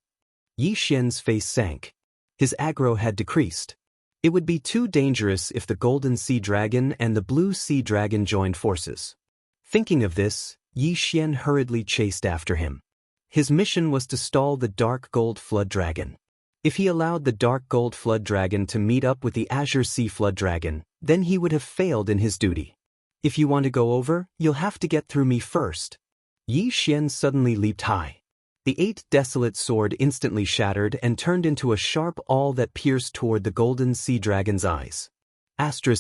Yi Xian's face sank. His aggro had decreased. It would be too dangerous if the golden sea dragon and the blue sea dragon joined forces. Thinking of this, Yi Xian hurriedly chased after him. His mission was to stall the dark gold flood dragon. If he allowed the dark gold flood dragon to meet up with the azure sea flood dragon, then he would have failed in his duty. If you want to go over, you'll have to get through me first. Yi Xian suddenly leaped high. The 8 desolate sword instantly shattered and turned into a sharp awl that pierced toward the golden sea dragon's eyes.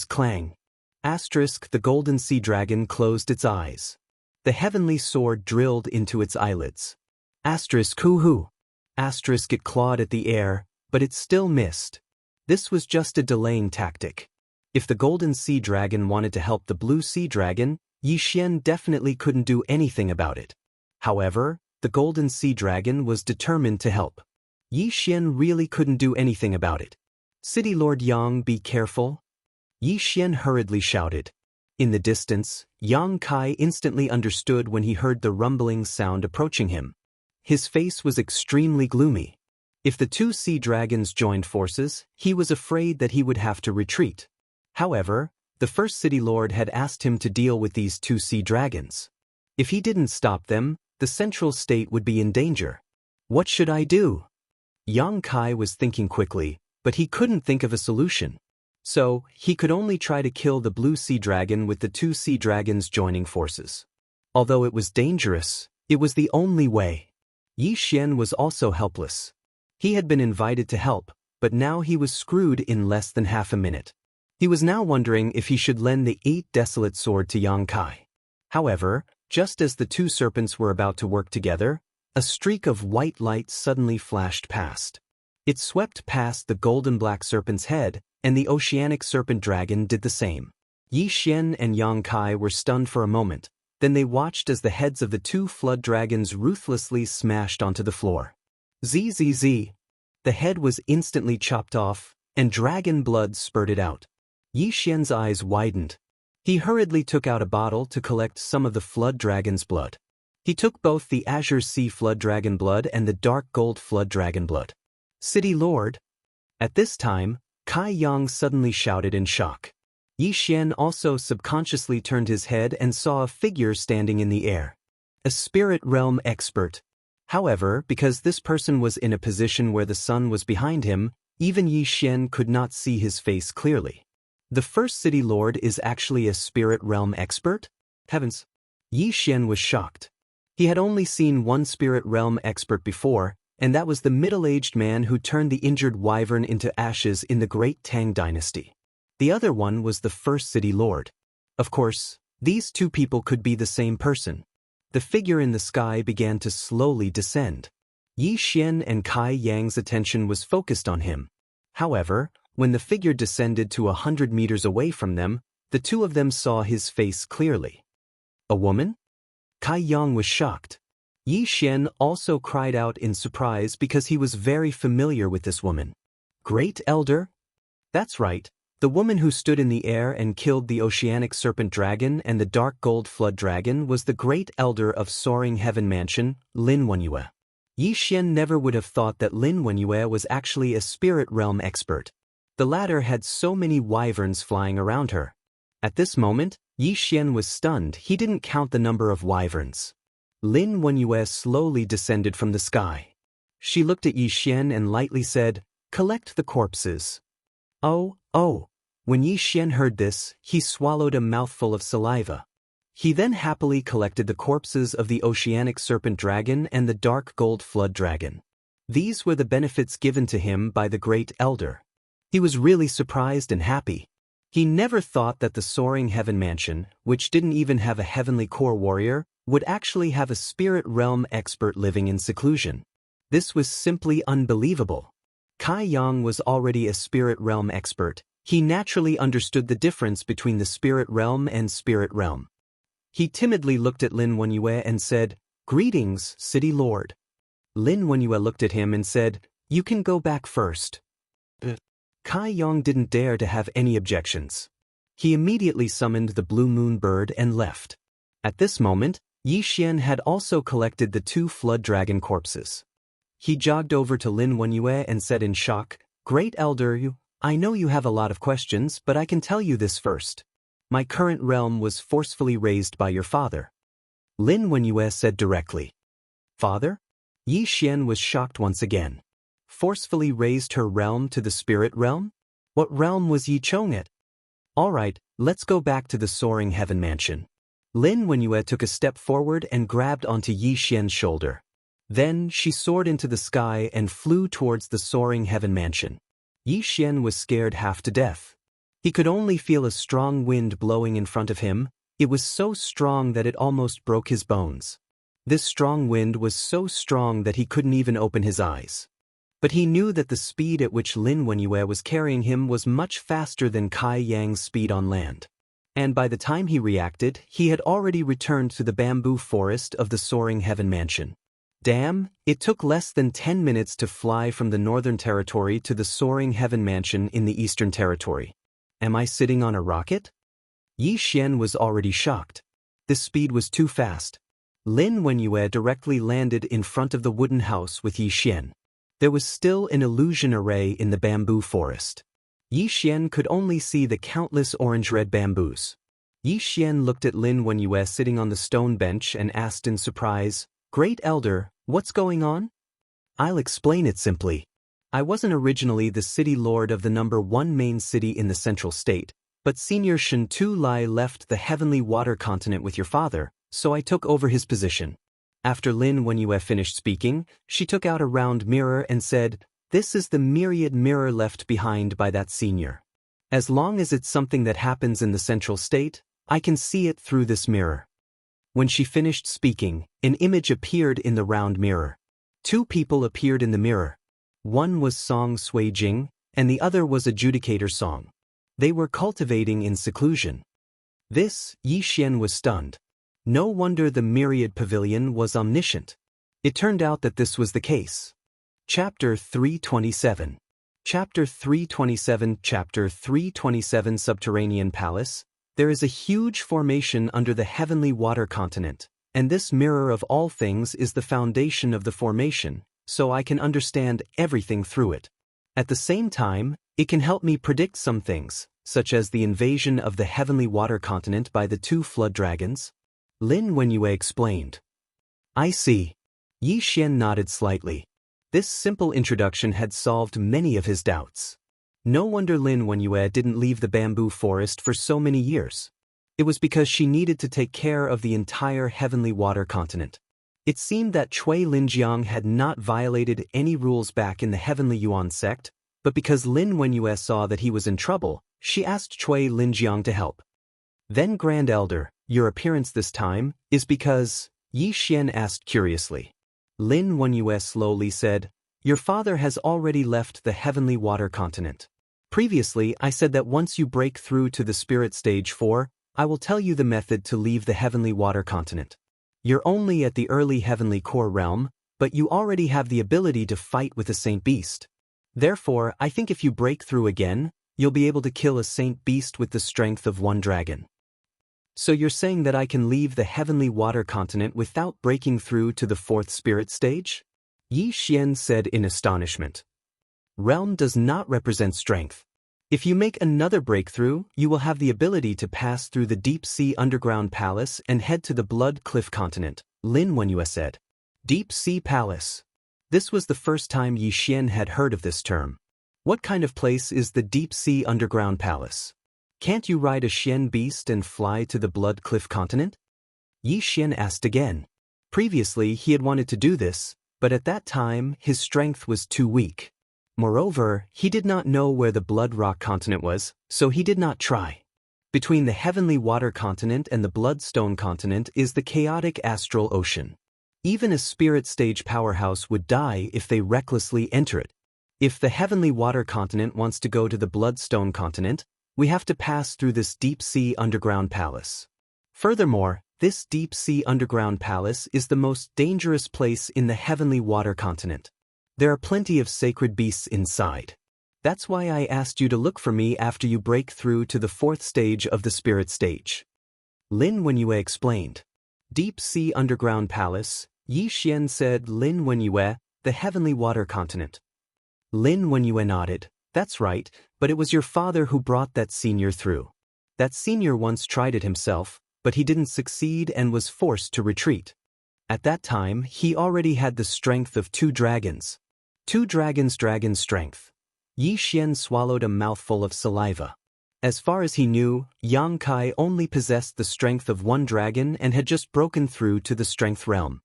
Clang. The golden sea dragon closed its eyes. The heavenly sword drilled into its eyelids. Hoo-hoo. It clawed at the air, but it still missed. This was just a delaying tactic. If the golden sea dragon wanted to help the blue sea dragon, Yi Xian definitely couldn't do anything about it. However, the golden sea dragon was determined to help. Yi Xian really couldn't do anything about it. City Lord Yang, be careful. Yi Xian hurriedly shouted. In the distance, Yang Kai instantly understood when he heard the rumbling sound approaching him. His face was extremely gloomy. If the 2 sea dragons joined forces, he was afraid that he would have to retreat. However, the first city lord had asked him to deal with these 2 sea dragons. If he didn't stop them, the central state would be in danger. What should I do? Yang Kai was thinking quickly, but he couldn't think of a solution. So, he could only try to kill the blue sea dragon with the 2 sea dragons joining forces. Although it was dangerous, it was the only way. Yi Xian was also helpless. He had been invited to help, but now he was screwed in less than half a minute. He was now wondering if he should lend the 8 desolate sword to Yang Kai. However, just as the 2 serpents were about to work together, a streak of white light suddenly flashed past. It swept past the golden black serpent's head, and the oceanic serpent dragon did the same. Yi Xian and Yang Kai were stunned for a moment, then they watched as the heads of the 2 flood dragons ruthlessly smashed onto the floor. Zzz. The head was instantly chopped off, and dragon blood spurted out. Yi Xian's eyes widened. He hurriedly took out a bottle to collect some of the flood dragon's blood. He took both the azure sea flood dragon blood and the dark gold flood dragon blood. City Lord. At this time, Kai Yang suddenly shouted in shock. Yi Xian also subconsciously turned his head and saw a figure standing in the air. A spirit realm expert. However, because this person was in a position where the sun was behind him, even Yi Xian could not see his face clearly. The first city lord is actually a spirit realm expert? Heavens! Yi Xian was shocked. He had only seen one spirit realm expert before, and that was the middle-aged man who turned the injured wyvern into ashes in the Great Tang Dynasty. The other one was the first city lord. Of course, these two people could be the same person. The figure in the sky began to slowly descend. Yi Xian and Kai Yang's attention was focused on him. However, when the figure descended to 100 meters away from them, the two of them saw his face clearly. A woman? Kai Yang was shocked. Yi Xian also cried out in surprise because he was very familiar with this woman. Great Elder? That's right, the woman who stood in the air and killed the oceanic serpent dragon and the dark gold flood dragon was the Great Elder of Soaring Heaven Mansion, Lin Wenyue. Yi Xian never would have thought that Lin Wenyue was actually a spirit realm expert. The latter had so many wyverns flying around her. At this moment, Yi Xian was stunned. He didn't count the number of wyverns. Lin Wenyue slowly descended from the sky. She looked at Yi Xian and lightly said, "Collect the corpses." Oh. When Yi Xian heard this, he swallowed a mouthful of saliva. He then happily collected the corpses of the oceanic serpent dragon and the dark gold flood dragon. These were the benefits given to him by the Great Elder. He was really surprised and happy. He never thought that the Soaring Heaven Mansion, which didn't even have a heavenly core warrior, would actually have a spirit realm expert living in seclusion. This was simply unbelievable. Kai Yang was already a spirit realm expert. He naturally understood the difference between the spirit realm and spirit realm. He timidly looked at Lin Wenyue and said, "Greetings, City Lord." Lin Wenyue looked at him and said, "You can go back first." Kai Yang didn't dare to have any objections. He immediately summoned the blue moon bird and left. At this moment, Yi Xian had also collected the two flood dragon corpses. He jogged over to Lin Wenyue and said in shock, "Great Elder, I know you have a lot of questions, but I can tell you this first. My current realm was forcefully raised by your father." Lin Wenyue said directly. "Father?" Yi Xian was shocked once again. Forcefully raised her realm to the spirit realm? What realm was Yi Chong at? Alright, let's go back to the Soaring Heaven Mansion. Lin Wenyue took a step forward and grabbed onto Yi Xian's shoulder. Then she soared into the sky and flew towards the Soaring Heaven Mansion. Yi Xian was scared half to death. He could only feel a strong wind blowing in front of him. It was so strong that it almost broke his bones. This strong wind was so strong that he couldn't even open his eyes. But he knew that the speed at which Lin Wenyue was carrying him was much faster than Kai Yang's speed on land. And by the time he reacted, he had already returned to the bamboo forest of the Soaring Heaven Mansion. Damn, it took less than 10 minutes to fly from the Northern Territory to the Soaring Heaven Mansion in the Eastern Territory. Am I sitting on a rocket? Yi Xian was already shocked. This speed was too fast. Lin Wenyue directly landed in front of the wooden house with Yi Xian. There was still an illusion array in the bamboo forest. Yi Xian could only see the countless orange-red bamboos. Yi Xian looked at Lin Wenyue sitting on the stone bench and asked in surprise, "Great Elder, what's going on?" "I'll explain it simply. I wasn't originally the city lord of the #1 main city in the central state, but Senior Shen Tu Lai left the heavenly water continent with your father, so I took over his position." After Lin Wenyue finished speaking, she took out a round mirror and said, "This is the myriad mirror left behind by that senior. As long as it's something that happens in the central state, I can see it through this mirror." When she finished speaking, an image appeared in the round mirror. Two people appeared in the mirror. One was Song Sui Jing, and the other was Adjudicator Song. They were cultivating in seclusion. This, Yi Xian was stunned. No wonder the myriad pavilion was omniscient. It turned out that this was the case. Chapter 327. Chapter 327 Subterranean Palace. There is a huge formation under the heavenly water continent, and this mirror of all things is the foundation of the formation, so I can understand everything through it. At the same time, it can help me predict some things, such as the invasion of the heavenly water continent by the 2 flood dragons. Lin Wenyue explained. I see. Yi Xian nodded slightly. This simple introduction had solved many of his doubts. No wonder Lin Wenyue didn't leave the bamboo forest for so many years. It was because she needed to take care of the entire heavenly water continent. It seemed that Cui Linjiang had not violated any rules back in the heavenly Yuan sect, but because Lin Wenyue saw that he was in trouble, she asked Cui Linjiang to help. Then Grand Elder, your appearance this time is because, Yi Xian asked curiously. Lin Wenyue slowly said, your father has already left the heavenly water continent. Previously I said that once you break through to the spirit stage 4, I will tell you the method to leave the heavenly water continent. You're only at the early heavenly core realm, but you already have the ability to fight with a saint beast. Therefore, I think if you break through again, you'll be able to kill a saint beast with the strength of 1 dragon. So you're saying that I can leave the heavenly water continent without breaking through to the 4th spirit stage? Yi Xian said in astonishment. Realm does not represent strength. If you make another breakthrough, you will have the ability to pass through the deep sea underground palace and head to the Blood Cliff continent, Lin Wenyue said. Deep Sea Palace. This was the first time Yi Xian had heard of this term. What kind of place is the Deep Sea Underground Palace? Can't you ride a Xian beast and fly to the Blood Cliff continent? Yi Xian asked again. Previously he had wanted to do this, but at that time his strength was too weak. Moreover, he did not know where the Blood Rock continent was, so he did not try. Between the Heavenly Water continent and the Bloodstone continent is the chaotic astral ocean. Even a spirit stage powerhouse would die if they recklessly enter it. If the Heavenly Water continent wants to go to the Bloodstone continent, we have to pass through this deep sea underground palace. Furthermore, this deep sea underground palace is the most dangerous place in the Heavenly Water continent. There are plenty of sacred beasts inside. That's why I asked you to look for me after you break through to the 4th stage of the spirit stage. Lin Wenyue explained. Deep sea underground palace, Yi Xian said. Lin Wenyue, the Heavenly Water continent. Lin Wenyue nodded. That's right, but it was your father who brought that senior through. That senior once tried it himself, but he didn't succeed and was forced to retreat. At that time, he already had the strength of 2 dragons. 2 dragons' dragon strength. Yi Xian swallowed a mouthful of saliva. As far as he knew, Yang Kai only possessed the strength of 1 dragon and had just broken through to the strength realm.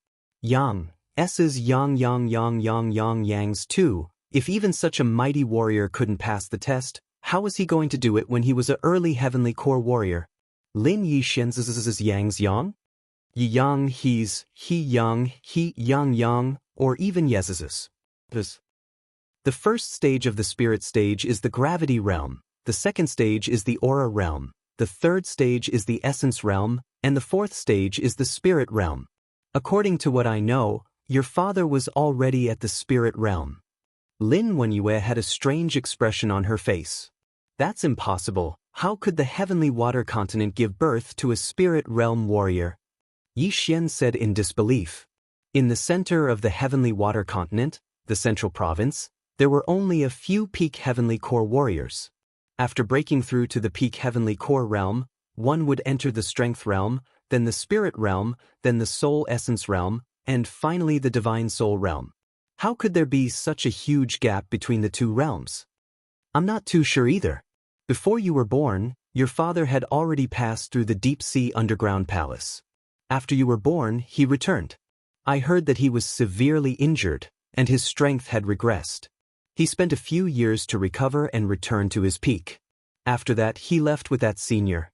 S's Yang's 2. If even such a mighty warrior couldn't pass the test, how was he going to do it when he was a early heavenly core warrior? Lin Yi Xian's Yang's Yang? Yi Yang he's, he Yang, or even Yez's. The first stage of the spirit stage is the gravity realm, the second stage is the aura realm, the third stage is the essence realm, and the 4th stage is the spirit realm. According to what I know, your father was already at the spirit realm. Lin Wenyue had a strange expression on her face. That's impossible. How could the Heavenly Water continent give birth to a spirit realm warrior? Yi Xian said in disbelief. In the center of the Heavenly Water continent, the central province, there were only a few peak heavenly core warriors. After breaking through to the peak heavenly core realm, one would enter the strength realm, then the spirit realm, then the soul essence realm, and finally the divine soul realm. How could there be such a huge gap between the 2 realms? I'm not too sure either. Before you were born, your father had already passed through the deep sea underground palace. After you were born, he returned. I heard that he was severely injured, and his strength had regressed. He spent a few years to recover and return to his peak. After that, he left with that senior.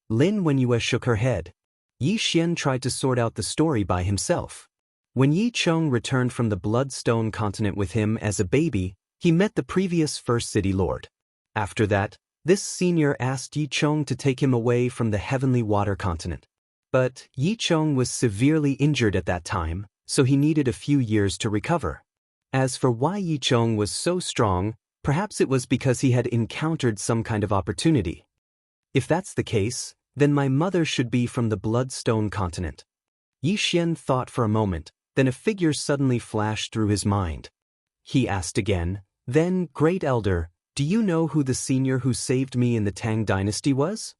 Lin Wenyue shook her head. Yi Xian tried to sort out the story by himself. When Yi Cheng returned from the Bloodstone continent with him as a baby, he met the previous First City Lord. After that, this senior asked Yi Cheng to take him away from the Heavenly Water continent. But Yi Cheng was severely injured at that time, so he needed a few years to recover. As for why Yi Chong was so strong, perhaps it was because he had encountered some kind of opportunity. If that's the case, then my mother should be from the Bloodstone continent. Yi Xian thought for a moment, then a figure suddenly flashed through his mind. He asked again, "Then, Great Elder, do you know who the senior who saved me in the Tang dynasty was?"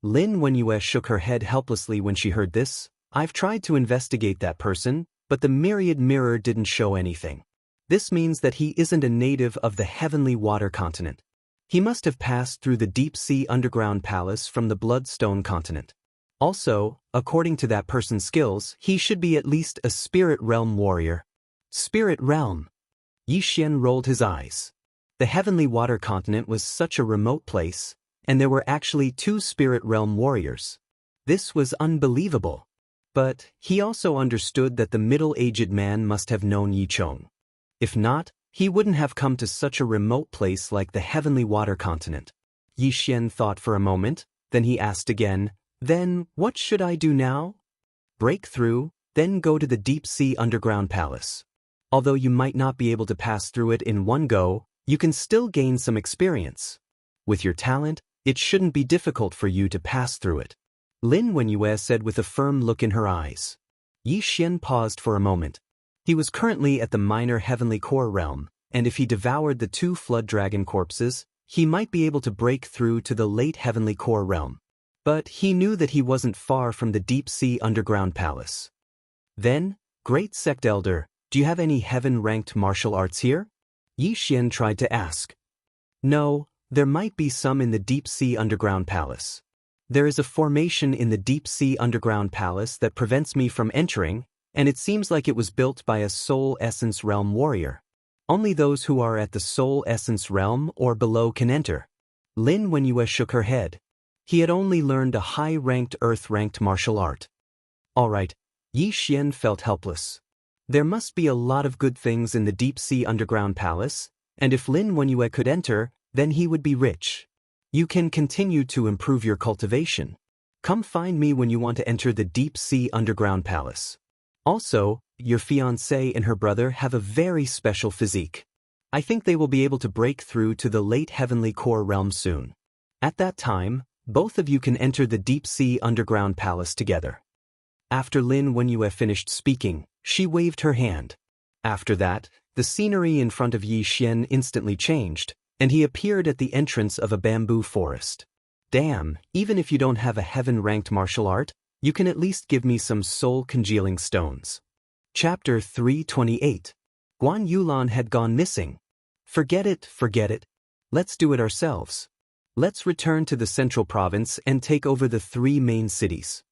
Lin Wenyue shook her head helplessly when she heard this. "I've tried to investigate that person, but the myriad mirror didn't show anything. This means that he isn't a native of the Heavenly Water continent. He must have passed through the deep-sea underground palace from the Bloodstone continent. Also, according to that person's skills, he should be at least a spirit realm warrior." Spirit realm. Yi Xian rolled his eyes. The Heavenly Water continent was such a remote place, and there were actually 2 spirit realm warriors. This was unbelievable. But he also understood that the middle-aged man must have known Yi Chong. If not, he wouldn't have come to such a remote place like the Heavenly Water continent. Yi Xian thought for a moment, then he asked again, "Then, what should I do now?" "Break through, then go to the deep-sea underground palace. Although you might not be able to pass through it in one go, you can still gain some experience. With your talent, it shouldn't be difficult for you to pass through it," Lin Wenyue said with a firm look in her eyes. Yi Xian paused for a moment. He was currently at the minor heavenly core realm, and if he devoured the 2 flood dragon corpses, he might be able to break through to the late heavenly core realm. But he knew that he wasn't far from the deep-sea underground palace. "Then, Great Sect Elder, do you have any heaven-ranked martial arts here?" Yi Xian tried to ask. "No, there might be some in the deep-sea underground palace. There is a formation in the deep-sea underground palace that prevents me from entering, and it seems like it was built by a Soul Essence Realm warrior. Only those who are at the Soul Essence Realm or below can enter." Lin Wenyue shook her head. He had only learned a high-ranked Earth-ranked martial art. All right, Yi Xian felt helpless. There must be a lot of good things in the deep-sea underground palace, and if Lin Wenyue could enter, then he would be rich. "You can continue to improve your cultivation. Come find me when you want to enter the deep-sea underground palace. Also, your fiancée and her brother have a very special physique. I think they will be able to break through to the late heavenly core realm soon. At that time, both of you can enter the deep-sea underground palace together." After Lin Wenyue finished speaking, she waved her hand. After that, the scenery in front of Yi Xian instantly changed, and he appeared at the entrance of a bamboo forest. "Damn, even if you don't have a heaven-ranked martial art, you can at least give me some soul-congealing stones." Chapter 328. Guan Yulan had gone missing. Forget it. Let's do it ourselves. Let's return to the central province and take over the 3 main cities.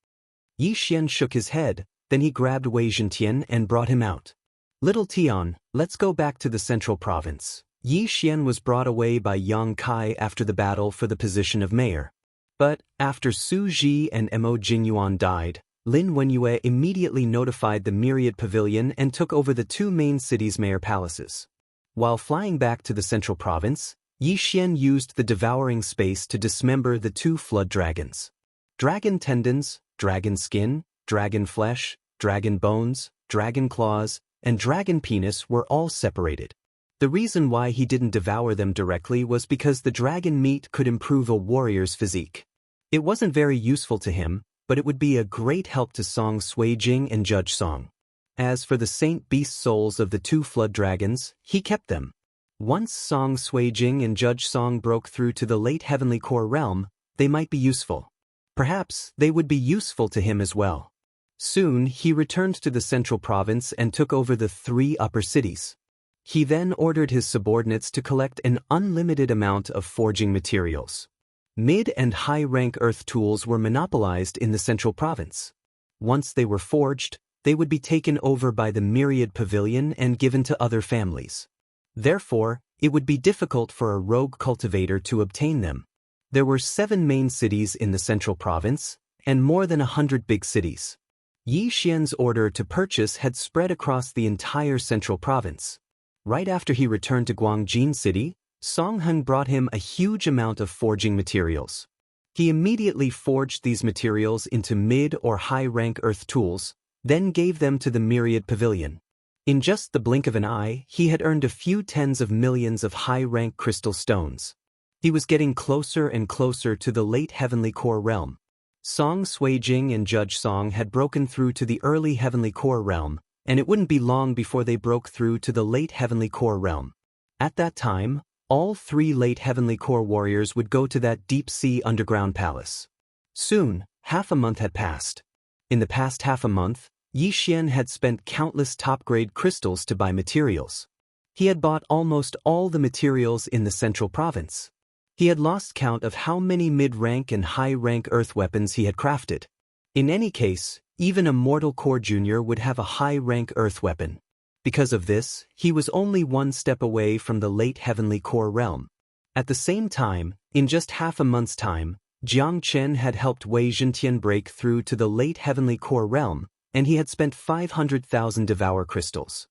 Yi Xian shook his head, then he grabbed Wei Zhentian and brought him out. "Little Tian, let's go back to the central province." Yi Xian was brought away by Yang Kai after the battle for the position of mayor. But, after Su Ji and Mo Jinyuan died, Lin Wenyue immediately notified the Myriad Pavilion and took over the 2 main cities' mayor palaces. While flying back to the central province, Yi Xian used the devouring space to dismember the 2 flood dragons. Dragon tendons, dragon skin, dragon flesh, dragon bones, dragon claws, and dragon penis were all separated. The reason why he didn't devour them directly was because the dragon meat could improve a warrior's physique. It wasn't very useful to him, but it would be a great help to Song Suijing and Judge Song. As for the saint beast souls of the 2 flood dragons, he kept them. Once Song Suijing and Judge Song broke through to the late heavenly core realm, they might be useful. Perhaps they would be useful to him as well. Soon he returned to the central province and took over the 3 upper cities. He then ordered his subordinates to collect an unlimited amount of forging materials. Mid- and high-rank earth tools were monopolized in the central province. Once they were forged, they would be taken over by the Myriad Pavilion and given to other families. Therefore, it would be difficult for a rogue cultivator to obtain them. There were 7 main cities in the central province, and more than 100 big cities. Yi Xian's order to purchase had spread across the entire central province. Right after he returned to Guangjin City, Song Heng brought him a huge amount of forging materials. He immediately forged these materials into mid- or high-rank earth tools, then gave them to the Myriad Pavilion. In just the blink of an eye, he had earned a few tens of millions of high-rank crystal stones. He was getting closer and closer to the late heavenly core realm. Song Suijing and Judge Song had broken through to the early heavenly core realm, and it wouldn't be long before they broke through to the late heavenly core realm. At that time, all 3 late heavenly core warriors would go to that deep-sea underground palace. Soon, half a month had passed. In the past half a month, Yi Xian had spent countless top-grade crystals to buy materials. He had bought almost all the materials in the central province. He had lost count of how many mid-rank and high-rank earth weapons he had crafted. In any case, even a mortal core junior would have a high-rank earth weapon. Because of this, he was only one step away from the late heavenly core realm. At the same time, in just half a month's time, Jiang Chen had helped Wei Zhentian break through to the late heavenly core realm, and he had spent 500,000 devour crystals.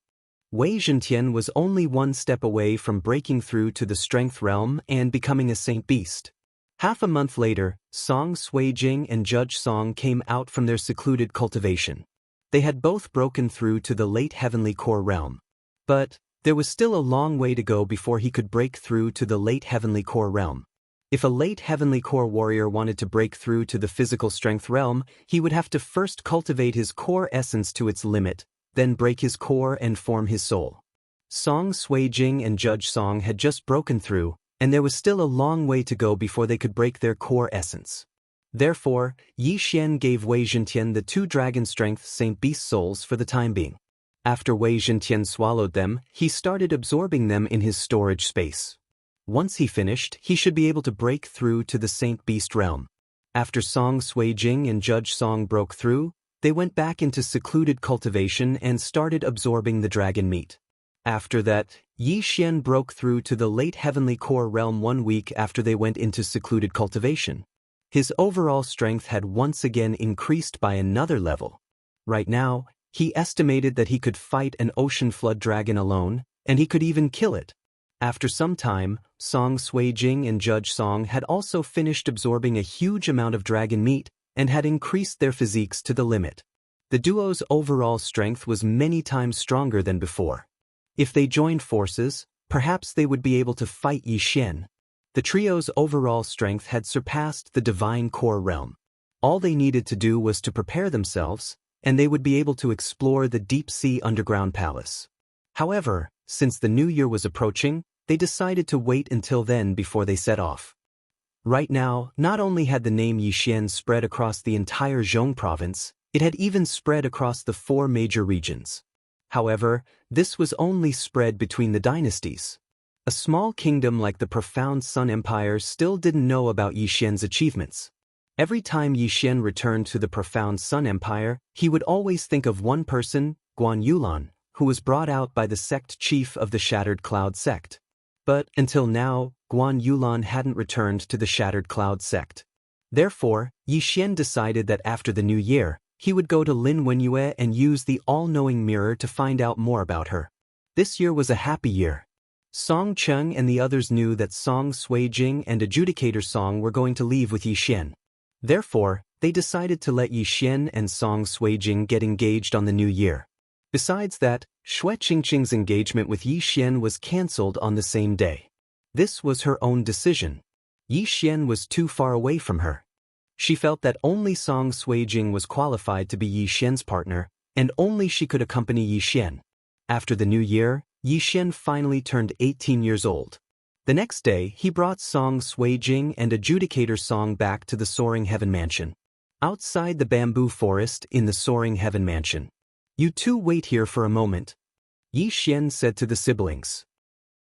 Wei Zhentian was only one step away from breaking through to the strength realm and becoming a saint beast. Half a month later, Song Suijing and Judge Song came out from their secluded cultivation. They had both broken through to the late heavenly core realm. But there was still a long way to go before he could break through to the late heavenly core realm. If a late heavenly core warrior wanted to break through to the physical strength realm, he would have to first cultivate his core essence to its limit, then break his core and form his soul. Song Suijing and Judge Song had just broken through, and there was still a long way to go before they could break their core essence. Therefore, Yi Xian gave Wei Zhentian the 2 dragon strength Saint Beast souls for the time being. After Wei Zhentian swallowed them, he started absorbing them in his storage space. Once he finished, he should be able to break through to the Saint Beast realm. After Song Suijing and Judge Song broke through, they went back into secluded cultivation and started absorbing the dragon meat. After that, Yi Xian broke through to the late heavenly core realm 1 week after they went into secluded cultivation. His overall strength had once again increased by another level. Right now, he estimated that he could fight an ocean flood dragon alone, and he could even kill it. After some time, Song Suijing and Judge Song had also finished absorbing a huge amount of dragon meat and had increased their physiques to the limit. The duo's overall strength was many times stronger than before. If they joined forces, perhaps they would be able to fight Yi Xian. The trio's overall strength had surpassed the divine core realm. All they needed to do was to prepare themselves, and they would be able to explore the deep-sea underground palace. However, since the new year was approaching, they decided to wait until then before they set off. Right now, not only had the name Yi Xian spread across the entire Zhong province, it had even spread across the 4 major regions. However, this was only spread between the dynasties. A small kingdom like the Profound Sun Empire still didn't know about Yi Xian's achievements. Every time Yi Xian returned to the Profound Sun Empire, he would always think of one person, Guan Yulan, who was brought out by the sect chief of the Shattered Cloud sect. But, until now, Guan Yulan hadn't returned to the Shattered Cloud sect. Therefore, Yi Xian decided that after the new year, he would go to Lin Wenyue and use the all-knowing mirror to find out more about her. This year was a happy year. Song Cheng and the others knew that Song Suijing and Adjudicator Song were going to leave with Yi Xian. Therefore, they decided to let Yi Xian and Song Suijing get engaged on the new year. Besides that, Xue Qingqing's engagement with Yi Xian was cancelled on the same day. This was her own decision. Yi Xian was too far away from her. She felt that only Song Suijing was qualified to be Yi Xian's partner, and only she could accompany Yi Xian. After the new year, Yi Xian finally turned 18 years old. The next day, he brought Song Suijing and Adjudicator Song back to the Soaring Heaven Mansion. Outside the bamboo forest in the Soaring Heaven Mansion. "You two wait here for a moment," Yi Xian said to the siblings.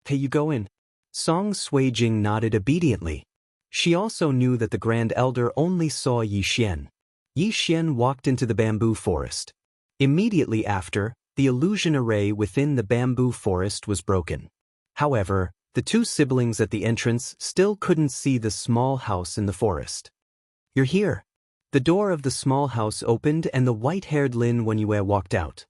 "Hey, you go in." Song Suijing nodded obediently. She also knew that the Grand Elder only saw Yi Xian. Yi Xian walked into the bamboo forest. Immediately after, the illusion array within the bamboo forest was broken. However, the 2 siblings at the entrance still couldn't see the small house in the forest. "You're here." The door of the small house opened and the white-haired Lin Wenyue walked out.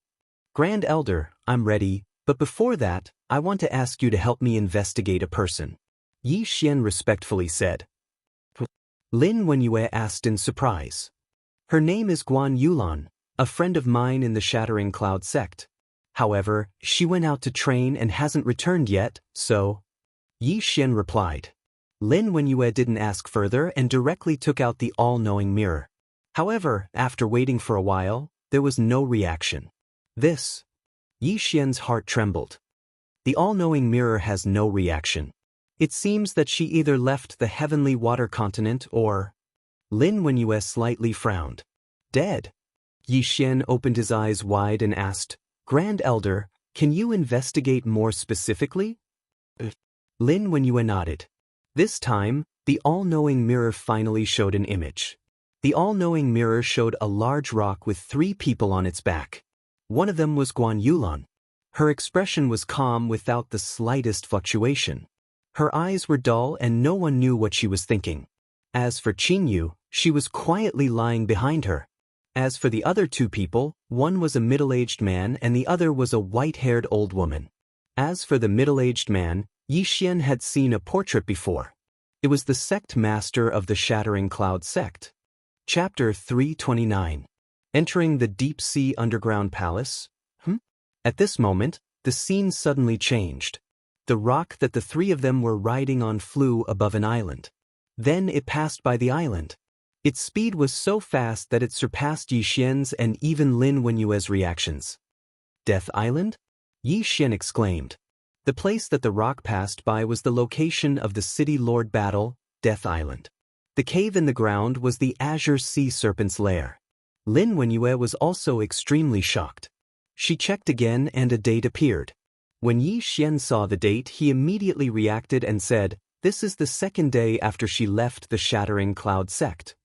"Grand Elder, I'm ready, but before that, I want to ask you to help me investigate a person," Yi Xian respectfully said. Lin Wenyue asked in surprise. "Her name is Guan Yulan, a friend of mine in the Shattering Cloud sect." However, she went out to train and hasn't returned yet, so... Yi Xian replied. Lin Wenyue didn't ask further and directly took out the all-knowing mirror. However, after waiting for a while, there was no reaction. This... Yi Xian's heart trembled. The all-knowing mirror has no reaction. It seems that she either left the heavenly water continent or... Lin Wenyue slightly frowned. Dead. Yi Xian opened his eyes wide and asked, Grand Elder, can you investigate more specifically? Lin Wenyue nodded. This time, the all-knowing mirror finally showed an image. The all-knowing mirror showed a large rock with 3 people on its back. One of them was Guan Yulan. Her expression was calm without the slightest fluctuation. Her eyes were dull and no one knew what she was thinking. As for Qingyu, she was quietly lying behind her. As for the other 2 people, one was a middle-aged man and the other was a white-haired old woman. As for the middle-aged man, Yi Xian had seen a portrait before. It was the sect master of the Shattering Cloud sect. Chapter 329. Entering the deep-sea underground palace? At this moment, the scene suddenly changed. The rock that the 3 of them were riding on flew above an island. Then it passed by the island. Its speed was so fast that it surpassed Yi Xian's and even Lin Wenyue's reactions. Death Island? Yi Xian exclaimed. The place that the rock passed by was the location of the City Lord Battle, Death Island. The cave in the ground was the Azure Sea Serpent's lair. Lin Wenyue was also extremely shocked. She checked again and a date appeared. When Yi Xian saw the date, he immediately reacted and said, This is the 2nd day after she left the Shattering Cloud sect.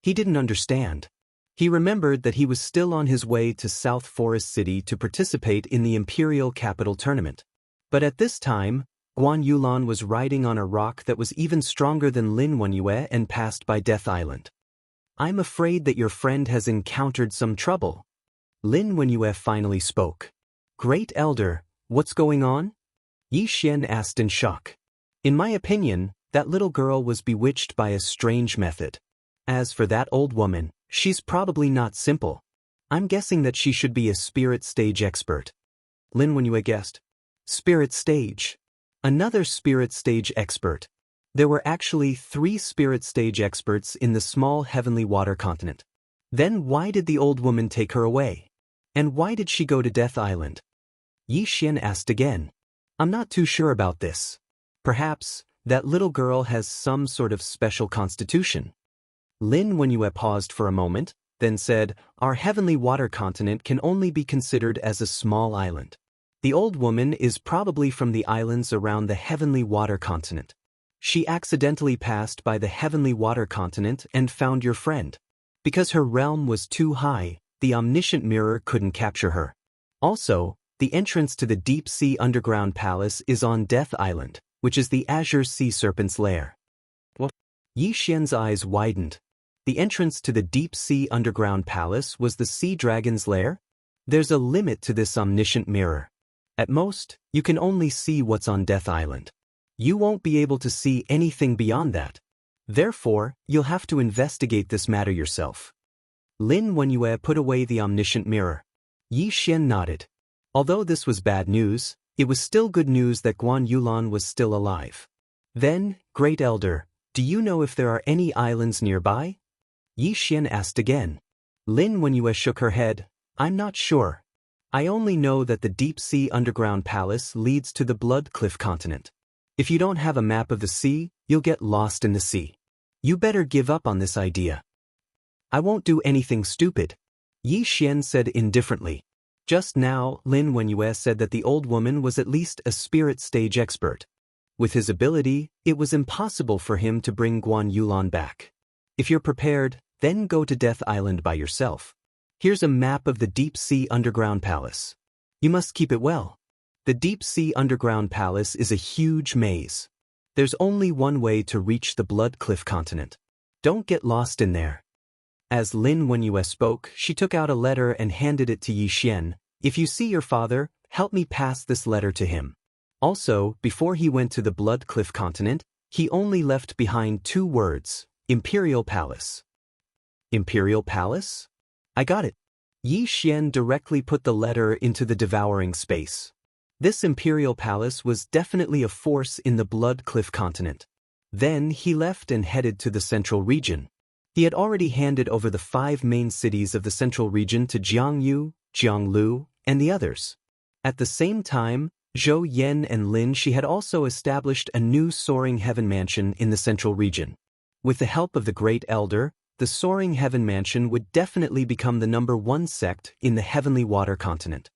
He didn't understand. He remembered that he was still on his way to South Forest City to participate in the Imperial Capital Tournament. But at this time, Guan Yulan was riding on a rock that was even stronger than Lin Wenyue and passed by Death Island. I'm afraid that your friend has encountered some trouble. Lin Wenyue finally spoke. Great Elder, what's going on? Yi Xian asked in shock. In my opinion, that little girl was bewitched by a strange method. As for that old woman, she's probably not simple. I'm guessing that she should be a spirit stage expert. Lin Wenyue guessed. Spirit stage. Another spirit stage expert. There were actually 3 spirit stage experts in the small heavenly water continent. Then why did the old woman take her away? And why did she go to Death Island? Yi Xian asked again. I'm not too sure about this. Perhaps, that little girl has some sort of special constitution. Lin Wenyue paused for a moment, then said, Our heavenly water continent can only be considered as a small island. The old woman is probably from the islands around the heavenly water continent. She accidentally passed by the heavenly water continent and found your friend. Because her realm was too high, the omniscient mirror couldn't capture her. Also, the entrance to the deep-sea underground palace is on Death Island, which is the Azure Sea Serpent's lair. What? Yi Xian's eyes widened. The entrance to the deep-sea underground palace was the Sea Dragon's lair? There's a limit to this omniscient mirror. At most, you can only see what's on Death Island. You won't be able to see anything beyond that. Therefore, you'll have to investigate this matter yourself. Lin Wenyue put away the omniscient mirror. Yi Xian nodded. Although this was bad news, it was still good news that Guan Yulan was still alive. Then, Great Elder, do you know if there are any islands nearby? Yi Xian asked again. Lin Wenyue shook her head. I'm not sure. I only know that the deep-sea underground palace leads to the Blood Cliff continent. If you don't have a map of the sea, you'll get lost in the sea. You better give up on this idea. I won't do anything stupid. Yi Xian said indifferently. Just now, Lin Wenyue said that the old woman was at least a spirit stage expert. With his ability, it was impossible for him to bring Guan Yulan back. If you're prepared, then go to Death Island by yourself. Here's a map of the deep-sea underground palace. You must keep it well. The deep-sea underground palace is a huge maze. There's only one way to reach the Blood Cliff continent. Don't get lost in there. As Lin Wenyue spoke, she took out a letter and handed it to Yi Xian. If you see your father, help me pass this letter to him. Also, before he went to the Blood Cliff continent, he only left behind 2 words, Imperial Palace. Imperial Palace? I got it. Yi Xian directly put the letter into the devouring space. This imperial palace was definitely a force in the Blood Cliff continent. Then he left and headed to the central region. He had already handed over the 5 main cities of the central region to Jiangyu, Jianglu, and the others. At the same time, Zhou Yan and Lin Shi had also established a new Soaring Heaven Mansion in the central region. With the help of the Great Elder, the Soaring Heaven Mansion would definitely become the #1 sect in the Heavenly Water continent.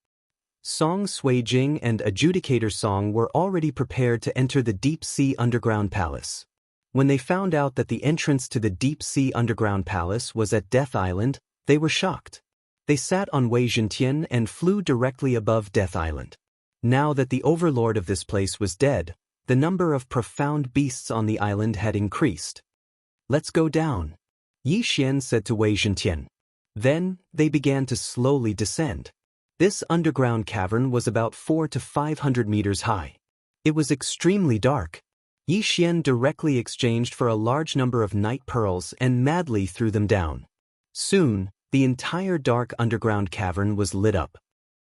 Song Suijing and Adjudicator Song were already prepared to enter the Deep Sea Underground Palace. When they found out that the entrance to the Deep Sea Underground Palace was at Death Island, they were shocked. They sat on Wei Zhentian and flew directly above Death Island. Now that the overlord of this place was dead, the number of profound beasts on the island had increased. "Let's go down," Yi Xian said to Wei Zhentian. Then, they began to slowly descend. This underground cavern was about 400 to 500 meters high. It was extremely dark. Yi Xian directly exchanged for a large number of night pearls and madly threw them down. Soon, the entire dark underground cavern was lit up.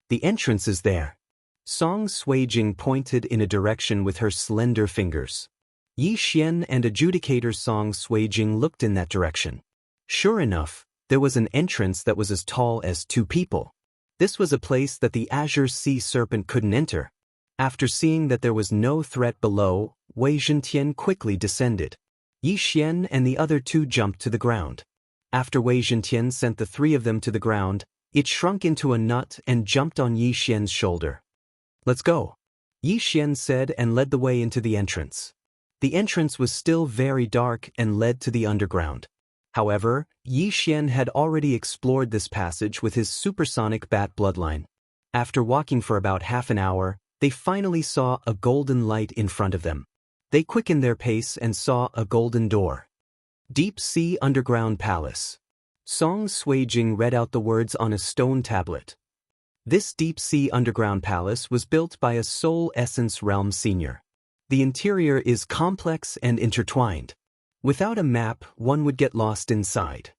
"The entrance is there." Song Suijing pointed in a direction with her slender fingers. Yi Xian and Adjudicator Song Suijing looked in that direction. Sure enough, there was an entrance that was as tall as 2 people. This was a place that the Azure Sea Serpent couldn't enter. After seeing that there was no threat below, Wei Zhentian quickly descended. Yi Xian and the other 2 jumped to the ground. After Wei Zhentian sent the 3 of them to the ground, it shrunk into a nut and jumped on Yi Xian's shoulder. "Let's go," Yi Xian said and led the way into the entrance. The entrance was still very dark and led to the underground. However, Yi Xian had already explored this passage with his supersonic bat bloodline. After walking for about half an hour, they finally saw a golden light in front of them. They quickened their pace and saw a golden door. "Deep Sea Underground Palace." Song Suijing read out the words on a stone tablet. This Deep Sea Underground Palace was built by a Soul Essence Realm Senior. The interior is complex and intertwined. Without a map, one would get lost inside.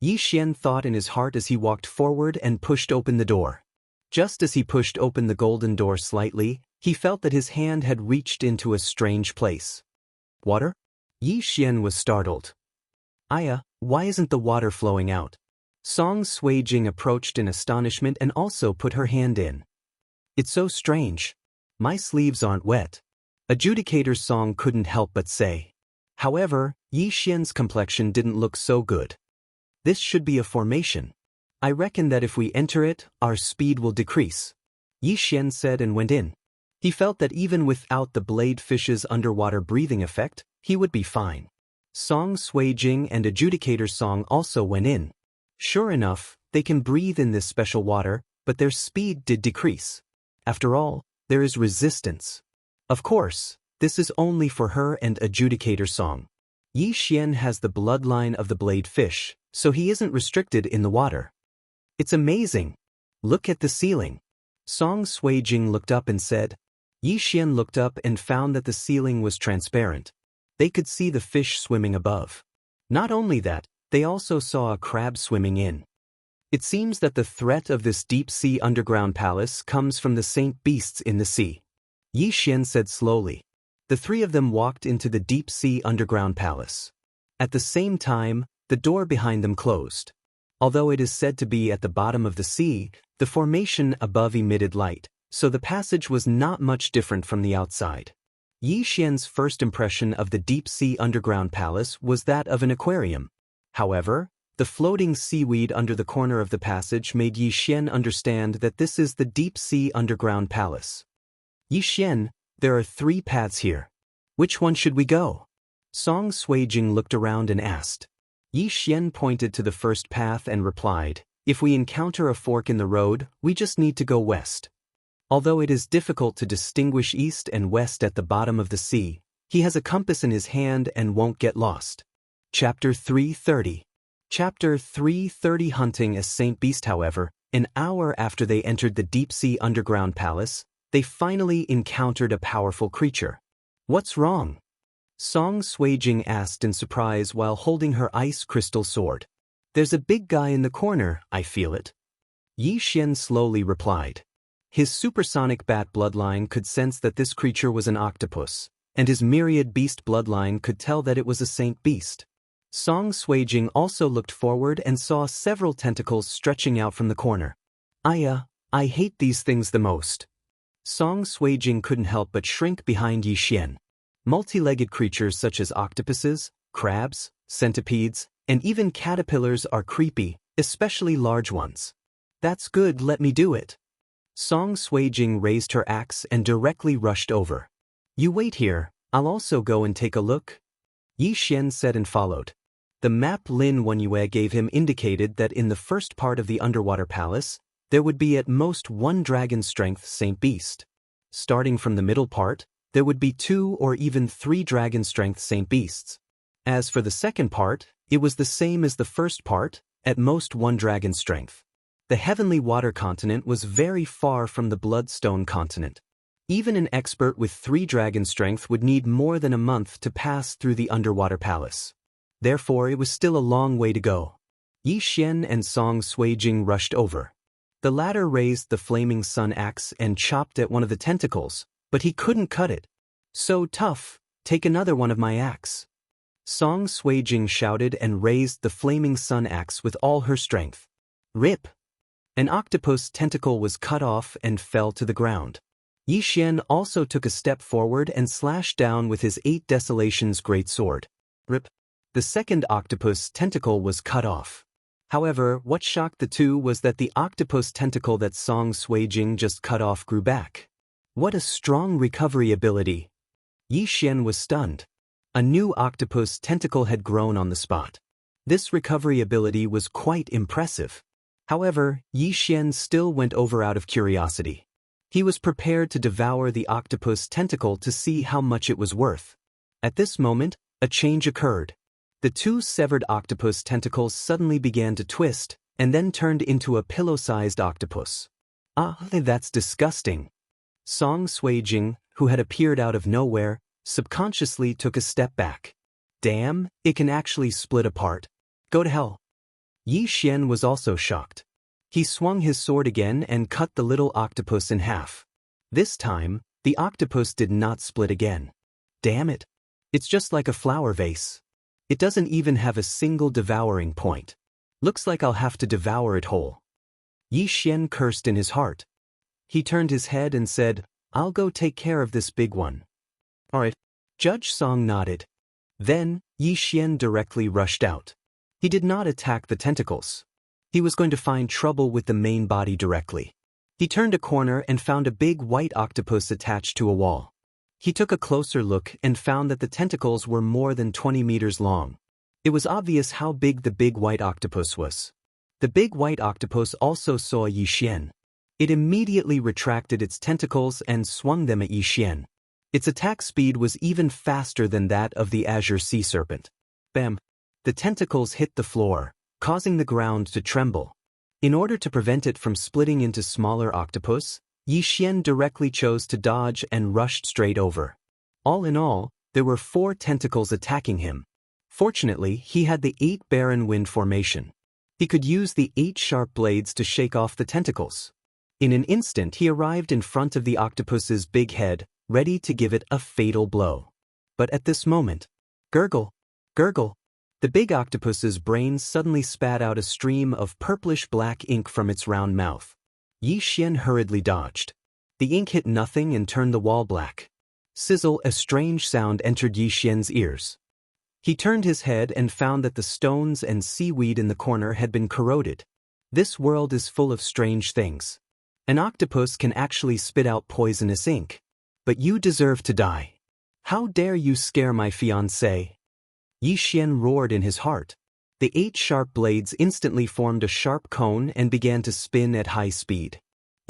Yi Xian thought in his heart as he walked forward and pushed open the door. Just as he pushed open the golden door slightly, he felt that his hand had reached into a strange place. "Water?" Yi Xian was startled. "Aya, why isn't the water flowing out?" Song Suijing approached in astonishment and also put her hand in. "It's so strange. My sleeves aren't wet." Adjudicator Song couldn't help but say. However, Yi Xian's complexion didn't look so good. "This should be a formation. I reckon that if we enter it, our speed will decrease," Yi Xian said and went in. He felt that even without the blade fish's underwater breathing effect, he would be fine. Song Suijing and Adjudicator Song also went in. Sure enough, they can breathe in this special water, but their speed did decrease. After all, there is resistance. Of course, this is only for her and Adjudicator Song. Yi Xian has the bloodline of the blade fish, so he isn't restricted in the water. "It's amazing. Look at the ceiling." Song Suijing looked up and said. Yi Xian looked up and found that the ceiling was transparent. They could see the fish swimming above. Not only that, they also saw a crab swimming in. It seems that the threat of this deep sea underground palace comes from the saint beasts in the sea, Yi Xian said slowly. The 3 of them walked into the deep sea underground palace. At the same time, the door behind them closed. Although it is said to be at the bottom of the sea, the formation above emitted light, so the passage was not much different from the outside. Yi Xian's first impression of the deep sea underground palace was that of an aquarium. However, the floating seaweed under the corner of the passage made Yi Xian understand that this is the deep sea underground palace. "Yi Xian, there are 3 paths here. Which one should we go?" Song Suijing looked around and asked. Yi Xian pointed to the first path and replied, "If we encounter a fork in the road, we just need to go west." Although it is difficult to distinguish east and west at the bottom of the sea, he has a compass in his hand and won't get lost. Chapter 330. Chapter 330. Hunting a Saint Beast. However, an hour after they entered the deep-sea underground palace, they finally encountered a powerful creature. "What's wrong?" Song Suijing asked in surprise while holding her ice crystal sword. "There's a big guy in the corner, I feel it." Yi Xian slowly replied. His supersonic bat bloodline could sense that this creature was an octopus, and his myriad beast bloodline could tell that it was a saint beast. Song Suijing also looked forward and saw several tentacles stretching out from the corner. I hate these things the most. Song Suijing couldn't help but shrink behind Yi Xian. Multi-legged creatures such as octopuses, crabs, centipedes, and even caterpillars are creepy, especially large ones. That's good, let me do it. Song Suijing raised her axe and directly rushed over. You wait here, I'll also go and take a look. Yi Xian said and followed. The map Lin Wenyue gave him indicated that in the first part of the underwater palace, there would be at most one dragon-strength saint beast. Starting from the middle part, there would be 2 or even 3 dragon-strength saint beasts. As for the second part, it was the same as the first part, at most 1 dragon strength. The heavenly water continent was very far from the bloodstone continent. Even an expert with 3 dragon strength would need more than a month to pass through the underwater palace. Therefore, it was still a long way to go. Yi Xian and Song Suijing rushed over. The latter raised the flaming sun axe and chopped at one of the tentacles, but he couldn't cut it. So tough, take another one of my axe. Song Suijing shouted and raised the flaming sun axe with all her strength. Rip! An octopus tentacle was cut off and fell to the ground. Yi Xian also took a step forward and slashed down with his 8 Desolations great sword. Rip! The second octopus tentacle was cut off. However, what shocked the two was that the octopus tentacle that Song Suijing just cut off grew back. What a strong recovery ability! Yi Xian was stunned. A new octopus tentacle had grown on the spot. This recovery ability was quite impressive. However, Yi Xian still went over out of curiosity. He was prepared to devour the octopus tentacle to see how much it was worth. At this moment, a change occurred. The 2 severed octopus tentacles suddenly began to twist, and then turned into a pillow-sized octopus. That's disgusting. Song Suijing, who had appeared out of nowhere, subconsciously took a step back. Damn, it can actually split apart. Go to hell. Yi Xian was also shocked. He swung his sword again and cut the little octopus in half. This time, the octopus did not split again. Damn it. It's just like a flower vase. It doesn't even have a single devouring point. Looks like I'll have to devour it whole. Yi Xian cursed in his heart. He turned his head and said, I'll go take care of this big one. Alright. Judge Song nodded. Then, Yi Xian directly rushed out. He did not attack the tentacles. He was going to find trouble with the main body directly. He turned a corner and found a big white octopus attached to a wall. He took a closer look and found that the tentacles were more than 20 meters long. It was obvious how big the big white octopus was. The big white octopus also saw Yi Xian. It immediately retracted its tentacles and swung them at Yi Xian. Its attack speed was even faster than that of the azure sea serpent. Bam! The tentacles hit the floor, causing the ground to tremble. In order to prevent it from splitting into smaller octopus, Yi Xian directly chose to dodge and rushed straight over. All in all, there were 4 tentacles attacking him. Fortunately, he had the 8 barren wind formation. He could use the 8 sharp blades to shake off the tentacles. In an instant he arrived in front of the octopus's big head, ready to give it a fatal blow. But at this moment, gurgle, gurgle, the big octopus's brain suddenly spat out a stream of purplish-black ink from its round mouth. Yi Xian hurriedly dodged. The ink hit nothing and turned the wall black. Sizzle, a strange sound entered Yi Xian's ears. He turned his head and found that the stones and seaweed in the corner had been corroded. This world is full of strange things. An octopus can actually spit out poisonous ink. But you deserve to die. How dare you scare my fiancé? Yi Xian roared in his heart. The 8 sharp blades instantly formed a sharp cone and began to spin at high speed.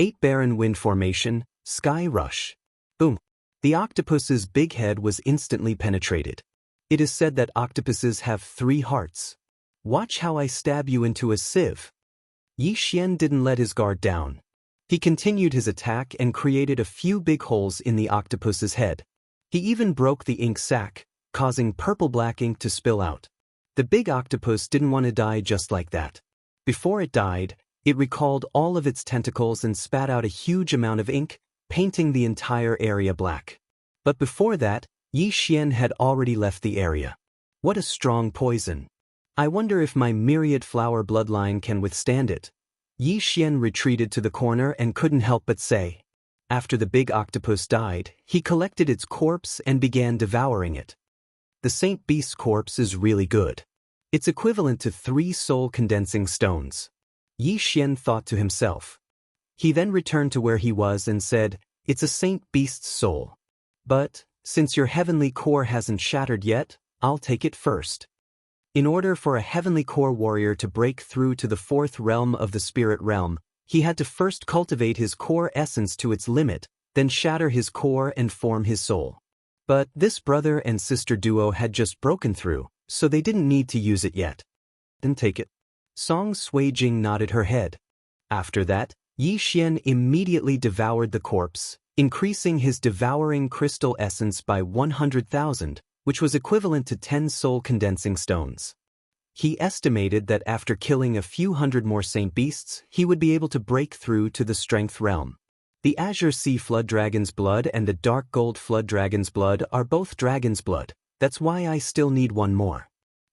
8 barren wind formation, sky rush. Boom! The octopus's big head was instantly penetrated. It is said that octopuses have 3 hearts. Watch how I stab you into a sieve. Yi Xian didn't let his guard down. He continued his attack and created a few big holes in the octopus's head. He even broke the ink sac, causing purple-black ink to spill out. The big octopus didn't want to die just like that. Before it died, It recalled all of its tentacles and spat out a huge amount of ink, painting the entire area black. But before that, Yi Xian had already left the area. What a strong poison. I wonder if my myriad flower bloodline can withstand it. Yi Xian retreated to the corner and couldn't help but say. After the big octopus died, he collected its corpse and began devouring it. The Saint Beast's corpse is really good. It's equivalent to 3 soul-condensing stones. Yi Xian thought to himself. He then returned to where he was and said, "It's a Saint Beast's soul. But, since your heavenly core hasn't shattered yet, I'll take it first." In order for a heavenly core warrior to break through to the 4th realm of the spirit realm, he had to first cultivate his core essence to its limit, then shatter his core and form his soul. But this brother and sister duo had just broken through, so they didn't need to use it yet. Then take it. Song Suijing nodded her head. After that, Yi Xian immediately devoured the corpse, increasing his devouring crystal essence by 100,000, which was equivalent to 10 soul-condensing stones. He estimated that after killing a few hundred more Saint Beasts, he would be able to break through to the Strength realm. The Azure Sea Flood Dragon's blood and the Dark Gold Flood Dragon's blood are both dragon's blood, that's why I still need one more.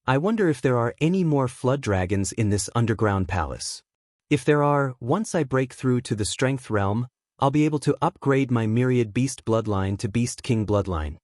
I wonder if there are any more flood dragons in this underground palace. If there are, once I break through to the Strength realm, I'll be able to upgrade my myriad beast bloodline to Beast King bloodline.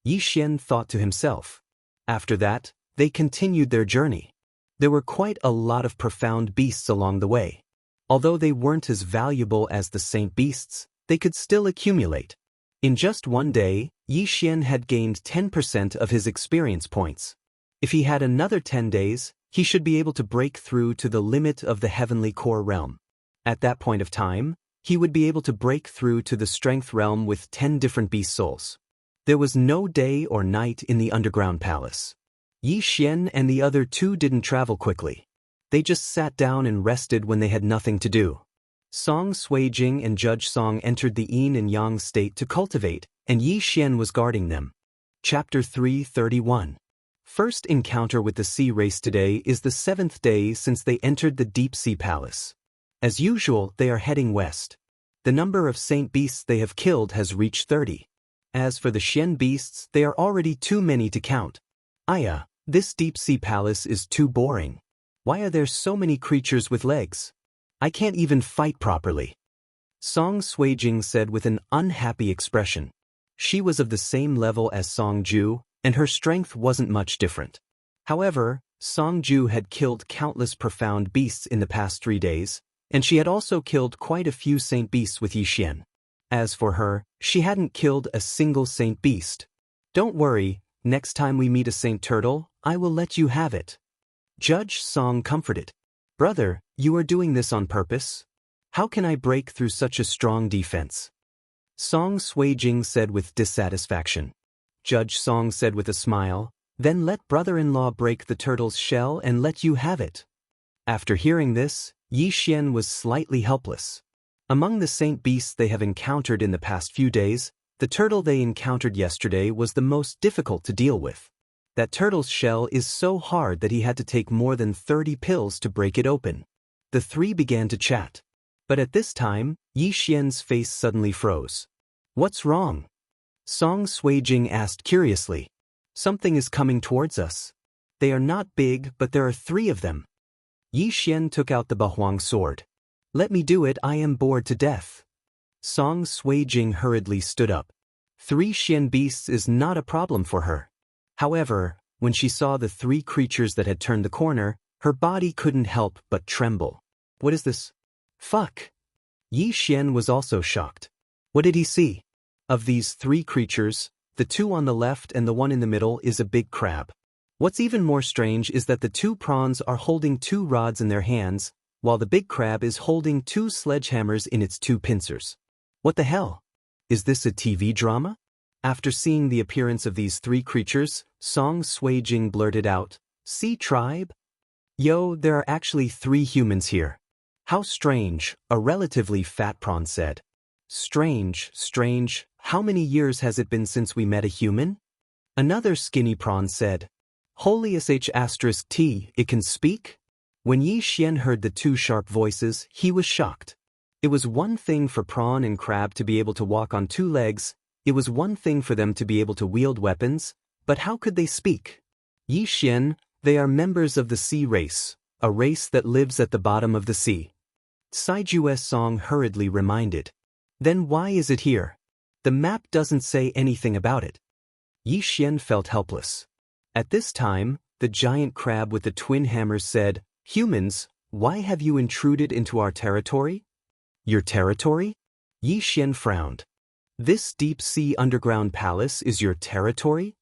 Yi Xian thought to himself. After that, they continued their journey. There were quite a lot of profound beasts along the way. Although they weren't as valuable as the Saint Beasts, they could still accumulate. In just one day, Yi Xian had gained 10% of his experience points. If he had another 10 days, he should be able to break through to the limit of the heavenly core realm. At that point of time, he would be able to break through to the Strength realm with 10 different beast souls. There was no day or night in the underground palace. Yi Xian and the other 2 didn't travel quickly. They just sat down and rested when they had nothing to do. Song Suijing and Judge Song entered the yin and yang state to cultivate, and Yi Xian was guarding them. Chapter 331. First encounter with the sea race today is the 7th day since they entered the Deep Sea Palace. As usual, they are heading west. The number of Saint Beasts they have killed has reached 30. As for the Xian Beasts, they are already too many to count. Aya, this Deep Sea Palace is too boring. Why are there so many creatures with legs? I can't even fight properly. Song Suijing said with an unhappy expression. She was of the same level as Song Ju, and her strength wasn't much different. However, Song Ju had killed countless profound beasts in the past 3 days, and she had also killed quite a few Saint Beasts with Yi Xian. As for her, she hadn't killed a single Saint Beast. Don't worry, next time we meet a Saint Turtle, I will let you have it. Judge Song comforted. Brother, you are doing this on purpose? How can I break through such a strong defense? Song Suijing said with dissatisfaction. Judge Song said with a smile, then let brother-in-law break the turtle's shell and let you have it. After hearing this, Yi Xian was slightly helpless. Among the Saint Beasts they have encountered in the past few days, the turtle they encountered yesterday was the most difficult to deal with. That turtle's shell is so hard that he had to take more than 30 pills to break it open. The 3 began to chat. But at this time, Yi Xian's face suddenly froze. What's wrong? Song Suijing asked curiously. Something is coming towards us. They are not big, but there are 3 of them. Yi Xian took out the Bahuang sword. Let me do it, I am bored to death. Song Suijing hurriedly stood up. 3 Xian beasts is not a problem for her. However, when she saw the 3 creatures that had turned the corner, her body couldn't help but tremble. What is this? Fuck! Yi Xian was also shocked. What did he see? Of these 3 creatures, the 2 on the left and the one in the middle is a big crab. What's even more strange is that the 2 prawns are holding 2 rods in their hands, while the big crab is holding 2 sledgehammers in its 2 pincers. What the hell? Is this a TV drama? After seeing the appearance of these 3 creatures, Song Suijing blurted out, Sea tribe? Yo, there are actually 3 humans here. How strange, a relatively fat prawn said. Strange, how many years has it been since we met a human? Another skinny prawn said. Holy sh*t, it can speak? When Yi Xian heard the two sharp voices, he was shocked. It was one thing for prawn and crab to be able to walk on two legs, it was one thing for them to be able to wield weapons, but how could they speak? Yi Xian, they are members of the sea race, a race that lives at the bottom of the sea. Saiju's song hurriedly reminded. Then why is it here? The map doesn't say anything about it. Yi Xian felt helpless. At this time, the giant crab with the twin hammers said, "Humans, why have you intruded into our territory?" "Your territory?" Yi Xian frowned. "This deep-sea underground palace is your territory?"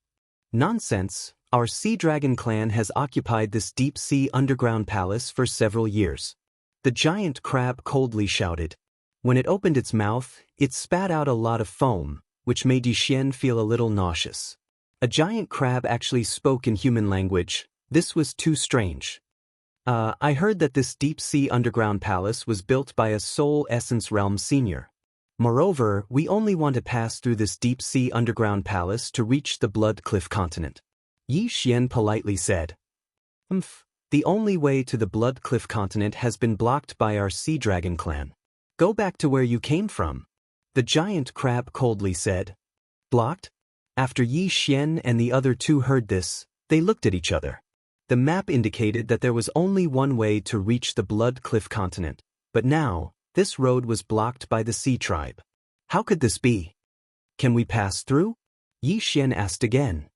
"Nonsense, our sea dragon clan has occupied this deep-sea underground palace for several years." The giant crab coldly shouted. When it opened its mouth, it spat out a lot of foam, which made Yi Xian feel a little nauseous. A giant crab actually spoke in human language. This was too strange. I heard that this deep-sea underground palace was built by a Soul Essence Realm senior. Moreover, we only want to pass through this deep-sea underground palace to reach the Blood Cliff continent. Yi Xian politely said. The only way to the Blood Cliff continent has been blocked by our Sea Dragon clan. Go back to where you came from. The giant crab coldly said. Blocked? After Yi Xian and the other two heard this, they looked at each other. The map indicated that there was only one way to reach the Blood Cliff continent, but now, this road was blocked by the Sea Tribe. How could this be? Can we pass through? Yi Xian asked again.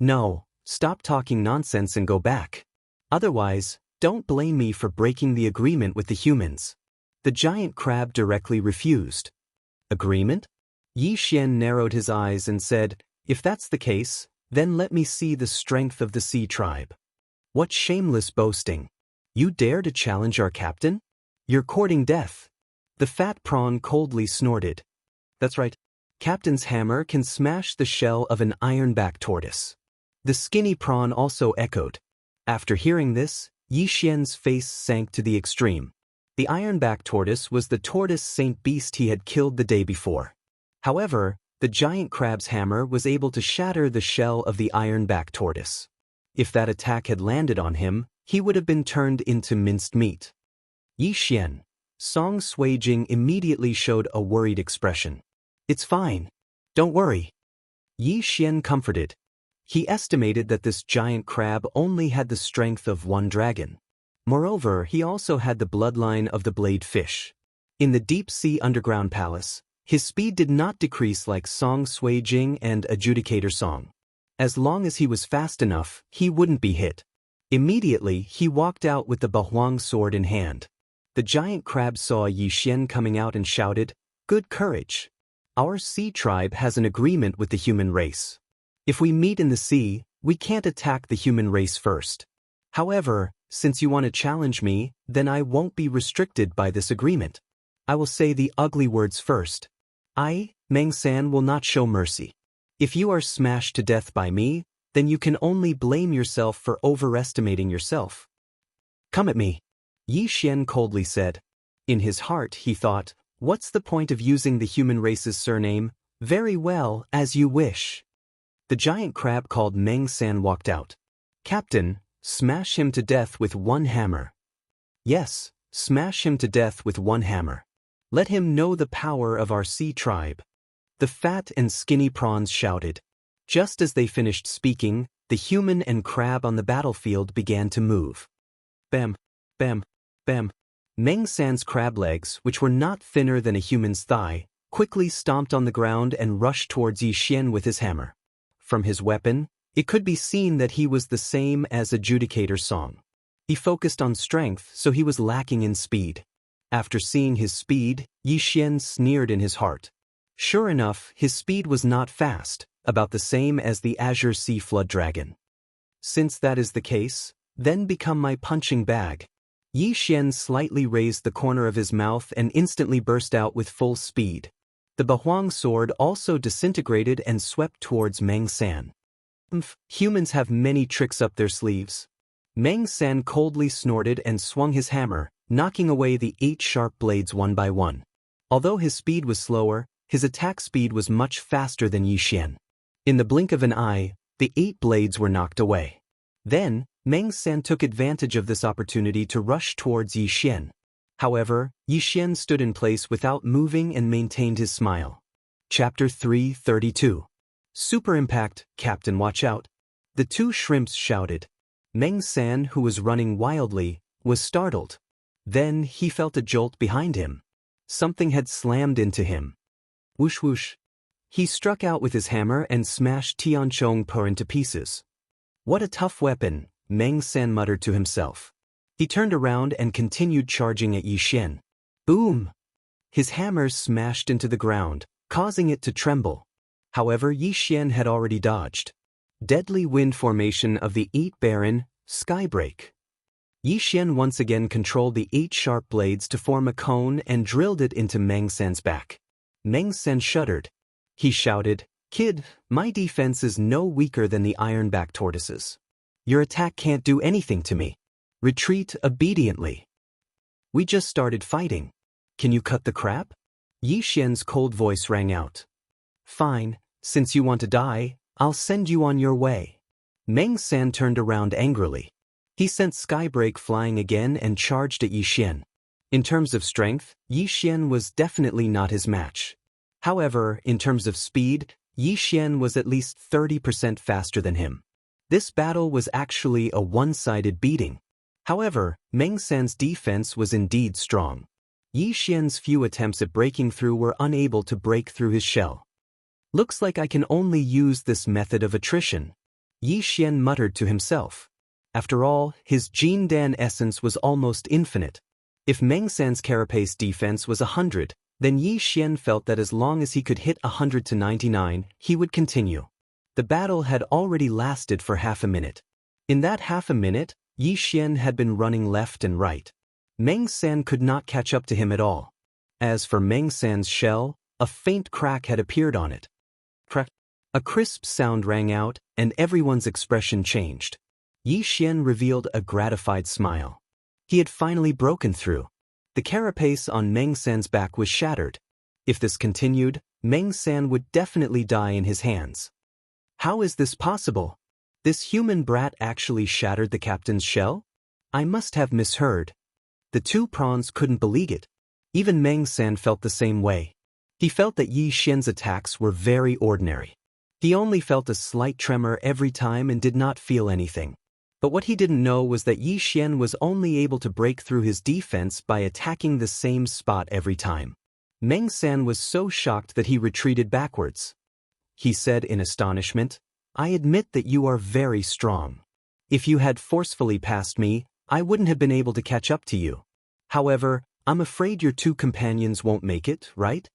No, stop talking nonsense and go back. Otherwise, don't blame me for breaking the agreement with the humans. The giant crab directly refused. Agreement? Yi Xian narrowed his eyes and said, if that's the case, then let me see the strength of the Sea Tribe. What shameless boasting. You dare to challenge our captain? You're courting death. The fat prawn coldly snorted. That's right. Captain's hammer can smash the shell of an ironback tortoise. The skinny prawn also echoed. After hearing this, Yi Xian's face sank to the extreme. The ironback tortoise was the tortoise saint beast he had killed the day before. However, the giant crab's hammer was able to shatter the shell of the ironback tortoise. If that attack had landed on him, he would have been turned into minced meat. Yi Xian. Song Suijing immediately showed a worried expression. It's fine. Don't worry. Yi Xian comforted. He estimated that this giant crab only had the strength of one dragon. Moreover, he also had the bloodline of the blade fish. In the deep-sea underground palace, his speed did not decrease like Song Suijing and Adjudicator Song. As long as he was fast enough, he wouldn't be hit. Immediately, he walked out with the Bahuang sword in hand. The giant crab saw Yi Xian coming out and shouted, Good courage. Our sea tribe has an agreement with the human race. If we meet in the sea, we can't attack the human race first. However, since you want to challenge me, then I won't be restricted by this agreement. I will say the ugly words first. I, Meng San, will not show mercy. If you are smashed to death by me, then you can only blame yourself for overestimating yourself. Come at me. Yi Xian coldly said. In his heart, he thought, what's the point of using the human race's surname? Very well, as you wish. The giant crab called Meng San walked out. Captain, smash him to death with one hammer. Yes, smash him to death with one hammer. Let him know the power of our sea tribe. The fat and skinny prawns shouted. Just as they finished speaking, the human and crab on the battlefield began to move. Bam, bam, bam. Meng San's crab legs, which were not thinner than a human's thigh, quickly stomped on the ground and rushed towards Yi Xian with his hammer. From his weapon, it could be seen that he was the same as Adjudicator Song. He focused on strength, so he was lacking in speed. After seeing his speed, Yi Xian sneered in his heart. Sure enough, his speed was not fast, about the same as the Azure Sea Flood Dragon. Since that is the case, then become my punching bag. Yi Xian slightly raised the corner of his mouth and instantly burst out with full speed. The Bahuang sword also disintegrated and swept towards Meng San. Humans have many tricks up their sleeves. Meng San coldly snorted and swung his hammer, knocking away the 8 sharp blades one by one. Although his speed was slower, his attack speed was much faster than Yi Xian. In the blink of an eye, the 8 blades were knocked away. Then, Meng San took advantage of this opportunity to rush towards Yi Xian. However, Yi Xian stood in place without moving and maintained his smile. Chapter 332. Super Impact, Captain, watch out. The two shrimps shouted. Meng San, who was running wildly, was startled. Then he felt a jolt behind him. Something had slammed into him. Whoosh whoosh. He struck out with his hammer and smashed Tianchong Po into pieces. What a tough weapon, Meng San muttered to himself. He turned around and continued charging at Yi Xian. Boom! His hammer smashed into the ground, causing it to tremble. However, Yi Xian had already dodged. Deadly wind formation of the 8 Baron, Skybreak. Yi Xian once again controlled the 8 sharp blades to form a cone and drilled it into Meng San's back. Meng San shuddered. He shouted, Kid, my defense is no weaker than the ironback tortoises. Your attack can't do anything to me. Retreat obediently. We just started fighting. Can you cut the crap? Yi Xian's cold voice rang out. Fine, since you want to die, I'll send you on your way. Meng San turned around angrily. He sent Skybreak flying again and charged at Yi Xian. In terms of strength, Yi Xian was definitely not his match. However, in terms of speed, Yi Xian was at least 30% faster than him. This battle was actually a one-sided beating. However, Meng San's defense was indeed strong. Yi Xian's few attempts at breaking through were unable to break through his shell. Looks like I can only use this method of attrition, Yi Xian muttered to himself. After all, his Jindan essence was almost infinite. If Meng San's carapace defense was 100, then Yi Xian felt that as long as he could hit 100 to 99, he would continue. The battle had already lasted for half a minute. In that half a minute, Yi Xian had been running left and right. Meng San could not catch up to him at all. As for Meng San's shell, a faint crack had appeared on it. Crack. A crisp sound rang out, and everyone's expression changed. Yi Xian revealed a gratified smile. He had finally broken through. The carapace on Meng San's back was shattered. If this continued, Meng San would definitely die in his hands. How is this possible? This human brat actually shattered the captain's shell? I must have misheard. The two prawns couldn't believe it. Even Meng San felt the same way. He felt that Yi Xian's attacks were very ordinary. He only felt a slight tremor every time and did not feel anything. But what he didn't know was that Yi Xian was only able to break through his defense by attacking the same spot every time. Meng San was so shocked that he retreated backwards. He said in astonishment, I admit that you are very strong. If you had forcefully passed me, I wouldn't have been able to catch up to you. However, I'm afraid your two companions won't make it, right?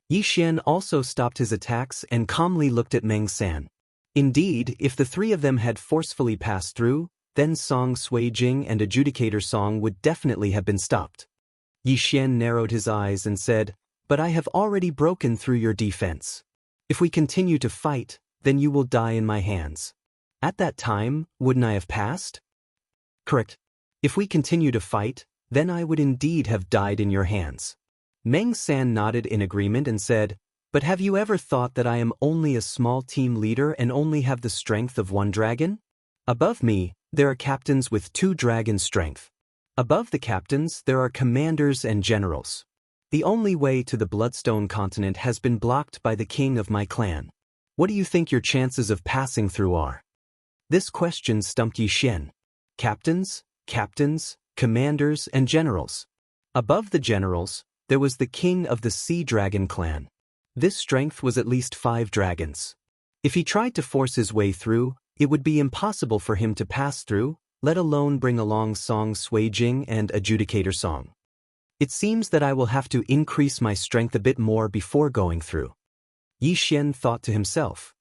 Yi Xian also stopped his attacks and calmly looked at Meng San. Indeed, if the three of them had forcefully passed through, then Song Suijing and Adjudicator Song would definitely have been stopped. Yi Xian narrowed his eyes and said, But I have already broken through your defense. If we continue to fight, then you will die in my hands. At that time, wouldn't I have passed? Correct. If we continue to fight, then I would indeed have died in your hands. Meng San nodded in agreement and said, But have you ever thought that I am only a small team leader and only have the strength of 1 dragon? Above me, there are captains with 2 dragon strength. Above the captains, there are commanders and generals. The only way to the Bloodstone continent has been blocked by the king of my clan. What do you think your chances of passing through are? This question stumped Yi Xian. Captains, commanders, and generals. Above the generals, there was the king of the Sea Dragon clan. This strength was at least 5 dragons. If he tried to force his way through, it would be impossible for him to pass through, let alone bring along Song Suijing and Adjudicator Song. It seems that I will have to increase my strength a bit more before going through. Yi Xian thought to himself.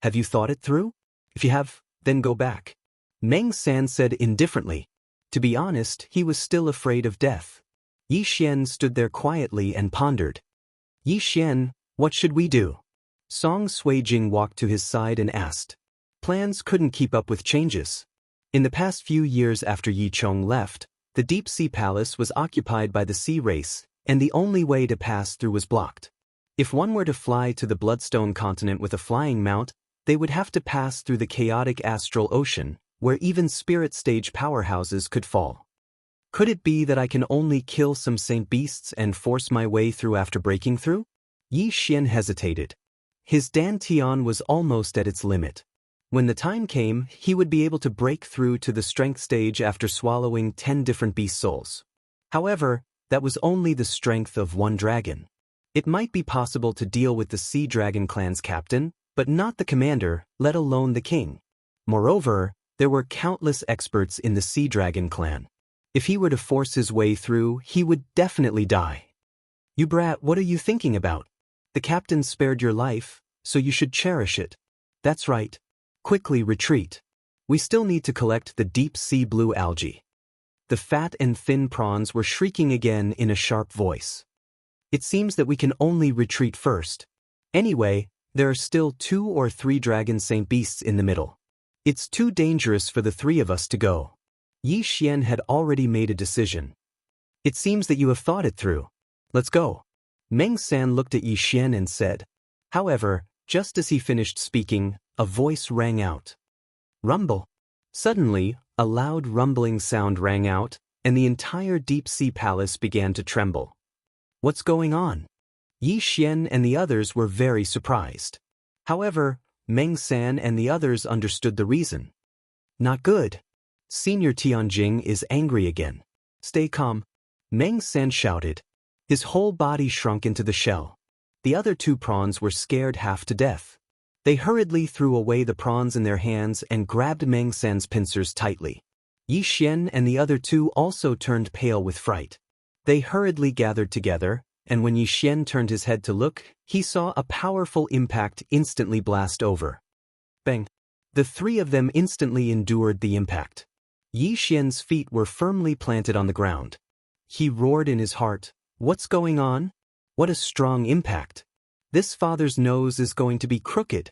Have you thought it through? If you have, then go back. Meng San said indifferently. To be honest, he was still afraid of death. Yi Xian stood there quietly and pondered. Yi Xian, what should we do? Song Suijing walked to his side and asked. Plans couldn't keep up with changes. In the past few years after Yi Chong left, the Deep Sea Palace was occupied by the sea race, and the only way to pass through was blocked. If one were to fly to the Bloodstone continent with a flying mount, they would have to pass through the chaotic astral ocean, where even spirit stage powerhouses could fall. Could it be that I can only kill some saint beasts and force my way through after breaking through? Yi Xian hesitated. His dantian was almost at its limit. When the time came, he would be able to break through to the strength stage after swallowing 10 different beast souls. However, that was only the strength of one dragon. It might be possible to deal with the Sea Dragon clan's captain, but not the commander, let alone the king. Moreover, there were countless experts in the Sea Dragon clan. If he were to force his way through, he would definitely die. You brat, what are you thinking about? The captain spared your life, so you should cherish it. That's right. Quickly retreat. We still need to collect the deep sea blue algae. The fat and thin prawns were shrieking again in a sharp voice. It seems that we can only retreat first. Anyway, there are still 2 or 3 dragon saint beasts in the middle. It's too dangerous for the 3 of us to go. Yi Xian had already made a decision. It seems that you have thought it through. Let's go. Meng San looked at Yi Xian and said. However, just as he finished speaking, a voice rang out. Rumble. Suddenly, a loud rumbling sound rang out, and the entire deep-sea palace began to tremble. What's going on? Yi Xian and the others were very surprised. However, Meng San and the others understood the reason. Not good. Senior Tianjing is angry again. Stay calm. Meng San shouted. His whole body shrunk into the shell. The other 2 prawns were scared half to death. They hurriedly threw away the prawns in their hands and grabbed Meng San's pincers tightly. Yi Xian and the other 2 also turned pale with fright. They hurriedly gathered together, and when Yi Xian turned his head to look, he saw a powerful impact instantly blast over. Bang! The 3 of them instantly endured the impact. Yi Xian's feet were firmly planted on the ground. He roared in his heart, "What's going on? What a strong impact! This father's nose is going to be crooked."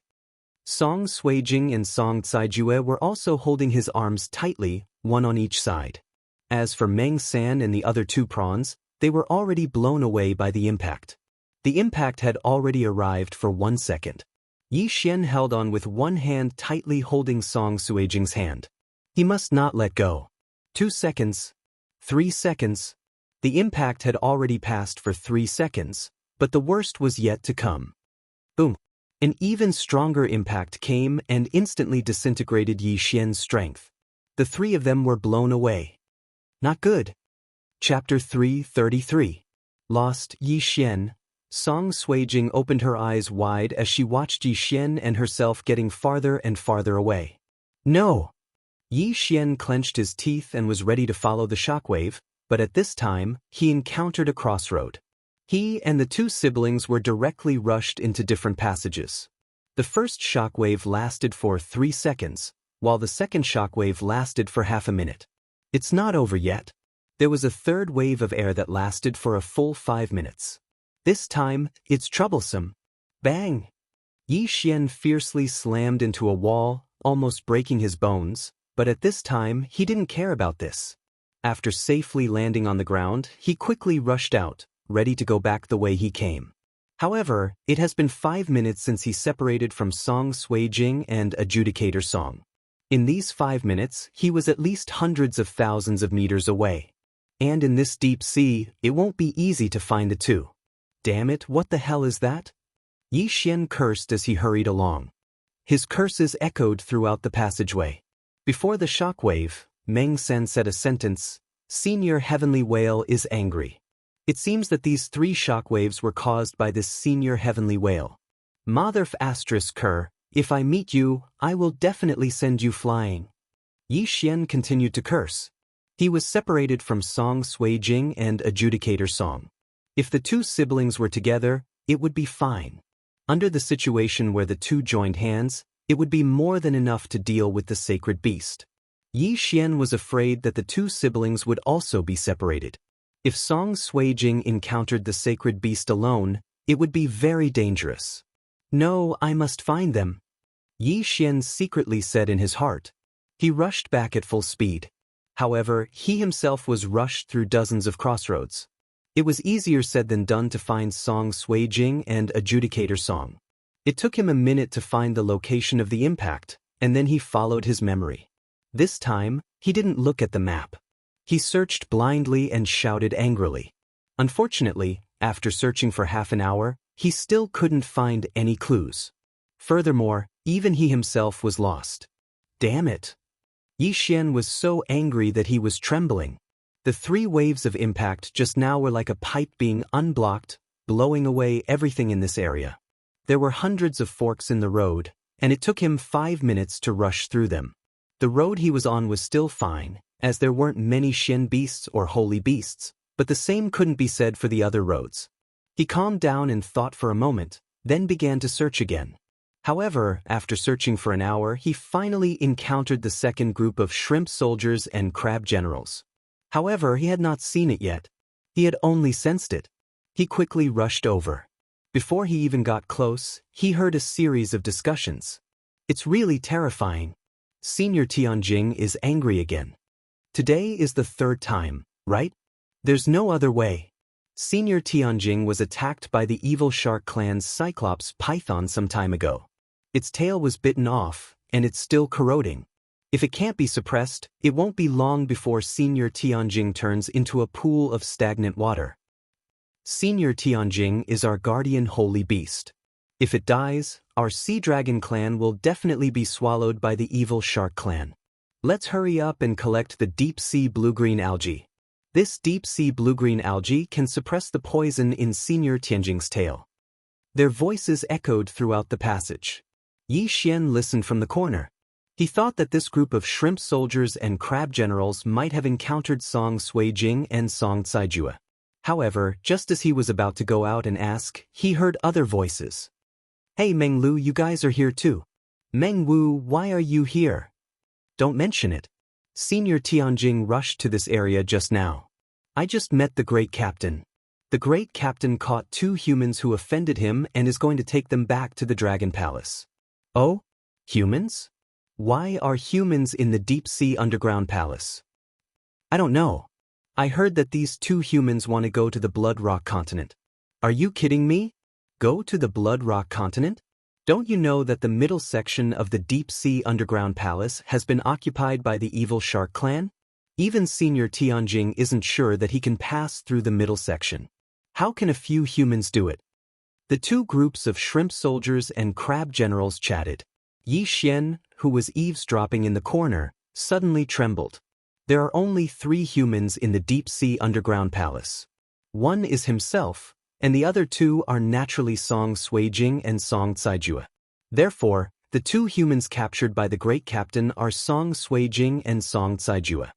Song Suijing and Song Caijue were also holding his arms tightly, one on each side. As for Meng San and the other 2 prawns, they were already blown away by the impact. The impact had already arrived for 1 second. Yi Xian held on with one hand tightly holding Song Suijing's hand. He must not let go. 2 seconds. 3 seconds. The impact had already passed for 3 seconds, but the worst was yet to come. Boom! An even stronger impact came and instantly disintegrated Yi Xian's strength. The 3 of them were blown away. Not good. Chapter 333. Lost Yi Xian. Song Suijing opened her eyes wide as she watched Yi Xian and herself getting farther and farther away. No! Yi Xian clenched his teeth and was ready to follow the shockwave, but at this time, he encountered a crossroad. He and the 2 siblings were directly rushed into different passages. The first shockwave lasted for 3 seconds, while the second shockwave lasted for half a minute. It's not over yet. There was a third wave of air that lasted for a full 5 minutes. This time, it's troublesome. Bang! Yi Xian fiercely slammed into a wall, almost breaking his bones, but at this time, he didn't care about this. After safely landing on the ground, he quickly rushed out, ready to go back the way he came. However, it has been 5 minutes since he separated from Song Suijing and Adjudicator Song. In these 5 minutes, he was at least hundreds of thousands of meters away. And in this deep sea, it won't be easy to find the 2. Damn it, what the hell is that? Yi Xian cursed as he hurried along. His curses echoed throughout the passageway. Before the shockwave, Meng San said a sentence, "Senior Heavenly Whale is angry." It seems that these 3 shockwaves were caused by this Senior Heavenly Whale. Motherf asterisk cur, if I meet you, I will definitely send you flying. Yi Xian continued to curse. He was separated from Song Suijing and Adjudicator Song. If the 2 siblings were together, it would be fine. Under the situation where the 2 joined hands, it would be more than enough to deal with the sacred beast. Yi Xian was afraid that the 2 siblings would also be separated. If Song Suijing encountered the sacred beast alone, it would be very dangerous. No, I must find them. Yi Xian secretly said in his heart. He rushed back at full speed. However, he himself was rushed through dozens of crossroads. It was easier said than done to find Song Suijing and Adjudicator Song. It took him a minute to find the location of the impact, and then he followed his memory. This time, he didn't look at the map. He searched blindly and shouted angrily. Unfortunately, after searching for half an hour, he still couldn't find any clues. Furthermore, even he himself was lost. Damn it! Yi Xian was so angry that he was trembling. The 3 waves of impact just now were like a pipe being unblocked, blowing away everything in this area. There were hundreds of forks in the road, and it took him 5 minutes to rush through them. The road he was on was still fine, as there weren't many Xian beasts or holy beasts, but the same couldn't be said for the other roads. He calmed down and thought for a moment, then began to search again. However, after searching for an hour, he finally encountered the second group of shrimp soldiers and crab generals. However, he had not seen it yet. He had only sensed it. He quickly rushed over. Before he even got close, he heard a series of discussions. It's really terrifying. Senior Tianjing is angry again. Today is the 3rd time, right? There's no other way. Senior Tianjing was attacked by the evil shark clan's Cyclops python some time ago. Its tail was bitten off, and it's still corroding. If it can't be suppressed, it won't be long before Senior Tianjing turns into a pool of stagnant water. Senior Tianjing is our guardian holy beast. If it dies, our sea dragon clan will definitely be swallowed by the evil shark clan. Let's hurry up and collect the deep-sea blue-green algae. This deep-sea blue-green algae can suppress the poison in Senior Tianjing's tail. Their voices echoed throughout the passage. Yi Xian listened from the corner. He thought that this group of shrimp soldiers and crab generals might have encountered Song Suijing and Song Caijue. However, just as he was about to go out and ask, he heard other voices. Hey Meng Lu, you guys are here too. Meng Wu, why are you here? Don't mention it. Senior Tianjing rushed to this area just now. I just met the Great Captain. The Great Captain caught 2 humans who offended him and is going to take them back to the Dragon Palace. Oh? Humans? Why are humans in the deep-sea underground palace? I don't know. I heard that these 2 humans want to go to the Blood Rock continent. Are you kidding me? Go to the Blood Rock continent? Don't you know that the middle section of the deep-sea underground palace has been occupied by the evil shark clan? Even Senior Tianjing isn't sure that he can pass through the middle section. How can a few humans do it? The 2 groups of shrimp soldiers and crab generals chatted. Yi Xian, who was eavesdropping in the corner, suddenly trembled. There are only 3 humans in the deep-sea underground palace. One is himself, and the other 2 are naturally Song Suijing and Song Caijue. Therefore, the 2 humans captured by the Great Captain are Song Suijing and Song Caijue.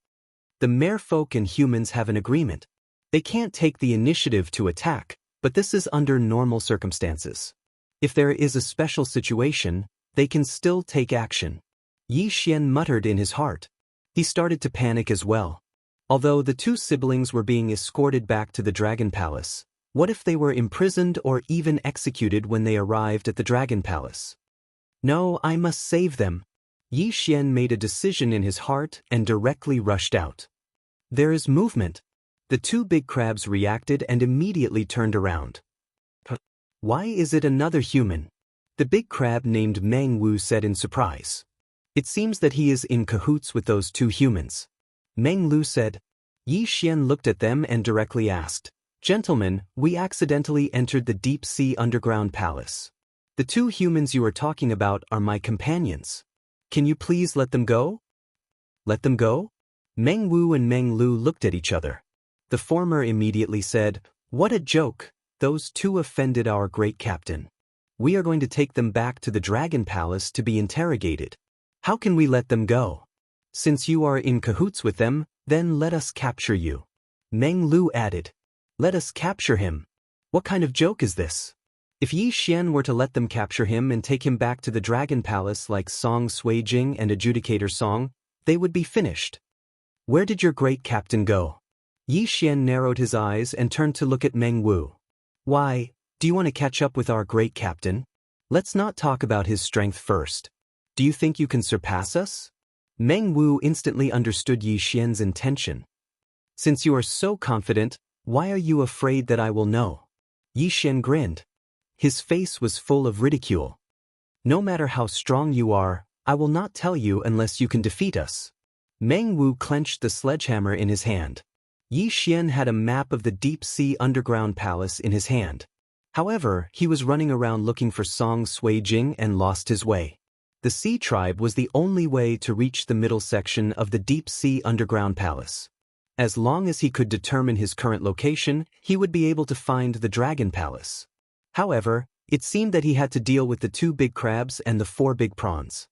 The merfolk and humans have an agreement. They can't take the initiative to attack, but this is under normal circumstances. If there is a special situation, they can still take action. Yi Xian muttered in his heart. He started to panic as well. Although the 2 siblings were being escorted back to the Dragon Palace, what if they were imprisoned or even executed when they arrived at the Dragon Palace? No, I must save them. Yi Xian made a decision in his heart and directly rushed out. There is movement. The 2 big crabs reacted and immediately turned around. Why is it another human? The big crab named Meng Wu said in surprise. It seems that he is in cahoots with those 2 humans. Meng Lu said. Yi Xian looked at them and directly asked, Gentlemen, we accidentally entered the deep-sea underground palace. The 2 humans you are talking about are my companions. Can you please let them go? Let them go? Meng Wu and Meng Lu looked at each other. The former immediately said, What a joke! Those 2 offended our Great Captain. We are going to take them back to the Dragon Palace to be interrogated. How can we let them go? Since you are in cahoots with them, then let us capture you. Meng Lu added. Let us capture him. What kind of joke is this? If Yi Xian were to let them capture him and take him back to the Dragon Palace like Song Suijing and Adjudicator Song, they would be finished. Where did your Great Captain go? Yi Xian narrowed his eyes and turned to look at Meng Wu. Why, do you want to catch up with our Great Captain? Let's not talk about his strength first. Do you think you can surpass us? Meng Wu instantly understood Yi Xian's intention. Since you are so confident, why are you afraid that I will know? Yi Xian grinned. His face was full of ridicule. No matter how strong you are, I will not tell you unless you can defeat us. Meng Wu clenched the sledgehammer in his hand. Yi Xian had a map of the deep-sea underground palace in his hand. However, he was running around looking for Song Suijing and lost his way. The Sea Tribe was the only way to reach the middle section of the deep-sea underground palace. As long as he could determine his current location, he would be able to find the Dragon Palace. However, it seemed that he had to deal with the 2 big crabs and the 4 big prawns.